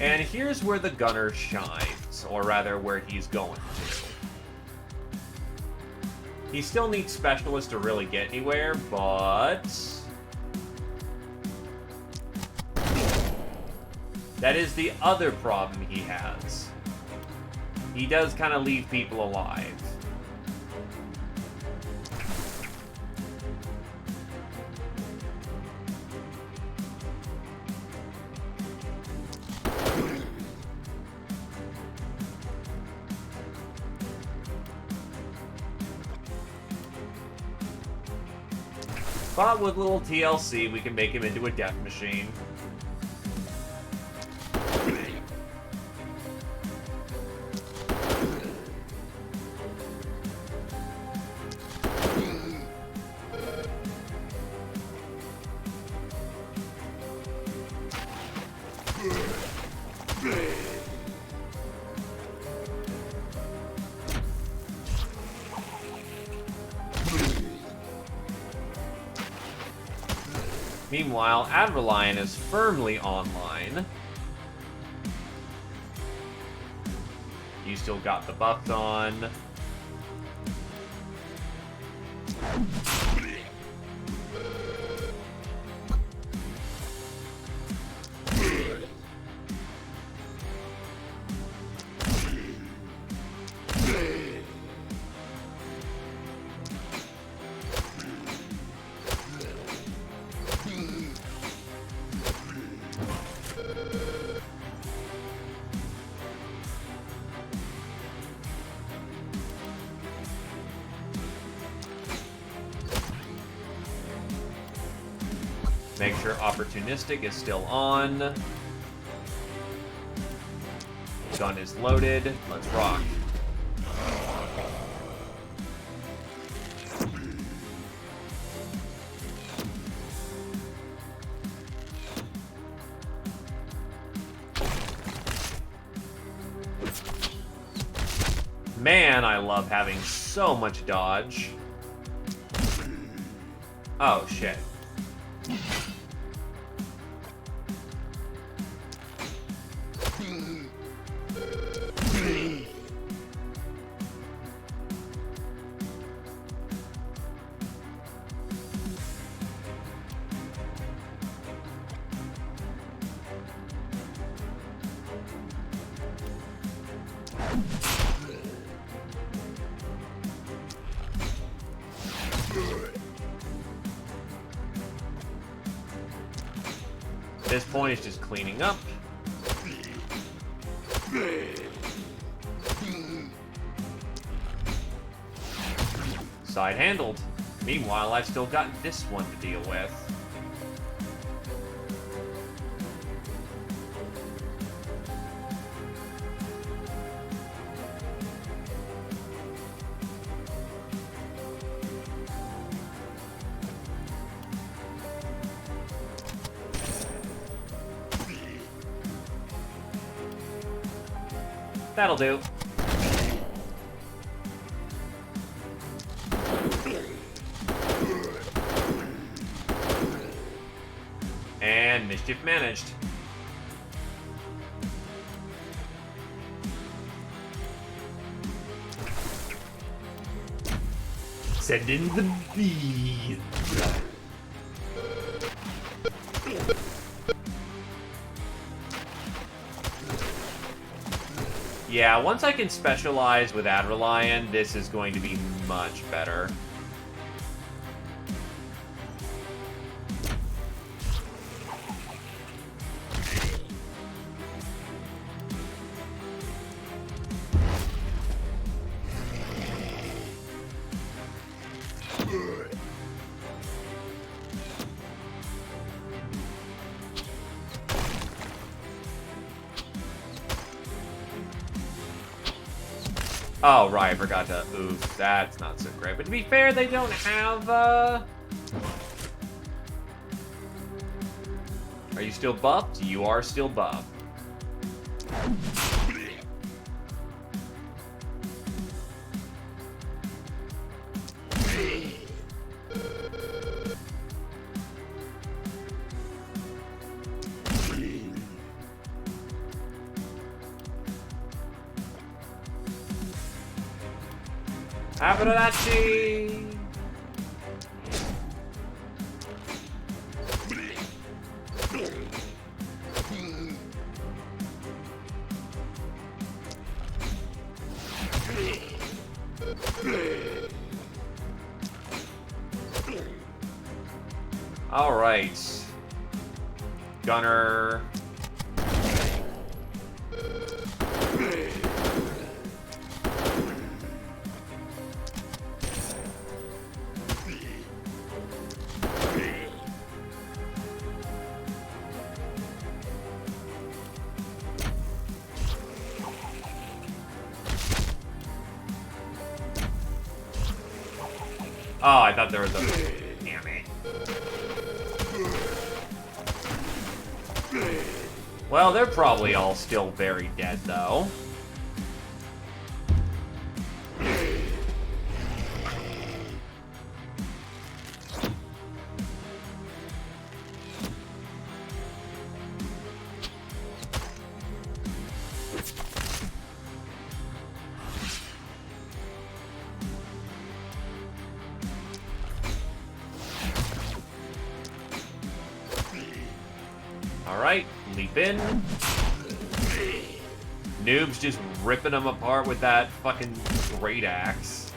And here's where the gunner shines, or rather where he's going to. He still needs specialists to really get anywhere, but that is the other problem he has. He does kind of leave people alive. But with little TLC, we can make him into a death machine. Meanwhile, Adrelion is firmly online. You still got the buffs on. Make sure Opportunistic is still on. Gun is loaded. Let's rock. Man, I love having so much dodge. Oh, shit. This point is just cleaning up. Side handled. Meanwhile, I've still got this one to deal with. That'll do. And mischief managed. Send in the bees. Yeah, once I can specialize with Adrelion, this is going to be much better. Oh, right, I forgot to... Oof, that's not so great. But to be fair, they don't have, Are you still buffed? You are still buffed. Abradacci! All right. Gunner. Oh, I thought there was a... Damn it. Well, they're probably all still very dead, though. Alright, leap in. Noob's just ripping them apart with that fucking great axe.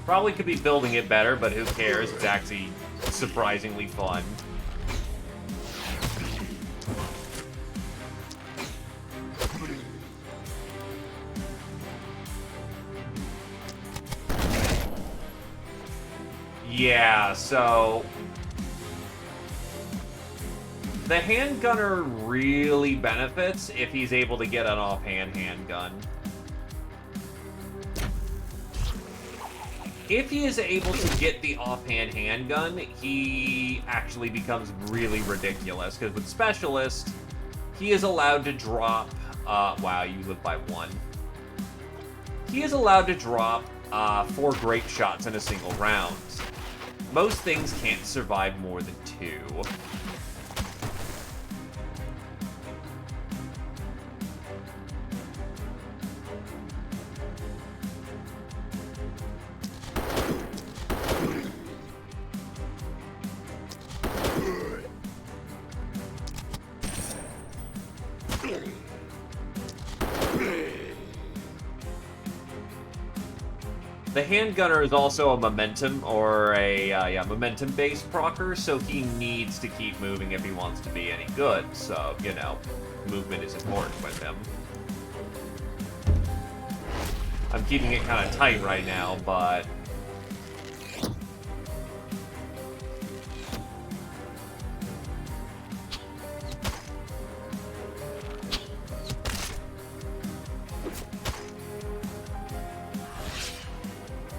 Probably could be building it better, but who cares? It's actually surprisingly fun. Yeah, so the handgunner really benefits if he's able to get an offhand handgun. If he is able to get the offhand handgun, he actually becomes really ridiculous, because with Specialist, he is allowed to drop, wow, you live by 1. He is allowed to drop 4 grape shots in a single round. Most things can't survive more than 2. The handgunner is also a momentum, or a, momentum-based procer, so he needs to keep moving if he wants to be any good, so, you know, movement is important with him. I'm keeping it kind of tight right now, but...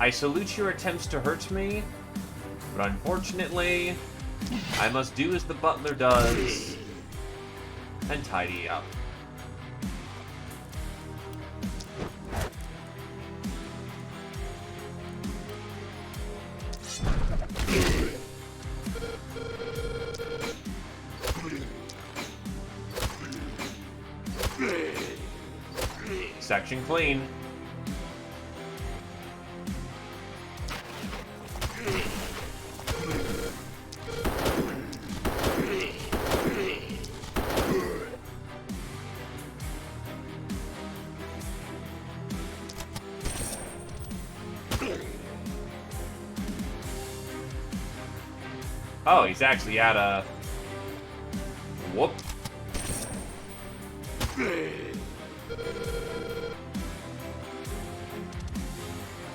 I salute your attempts to hurt me, but unfortunately, I must do as the butler does, and tidy up. Section clean. Oh, he's actually at a... Whoop.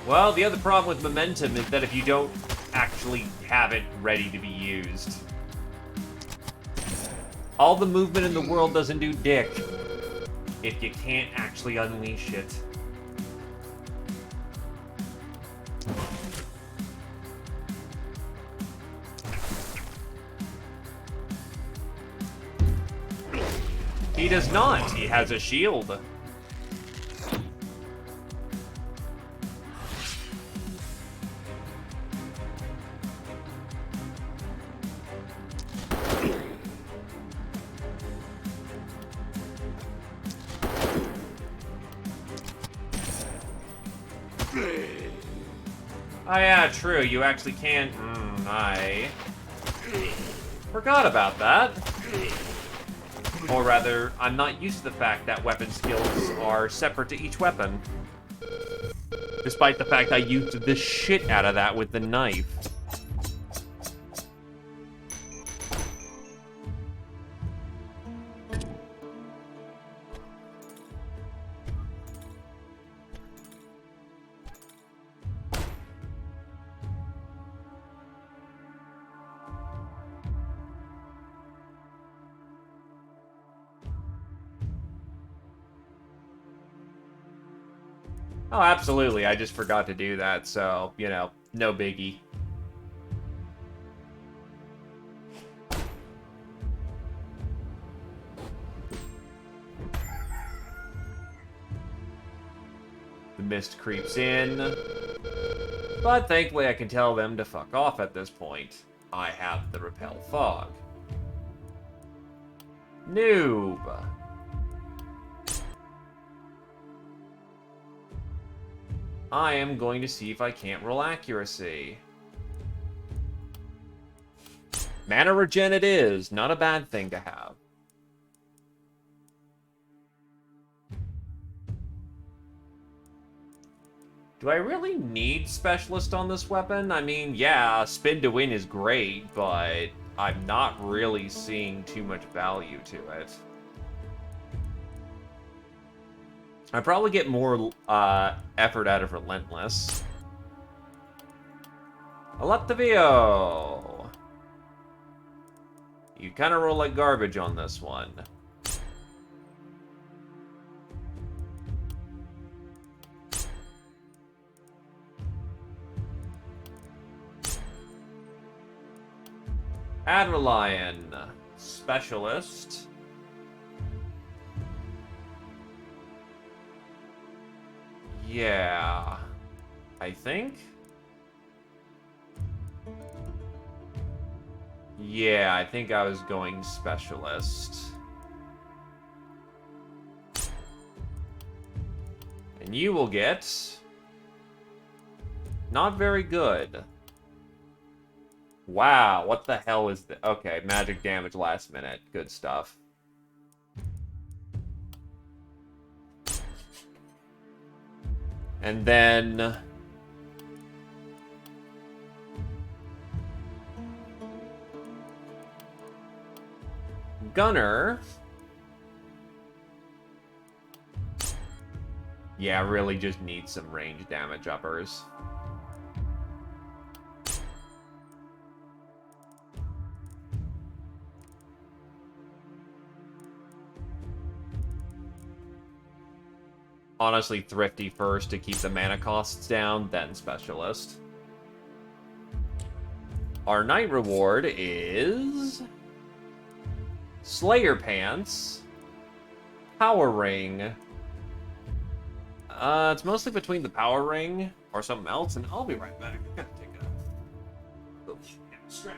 Well, the other problem with momentum is that if you don't actually have it ready to be used, all the movement in the world doesn't do dick if you can't actually unleash it. He does not. He has a shield. Oh yeah, true. You actually can. I forgot about that. Or rather, I'm not used to the fact that weapon skills are separate to each weapon. Despite the fact I used the shit out of that with the knife. Oh, absolutely. I just forgot to do that, so, you know, no biggie. The mist creeps in. But thankfully I can tell them to fuck off at this point. I have the Repel Fog. Noob. I am going to see if I can't roll accuracy. Mana regen it is. Not a bad thing to have. Do I really need Specialist on this weapon? I mean, yeah, Spin to Win is great, but I'm not really seeing too much value to it. I probably get more effort out of Relentless. Alattavio! You kind of roll like garbage on this one. Adrelion, Specialist. Yeah, I think. Yeah, I think I was going Specialist. And you will get... Not very good. Wow, what the hell is this? Okay, magic damage last minute. Good stuff. And then... Gunner. Yeah, really just needs some range damage uppers. Honestly, Thrifty first to keep the mana costs down, then Specialist. Our night reward is... Slayer Pants. Power Ring. It's mostly between the Power Ring or something else, and I'll be right back. I gotta take a little stretch.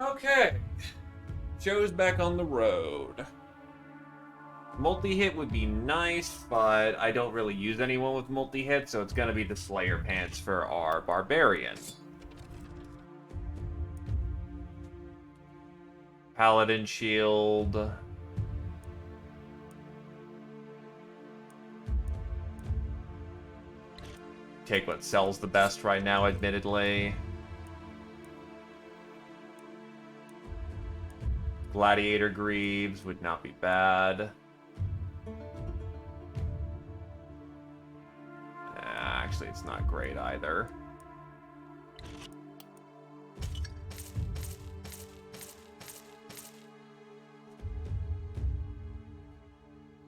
Okay. Joe's back on the road. Multi-hit would be nice, but I don't really use anyone with multi-hit, so it's gonna be the Slayer Pants for our Barbarian. Paladin Shield. Take what sells the best right now, admittedly. Gladiator Greaves would not be bad. Actually, it's not great either.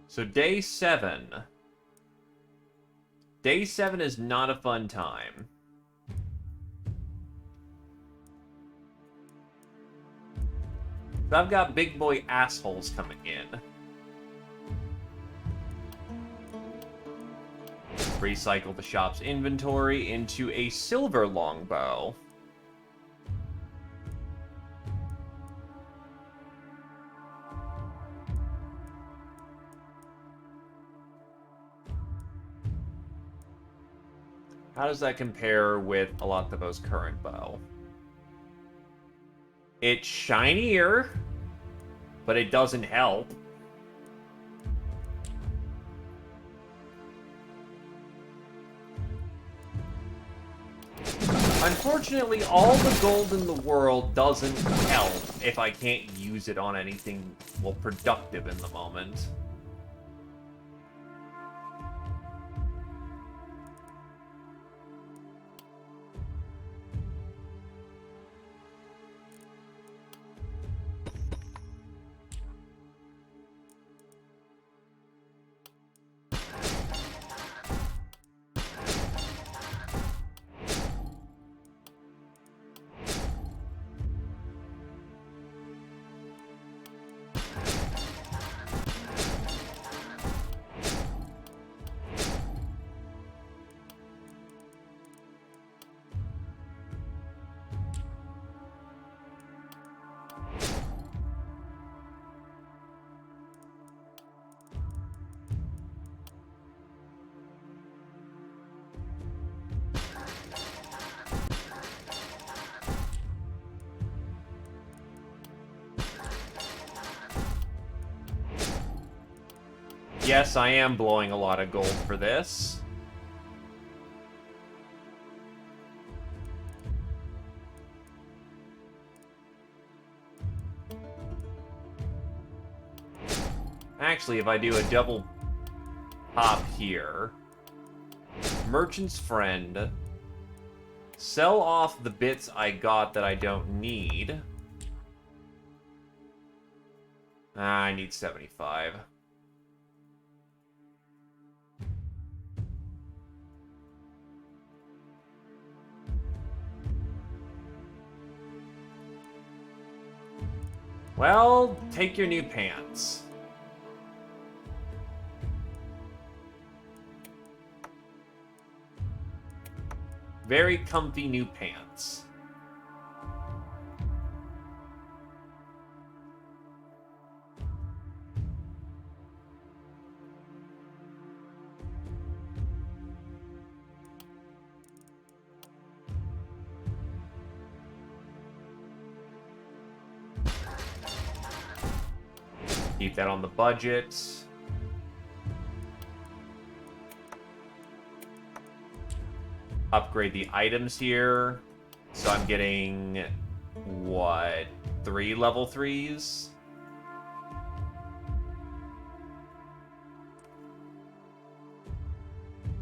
So day 7. Day 7 is not a fun time. I've got big boy assholes coming in. Recycle the shop's inventory into a silver longbow. How does that compare with Alathabo's current bow? It's shinier, but it doesn't help. Unfortunately, all the gold in the world doesn't help if I can't use it on anything, well, productive in the moment. Yes, I am blowing a lot of gold for this. Actually, if I do a double hop here, Merchant's Friend, sell off the bits I got that I don't need. I need 75. Well, take your new pants. Very comfy new pants. Keep that on the budget. Upgrade the items here. So I'm getting, what, 3 level 3s?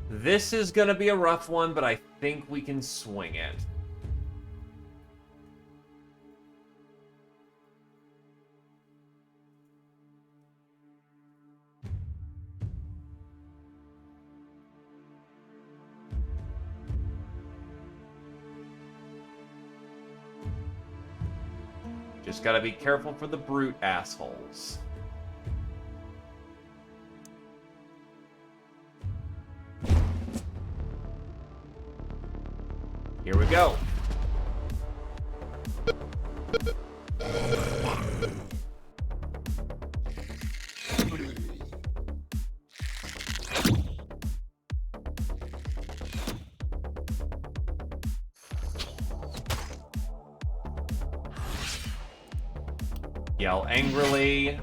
This is gonna be a rough one, but I think we can swing it. Just gotta be careful for the brute assholes. Here we go. Yell angrily.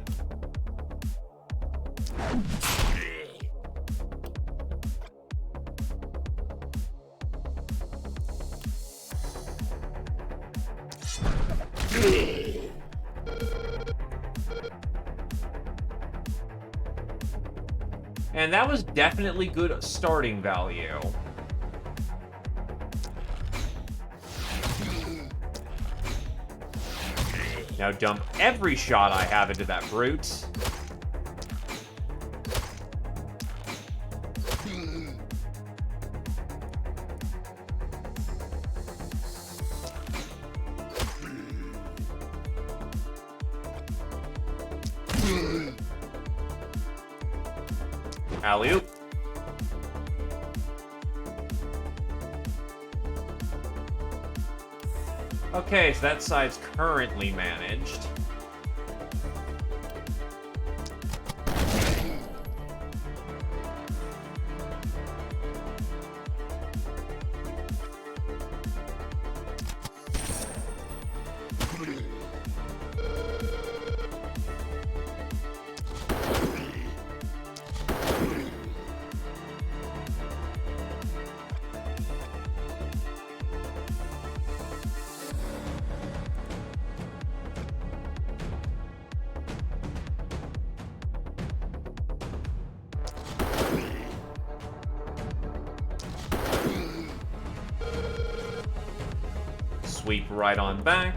And that was definitely good starting value. Now dump every shot I have into that brute. Alley-oop. Okay, so that side's currently managed. Sweep right on back.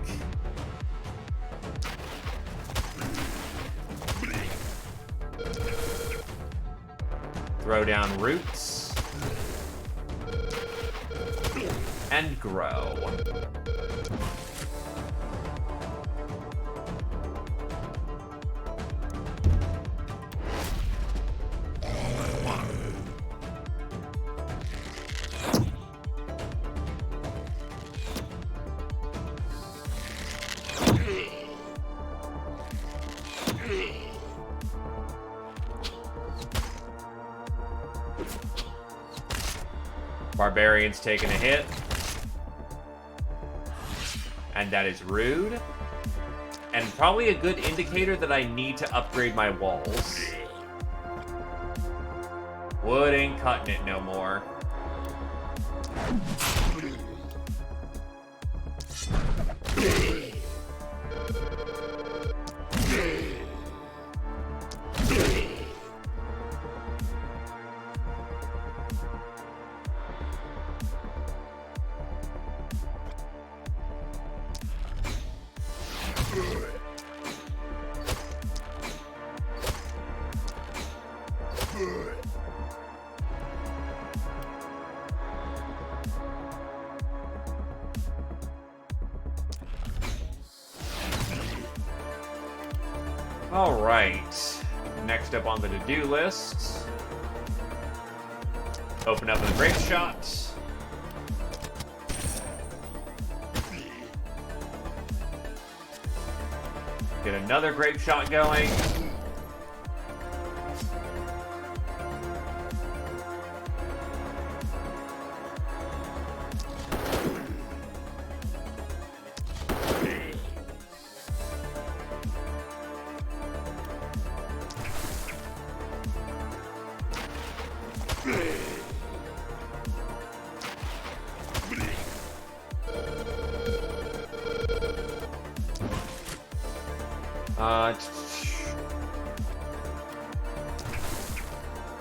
Throw down roots. And grow. Barbarian's taking a hit. And that is rude. And probably a good indicator that I need to upgrade my walls. Wood ain't cutting it no more. Alright, next up on the to-do list, open up with a grape shot. Get another grape shot going.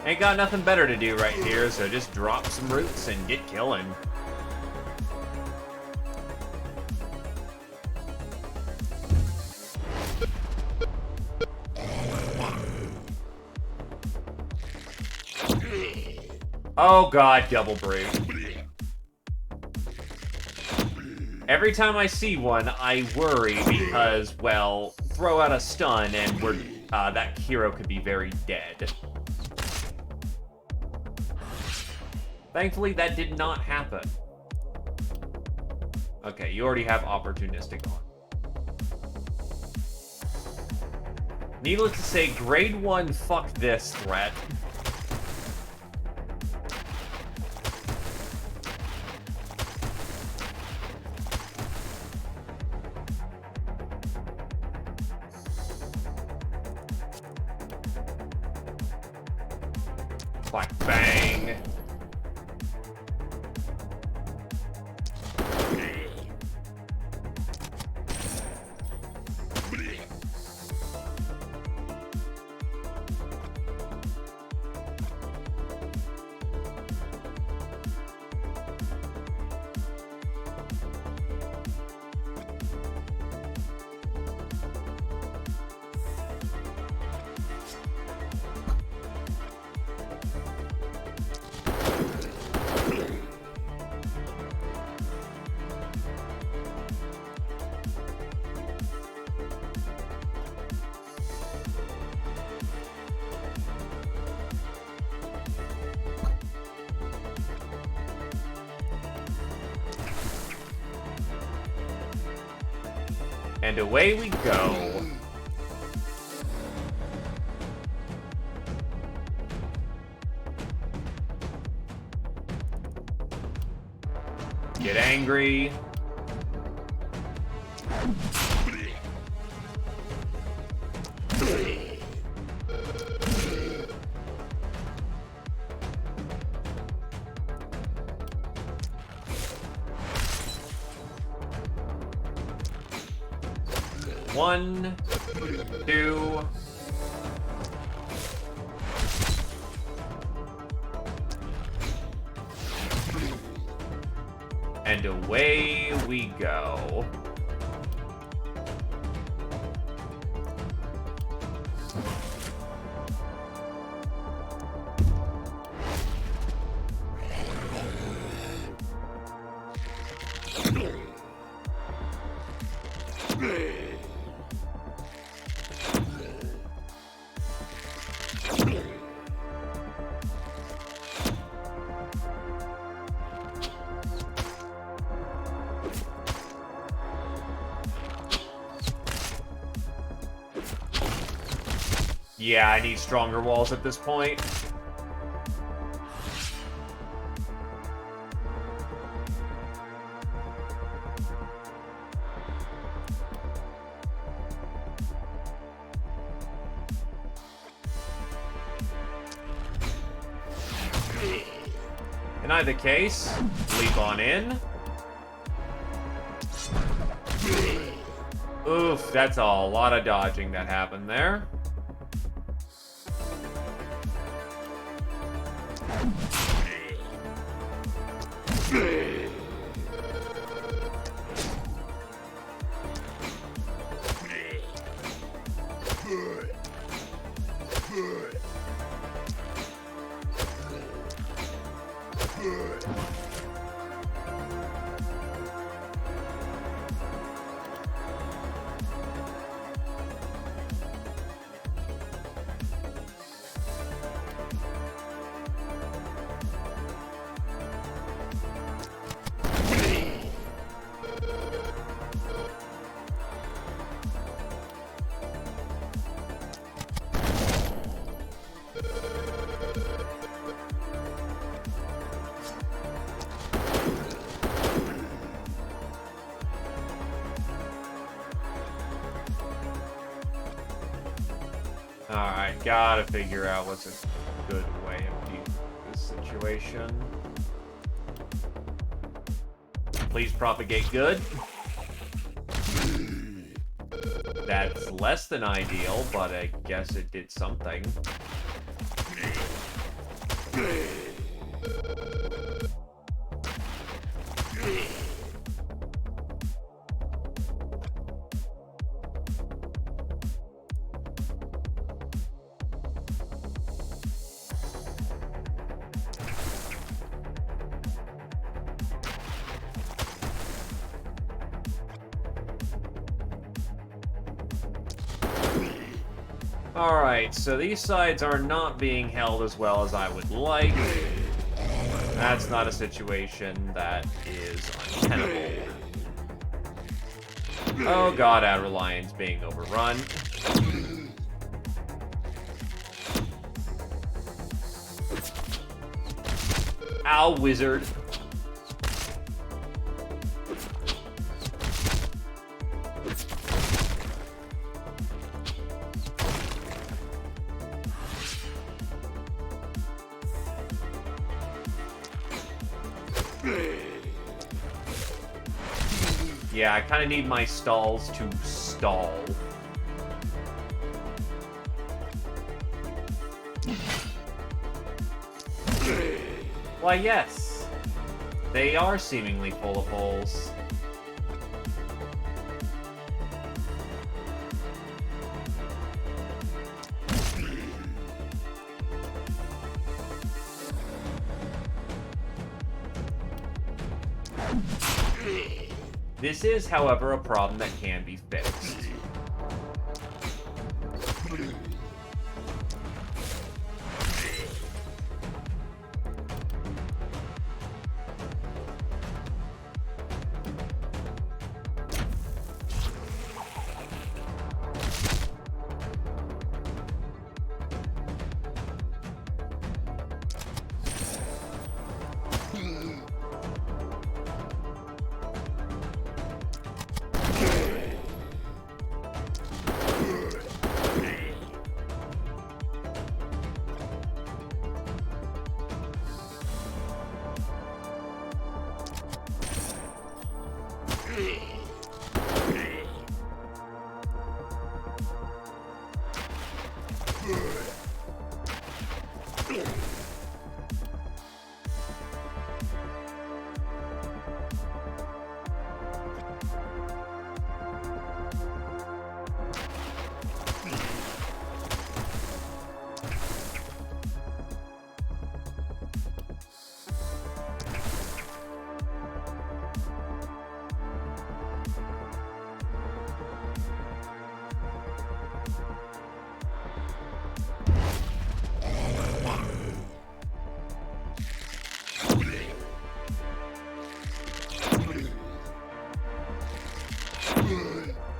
Ain't got nothing better to do right here, so just drop some roots and get killing. Oh god, double brew. Every time I see one, I worry because, well, throw out a stun and we're that hero could be very dead. Thankfully, that did not happen. Okay, you already have opportunistic on. Needless to say, grade 1 fuck this threat. Clack bang. And away we go. Get angry. One, two. And away we go. Yeah, I need stronger walls at this point. In either case, leap on in. Oof, that's a lot of dodging that happened there. Alright, gotta figure out what's a good way of dealing with this situation. Please propagate good. That's less than ideal, but I guess it did something. Alright, so these sides are not being held as well as I would like. That's not a situation that is untenable. Oh god, Outer Lion's being overrun. Ow, wizard. Yeah, I kind of need my stalls to stall. Why, yes. They are seemingly full of holes. This is, however, a problem that can be fixed.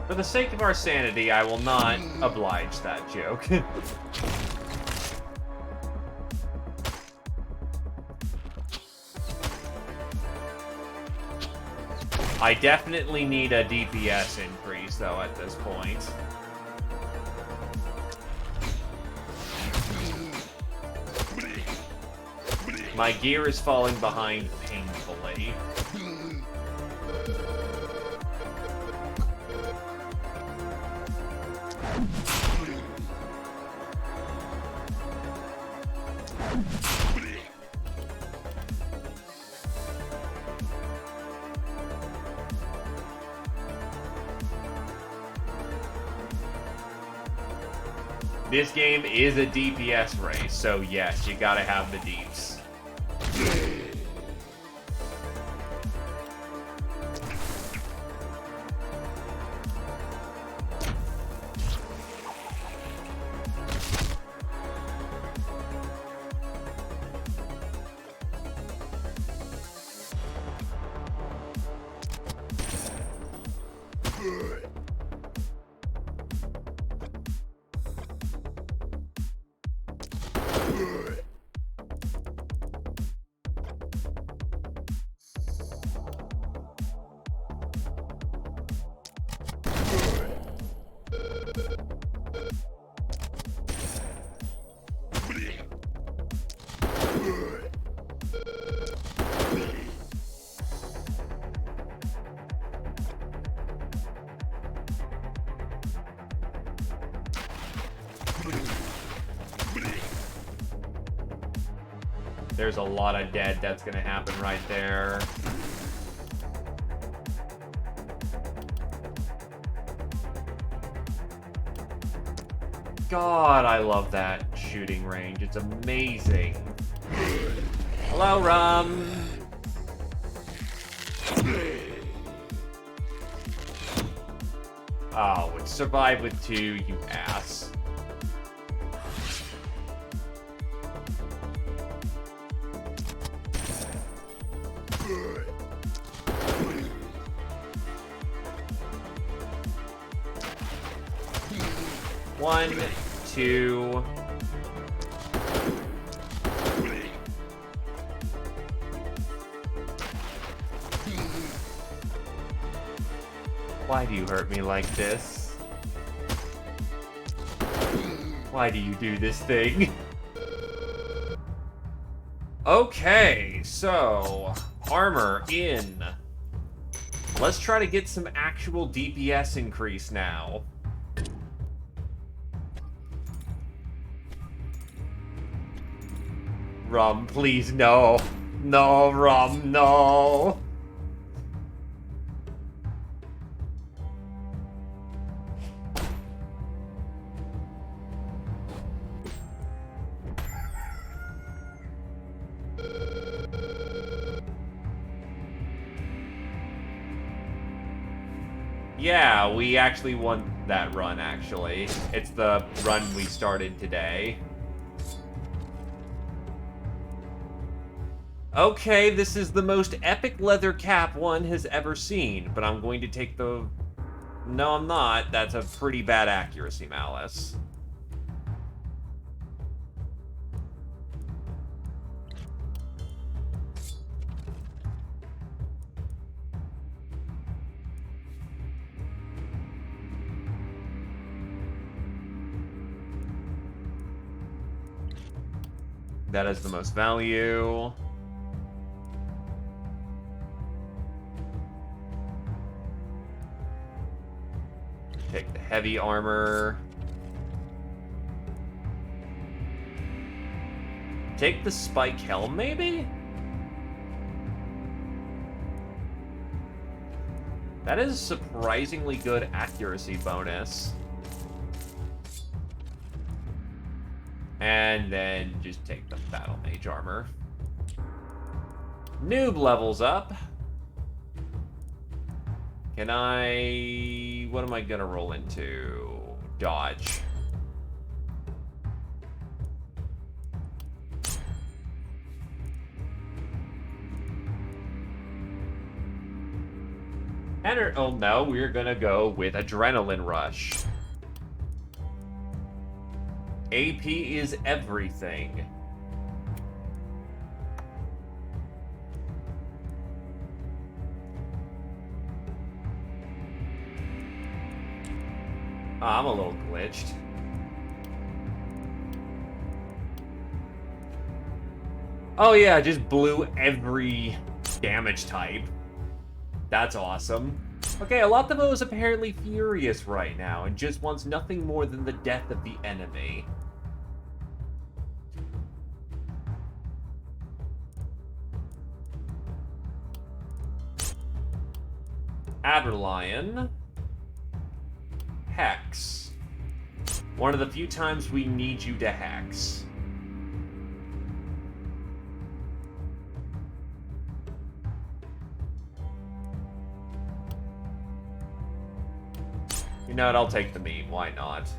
For the sake of our sanity, I will not oblige that joke. I definitely need a DPS increase, though, at this point. My gear is falling behind painfully. This game is a DPS race, so yes, you gotta have the deeps. There's a lot of dead that's gonna happen right there. God, I love that shooting range. It's amazing. Hello, Rum. Oh, it survived with 2, you ass. One, 2. Why do you hurt me like this? Why do you do this thing? Okay, so armor in. Let's try to get some actual DPS increase now. Rum, please, no. No, Rum, no. Yeah, we actually won that run, actually. It's the run we started today. Okay, this is the most epic leather cap one has ever seen, but I'm going to take the... No, I'm not. That's a pretty bad accuracy, Malice. That is the most value. Take the heavy armor. Take the spike helm, maybe? That is surprisingly good accuracy bonus. And then just take the battle mage armor. Noob levels up. Can I... What am I gonna roll into? Dodge. Oh no, we're gonna go with Adrenaline Rush. AP is everything. Oh, I'm a little glitched. Oh yeah, I just blew every damage type. That's awesome. Okay, Alothamo is apparently furious right now and just wants nothing more than the death of the enemy. Adderlion. Hex. One of the few times we need you to hex. You know what, I'll take the meme, why not?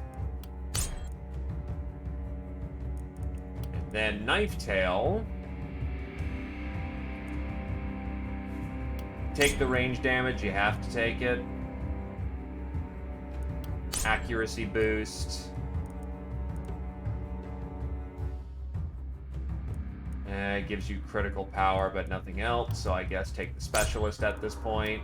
And then Knife Tail. Take the range damage, you have to take it. Accuracy boost. It gives you critical power, but nothing else, so I guess take the specialist at this point.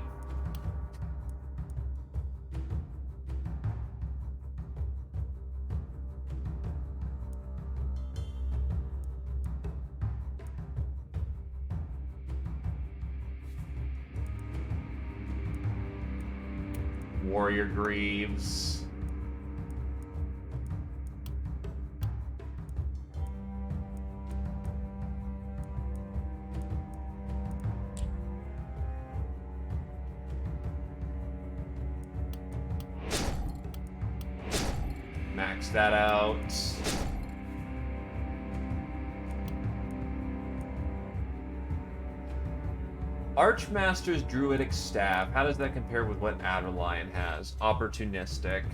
Warrior Greaves. Max that out. Archmaster's Druidic Staff. How does that compare with what Adderlion has? Opportunistic.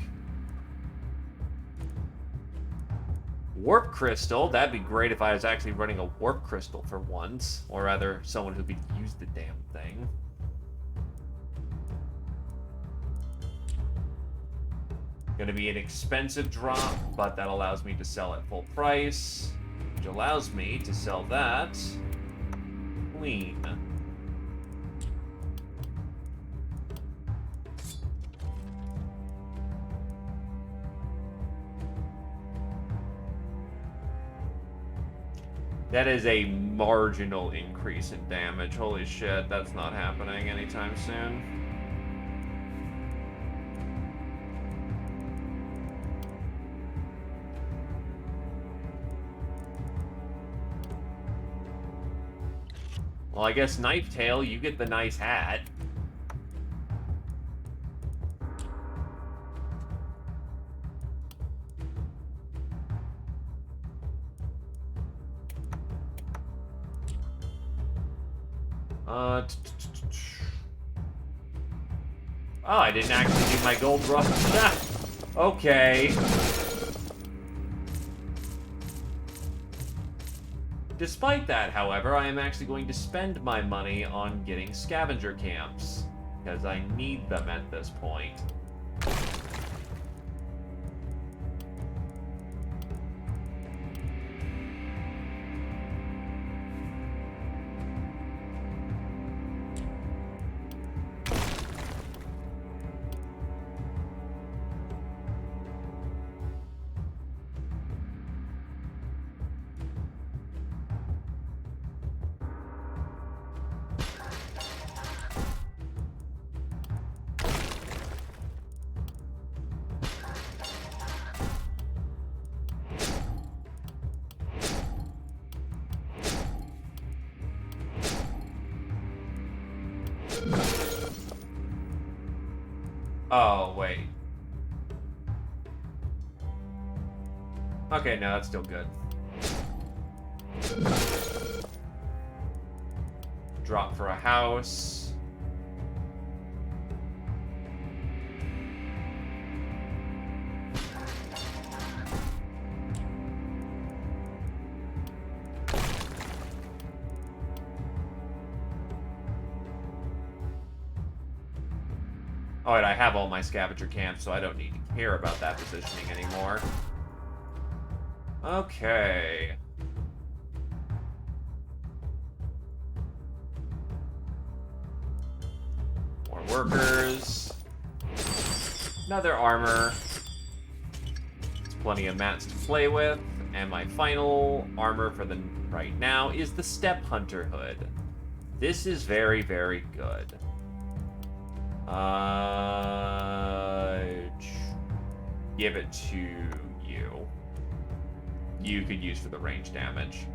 Warp Crystal. That'd be great if I was actually running a Warp Crystal for once. Or rather, someone who could use the damn thing. Gonna be an expensive drop, but that allows me to sell at full price. Which allows me to sell that clean. That is a marginal increase in damage. Holy shit, that's not happening anytime soon. Well, I guess Knife Tail, you get the nice hat. Oh, I didn't actually do my gold rush. Okay. Despite that, however, I am actually going to spend my money on getting scavenger camps, because I need them at this point. Oh, wait. Okay, no, that's still good. Drop for a house. Alright, I have all my scavenger camps, so I don't need to care about that positioning anymore. Okay. More workers. Another armor. It's plenty of mats to play with. And my final armor for the right now is the Step Hunter hood. This is very, very good. Give it to you. You could use for the range damage.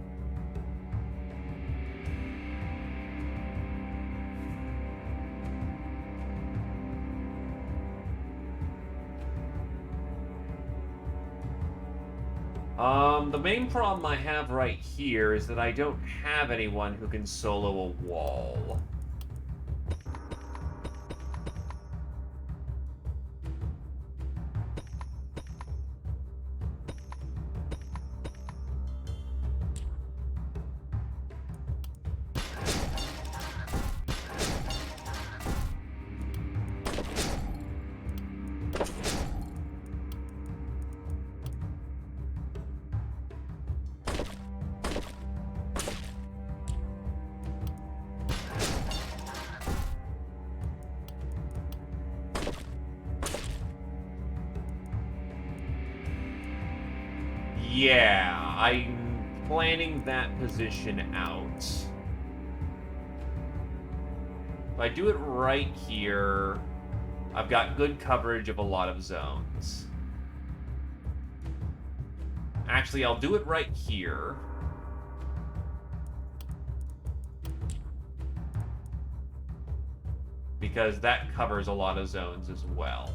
The main problem I have right here is that I don't have anyone who can solo a wall. Yeah, I'm planning that position out. If I do it right here, I've got good coverage of a lot of zones. Actually, I'll do it right here. Because that covers a lot of zones as well.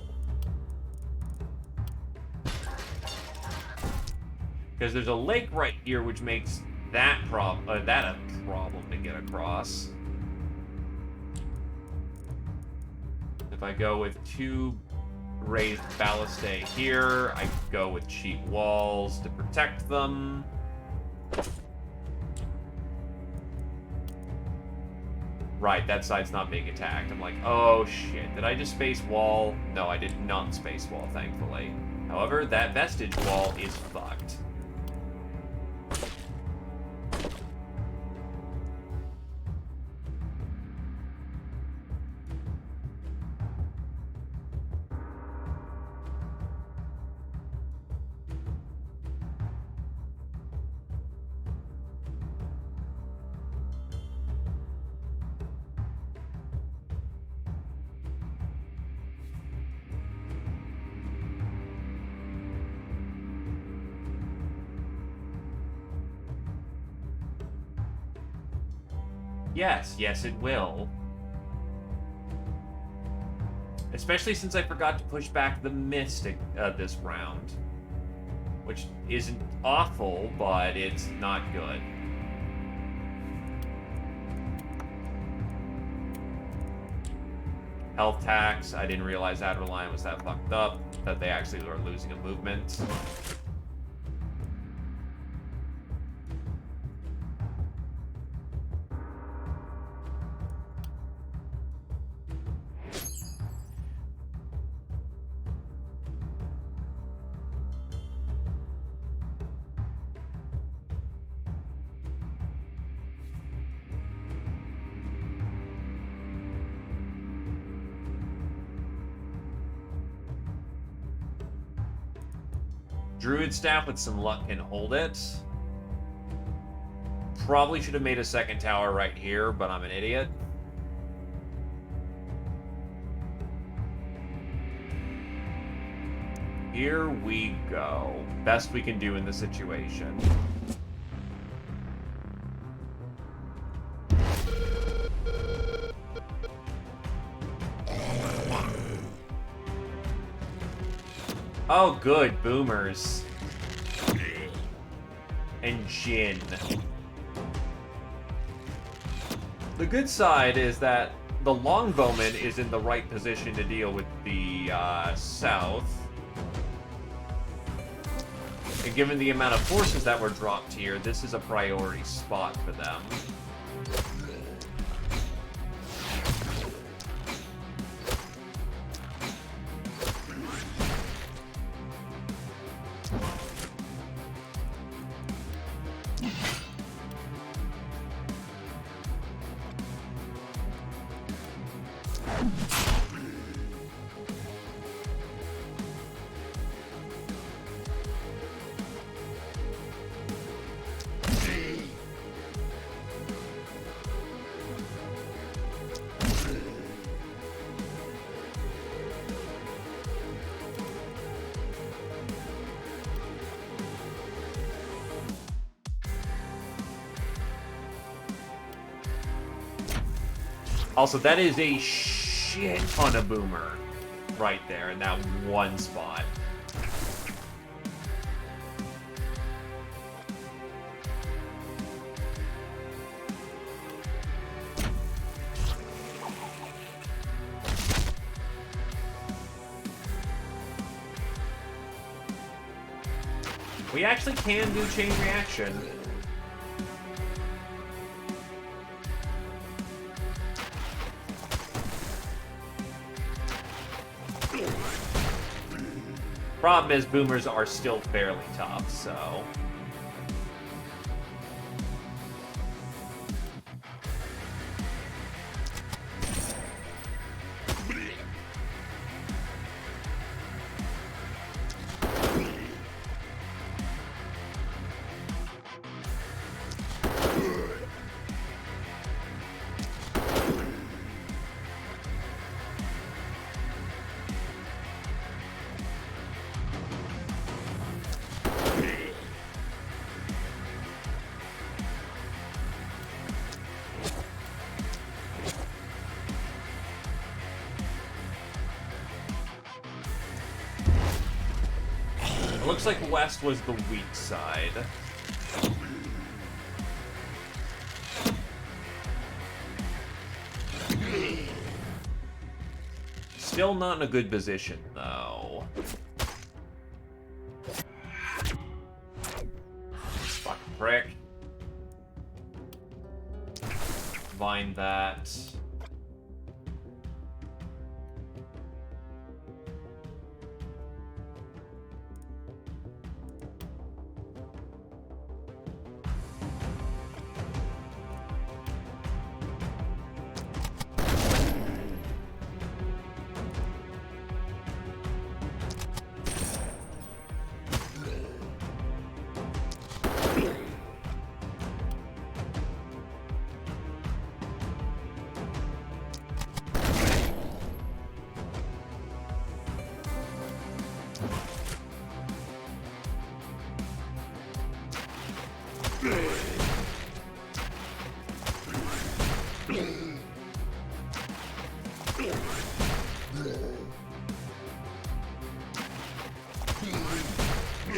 Because there's a lake right here, which makes that a problem to get across. If I go with 2 raised ballistae here, I go with cheap walls to protect them. Right, that side's not being attacked. I'm like, oh shit, did I just space wall? No, I did not space wall, thankfully. However, that vestige wall is fucked. Yes, it will. Especially since I forgot to push back the Mystic this round. Which isn't awful, but it's not good. Health tax, I didn't realize Outer Line was that fucked up, that they actually were losing a movement. Druid Staff with some luck can hold it. Probably should have made a second tower right here, but I'm an idiot. Here we go. Best we can do in the situation. Oh, good. Boomers. And Jin. The good side is that the Longbowman is in the right position to deal with the South. And given the amount of forces that were dropped here, this is a priority spot for them. Also, that is a shit ton of boomer right there in that one spot. We actually can do chain reaction. Problem is, boomers are still fairly tough, so... It looks like West was the weak side. Still not in a good position, though. Fuck prick. Find that.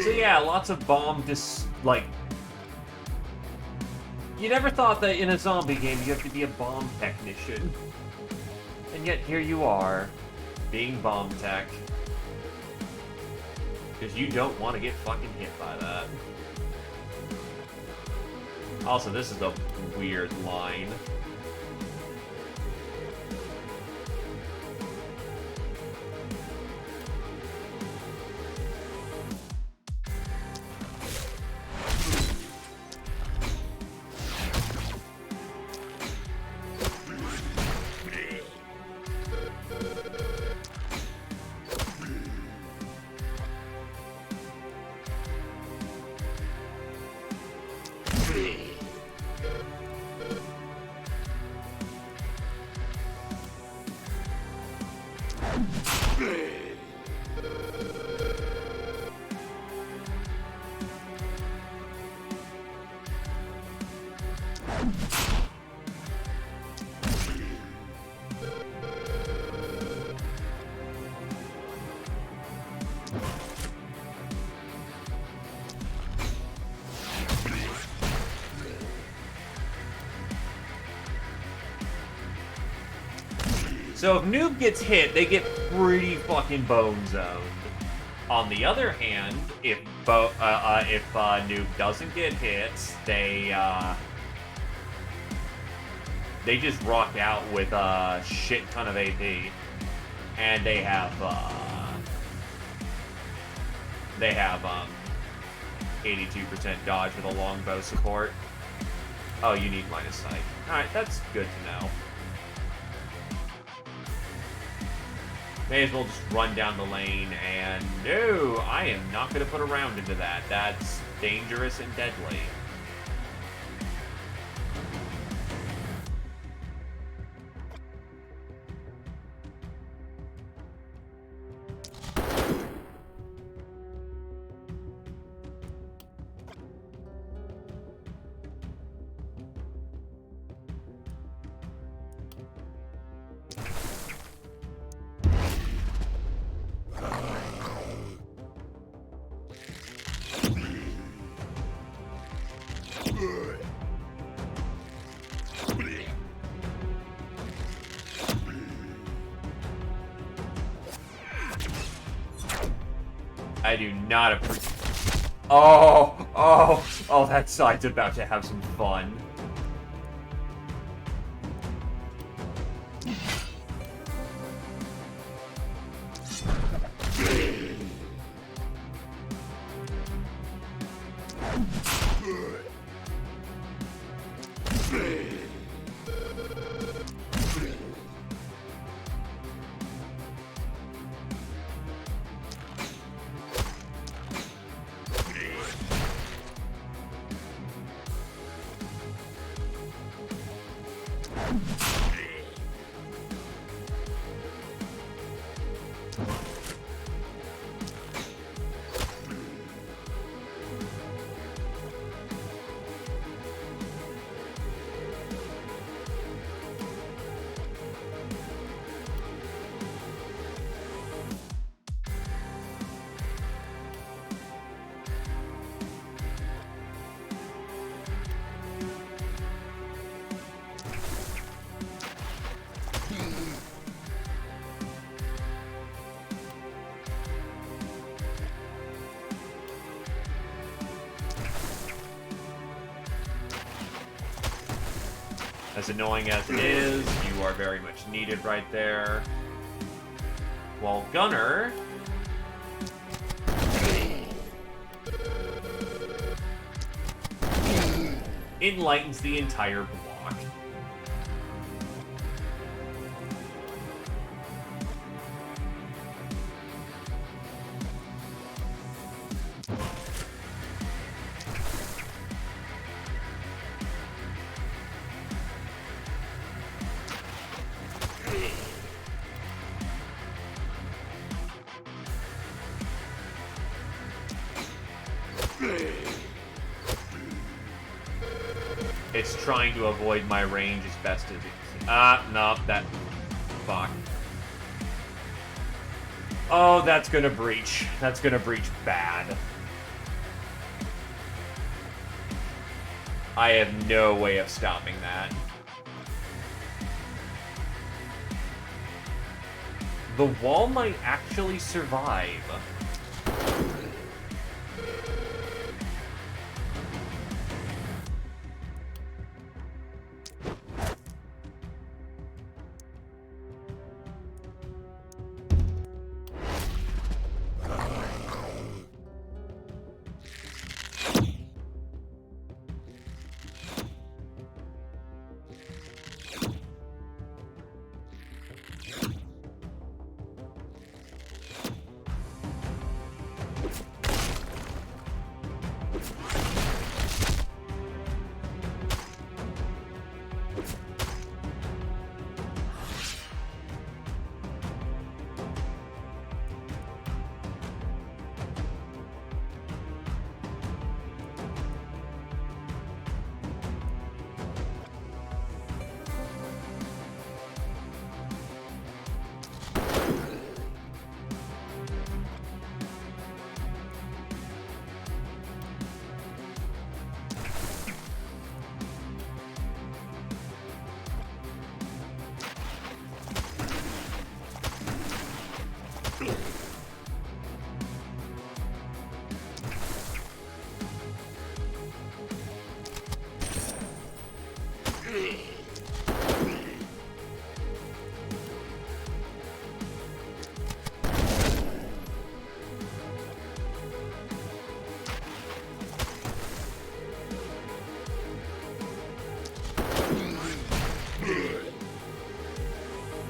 So yeah, lots of bomb like... You never thought that in a zombie game you have to be a bomb technician. And yet here you are, being bomb tech. Because you don't want to get fucking hit by that. Also, this is a weird line. So if Noob gets hit, they get pretty fucking bone zoned. On the other hand, if Noob doesn't get hit, they just rock out with a shit ton of AP, and they have 82% dodge with a longbow support. Oh, you need line of sight. Alright, that's good to know. May as well just run down the lane, and no, I am not going to put a round into that. That's dangerous and deadly. I do not appreciate. Oh, that side's about to have some fun. As annoying as it is, you are very much needed right there. While Gunner... enlightens the entire block. It's trying to avoid my range as best as it can. No, that... Fuck. Oh, that's gonna breach. That's gonna breach bad. I have no way of stopping that. The wall might actually survive.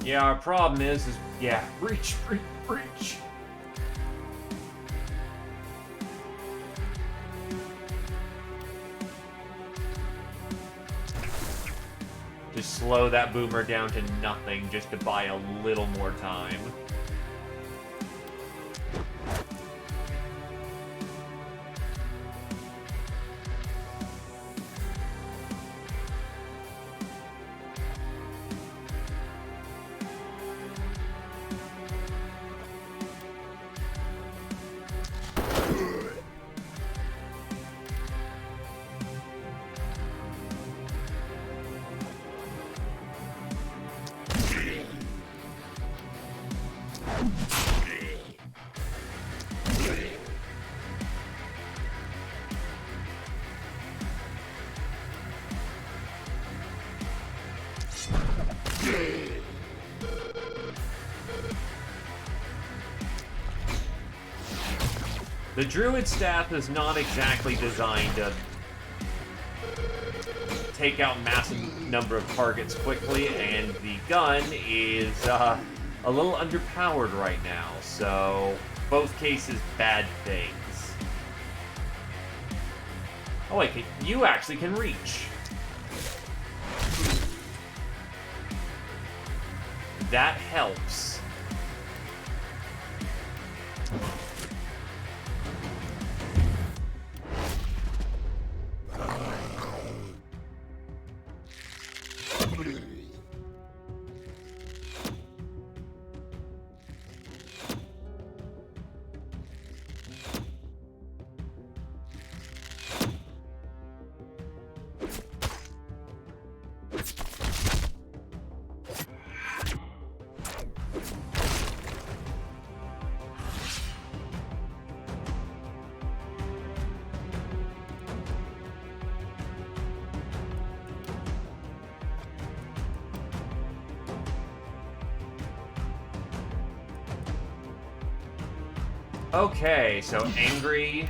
Yeah, our problem is yeah, breach, breach, breach. Just slow that boomer down to nothing just to buy a little more time. The Druid Staff is not exactly designed to take out massive number of targets quickly, and the gun is a little underpowered right now, so both cases, bad things. Oh wait, you actually can reach. That helps. Okay, so angry.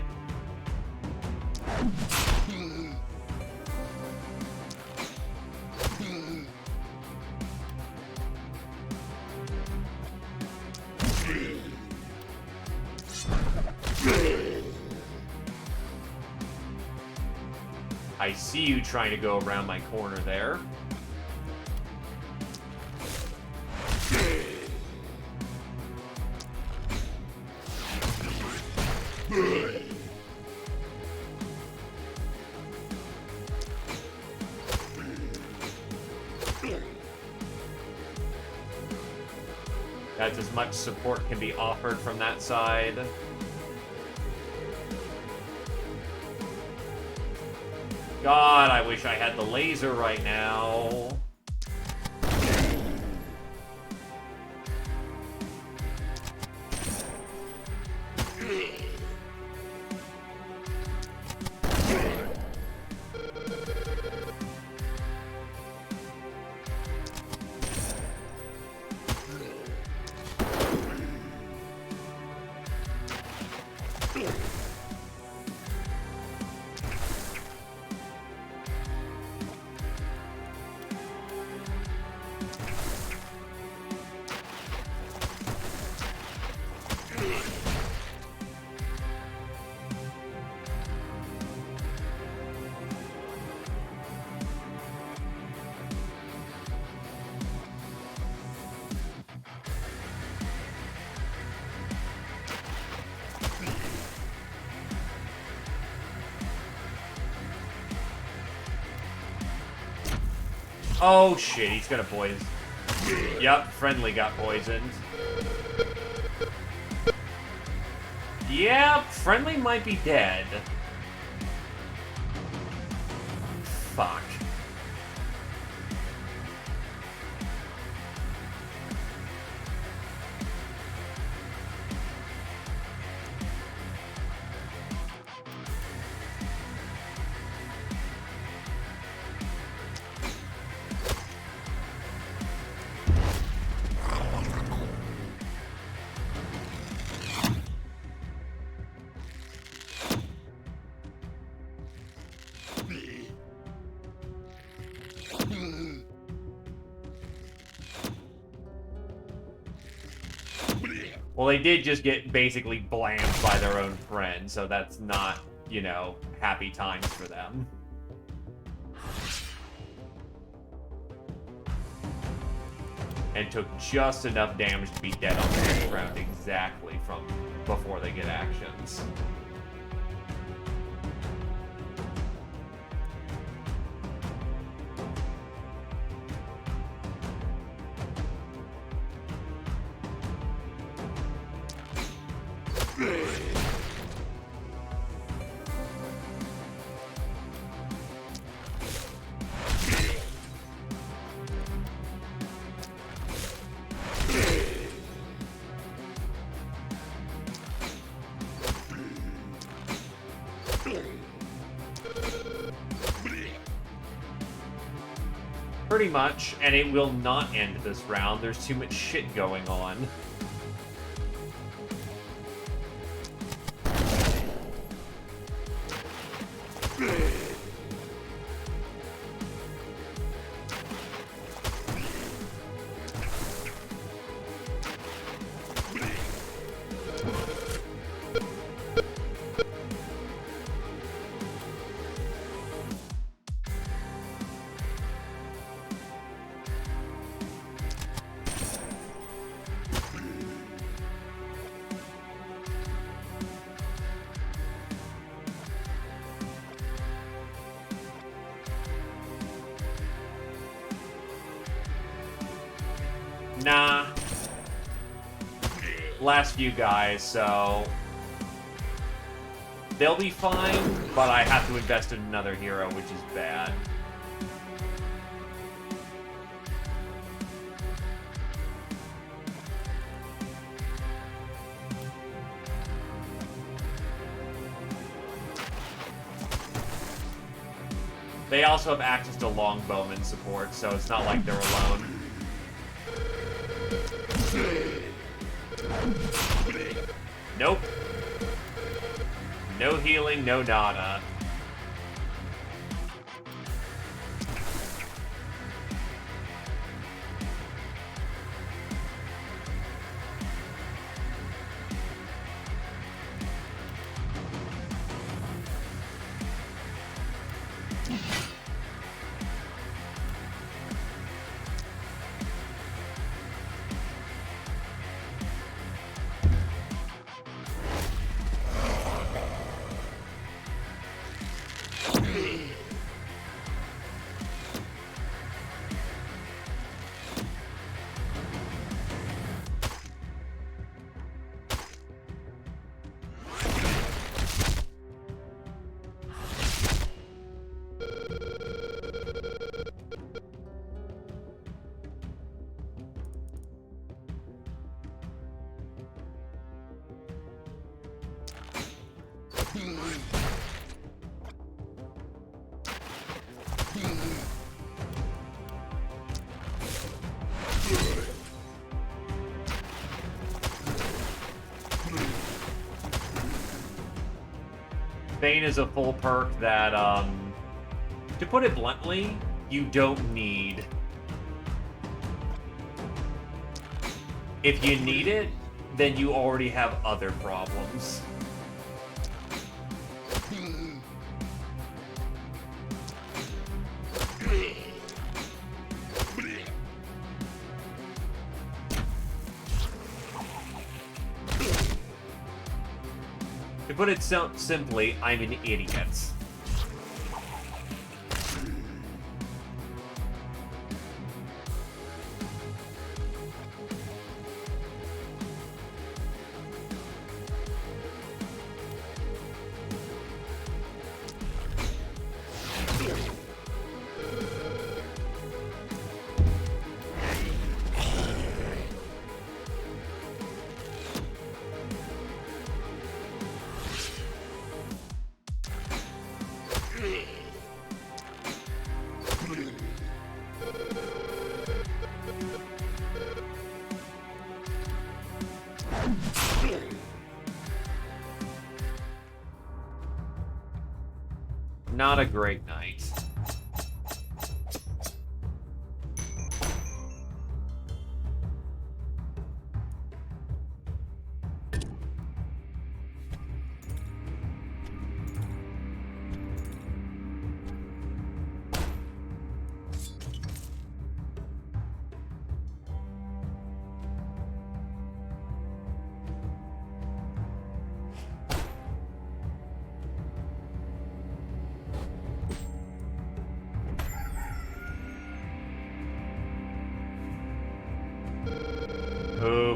I see you trying to go around my corner there. That's as much support can be offered from that side. God, I wish I had the laser right now. Oh shit, he's gonna poison. Yep, friendly got poisoned. Yep, friendly might be dead. Fuck. Well, they did just get basically blamed by their own friend, so that's not, you know, happy times for them. And took just enough damage to be dead on the next round exactly from before they get actions. Pretty much, and it will not end this round. There's too much shit going on. Nah. Last few guys, so... they'll be fine, but I have to invest in another hero, which is bad. They also have access to longbowman support, so it's not like they're alone. Nope. No healing, no nada. Bane is a full perk that, to put it bluntly, you don't need. If you need it, then you already have other problems. To put it simply, I'm an idiot. Not a great night.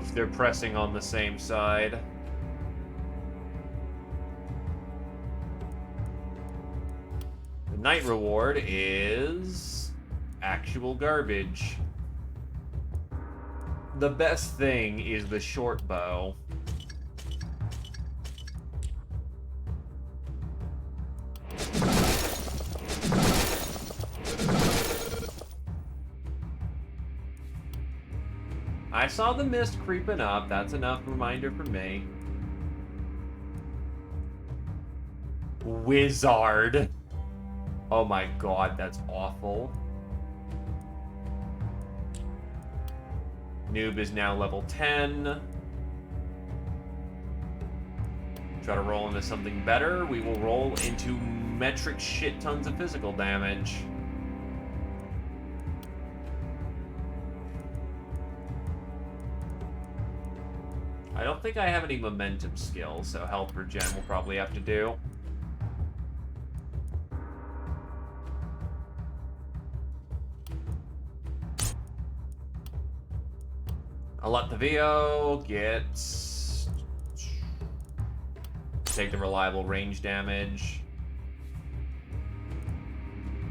Oof, they're pressing on the same side. The night reward is actual garbage. The best thing is the short bow. I saw the mist creeping up. That's enough reminder for me. Wizard. Oh my god, that's awful. Noob is now level 10. Try to roll into something better. We will roll into metric shit tons of physical damage. I don't think I have any momentum skills, so health regen will probably have to do. I'll let the VO get... take the reliable range damage.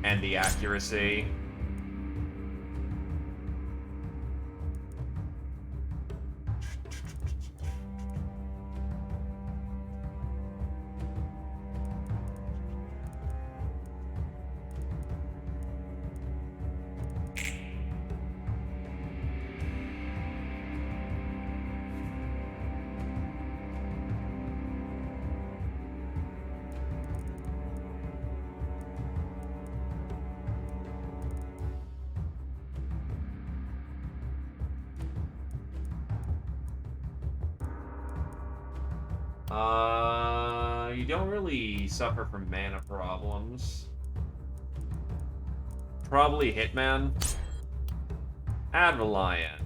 And the accuracy. You don't really suffer from mana problems. Probably Hitman. Advalion.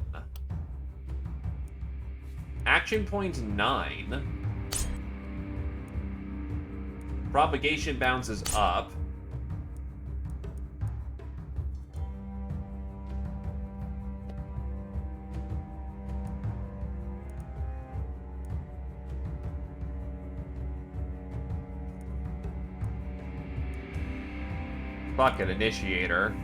Action points 9. Propagation bounces up. Bucket Initiator.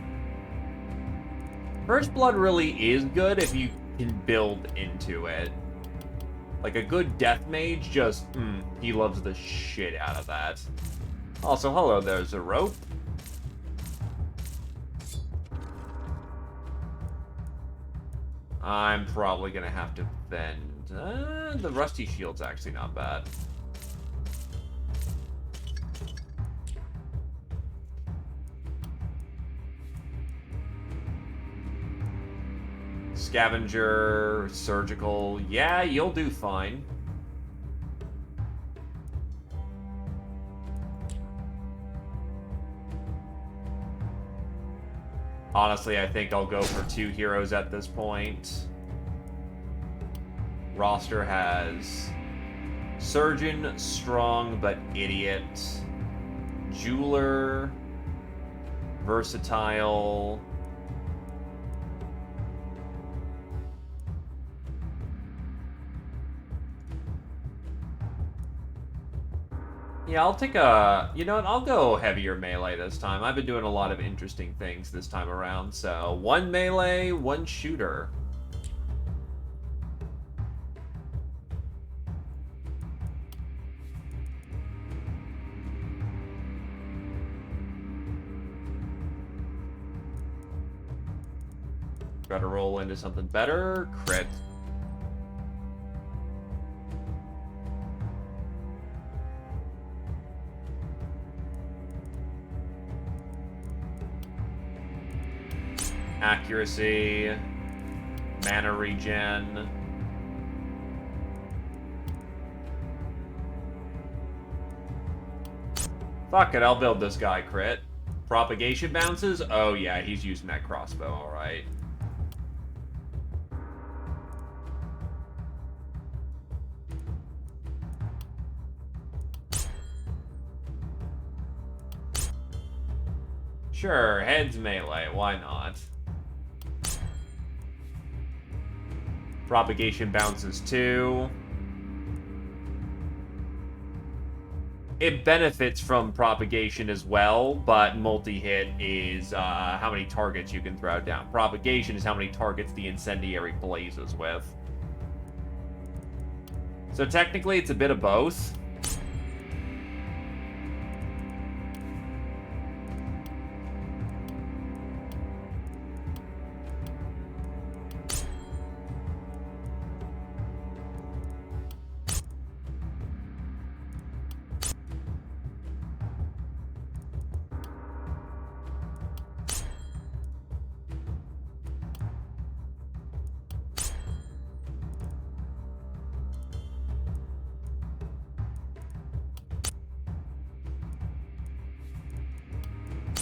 First Blood really is good if you can build into it. Like a good Death Mage, just, he loves the shit out of that. Also, hello, there's a rope. I'm probably gonna have to bend. The Rusty Shield's actually not bad. Scavenger, surgical, yeah, you'll do fine. Honestly, I think I'll go for 2 heroes at this point. Roster has Surgeon, Strong but Idiot, Jeweler, Versatile. Yeah, I'll take a... You know what? I'll go heavier melee this time. I've been doing a lot of interesting things this time around. So, 1 melee, 1 shooter. Try to roll into something better. Crit. Accuracy, mana regen. Fuck it, I'll build this guy crit. Propagation bounces? Oh yeah, he's using that crossbow, alright. Sure, heads melee, why not? Propagation bounces 2. It benefits from propagation as well, but multi-hit is how many targets you can throw down. Propagation is how many targets the incendiary blazes with. So technically, it's a bit of both.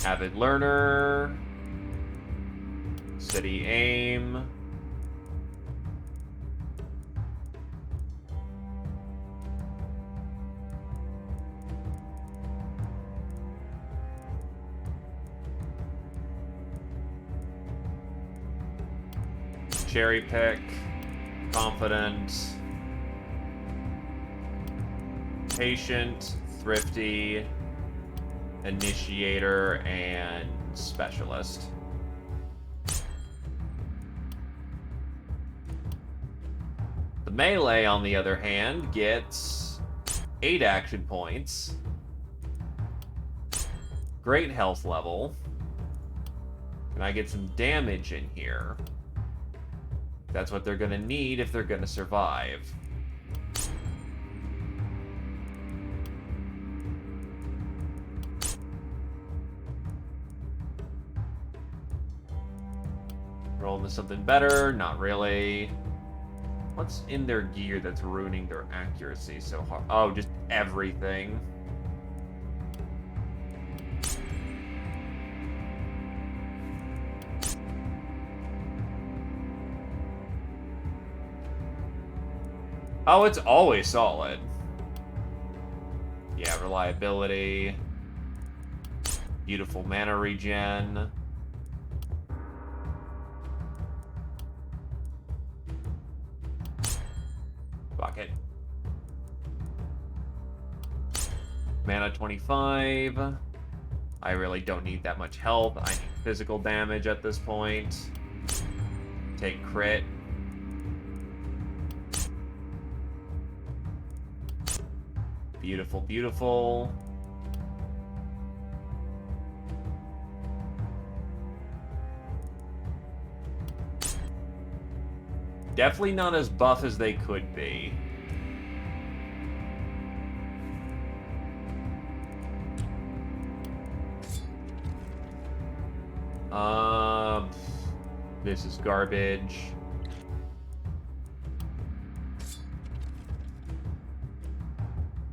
Avid Learner. Steady Aim. Cherry Pick. Confident. Patient. Thrifty. Initiator, and Specialist. The melee, on the other hand, gets 8 action points. Great health level. Can I get some damage in here? That's what they're going to need if they're going to survive. Roll into something better? Not really. What's in their gear that's ruining their accuracy so hard? Oh, just everything. Oh, it's always solid. Yeah, reliability. Beautiful mana regen. Fuck it. Mana 25. I really don't need that much health. I need physical damage at this point. Take crit. Beautiful, beautiful. Definitely not as buff as they could be. This is garbage.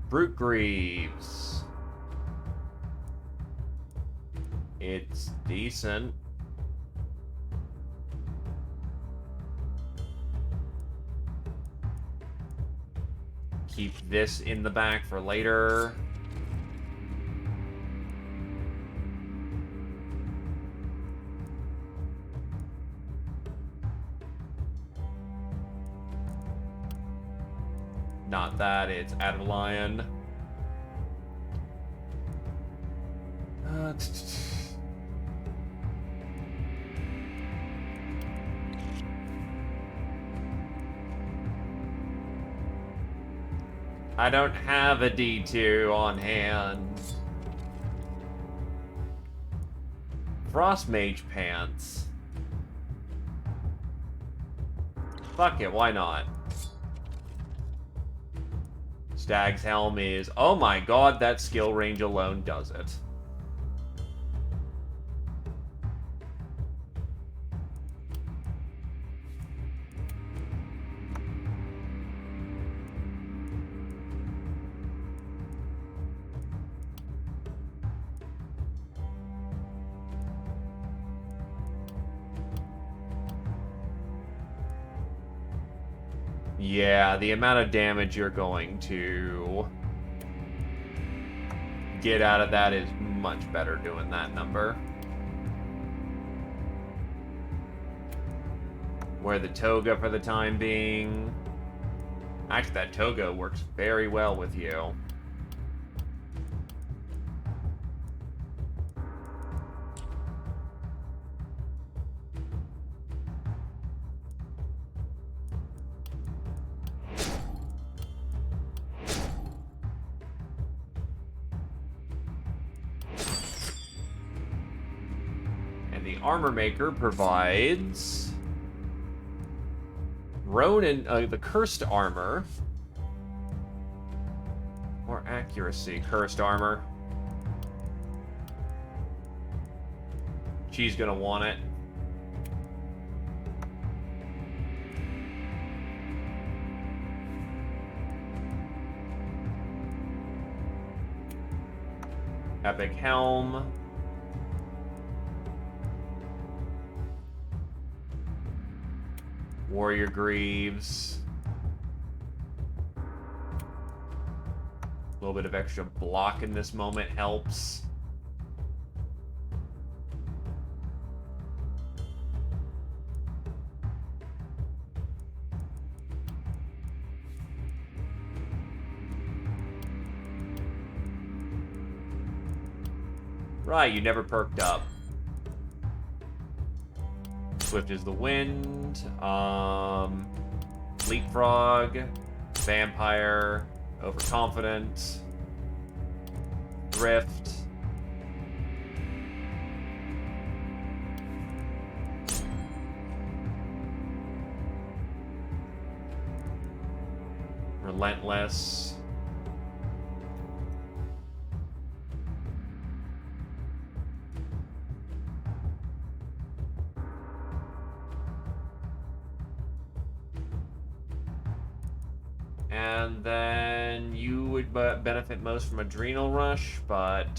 Brute Greaves. It's decent. Keep this in the back for later. Not that, it's Adelion. I don't have a D2 on hand. Frost Mage Pants. Fuck it, why not? Stag's Helm is... Oh my god, that skill range alone does it. Yeah, the amount of damage you're going to get out of that is much better doing that number. Wear the toga for the time being. Actually, that toga works very well with you. And the armor maker provides Ronin, the cursed armor. Or accuracy, cursed armor. She's gonna want it. Epic helm. Warrior greaves. A little bit of extra block in this moment helps. Right, you never perked up. Swift is the wind. Leapfrog. Vampire. Overconfident. Thrift. Relentless. And then you would benefit most from Adrenal Rush, but...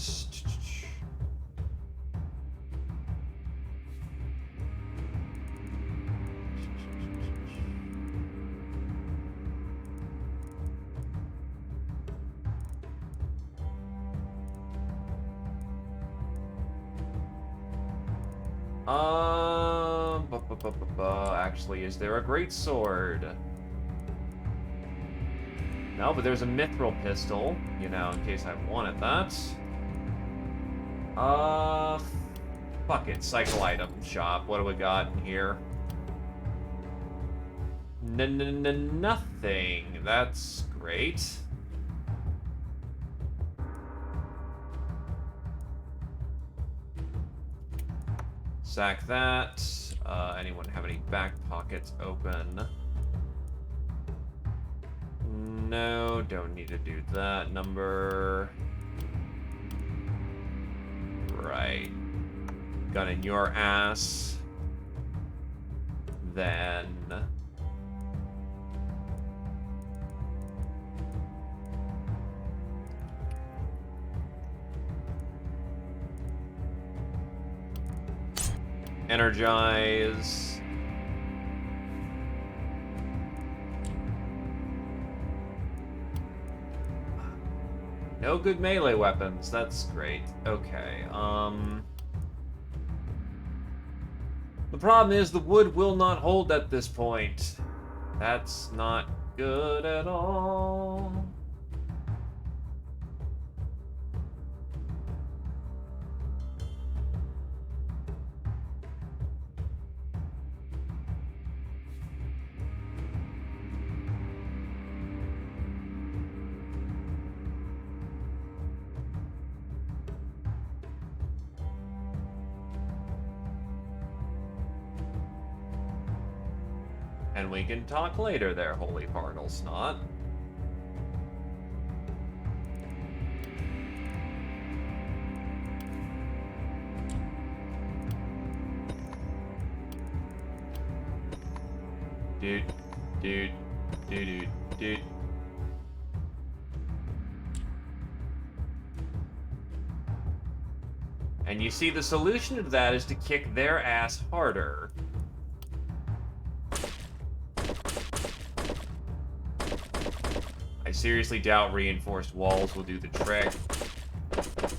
Actually, is there a great sword? No, but there's a mithril pistol, you know, in case I wanted that. Fuck it, cycle item shop. What do we got in here? Nothing. That's great. Sack that. Anyone have any back pockets open? No, don't need to do that number. Right. Gun in your ass. Then... energize. No good melee weapons. That's great. Okay. The problem is the wood will not hold at this point. That's not good at all. And we can talk later there, Holy Parnal Snot. Dude. And you see, the solution to that is to kick their ass harder. I seriously doubt reinforced walls will do the trick.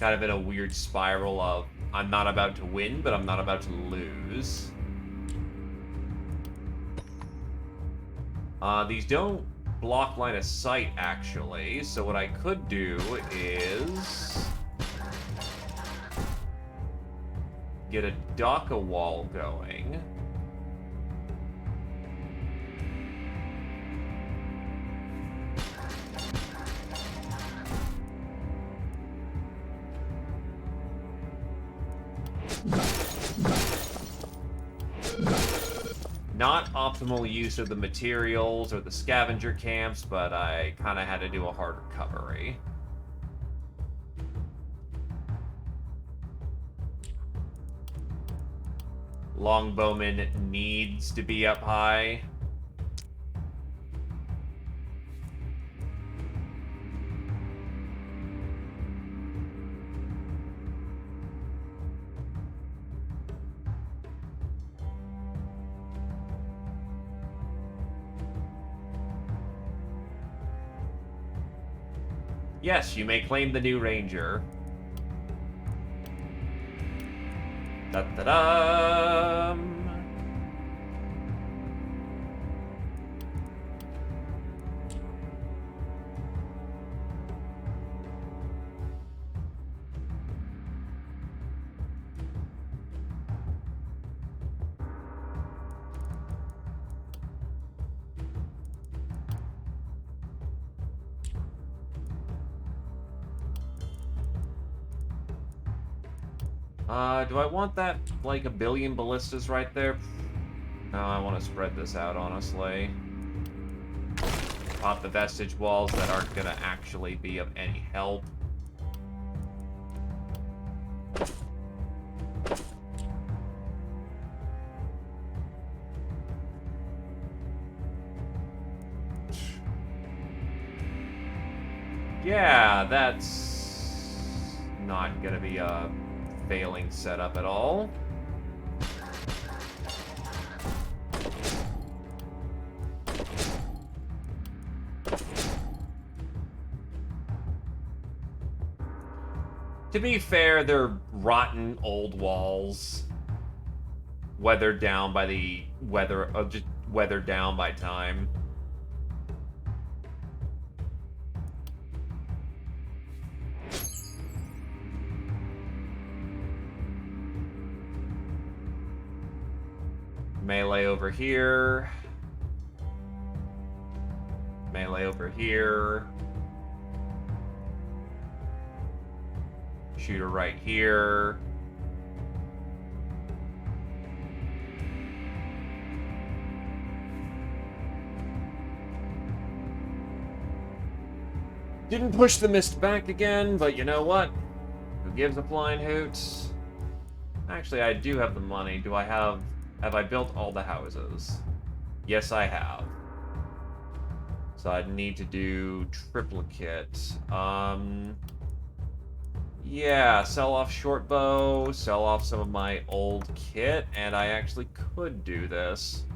Kind of in a weird spiral of, I'm not about to win, but I'm not about to lose. These don't block line of sight, actually, so what I could do is get a Daka wall going. Not optimal use of the materials or the scavenger camps, but I kind of had to do a hard recovery. Longbowman needs to be up high. Yes, you may claim the new ranger. Da-da-dum! Do I want that, like, a billion ballistas right there? No, I want to spread this out, honestly. Pop the vestige walls that aren't gonna actually be of any help. Yeah, that's not gonna be a failing setup at all. To be fair, they're rotten old walls, weathered down by the weather, just weathered down by time. Melee over here. Melee over here. Shooter right here. Didn't push the mist back again, but you know what? Who gives a flying hoot? Actually, I do have the money. Have I built all the houses? Yes, I have. So I'd need to do triplicate. Yeah, sell off short bow, sell off some of my old kit, and I actually could do this.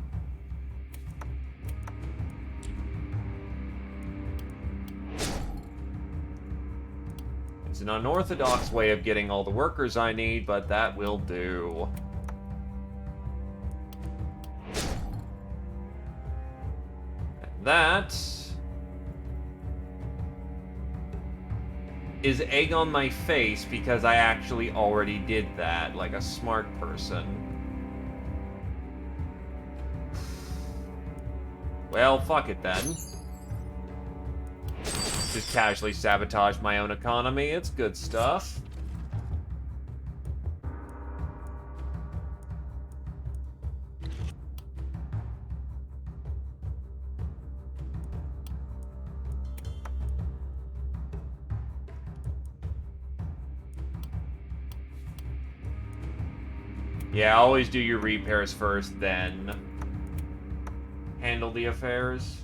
It's an unorthodox way of getting all the workers I need, but that will do. That is egg on my face because I actually already did that, like a smart person. Well, fuck it then. Just casually sabotage my own economy, it's good stuff. Yeah, always do your repairs first, then handle the affairs.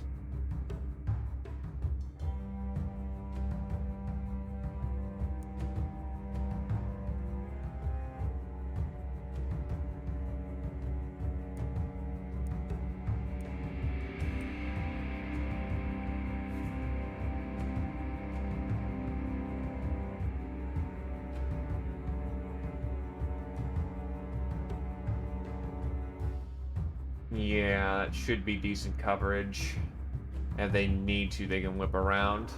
Yeah, that should be decent coverage. If they need to, they can whip around.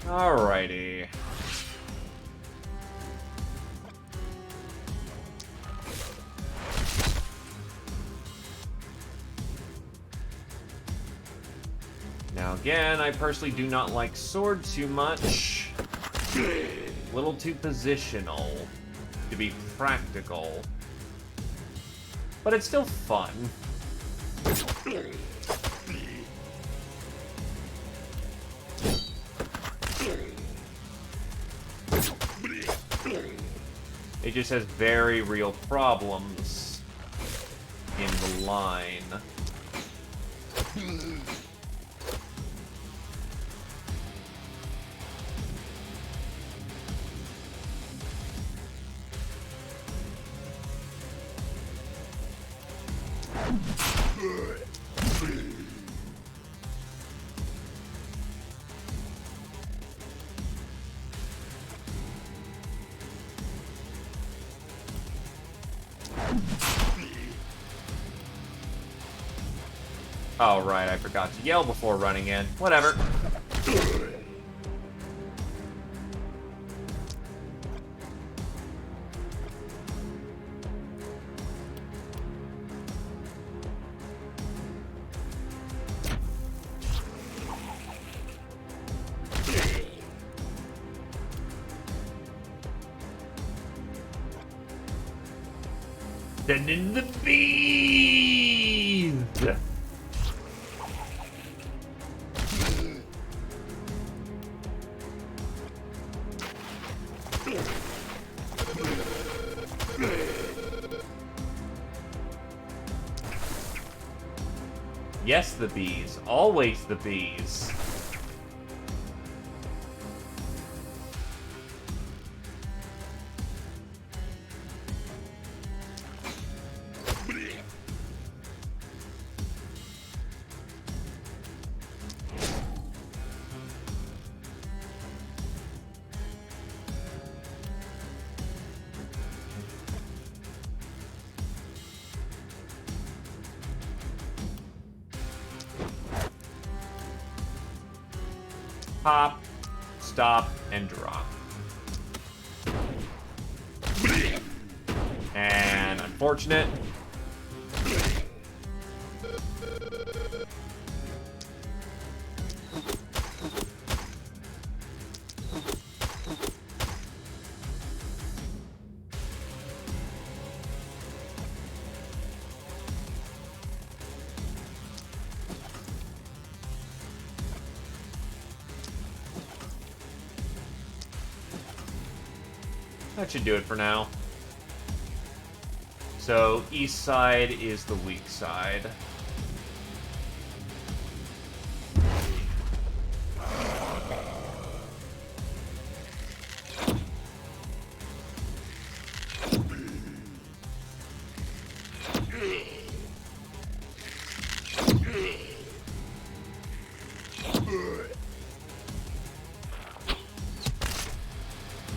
Alrighty. Now again, I personally do not like sword too much. Little too positional to be practical. But it's still fun. It just has very real problems in the line. Oh, right, I forgot to yell before running in. Whatever. Then in the bees! Yes, the bees. Always the bees. Pop, stop, and drop. And unfortunate. That should do it for now. So, east side is the weak side.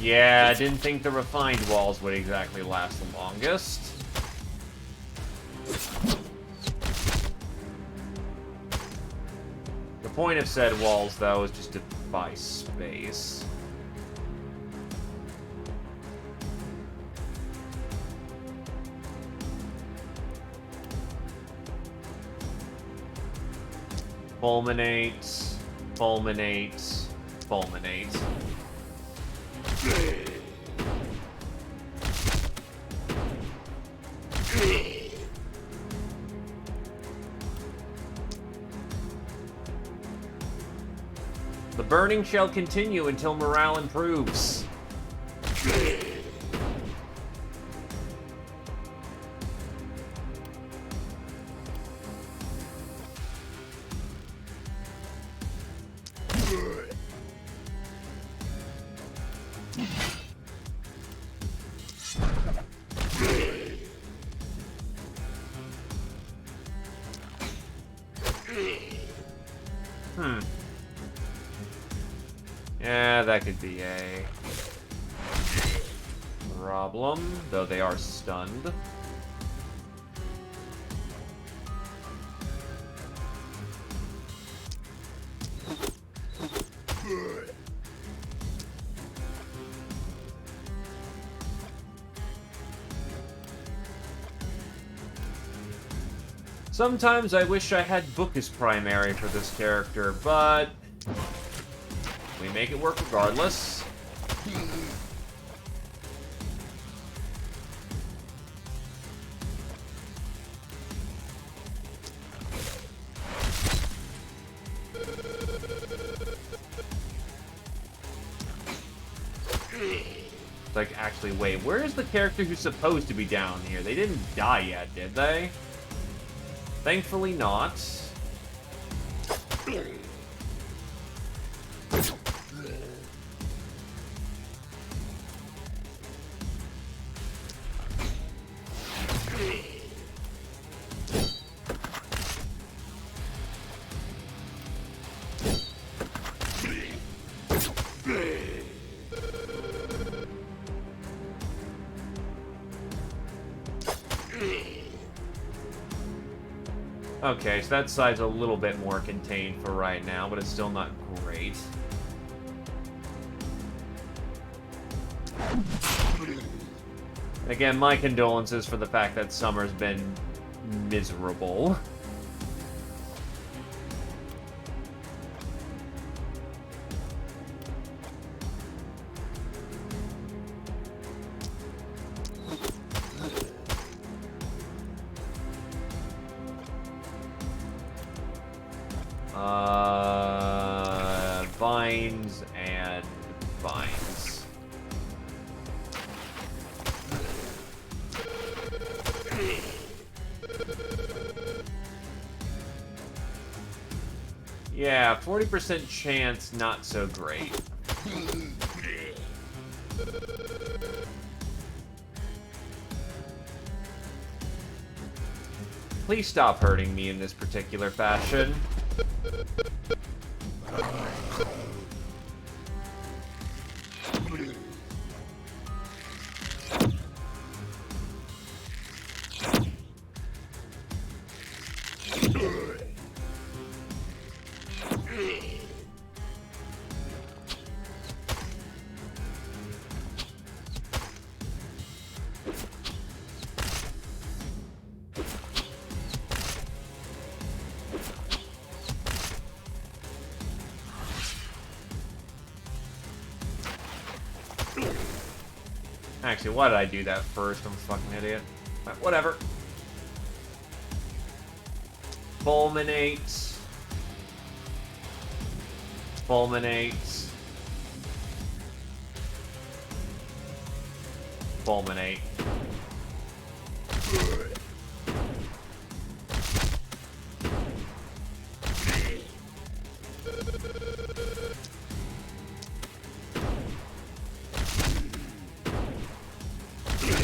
Yeah, I didn't think the refined walls would exactly last the longest. The point of said walls, though, is just to buy space. Fulminate, fulminate, fulminate. The burning shall continue until morale improves. could be a problem, though they are stunned. Sometimes I wish I had Book as primary for this character, but we make it work regardless. Like, actually, wait, where is the character who's supposed to be down here? They didn't die yet, did they? Thankfully not. Okay, so that side's a little bit more contained for right now, but it's still not great. Again, my condolences for the fact that summer's been miserable. Vines and vines. Yeah, 40% chance, not so great. Please stop hurting me in this particular fashion. Actually, why did I do that first? I'm a fucking idiot. Whatever. Fulminate. Fulminate. Fulminate.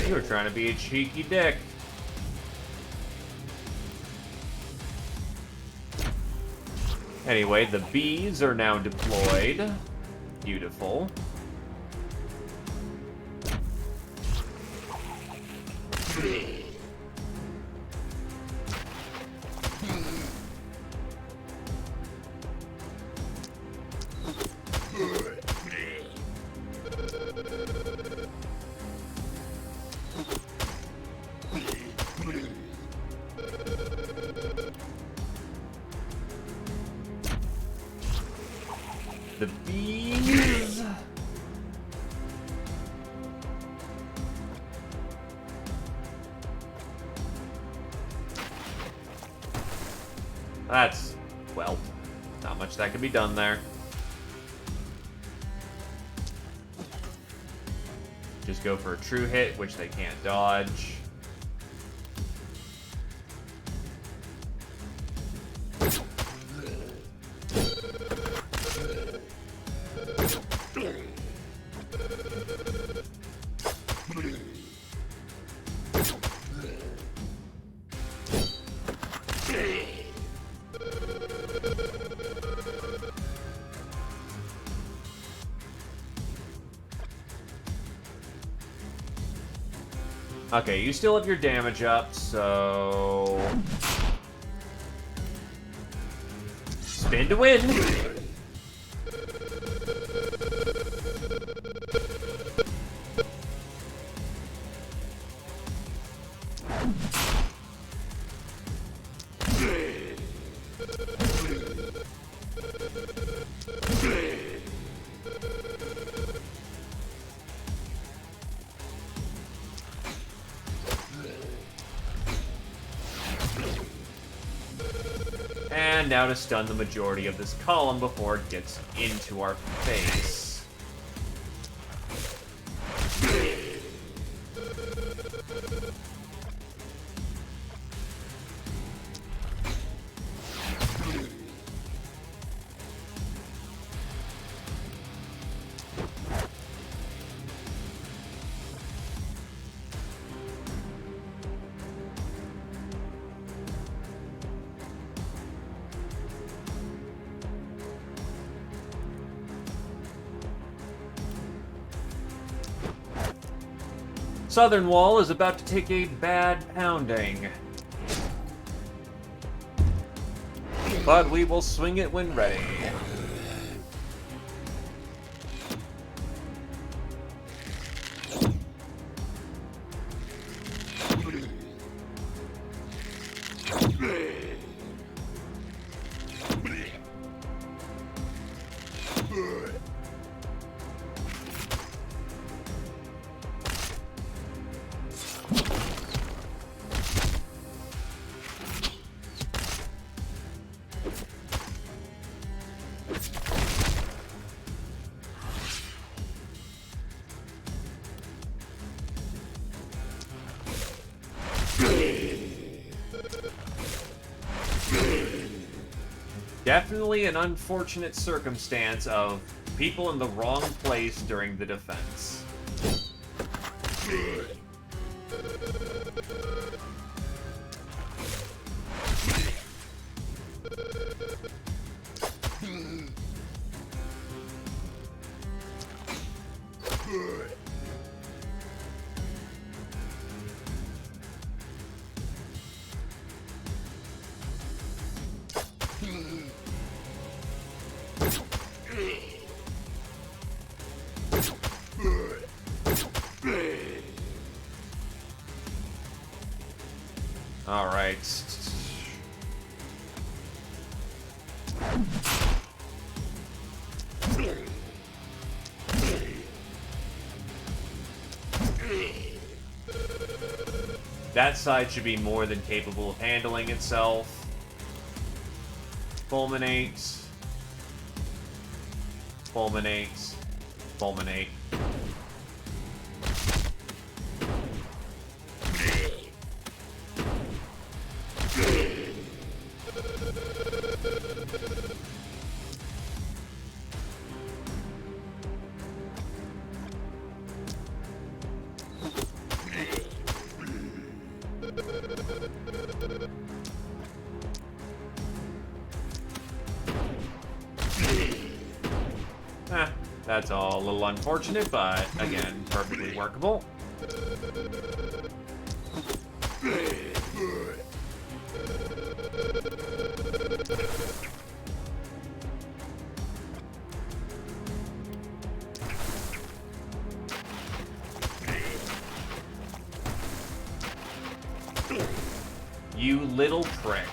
You were trying to be a cheeky dick. Anyway, the bees are now deployed. Beautiful. The bees. That's, well, not much that can be done there. Just go for a true hit, which they can't dodge. Okay, you still have your damage up, so... Spin to win! And now to stun the majority of this column before it gets into our face. Southern Wall is about to take a bad pounding. But we will swing it when ready. Definitely an unfortunate circumstance of people in the wrong place during the defense. All right. That side should be more than capable of handling itself. Fulminate. Fulminate. Fulminate. That's all a little unfortunate, but again, perfectly workable. You little prick.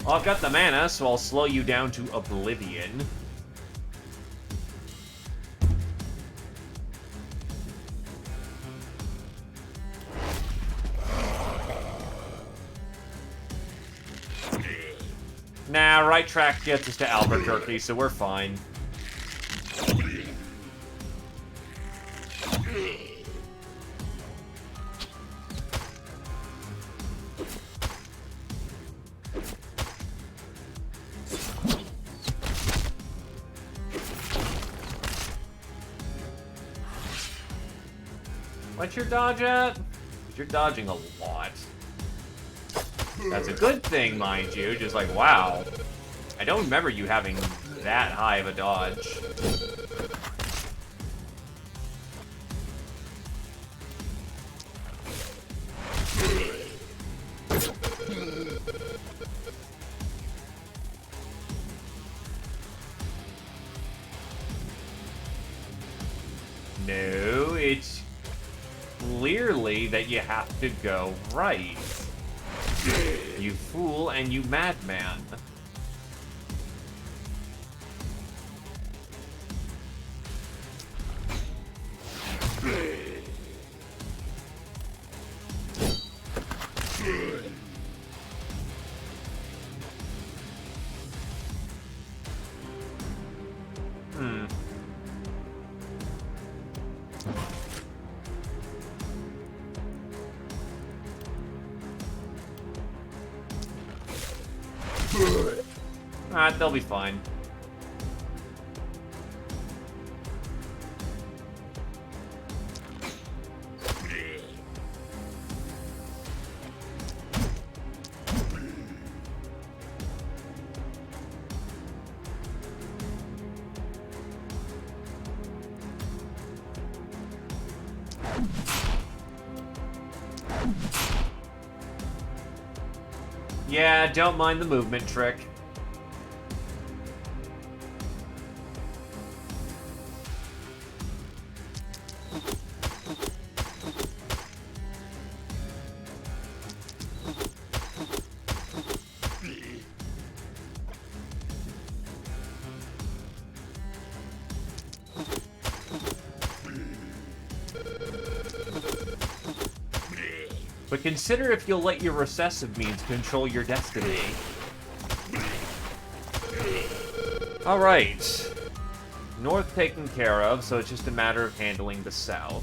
Well, I've got the mana, so I'll slow you down to oblivion. Nah, right track gets us to Albuquerque, so we're fine. What's your dodge at? You're dodging a lot. That's a good thing, mind you. Just like, wow. I don't remember you having that high of a dodge. No, it's clearly that you have to go right. You fool and you madman. They'll be fine. Yeah, don't mind the movement trick. But consider if you'll let your recessive means control your destiny. Alright. North taken care of, so it's just a matter of handling the south.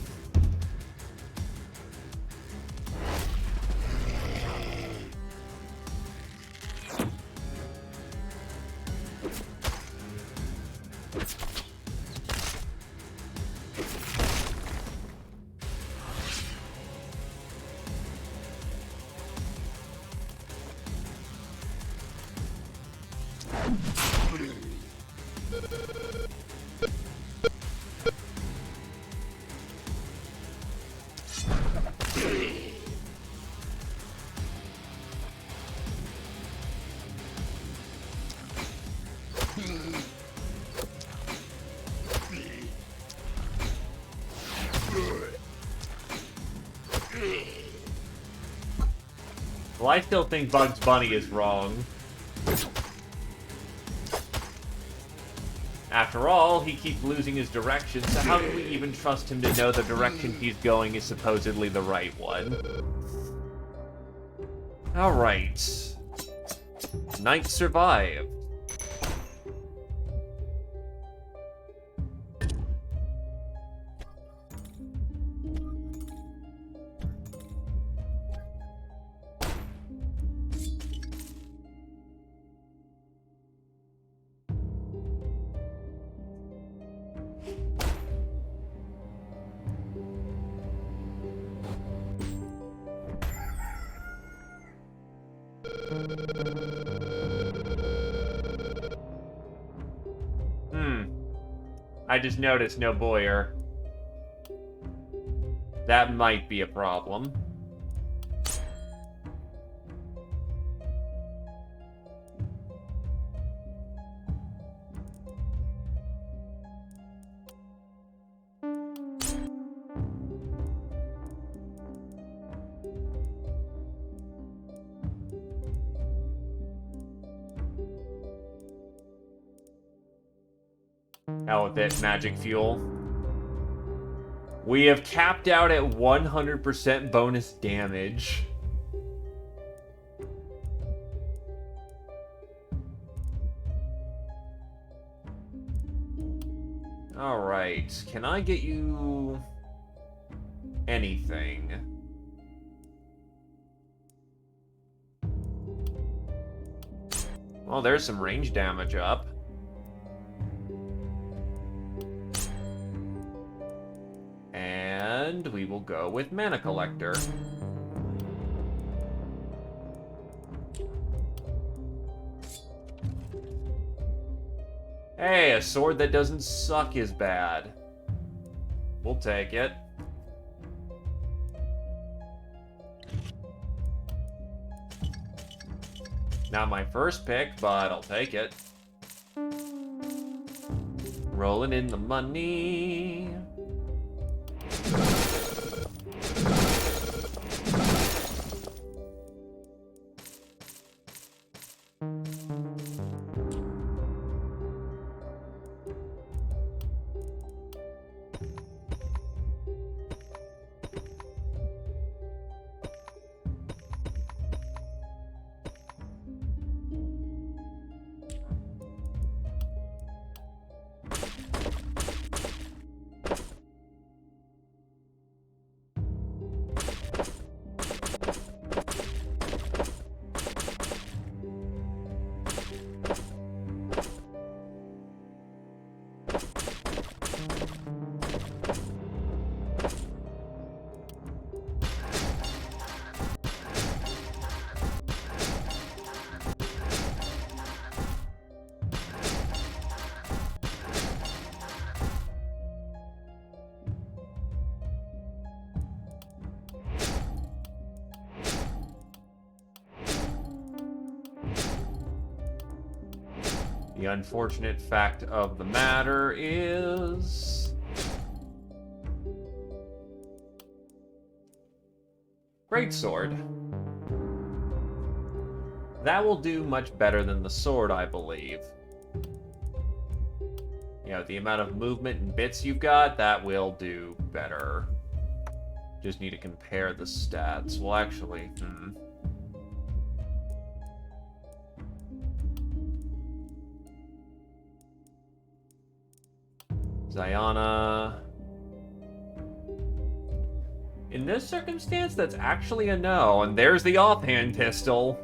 Well, I still think Bugs Bunny is wrong. After all, he keeps losing his direction, so how can we even trust him to know the direction he's going is supposedly the right one? Alright. Knight survived. I just noticed no Boyer. That might be a problem. Hell with it, magic fuel. We have capped out at 100% bonus damage. Alright, can I get you anything? Well, there's some range damage up. And we will go with Mana Collector. Hey, a sword that doesn't suck is bad. We'll take it. Not my first pick, but I'll take it. Rolling in the money. The unfortunate fact of the matter is... Greatsword. That will do much better than the sword, I believe. You know, the amount of movement and bits you've got, that will do better. Just need to compare the stats. Well, actually, Ziana. In this circumstance, that's actually a no, and there's the offhand pistol.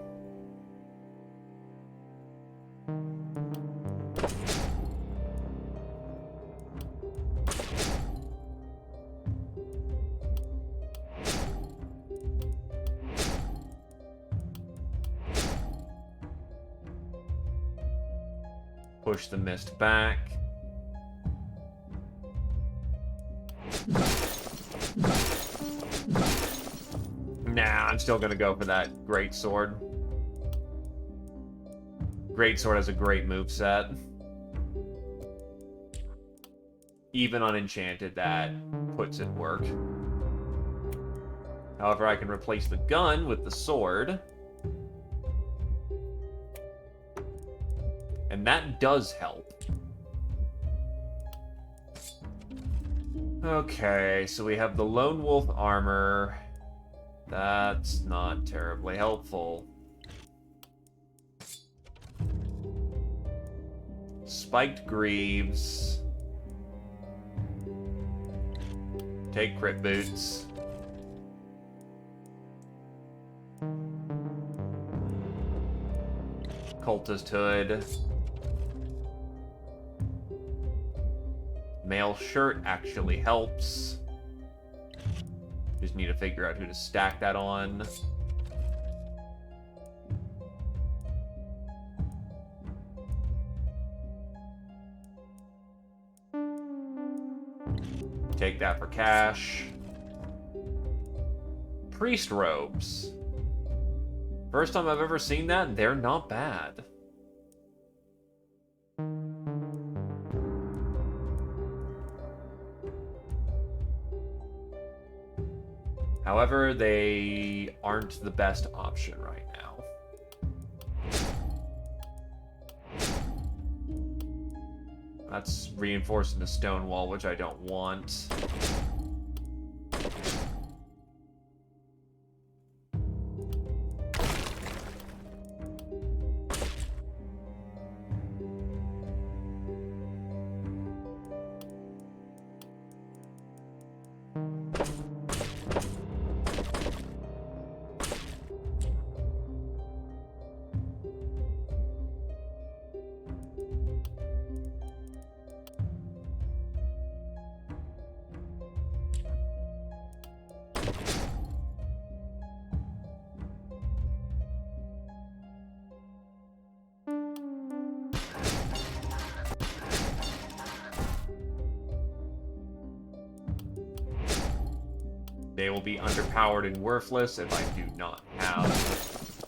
Push the mist back. Nah, I'm still gonna go for that greatsword. Greatsword has a great moveset. Even on enchanted, that puts it work. However, I can replace the gun with the sword. And that does help. Okay, so we have the Lone Wolf armor. That's not terribly helpful. Spiked Greaves. Take crit boots. Cultist hood. Mail shirt actually helps. Just need to figure out who to stack that on. Take that for cash. Priest robes. First time I've ever seen that, they're not bad. However, they aren't the best option right now. That's reinforcing the stone wall, which I don't want. They will be underpowered and worthless if I do not have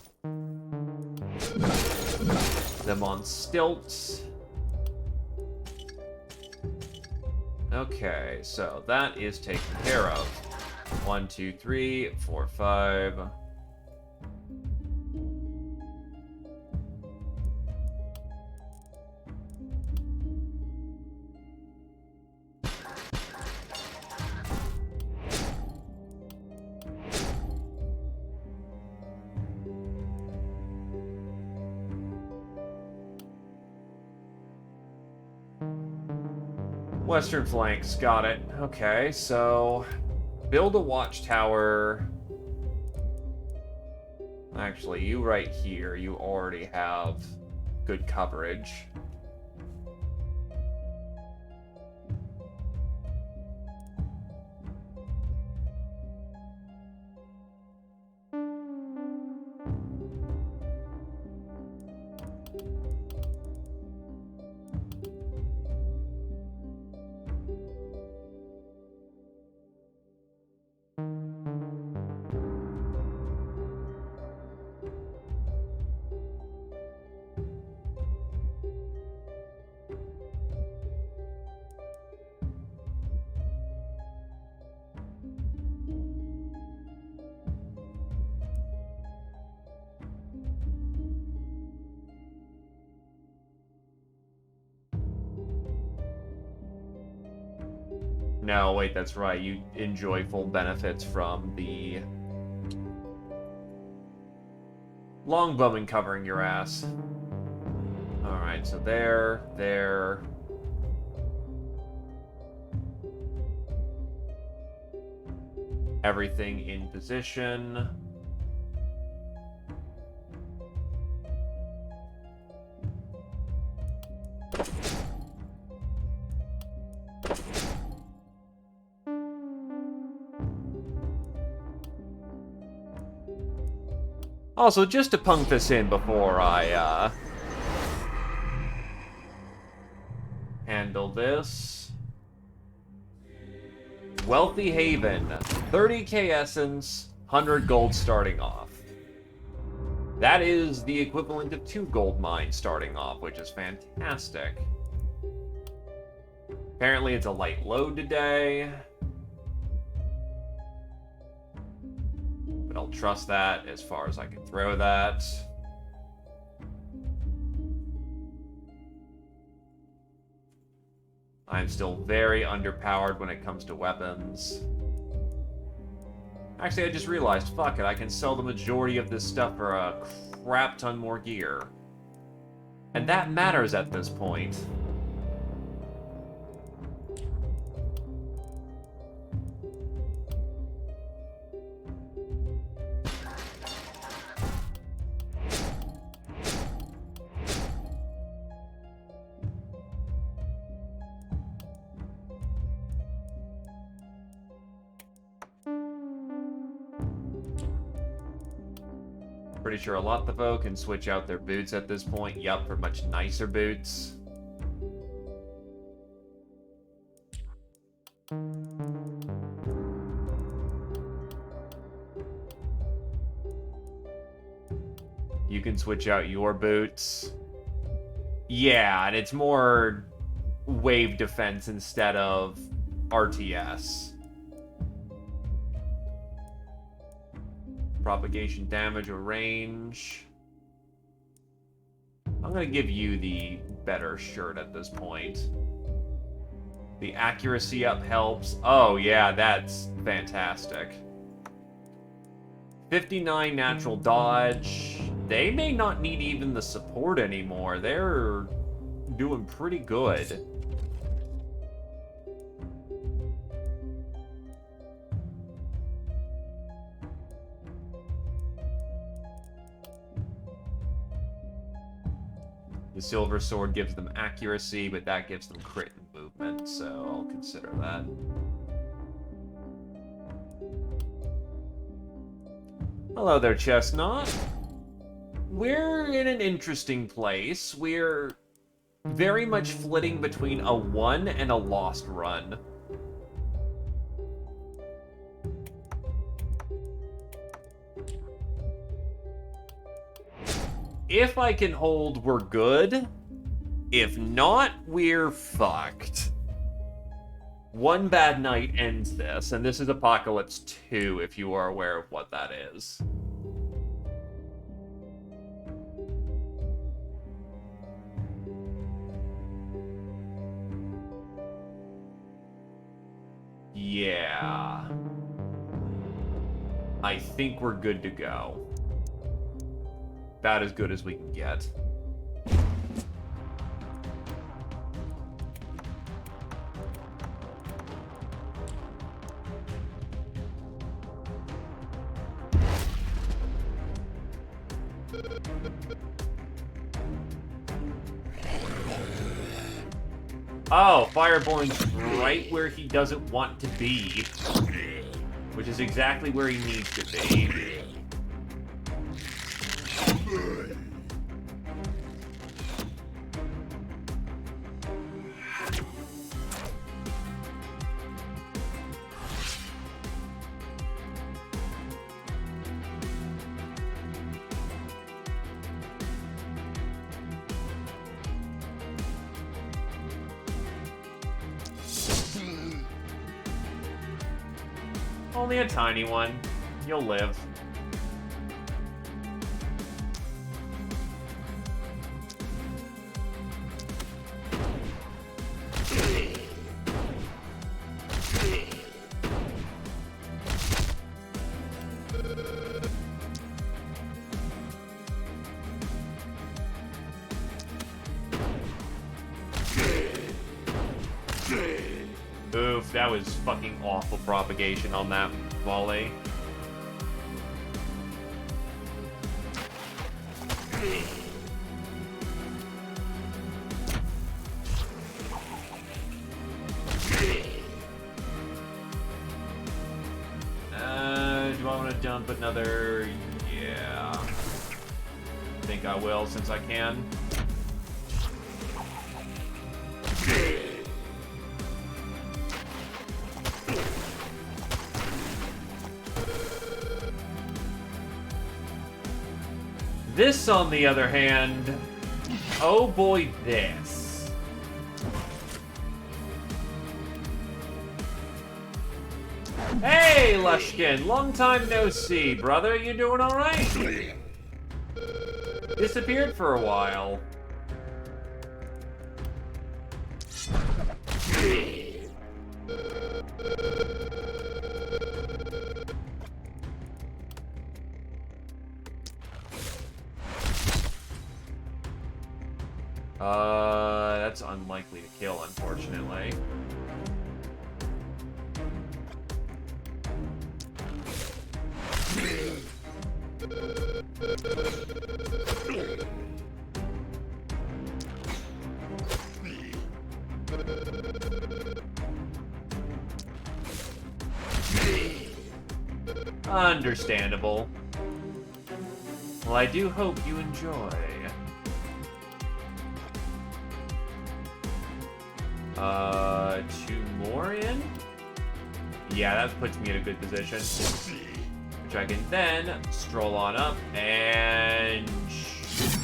them on stilts. Okay, so that is taken care of. 1, 2, 3, 4, 5. Western flanks, got it. Okay, so build a watchtower. Actually, you right here, you already have good coverage. No, wait, that's right. You enjoy full benefits from the longbowman covering your ass. Alright, so there. Everything in position. Also, just to punk this in before I, handle this. Wealthy Haven, 30k essence, 100 gold starting off. That is the equivalent of 2 gold mines starting off, which is fantastic. Apparently it's a light load today. But I'll trust that as far as I can throw that. I'm still very underpowered when it comes to weapons. Actually, I just realized, fuck it, I can sell the majority of this stuff for a crap ton more gear. And that matters at this point. Pretty sure a lot of folk can switch out their boots at this point. Yup, for much nicer boots. You can switch out your boots. Yeah, and it's more wave defense instead of RTS. Propagation damage or range. I'm gonna give you the better shirt at this point. The accuracy up helps. Oh yeah, that's fantastic. 59 natural dodge. They may not need even the support anymore. They're doing pretty good. The silver sword gives them accuracy, but that gives them crit and movement, so I'll consider that. Hello there, Chestnut. We're in an interesting place. We're very much flitting between a won and a lost run. If I can hold, we're good. If not, we're fucked. One bad night ends this, and this is Apocalypse 2, if you are aware of what that is. Yeah. I think we're good to go. About as good as we can get. Oh, Fireballing's right where he doesn't want to be. Which is exactly where he needs to be. Only a tiny one. You'll live. Oof, that was fucking awful propagation on that volley. Do I want to dump another? Yeah. I think I will, since I can. This, on the other hand, oh boy, this. Hey, Lushkin, long time no see, brother. You doing all right? Disappeared for a while. That's unlikely to kill, unfortunately. Understandable. Well, I do hope you enjoy. 2 more in? Yeah, that puts me in a good position. Which I can then stroll on up and shoot.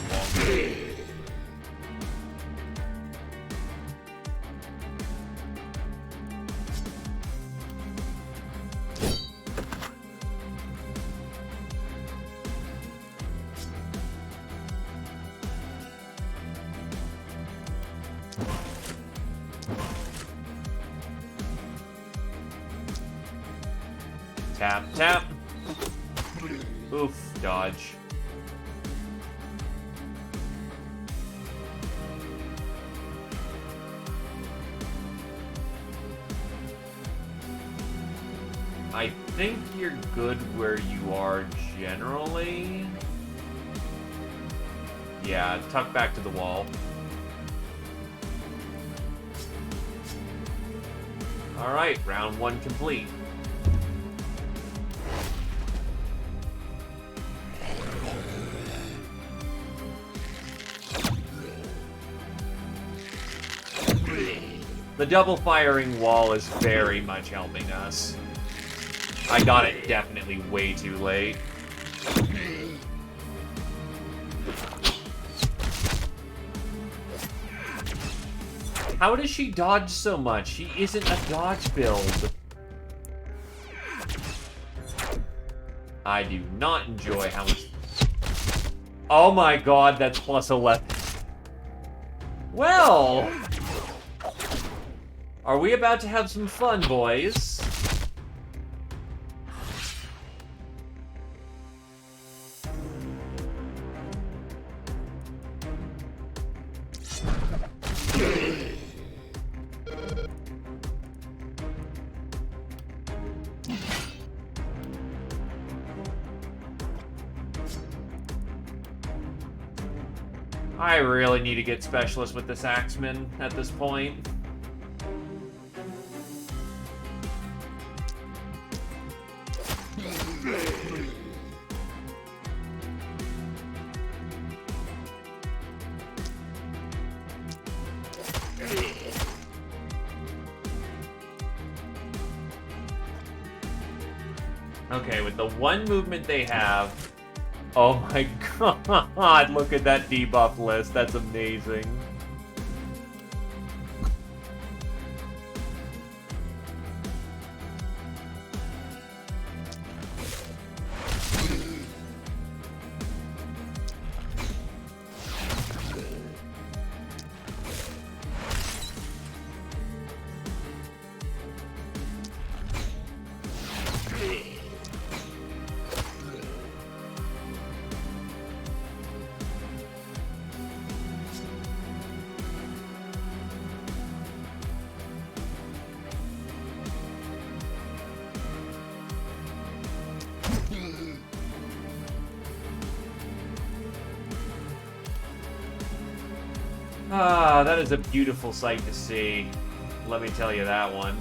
Tap, tap. Oof, dodge. I think you're good where you are generally. Yeah, tuck back to the wall. Alright, round 1 complete. The double firing wall is very much helping us. I got it definitely way too late. How does she dodge so much? She isn't a dodge build. I do not enjoy how much... Oh my god, that's plus 11. Well... Are we about to have some fun, boys? I really need to get specialist with this Axeman at this point. Okay, with the one movement they have... Oh my god, look at that debuff list. That's amazing. Ah, that is a beautiful sight to see. Let me tell you that one.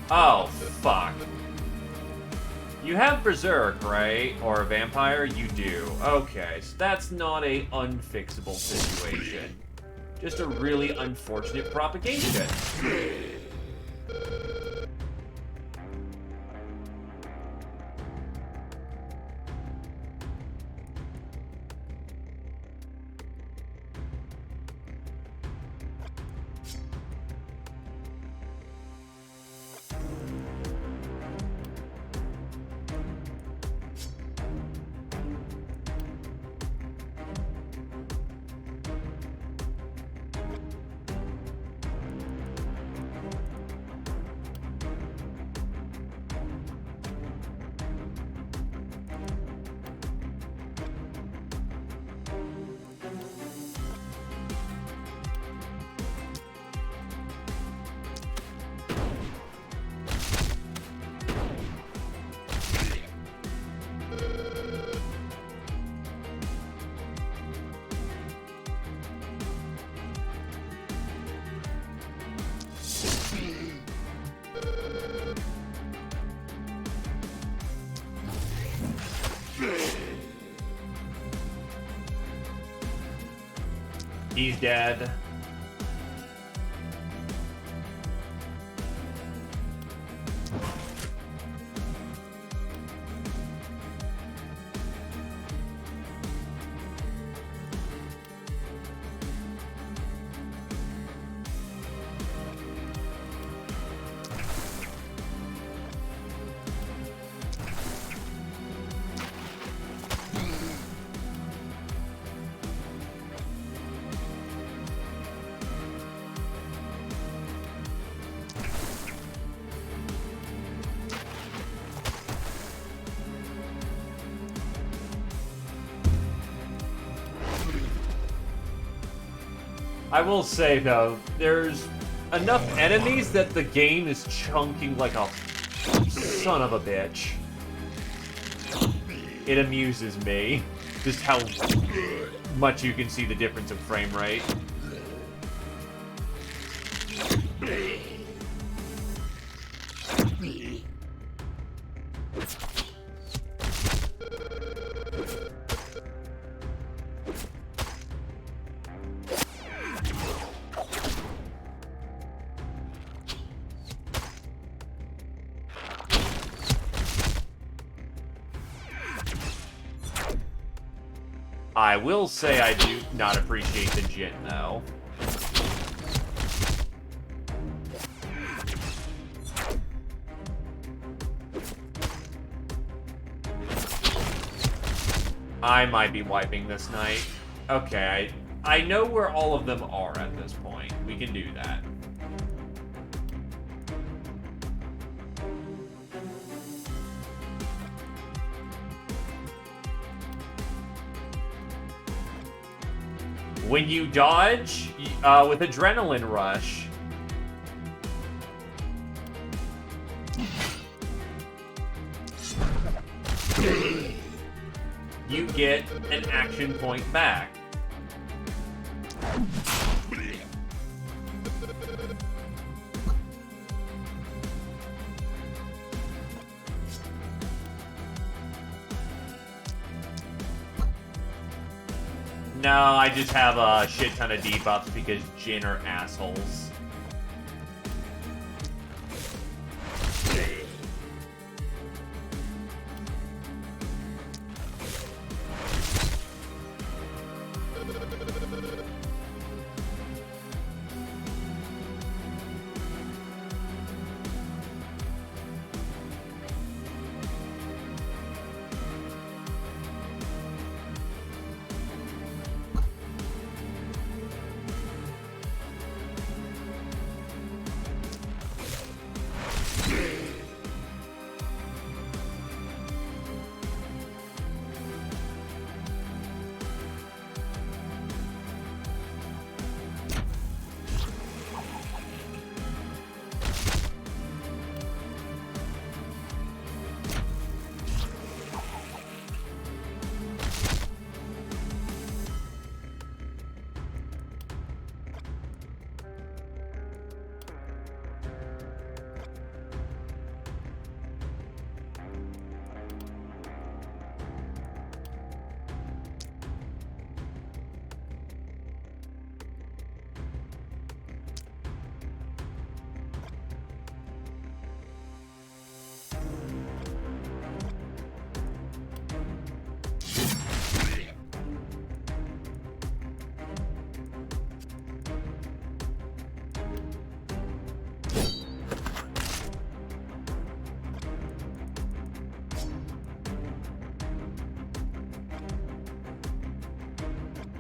Oh, fuck. You have Berserk, right? Or a Vampire? You do. Okay, so that's not a unfixable situation. Just a really unfortunate propagation. He's dead. I will say, though, there's enough enemies that the game is chunking like a son of a bitch. It amuses me, just how much you can see the difference in frame rate. I will say I do not appreciate the Jin, though. I might be wiping this night. Okay, I know where all of them are at this point. We can do that. When you dodge with Adrenaline Rush, you get an action point back. No, I just have a shit ton of debuffs because Jin are assholes.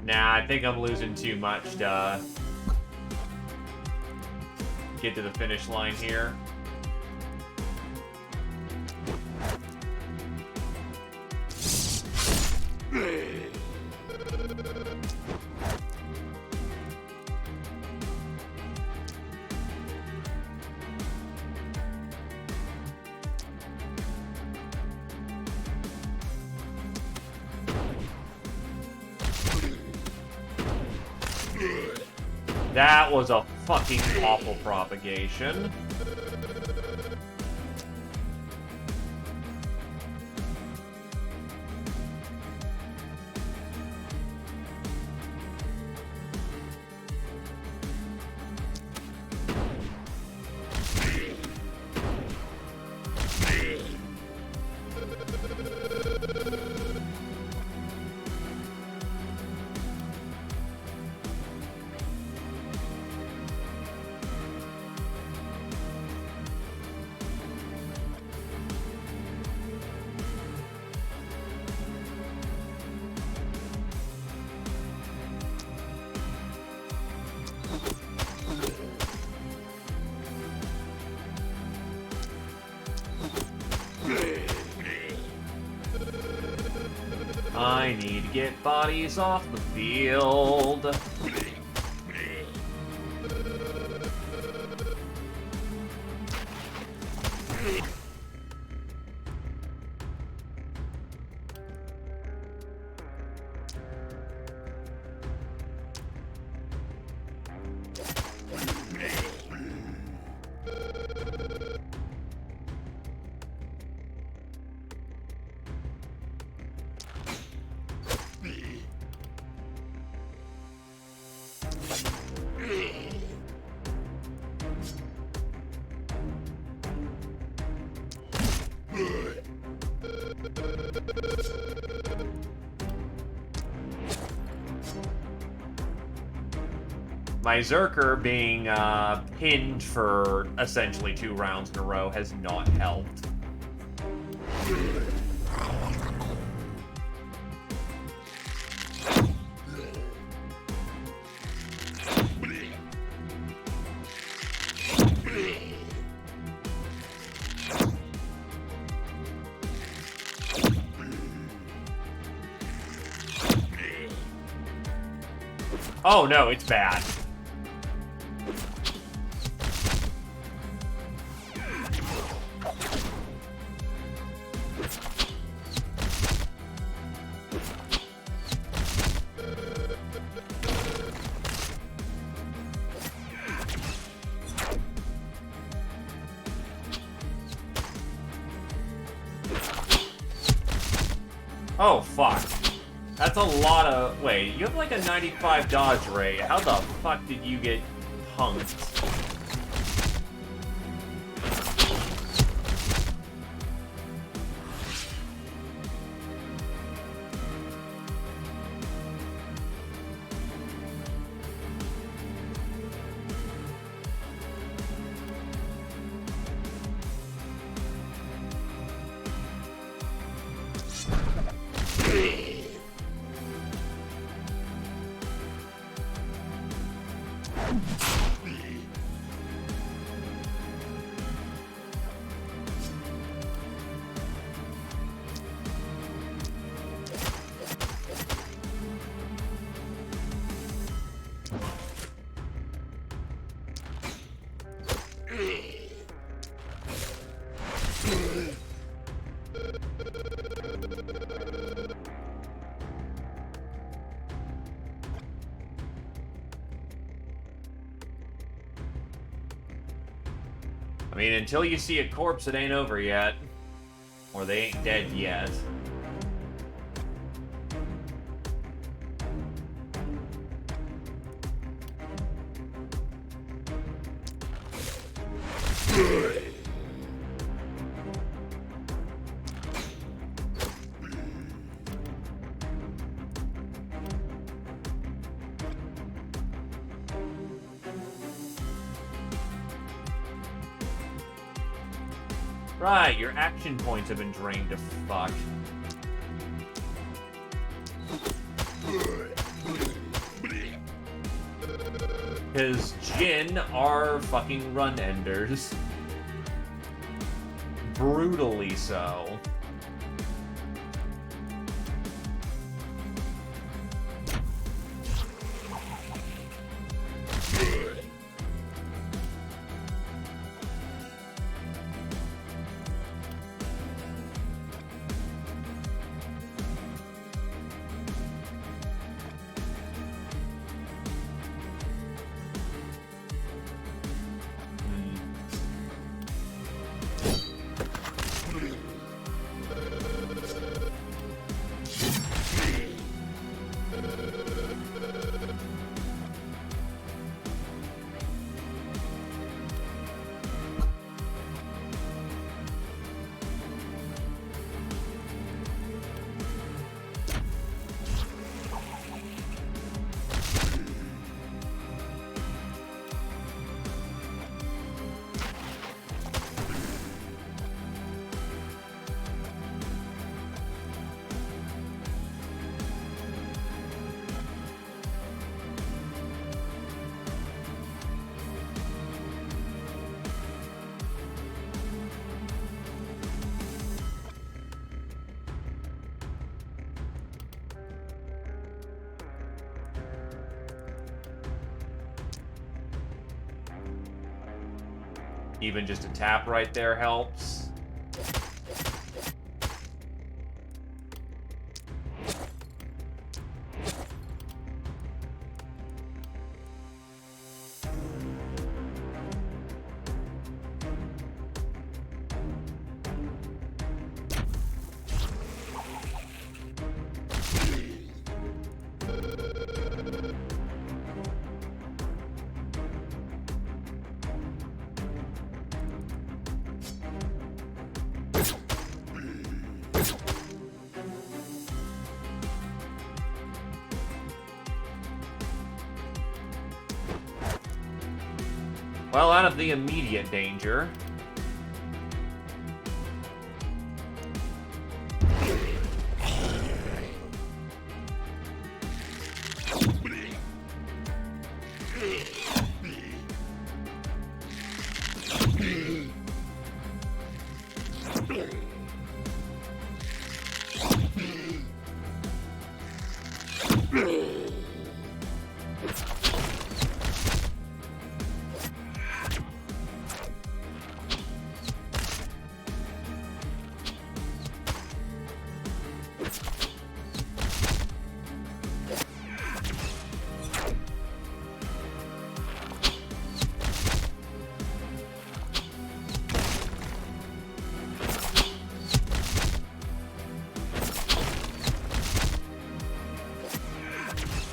Nah, I think I'm losing too much to get to the finish line here. That was a fucking awful propagation. I need to get bodies off the field. My Zerker being pinned for essentially 2 rounds in a row has not helped. Oh no, it's bad. Oh, fuck. That's a lot of... Wait, you have like a 95 dodge rate. How the fuck did you get punked? I mean, until you see a corpse, it ain't over yet. Or they ain't dead yet. Right, your action points have been drained to fuck. Because Jin are fucking run enders. Brutally so. Even just a tap right there helps. Well, out of the immediate danger.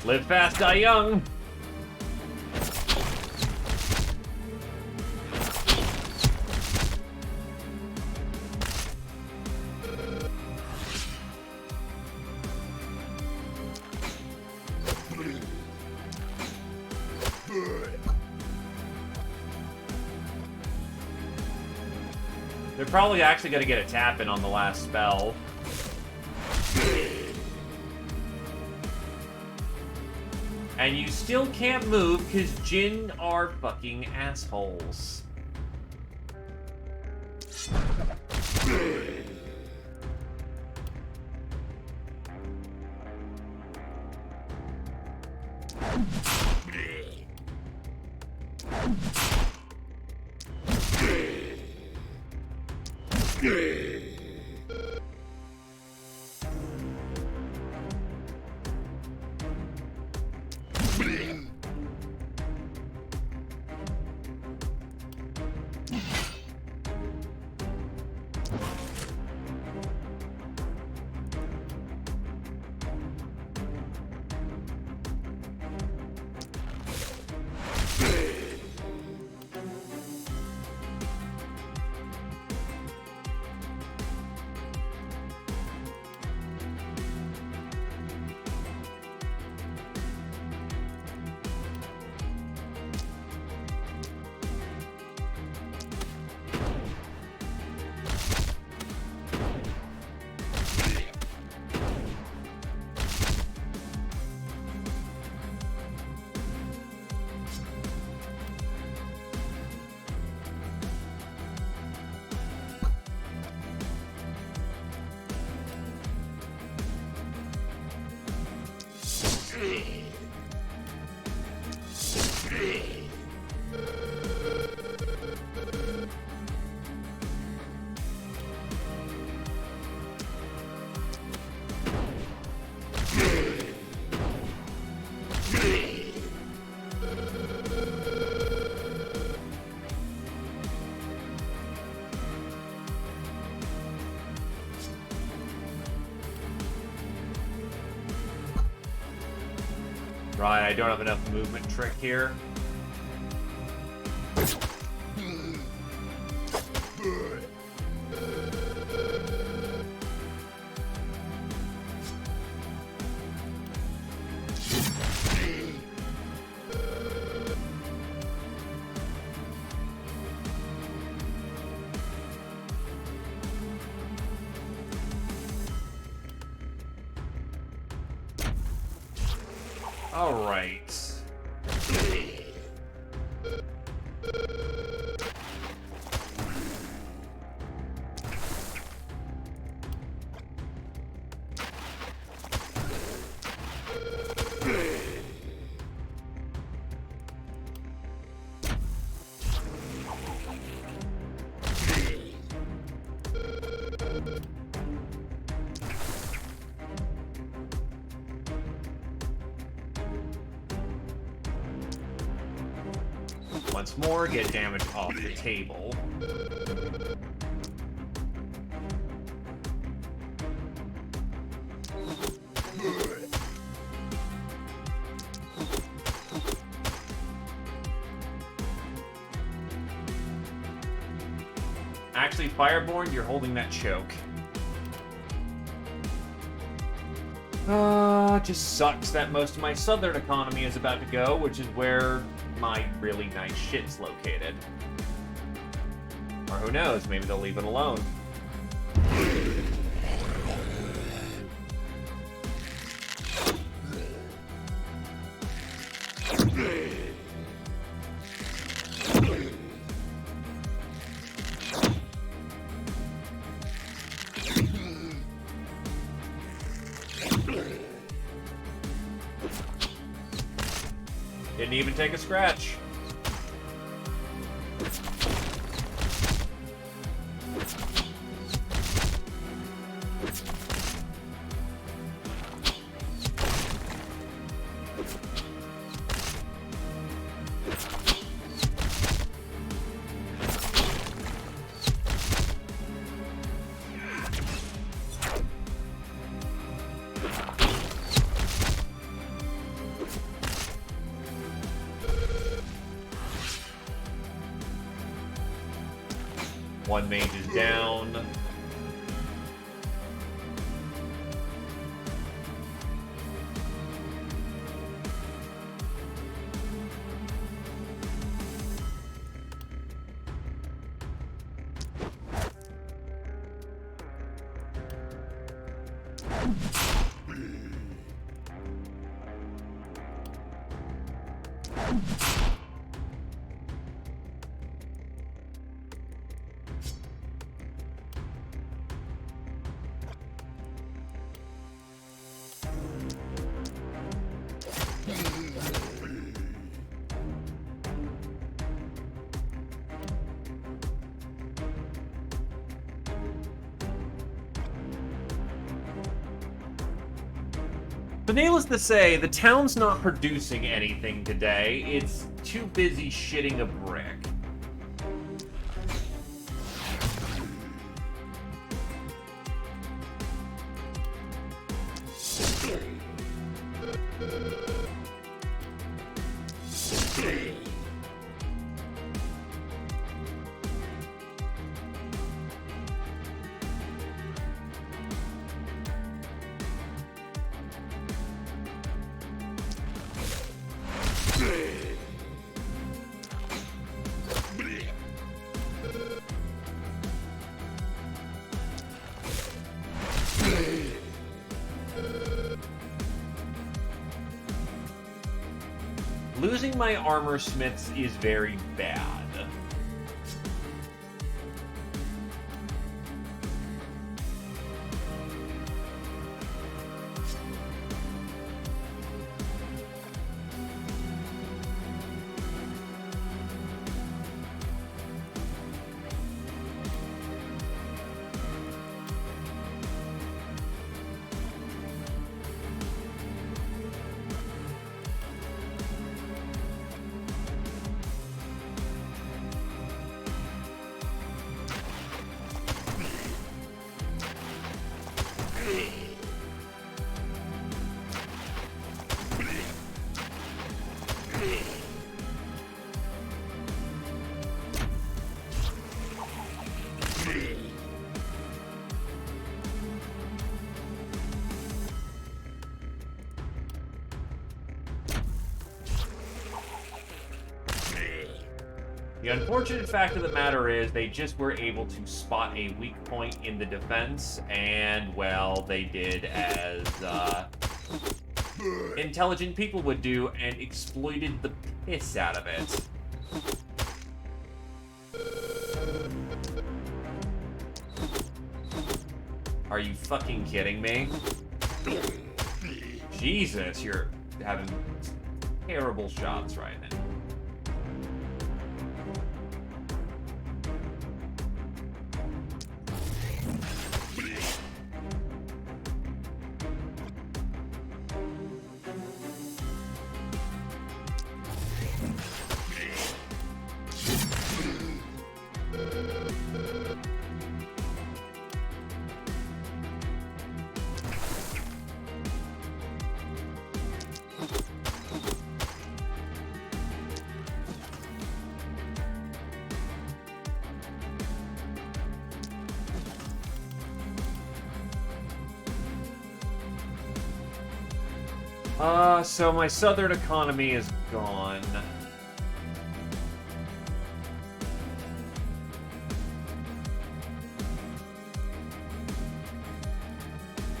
Live fast, die young. They're probably actually going to get a tap in on the last spell. And you still can't move because Jinn are fucking assholes. Right, I don't have enough movement trick here. All right. Once more, get damage off the table. Actually, Fireborn, you're holding that choke. Just sucks that most of my southern economy is about to go, which is where my really nice shit's located. Or who knows, maybe they'll leave it alone. Didn't even take a scratch. One mage is down. But needless to say, the town's not producing anything today. It's too busy shitting a brick. Losing my armor smiths is very bad. The unfortunate fact of the matter is they just were able to spot a weak point in the defense, and, well, they did as intelligent people would do and exploited the piss out of it. Are you fucking kidding me? Jesus, you're having terrible shots right now. So my southern economy is gone.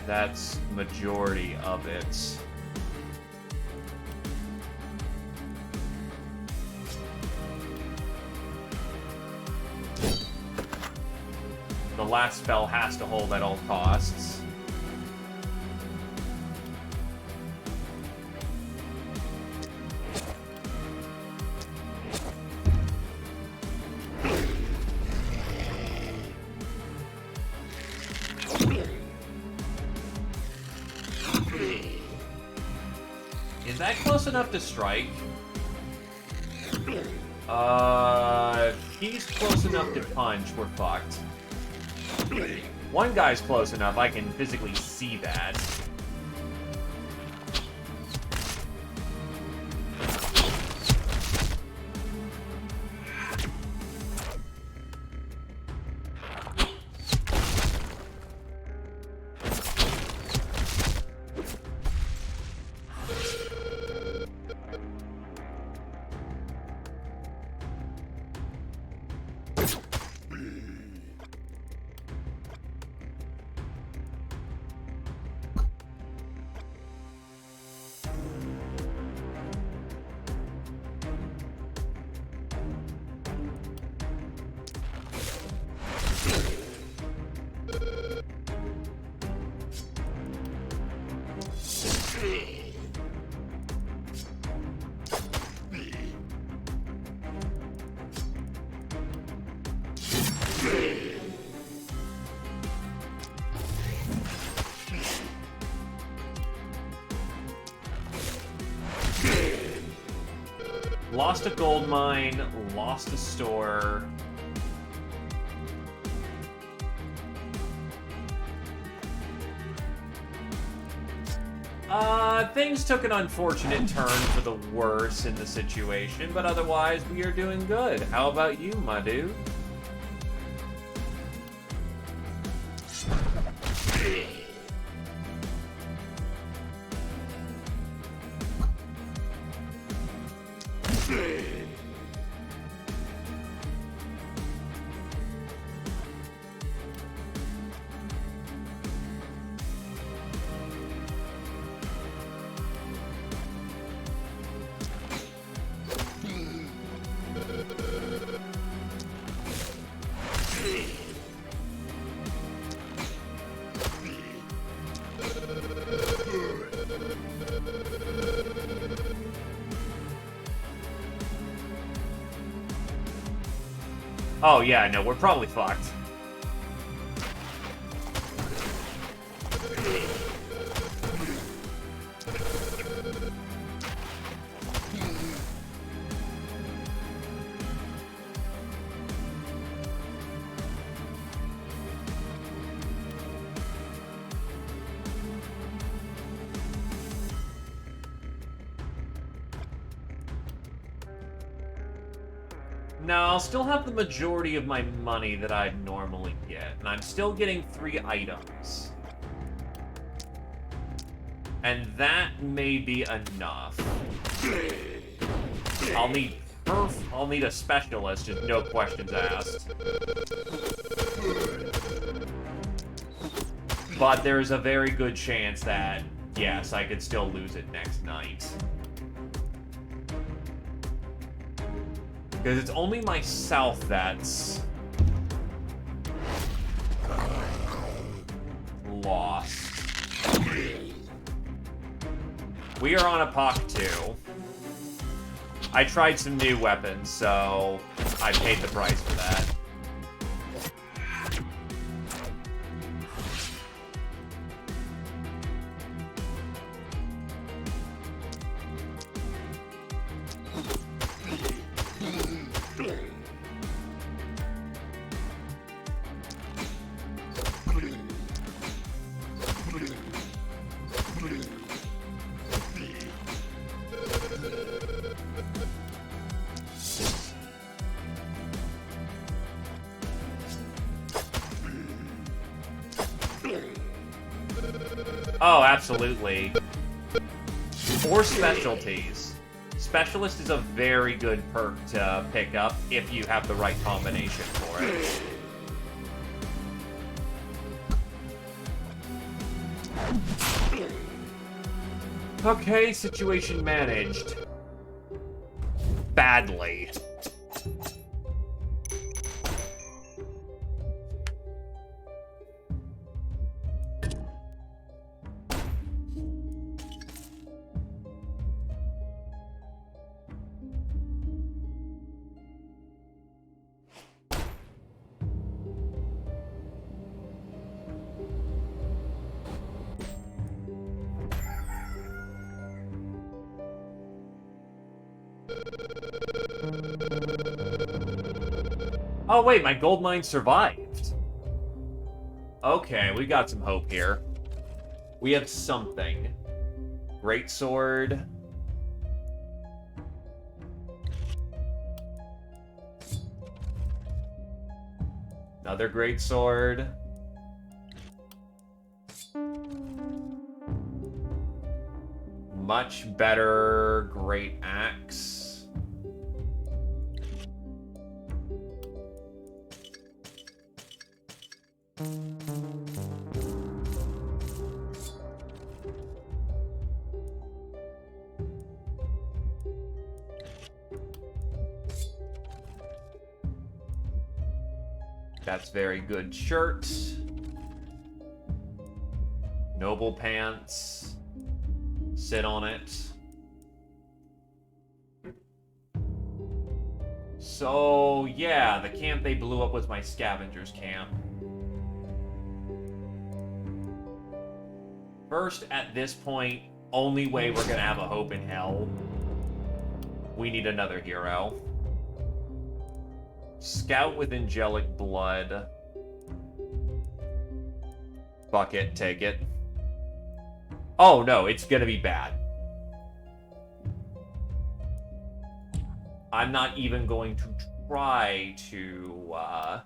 That's majority of it. The last spell has to hold at all costs. Is that close enough to strike? If he's close enough to punch, we're fucked. One guy's close enough, I can physically see that. Lost a gold mine, lost a store. Things took an unfortunate turn for the worse in the situation, but otherwise we are doing good. How about you, my dude? Oh yeah, no, we're probably fucked. Now, I'll still have the majority of my money that I'd normally get, and I'm still getting 3 items. And that may be enough. I'll need a specialist, just no questions asked. But there's a very good chance that, yes, I could still lose it next night. Because it's only my south that's lost. We are on Apoc 2. I tried some new weapons, so I paid the price for that. Oh, absolutely. 4 specialties. Specialist is a very good perk to pick up if you have the right combination for it. Okay, situation managed. Badly. Oh wait, my gold mine survived. Okay, we got some hope here. We have something. Great sword. Another great sword. Much better great axe. That's very good shirt. Noble pants. Sit on it. So, yeah, the camp they blew up was my scavengers camp. First, at this point, only way we're gonna have a hope in hell. We need another hero. Scout with angelic blood. Fuck it, take it. Oh no, it's gonna be bad. I'm not even going to try to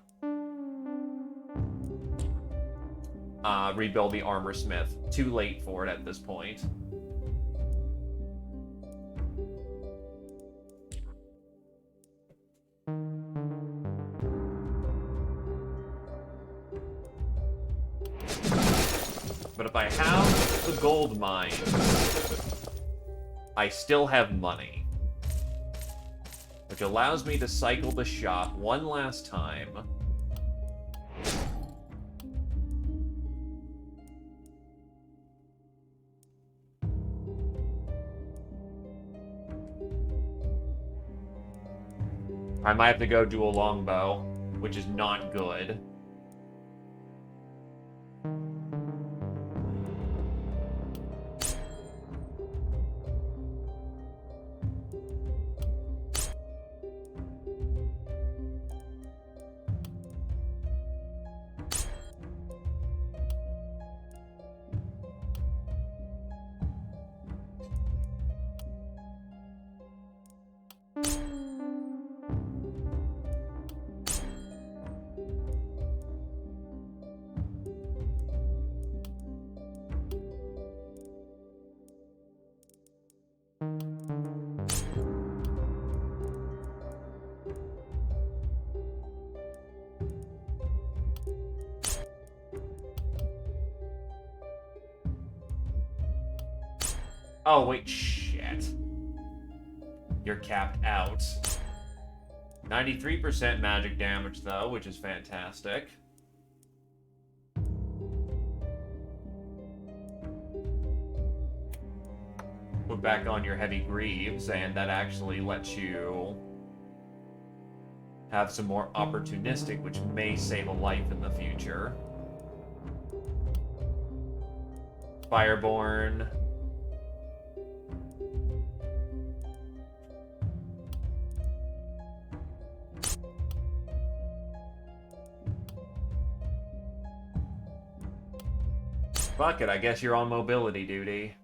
rebuild the armor smith. Too late for it at this point. But if I have the gold mine, I still have money. Which allows me to cycle the shop one last time. I might have to go do a longbow, which is not good. Oh, wait, shit. You're capped out. 93% magic damage, though, which is fantastic. Put back on your heavy greaves, and that actually lets you have some more opportunistic, which may save a life in the future. Fireborn. Fuck it, I guess you're on mobility duty.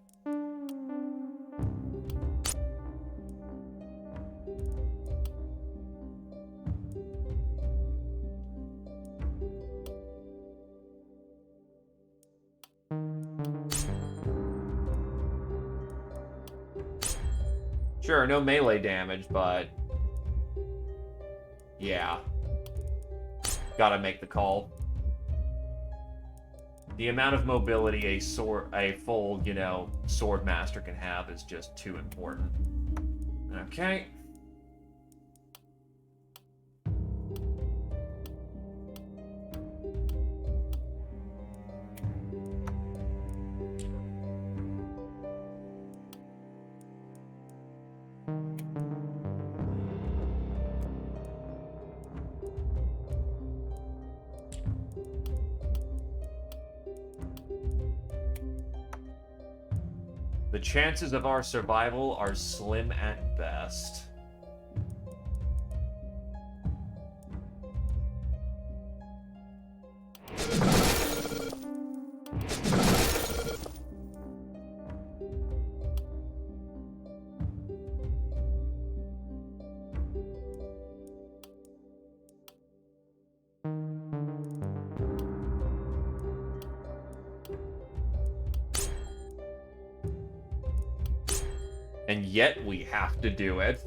Sure, no melee damage, but yeah. Gotta make the call. The amount of mobility a full, sword master can have is just too important. Okay. The chances of our survival are slim at best. And yet we have to do it.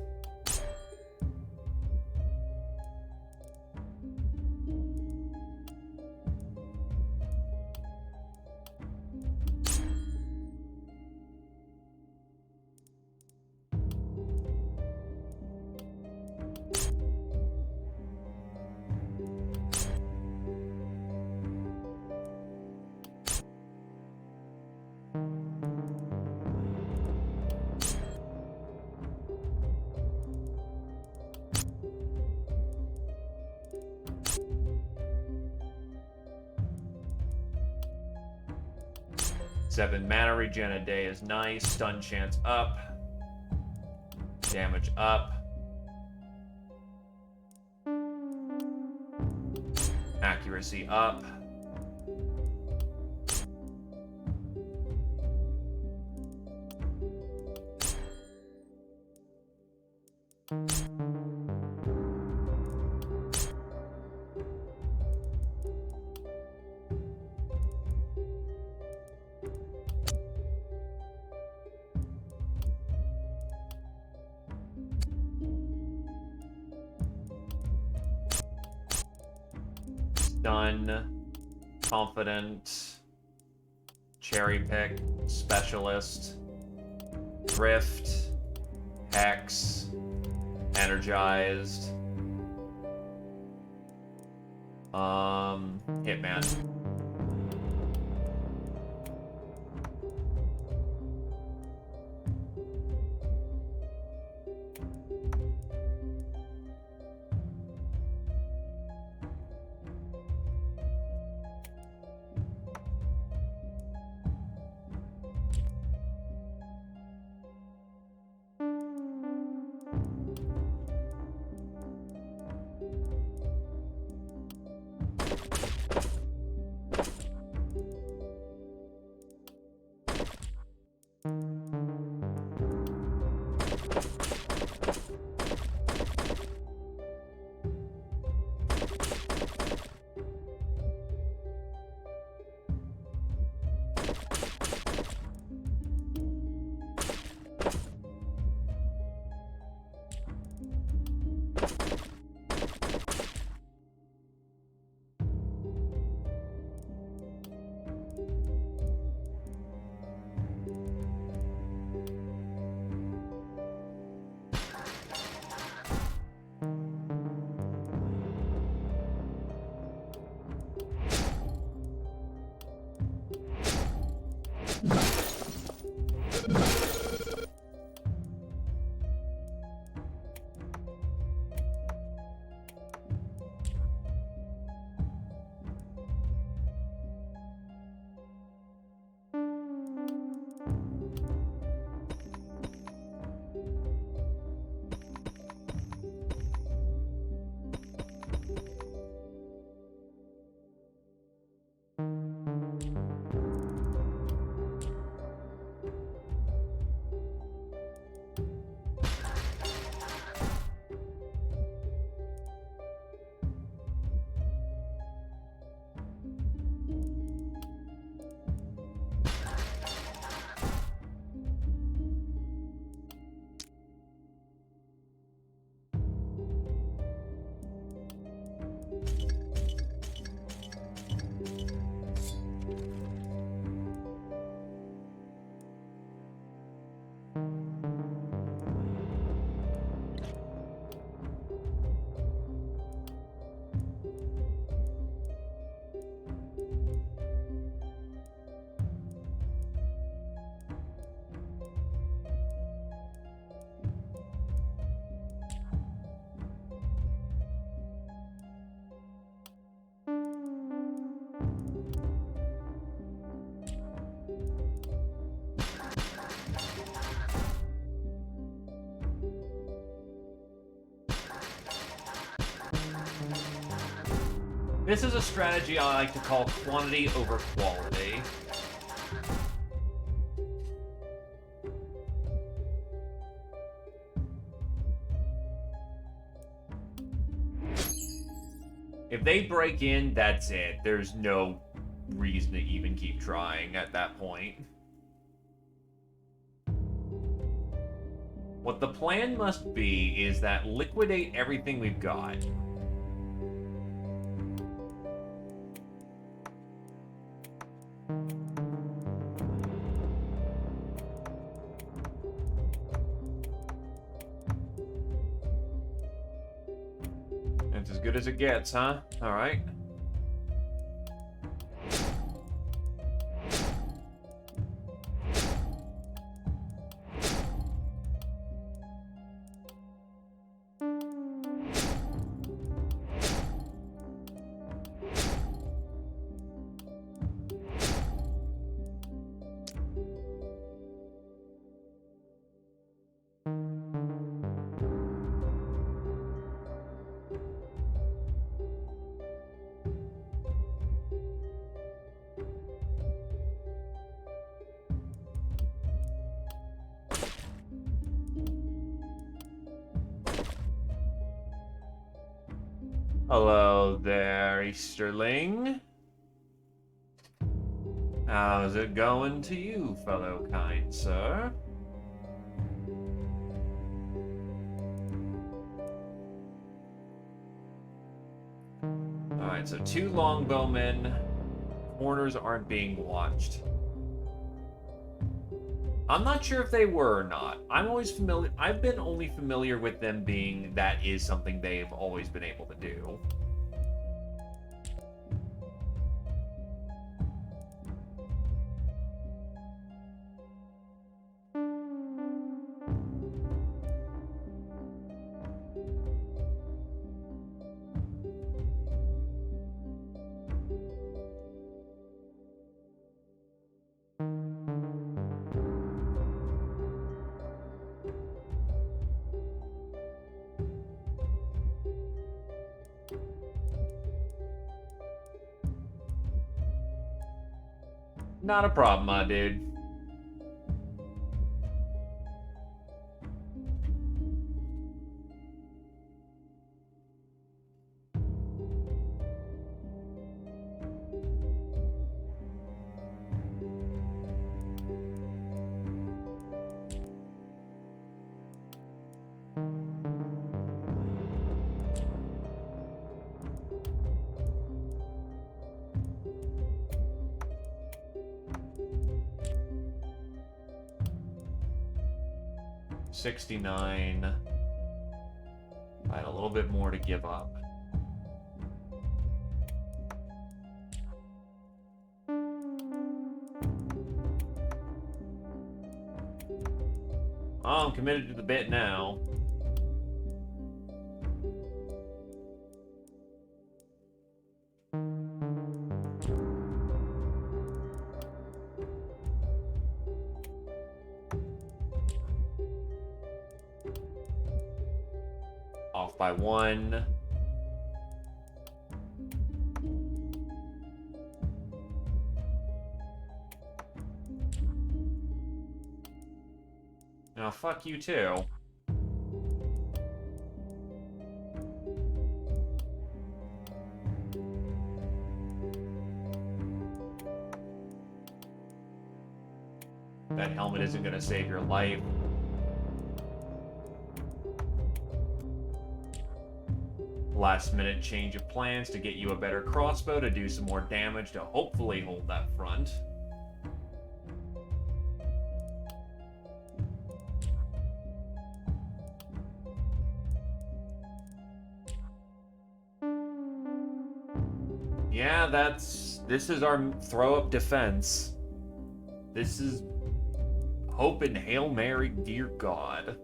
Seven mana regen a day is nice. Stun chance up. Damage up. Accuracy up. Stun, confident, cherry pick, specialist, drift, hex, energized, hitman. This is a strategy I like to call quantity over quality. If they break in, that's it. There's no reason to even keep trying at that point. What the plan must be is that liquidate everything we've got. It's as good as it gets, huh? All right. Hello there, Easterling. How's it going to you, fellow kind sir? Alright, so 2 longbowmen. Corners aren't being watched. I'm not sure if they were or not. I've been only familiar with them being that is something they've always been able to do. Not a problem, my dude. $69. I had a little bit more to give up. Oh, I'm committed to the bit now. Off by 1. Now, fuck you too. That helmet isn't gonna save your life. Last minute change of plans to get you a better crossbow to do some more damage to hopefully hold that front. Yeah, this is our throw up defense. This is hope and Hail Mary, dear God.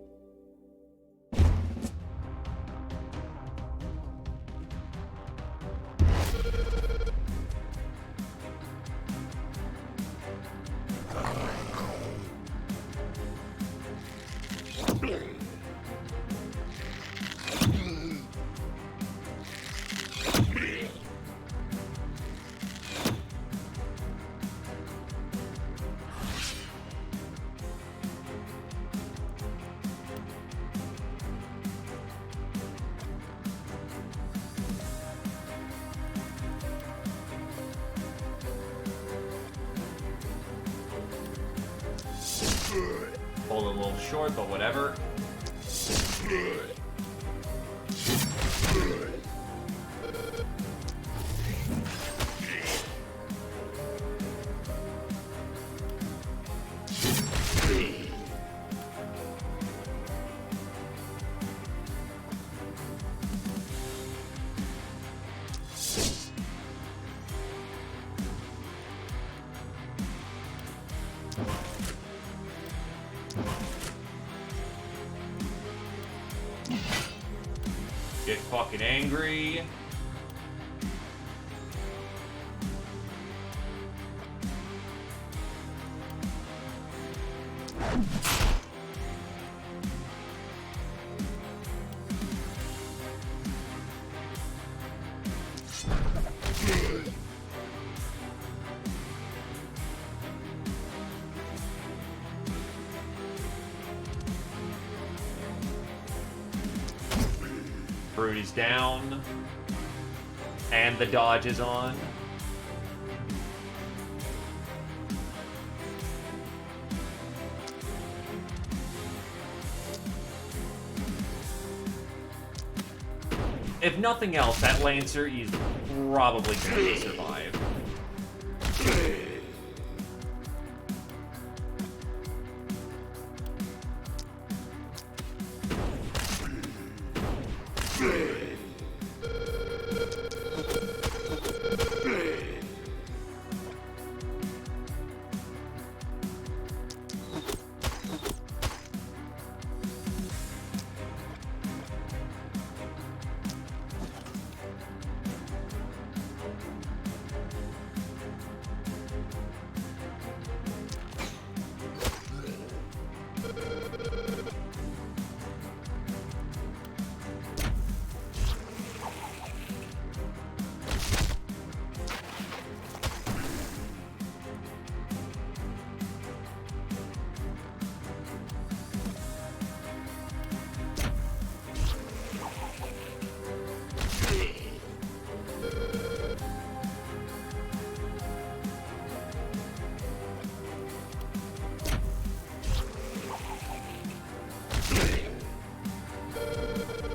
sold a little short, but whatever. Get fucking angry. Brood is down. And the dodge is on. If nothing else, that Lancer is probably going to survive.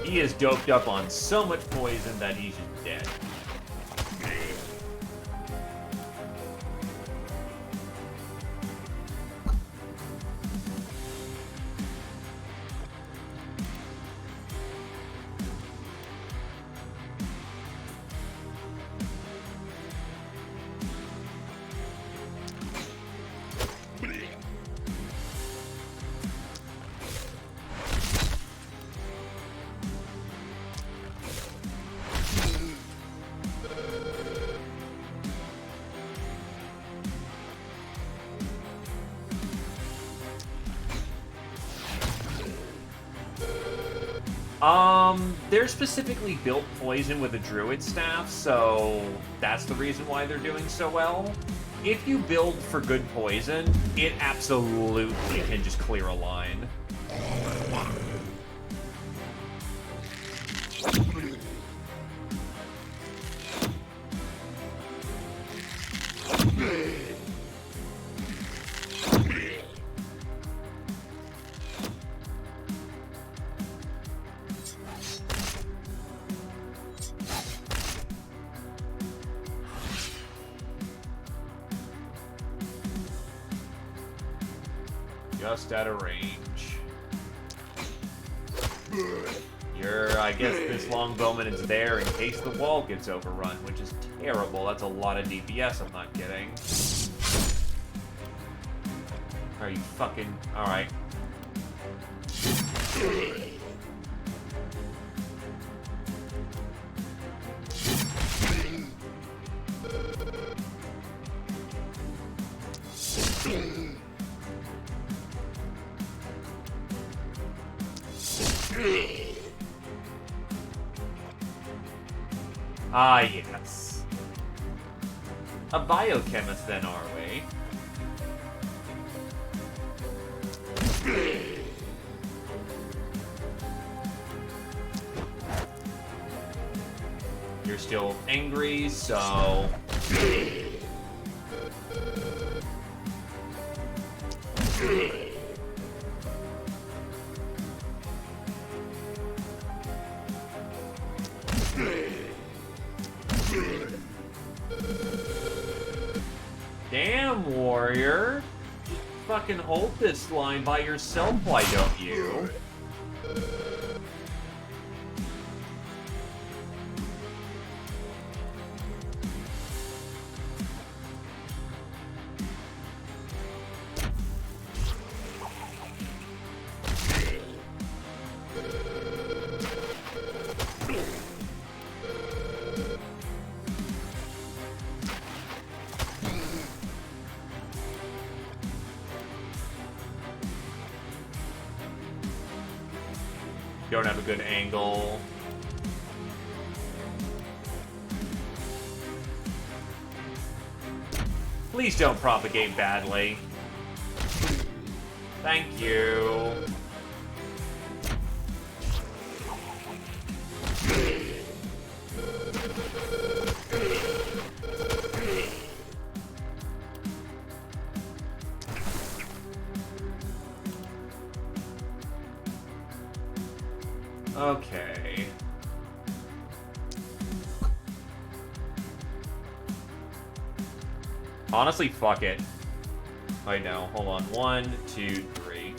He is doped up on so much poison that he's just dead. They're specifically built poison with a druid staff, so that's the reason why they're doing so well. If you build for good poison, it absolutely can just clear a line. Just out of range. I guess this longbowman is there in case the wall gets overrun, which is terrible. That's a lot of DPS I'm not getting. Are you fucking... Alright. Ah, yes. A biochemist, then, are we? You're still angry, so... Damn, warrior. Just fucking hold this line by yourself, why don't you? Don't have a good angle. Please don't propagate badly. Thank you. Okay. Honestly, fuck it. I know. Hold on. 1, 2, 3.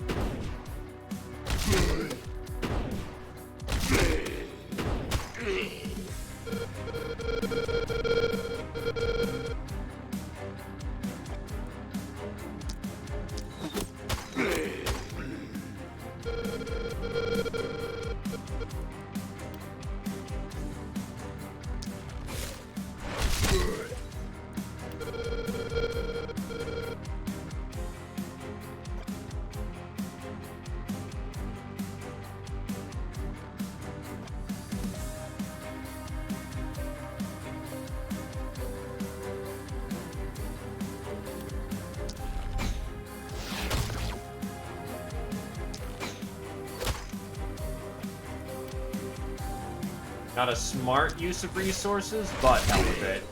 Not a smart use of resources, but hell with it.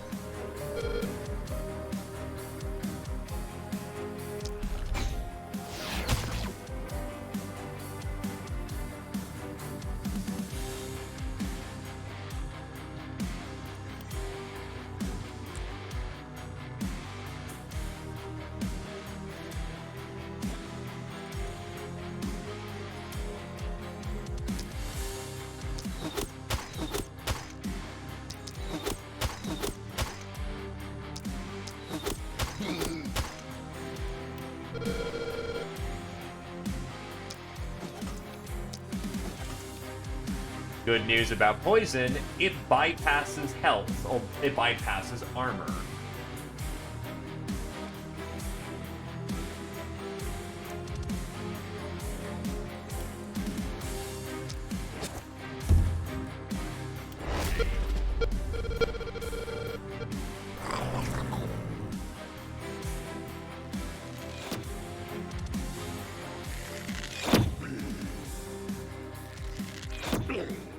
Good news about poison, it bypasses health, or it bypasses armor.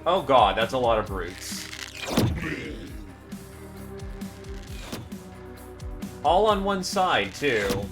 Oh god, that's a lot of brutes. All on one side, too.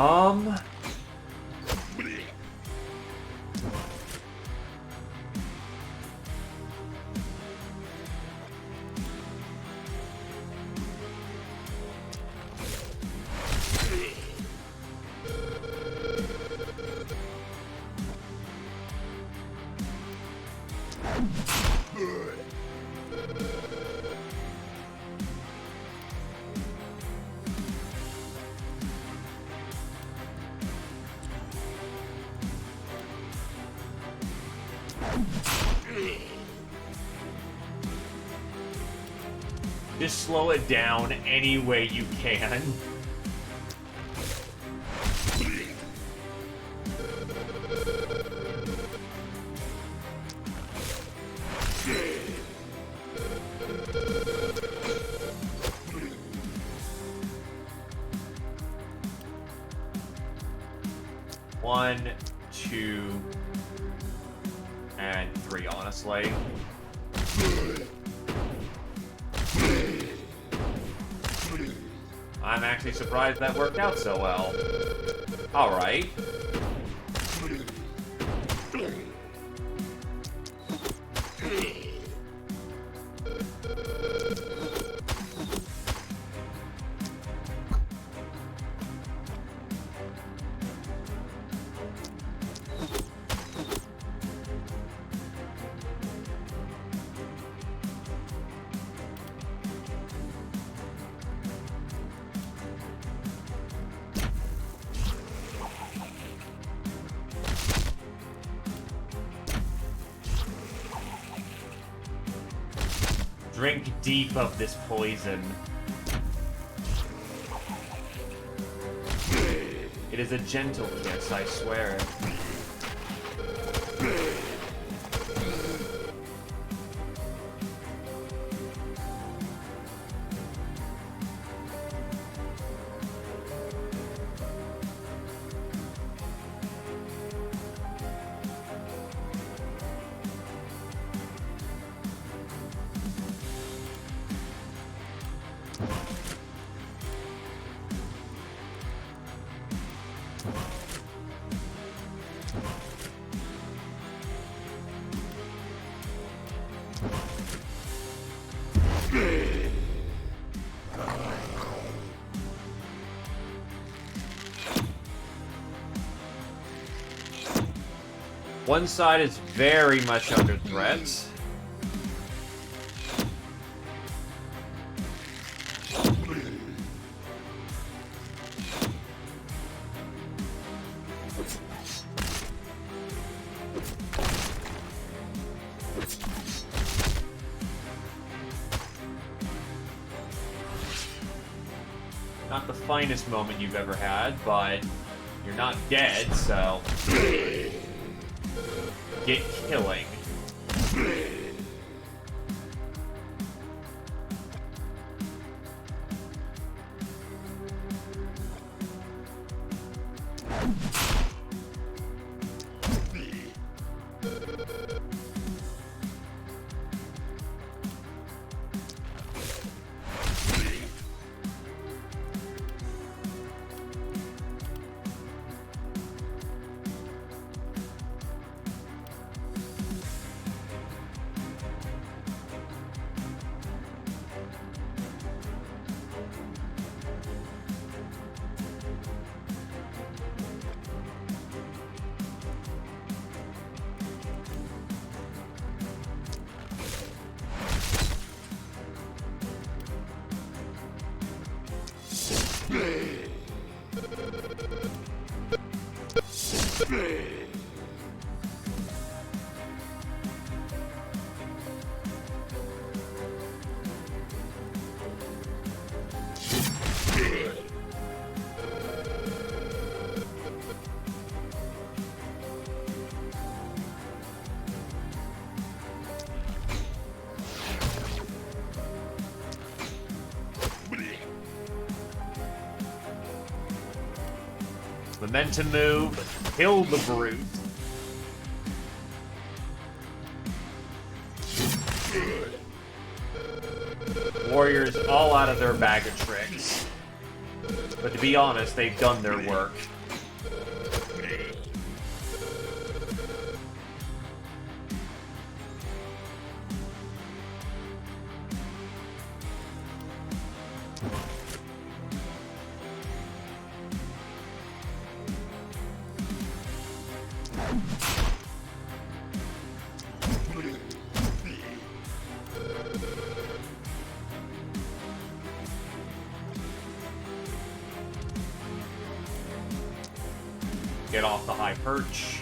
Um... Just slow it down any way you can. One, two, and three, honestly. I'm actually surprised that worked out so well. Alright. Drink deep of this poison. It is a gentle kiss, I swear. One side is very much under threat. Not the finest moment you've ever had, but you're not dead, so get killing. Momentum move, kill the brute. Warriors all out of their bag of tricks. But to be honest, they've done their work. get off the high perch.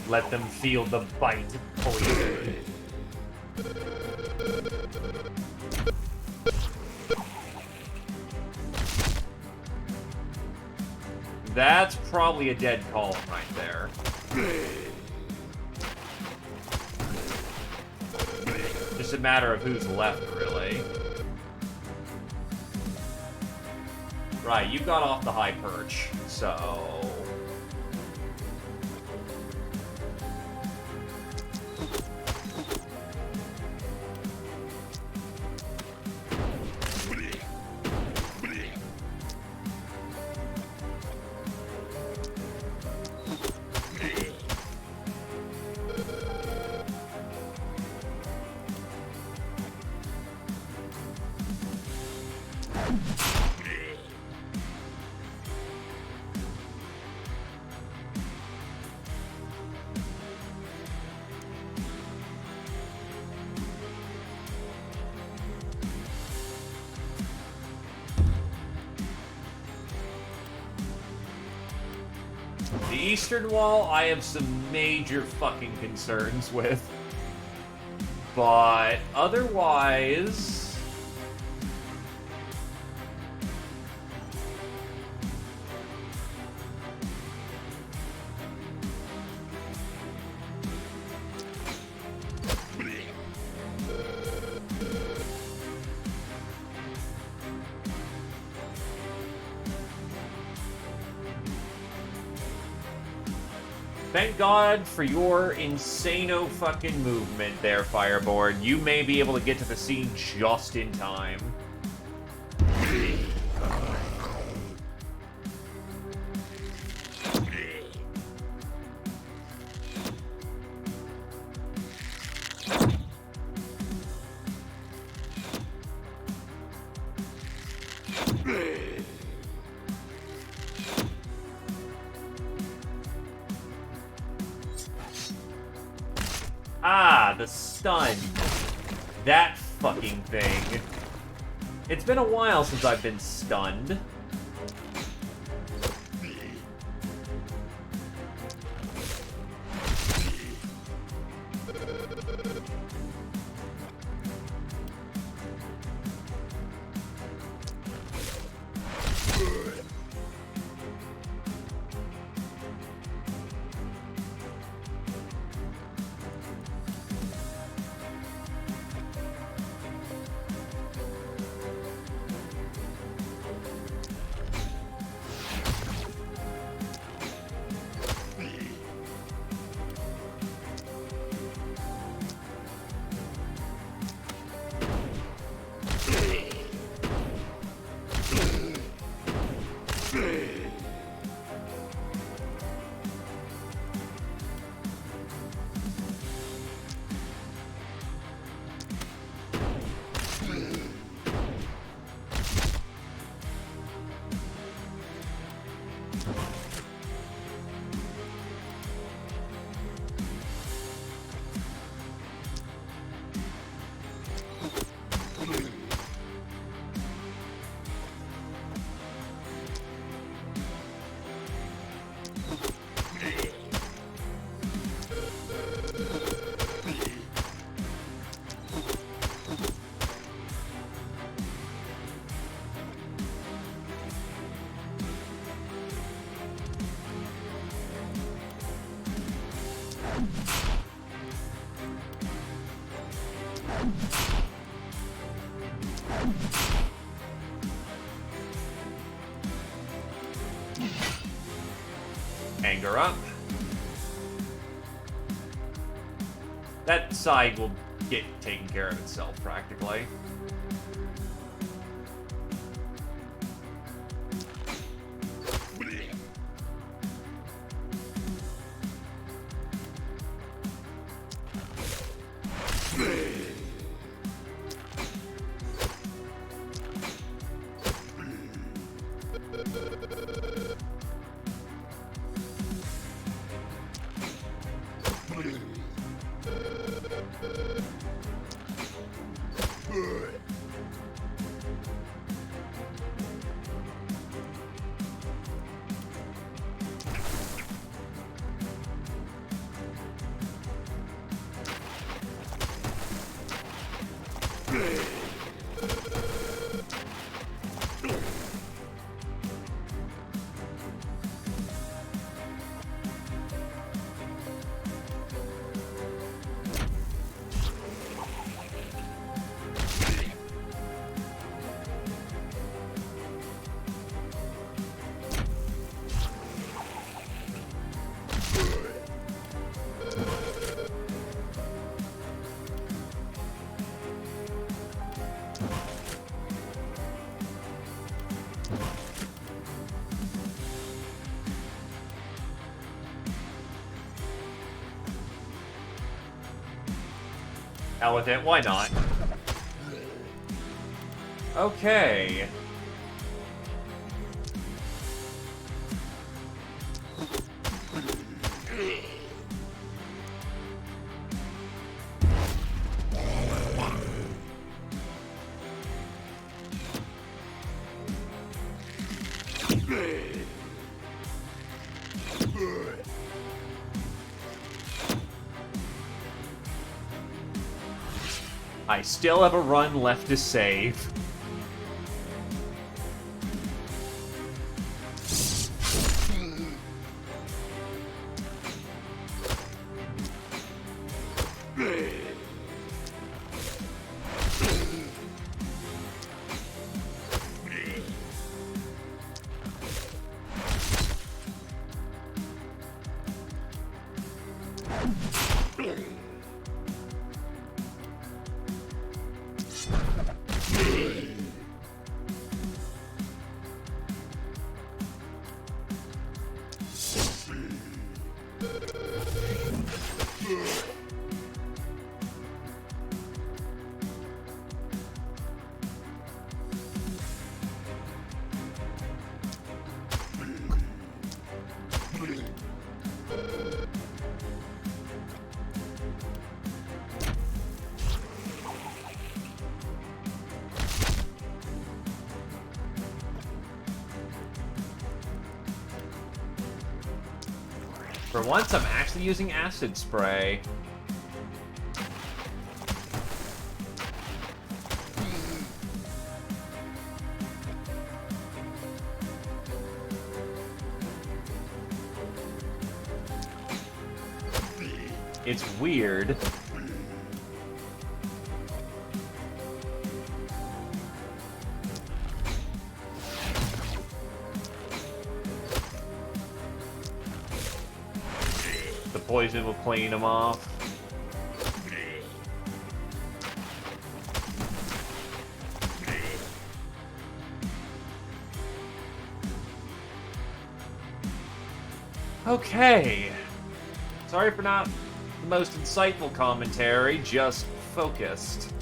Let them feel the bite of poison. That's probably a dead column right there. Just a matter of who's left, really. Right, you got off the high perch, so... The Eastern Wall, I have some major fucking concerns with. But otherwise... Thank God for your insano fucking movement there, Fireborn. You may be able to get to the scene just in time. Ah, the stun. That fucking thing. It's been a while since I've been stunned. Dagger up. That side will get taken care of itself, practically. Hell with it, why not? Okay. I still have a run left to save. For once, I'm actually using acid spray. It's weird. The poison will clean him off. Okay. Sorry for not the most insightful commentary, just focused.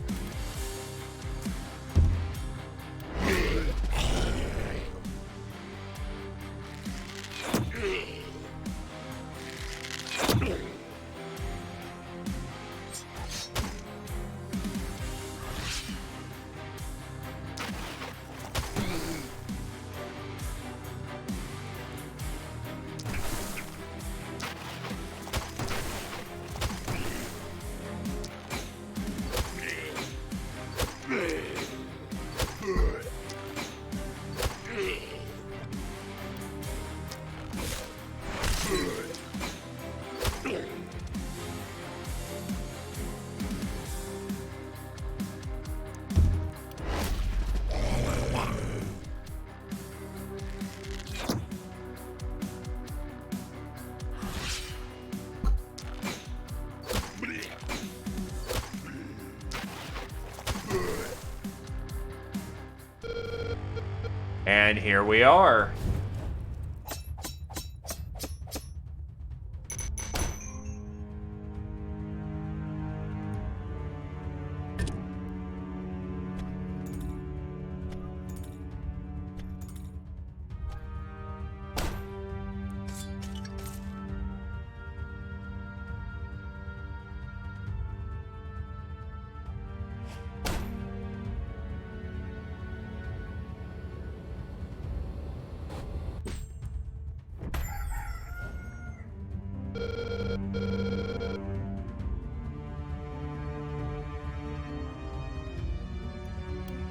And here we are.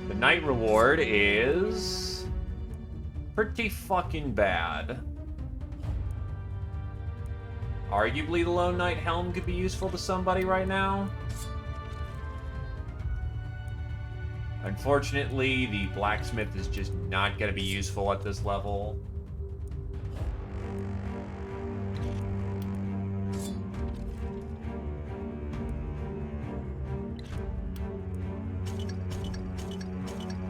The night reward is pretty fucking bad. Arguably, the Lone Knight Helm could be useful to somebody right now. Unfortunately, the Blacksmith is just not going to be useful at this level.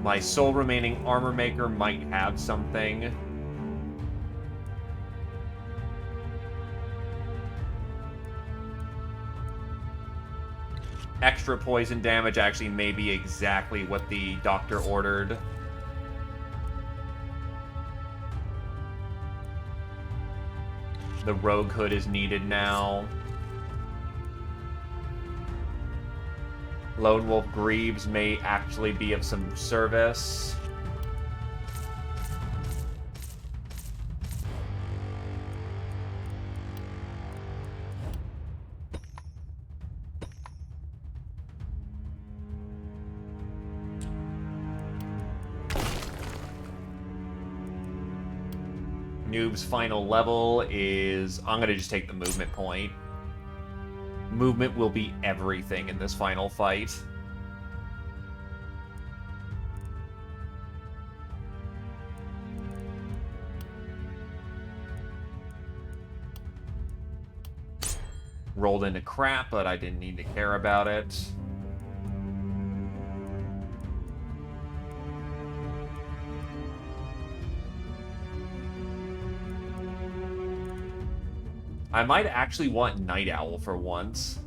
My sole remaining armor maker might have something. Extra poison damage actually may be exactly what the doctor ordered. The Rogue Hood is needed now. Lone Wolf Greaves may actually be of some service. Noob's final level is... I'm going to just take the movement point. Movement will be everything in this final fight. Rolled into crap, but I didn't need to care about it. I might actually want Night Owl for once.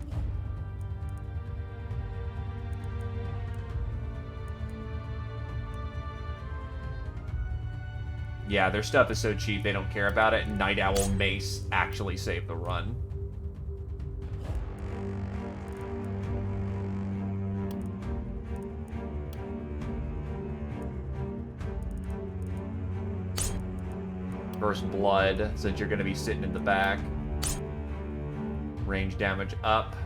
Yeah, their stuff is so cheap they don't care about it, and Night Owl may actually save the run. First Blood, since you're going to be sitting in the back. Range damage up.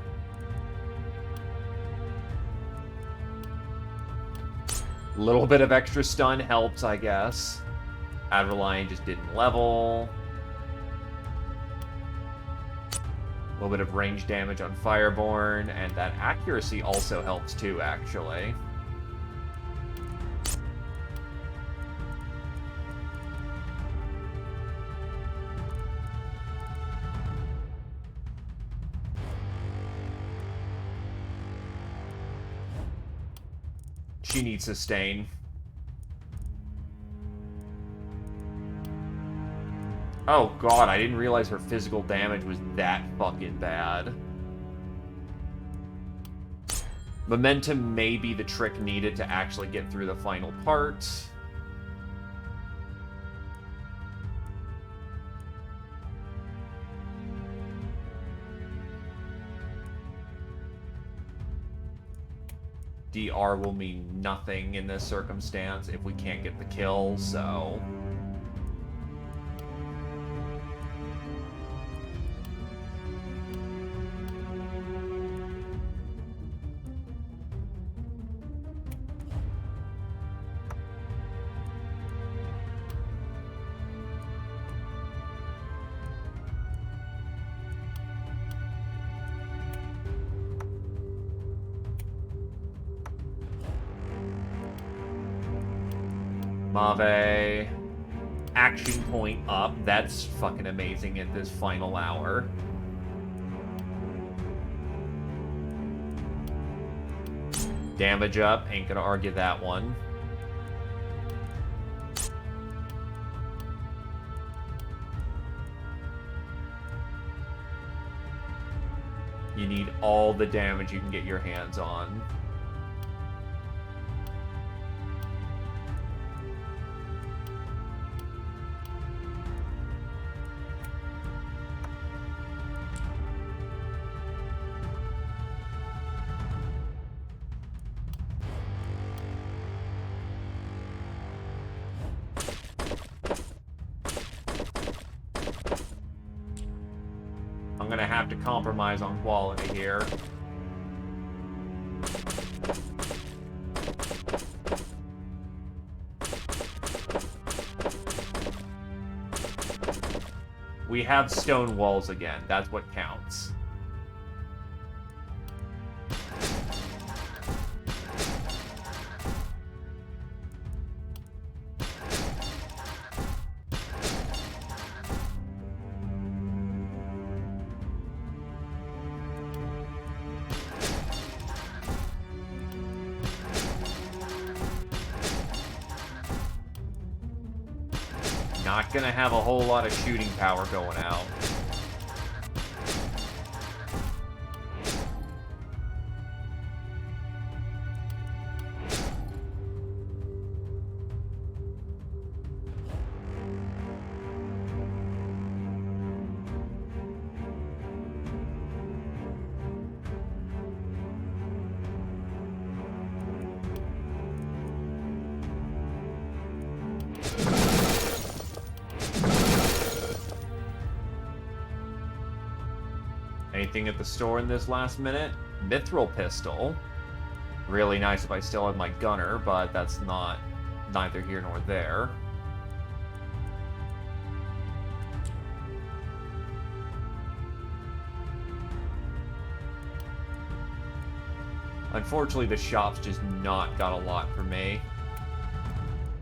Little bit of extra stun helps, I guess. Adrenaline just didn't level. A little bit of range damage on Fireborn, and that accuracy also helps too, actually. She needs sustain. Oh god, I didn't realize her physical damage was that fucking bad. Momentum may be the trick needed to actually get through the final part. DR will mean nothing in this circumstance if we can't get the kill, so... Mave, action point up. That's fucking amazing at this final hour. Damage up, ain't gonna argue that one. You need all the damage you can get your hands on. I'm gonna have to compromise on quality here. We have stone walls again. That's what counts. Not gonna have a whole lot of shooting power going out. Anything at the store in this last minute? Mithril pistol. Really nice if I still had my gunner, but that's neither here nor there. Unfortunately, the shop's just not got a lot for me.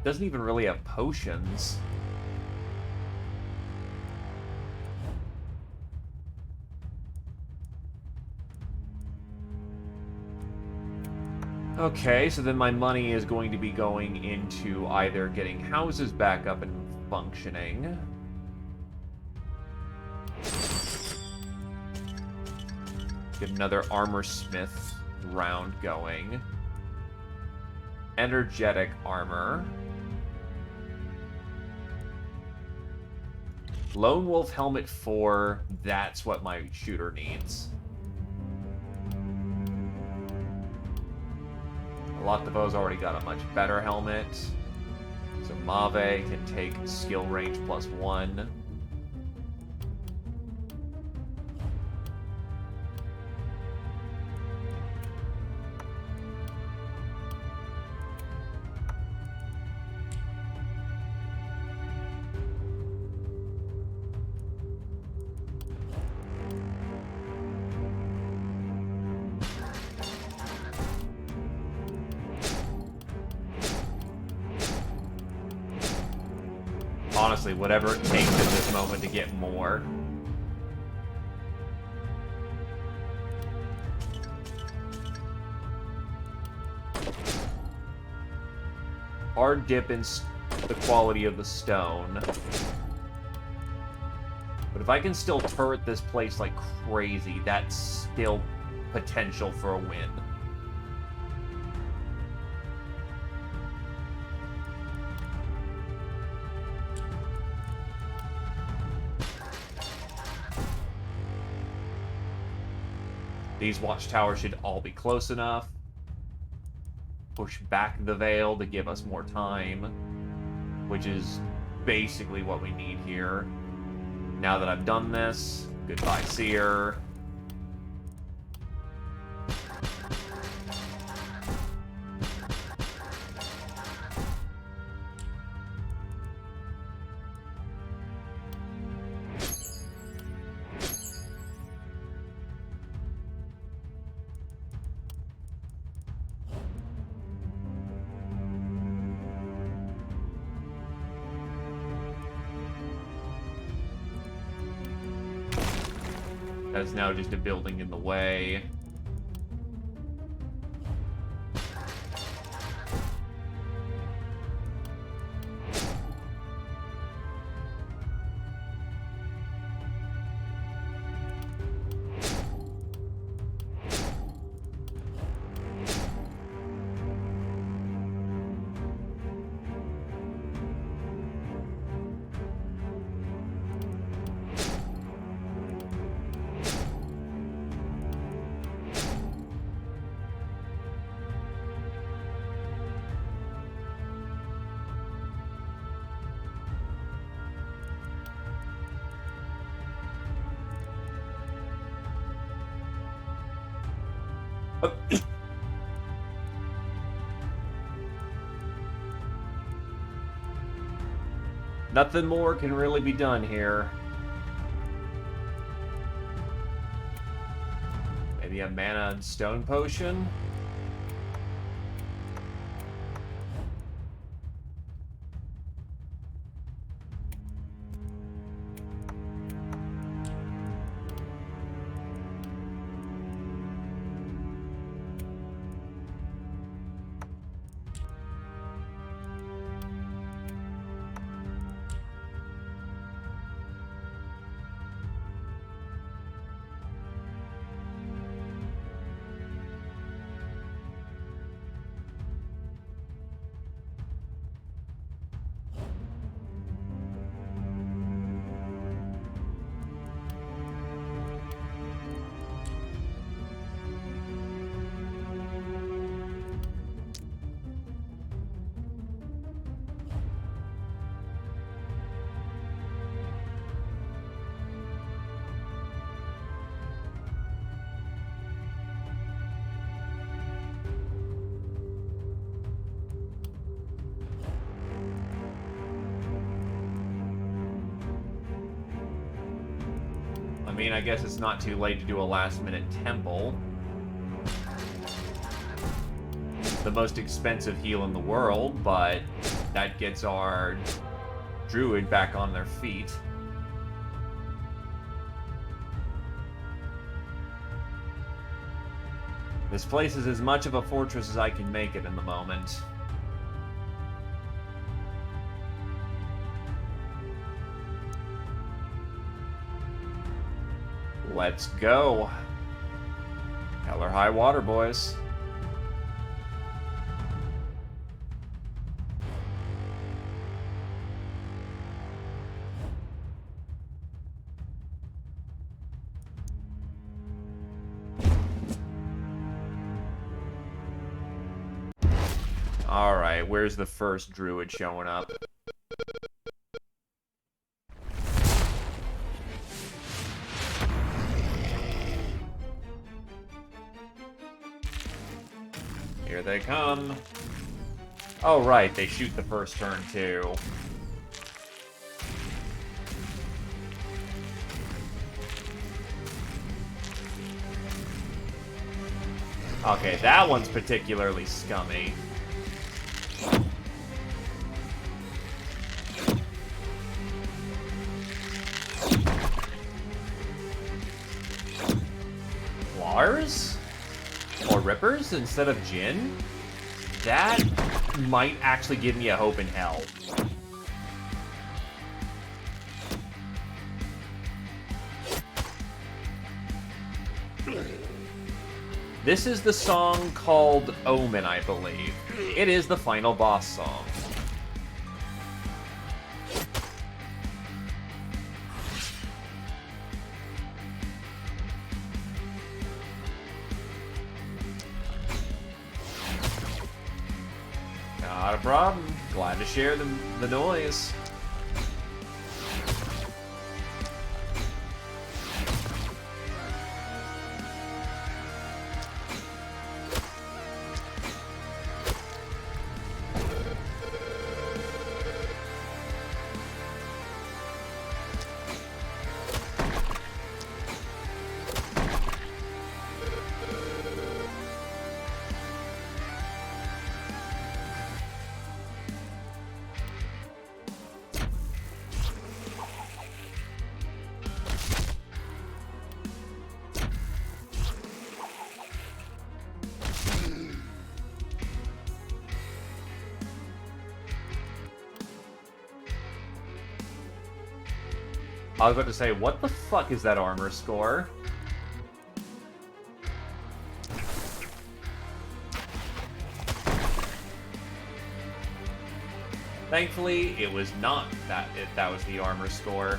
Doesn't even really have potions. Okay, so then my money is going to be going into either getting houses back up and functioning. Get another armor smith round going. Energetic armor. Lone Wolf Helmet 4, that's what my shooter needs. Loctavo's already got a much better helmet. So Mave can take skill range +1. Honestly, whatever it takes at this moment to get more. Hard dip in the quality of the stone. But if I can still turret this place like crazy, that's still potential for a win. These watchtowers should all be close enough. Push back the veil to give us more time, which is basically what we need here. Now that I've done this, goodbye, Seer. That's now just a building in the way. Nothing more can really be done here. Maybe a mana and stone potion? I mean, I guess it's not too late to do a last-minute temple. It's the most expensive heal in the world, but that gets our druid back on their feet. This place is as much of a fortress as I can make it in the moment. Let's go. Hell or high water, boys. Alright, where's the first druid showing up? Here they come. Oh, right, they shoot the first turn, too. Okay, that one's particularly scummy. Lars? Or Rippers instead of Jin? That might actually give me a hope in hell. This is the song called Omen, I believe. It is the final boss song. Not a problem. Glad to share the noise. I was about to say, what the fuck is that armor score? Thankfully, it was not that. That was the armor score.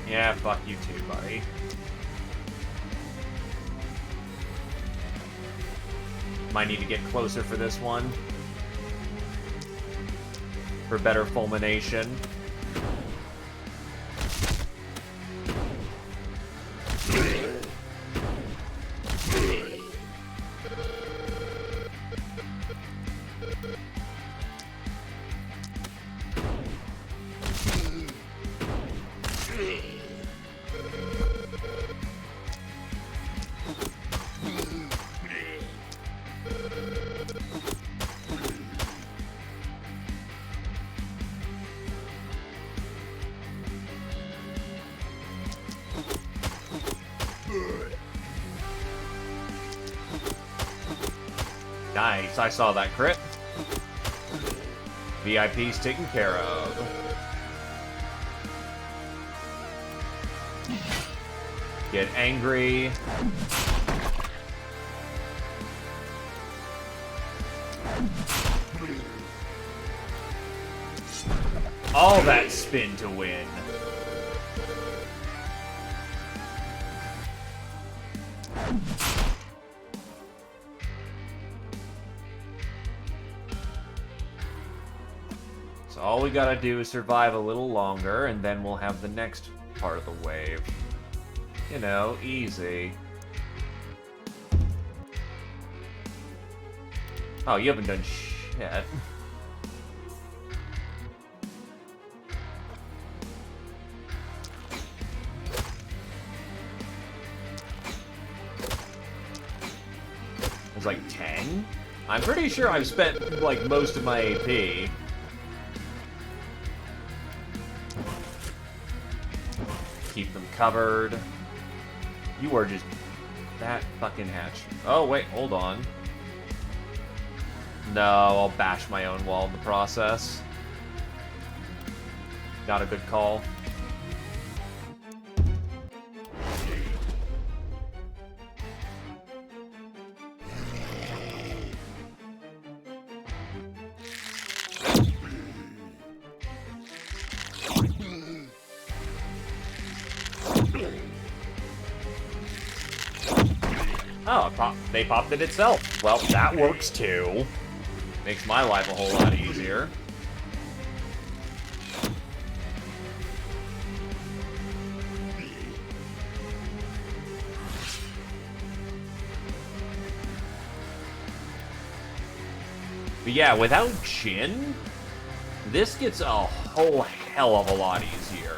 Yeah, fuck you too, buddy. Might need to get closer for this one. For better fulmination. Nice, I saw that crit. VIP's taken care of. Get angry. All that spin to win. So all we gotta do is survive a little longer, and then we'll have the next part of the wave. You know, easy. Oh, you haven't done shit. It was like 10? I'm pretty sure I've spent, like, most of my AP. Keep them covered. You are just that fucking hatch. Oh, wait, hold on. No, I'll bash my own wall in the process. Not a good call. Oh, they popped it itself. Well, that works too. Makes my life a whole lot easier. But yeah, without Jin, this gets a whole hell of a lot easier.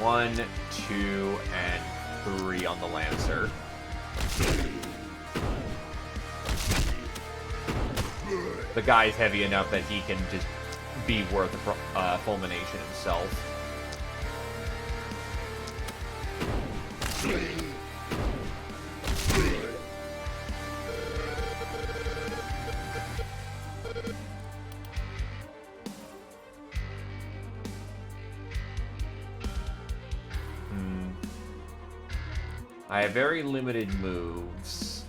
One, two, and 3 on the Lancer. The guy's heavy enough that he can just be worth a fulmination himself. I have very limited moves.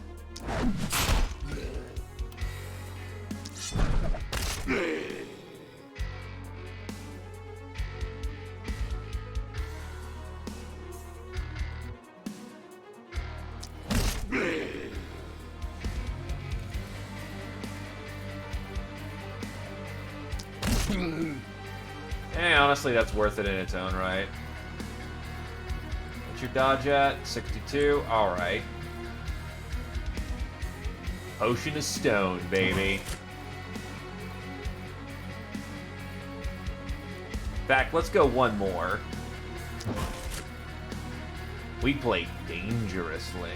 Hey, honestly, that's worth it in its own right. What's your dodge at? 62? Alright. Potion of Stone, baby. In fact, let's go one more. We play dangerously.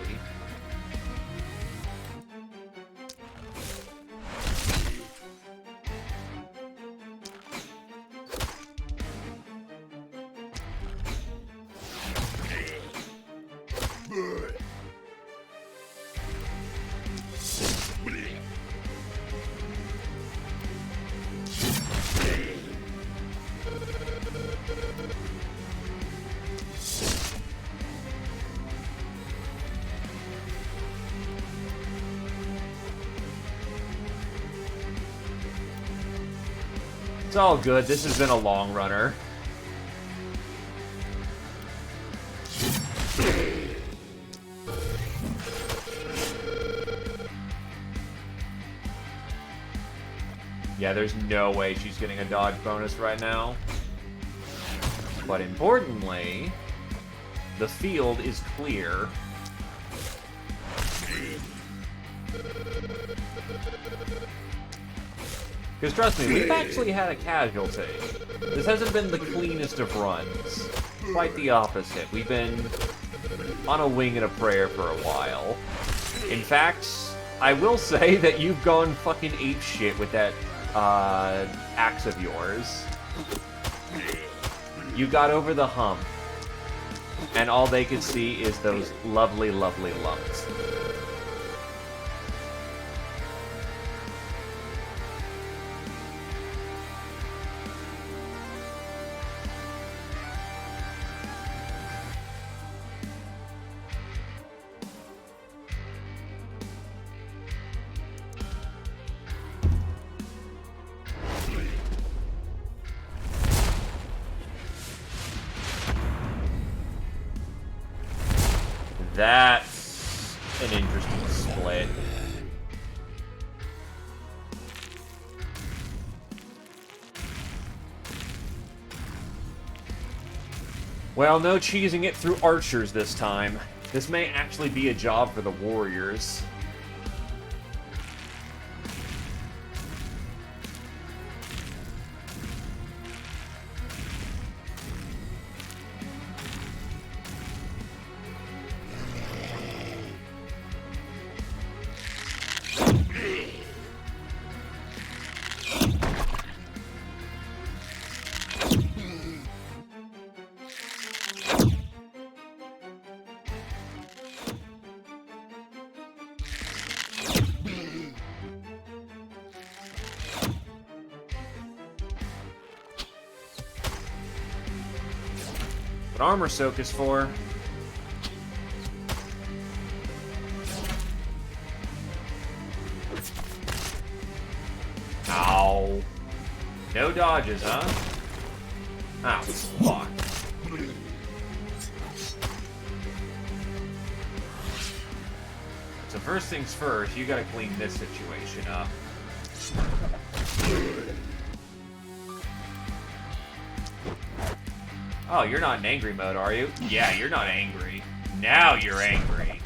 It's all good. This has been a long runner. Yeah, there's no way she's getting a dodge bonus right now. But importantly, the field is clear. Because trust me, we've actually had a casualty. This hasn't been the cleanest of runs. Quite the opposite. We've been on a wing and a prayer for a while. In fact, I will say that you've gone fucking apeshit with that axe of yours. You got over the hump, and all they could see is those lovely, lovely lumps. That's an interesting split. Well, no cheesing it through archers this time. This may actually be a job for the warriors. What armor soak is for? Ow. No dodges, huh? Ow, fuck. So first things first, you gotta clean this situation up. Oh, you're not in angry mode, are you? Yeah, you're not angry. Now you're angry.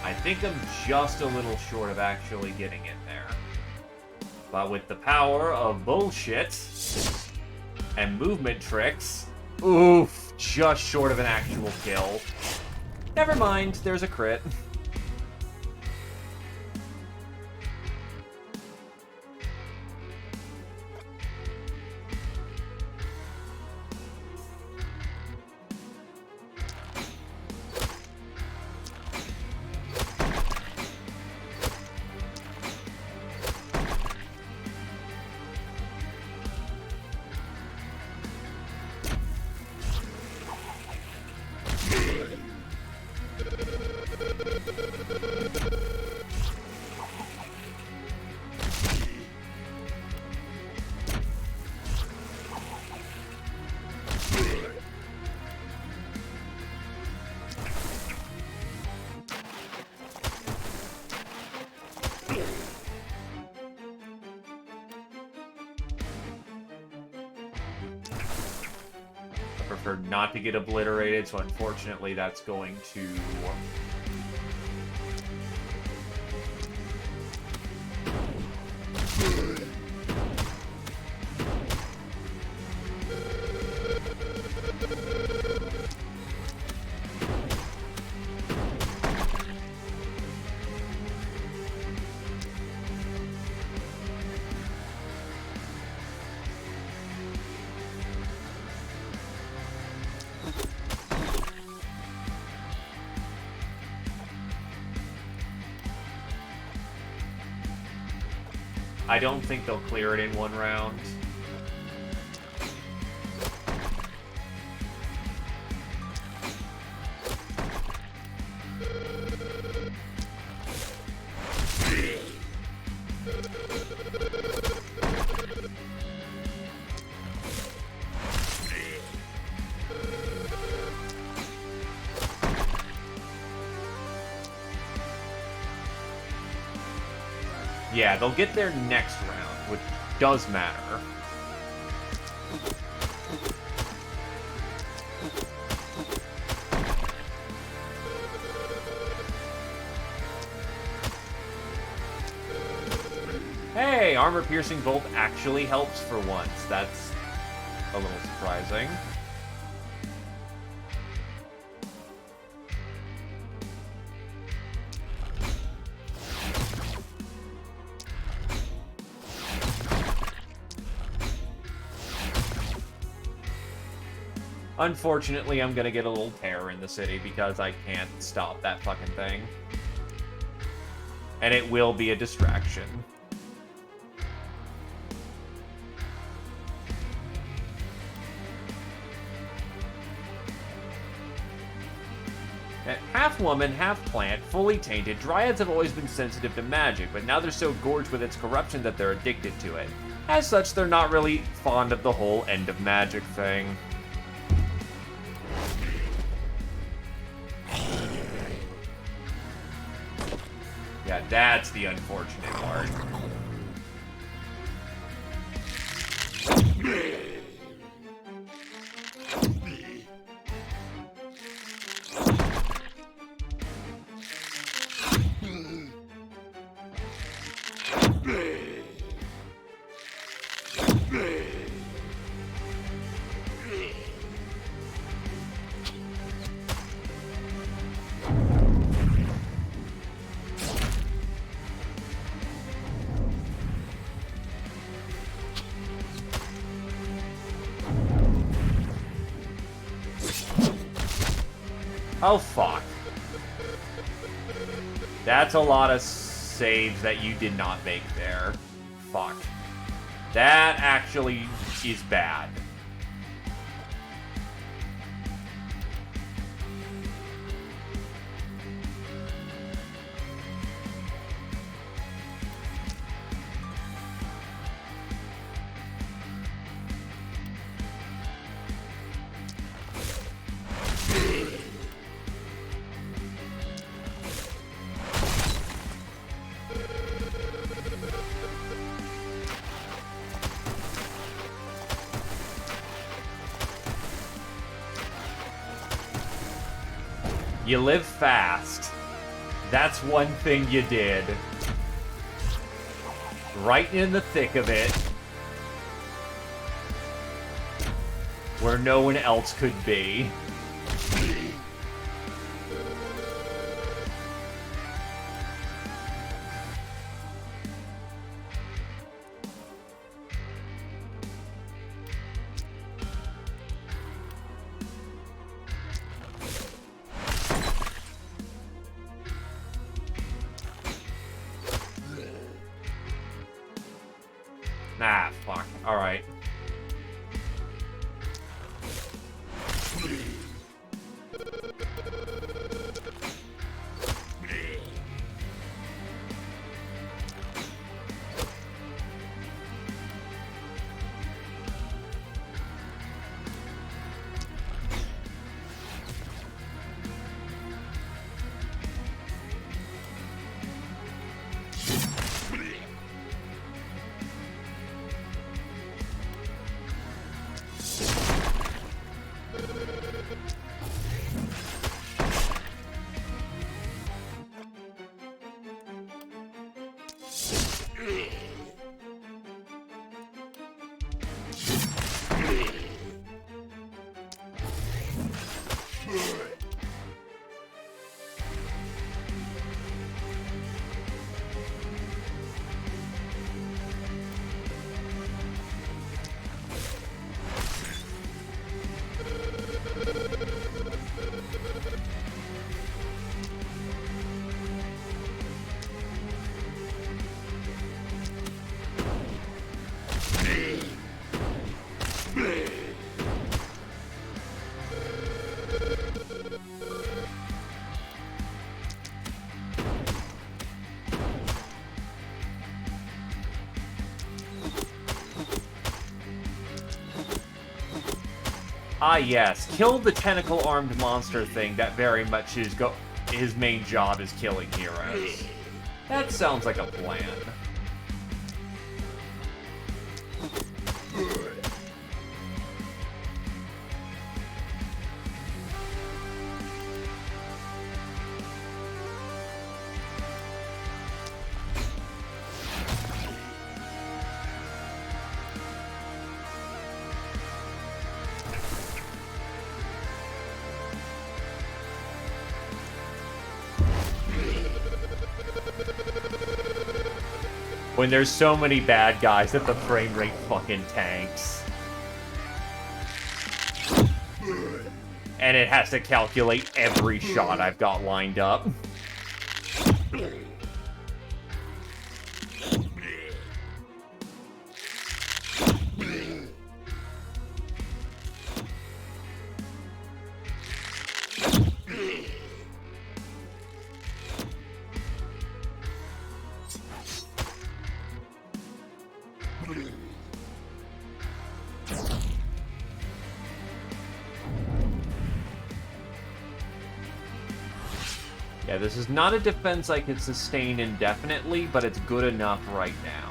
I think I'm just a little short of actually getting it there. But with the power of bullshit and movement tricks, oof, just short of an actual kill. Never mind, there's a crit. Prefer not to get obliterated, so unfortunately that's going to... I don't think they'll clear it in one round. Yeah, they'll get there next round, which does matter. Hey, armor-piercing bolt actually helps for once. That's a little surprising. Unfortunately, I'm gonna get a little terror in the city because I can't stop that fucking thing. And it will be a distraction. Half woman, half plant, fully tainted, dryads have always been sensitive to magic, but now they're so gorged with its corruption that they're addicted to it. As such, they're not really fond of the whole end of magic thing. Yeah, that's the unfortunate part. Oh, fuck. That's a lot of saves that you did not make there. Fuck. That actually is bad. You live fast. That's one thing you did. Right in the thick of it. Where no one else could be. Ah, fuck. Alright. Ah, yes. Kill the tentacle-armed monster thing that very much is his main job is killing heroes. That sounds like a plan. When there's so many bad guys that the frame rate fucking tanks. And it has to calculate every shot I've got lined up. Yeah, this is not a defense I can sustain indefinitely, but it's good enough right now.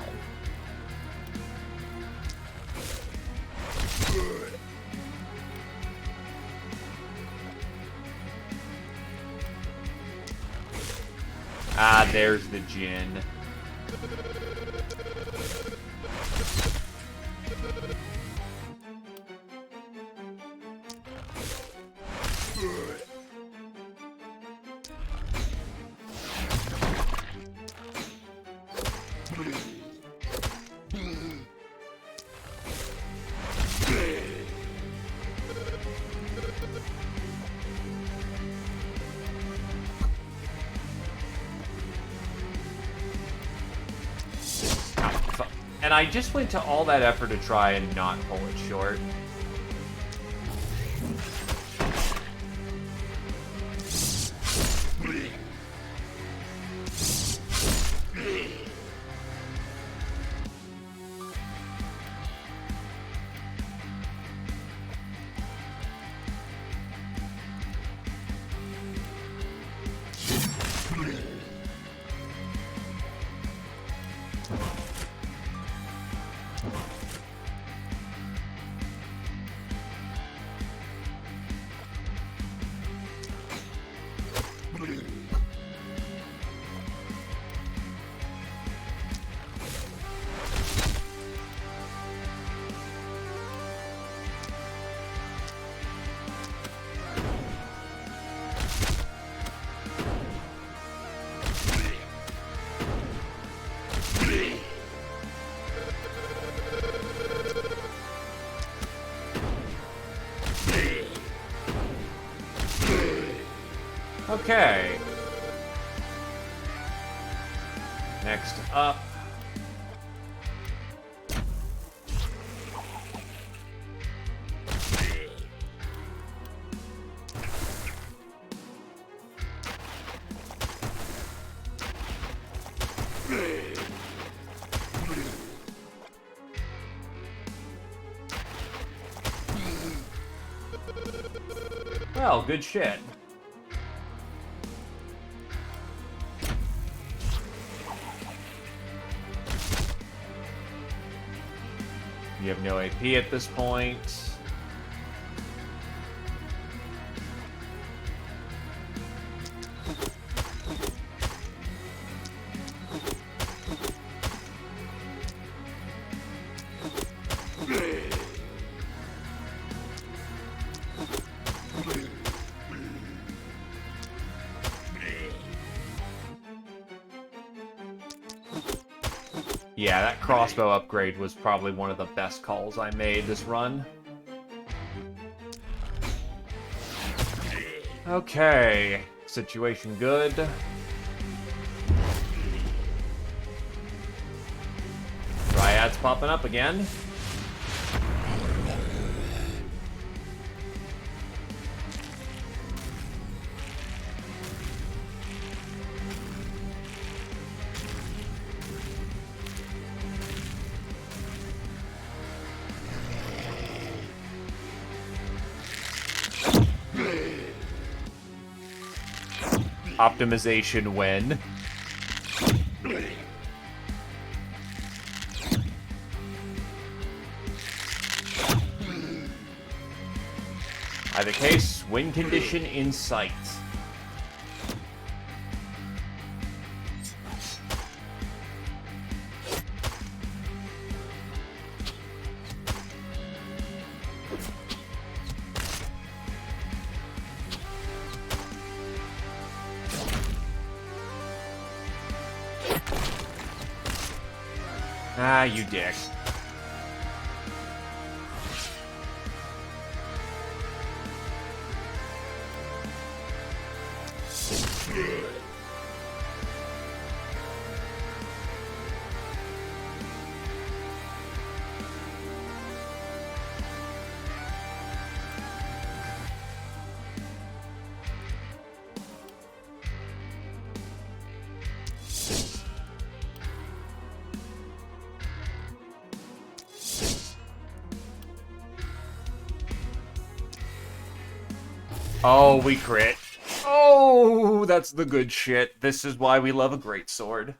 Ah, there's the Jinn. And I just went to all that effort to try and not pull it short. Okay. Next up. Well, good shit. You have no AP at this point. Yeah, that crossbow upgrade was probably one of the best calls I made this run. Okay, situation good. Dryad's popping up again. Optimization win. Either case, win condition in sight. Ah, you dick. Oh, we crit. Oh, that's the good shit. This is why we love a great sword.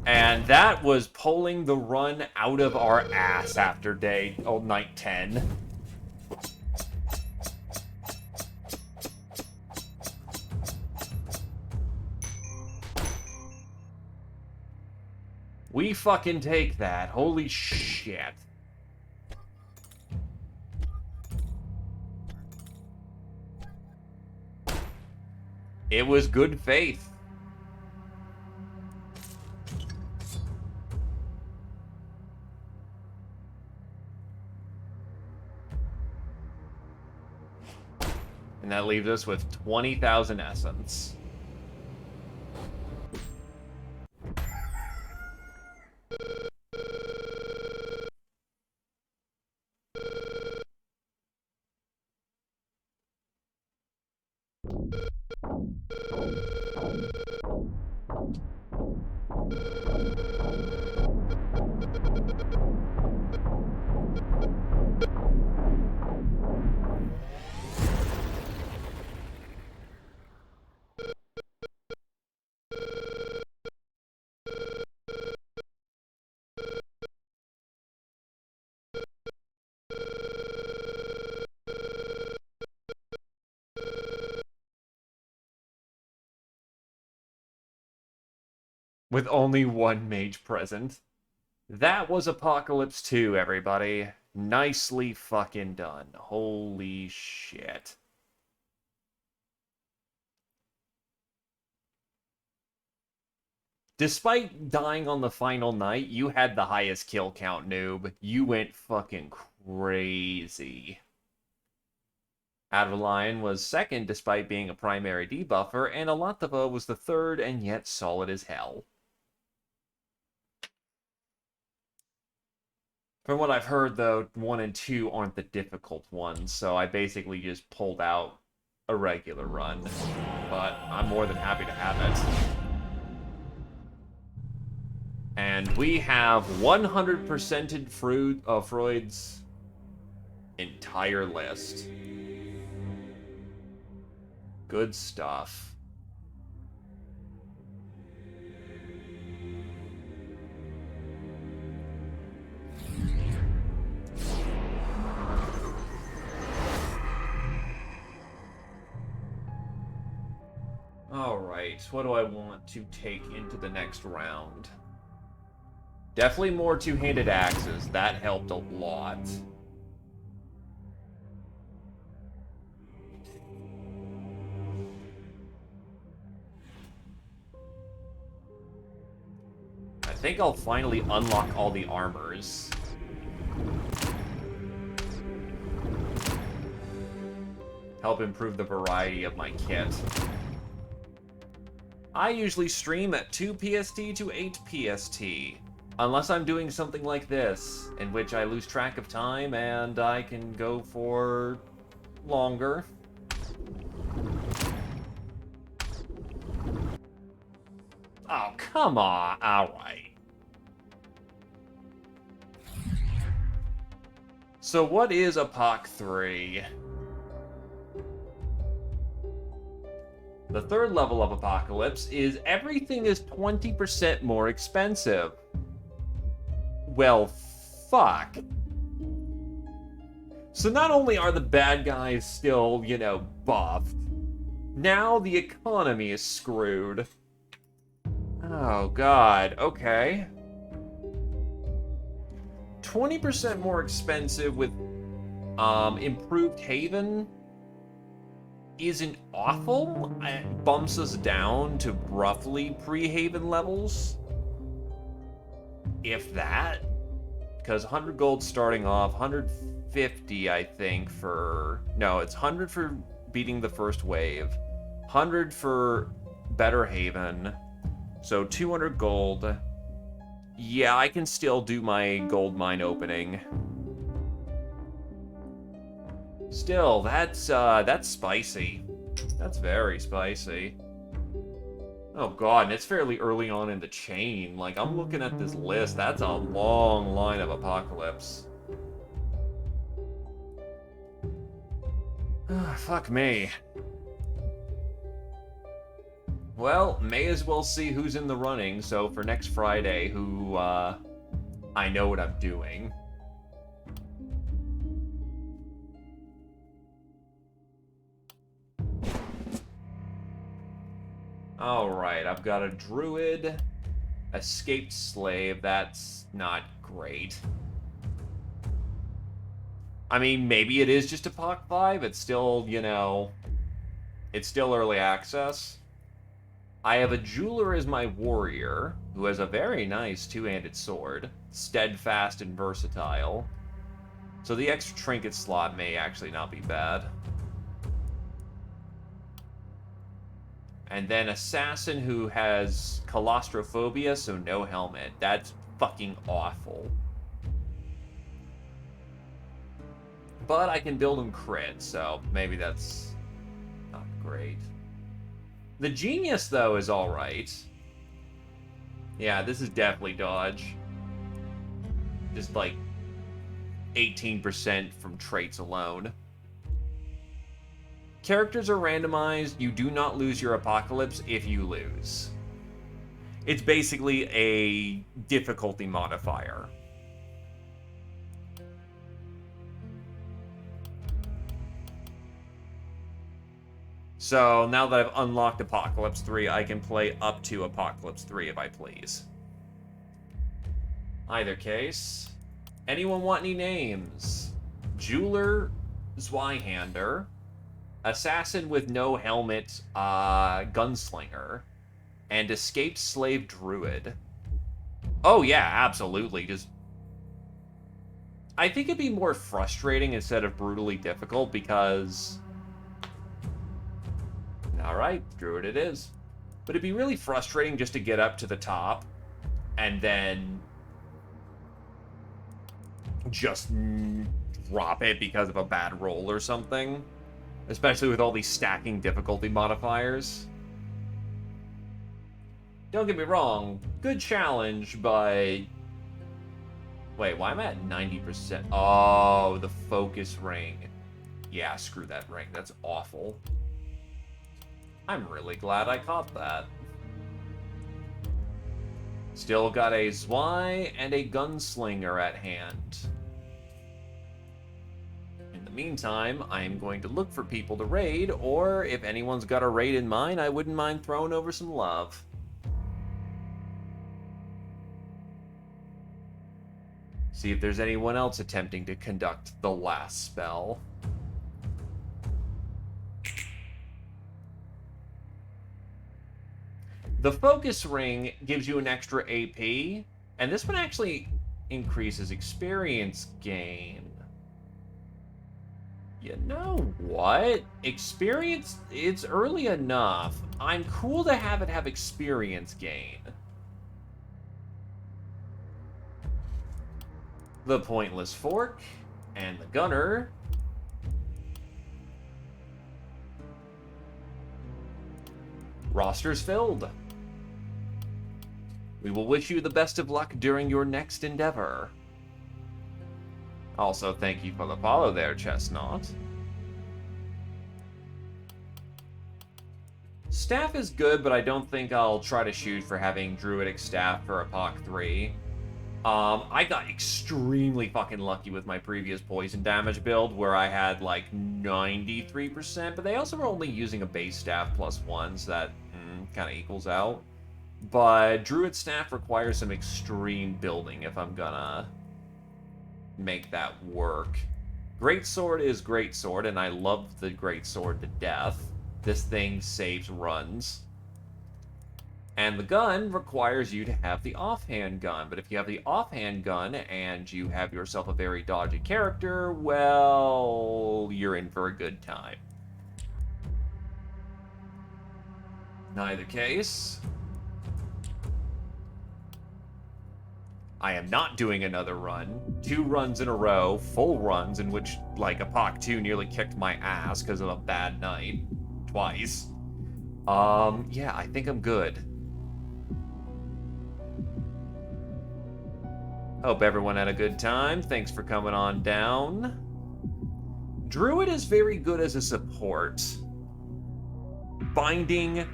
And that was pulling the run out of our ass after night 10. We fucking take that. Holy shit. It was good faith. And that leaves us with 20,000 essence. With only one mage present. That was Apocalypse 2, everybody. Nicely fucking done. Holy shit. Despite dying on the final night, you had the highest kill count, noob. You went fucking crazy. Adeline was second despite being a primary debuffer, and Alatava was the third and yet solid as hell. From what I've heard, though, 1 and 2 aren't the difficult ones, so I basically just pulled out a regular run. But I'm more than happy to have it. And we have 100%ed Freud's entire list. Good stuff. Alright, what do I want to take into the next round? Definitely more two-handed axes. That helped a lot. I think I'll finally unlock all the armors. Help improve the variety of my kit. I usually stream at 2 PST to 8 PST. Unless I'm doing something like this, in which I lose track of time and I can go for longer. Oh, come on. Alright. So what is Apoc 3? The third level of Apocalypse is everything is 20% more expensive. Well, fuck. So not only are the bad guys still, you know, buffed, now the economy is screwed. Oh, God. Okay. 20% more expensive with improved Haven isn't awful. It bumps us down to roughly pre-Haven levels. If that. Because 100 gold starting off, 150, I think, for... No, it's 100 for beating the first wave. 100 for better Haven. So 200 gold. Yeah, I can still do my gold mine opening. Still, that's spicy. That's very spicy. Oh god, and it's fairly early on in the chain. Like, I'm looking at this list. That's a long line of Apocalypse. Fuck me. Well, may as well see who's in the running, so for next Friday, who, I know what I'm doing. Alright, I've got a druid, escaped slave, that's not great. I mean, maybe it is just a Apoc 5, it's still, you know, it's still early access. I have a jeweler as my warrior, who has a very nice two-handed sword, steadfast and versatile. So the extra trinket slot may actually not be bad. And then assassin who has claustrophobia, so no helmet. That's fucking awful. But I can build him crit, so maybe that's not great. The genius, though, is alright. Yeah, this is definitely dodge. Just like 18% from traits alone. Characters are randomized. You do not lose your Apocalypse if you lose. It's basically a difficulty modifier. So now that I've unlocked Apocalypse 3, I can play up to Apocalypse 3 if I please. Either case, anyone want any names? Jeweler, Zweihander, assassin with no helmet, gunslinger, and escaped slave druid. Oh yeah, absolutely. Just, I think it'd be more frustrating instead of brutally difficult because... Alright, druid it is. But it'd be really frustrating just to get up to the top and then just drop it because of a bad roll or something. Especially with all these stacking difficulty modifiers. Don't get me wrong, good challenge, but... Wait, why am I at 90%? Oh, the focus ring. Yeah, screw that ring, that's awful. I'm really glad I caught that. Still got a Zwei and a Gunslinger at hand. In the meantime, I am going to look for people to raid, or if anyone's got a raid in mind, I wouldn't mind throwing over some love. See if there's anyone else attempting to conduct the last spell. The focus ring gives you an extra AP, and this one actually increases experience gain. You know what? Experience, it's early enough. I'm cool to have it have experience gain. The pointless fork and the gunner. Roster's filled. We will wish you the best of luck during your next endeavor. Also, thank you for the follow there, Chestnut. Staff is good, but I don't think I'll try to shoot for having Druidic Staff for Apoc 3. I got extremely fucking lucky with my previous poison damage build, where I had like 93%, but they also were only using a base staff +1, so that kind of equals out. But Druid Staff requires some extreme building if I'm gonna make that work. Greatsword is Greatsword, and I love the Greatsword to death. This thing saves runs. And the gun requires you to have the offhand gun. But if you have the offhand gun and you have yourself a very dodgy character, well, you're in for a good time. In either case, I am not doing another run. 2 runs in a row, full runs, in which, like, Apoc 2 nearly kicked my ass because of a bad night. Twice. Yeah, I think I'm good. Hope everyone had a good time. Thanks for coming on down. Druid is very good as a support. Finding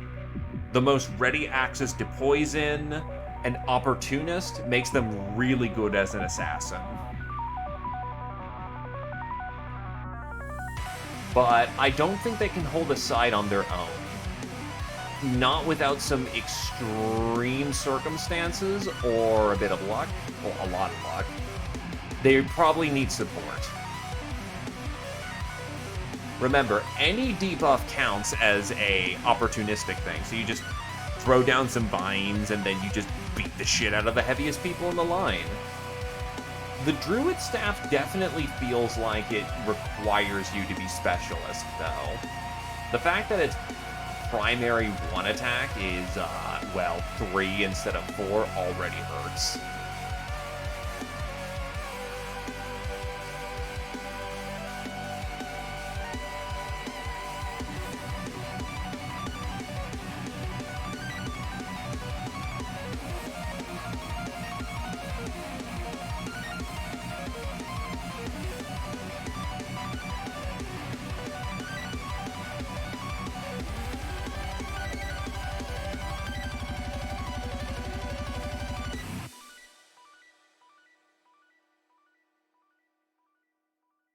the most ready access to poison and opportunist makes them really good as an assassin. But I don't think they can hold a side on their own. Not without some extreme circumstances or a bit of luck, well, a lot of luck. They probably need support. Remember, any debuff counts as a opportunistic thing, so you just throw down some vines and then you just beat the shit out of the heaviest people in the line. The Druid Staff definitely feels like it requires you to be specialist, though. The fact that it's primary 1 attack is, well, 3 instead of 4 already hurts.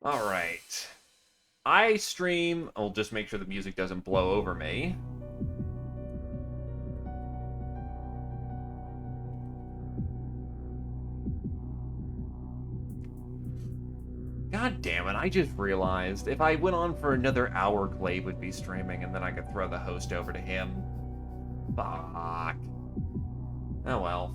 Alright. I stream... I'll just make sure the music doesn't blow over me. God damn it, I just realized if I went on for another hour, Glaive would be streaming, and then I could throw the host over to him. Fuck. Oh well.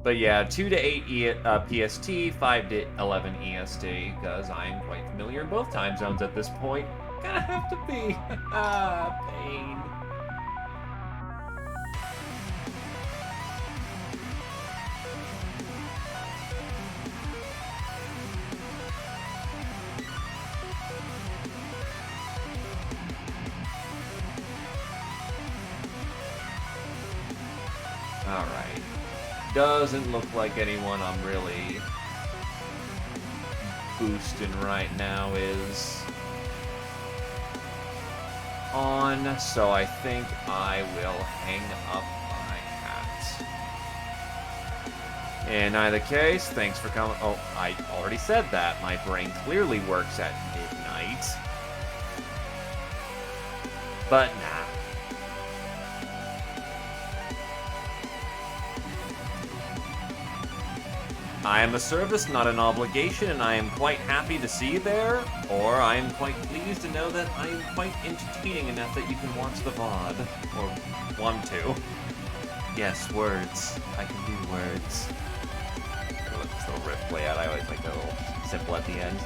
But yeah, 2 to 8 PST, 5 to 11 EST, because I am quite familiar in both time zones at this point. Gonna have to be. Pain. Alright. Doesn't look like anyone I'm really boosting right now is on, so I think I will hang up my hat. In either case, thanks for coming. Oh, I already said that. My brain clearly works at midnight. But nah. I am a service, not an obligation, and I am quite happy to see you there, or I am quite pleased to know that I am quite entertaining enough that you can watch the VOD, or want to. Yes, words. I can do words. This little riff play out, I always like that little simple at the end.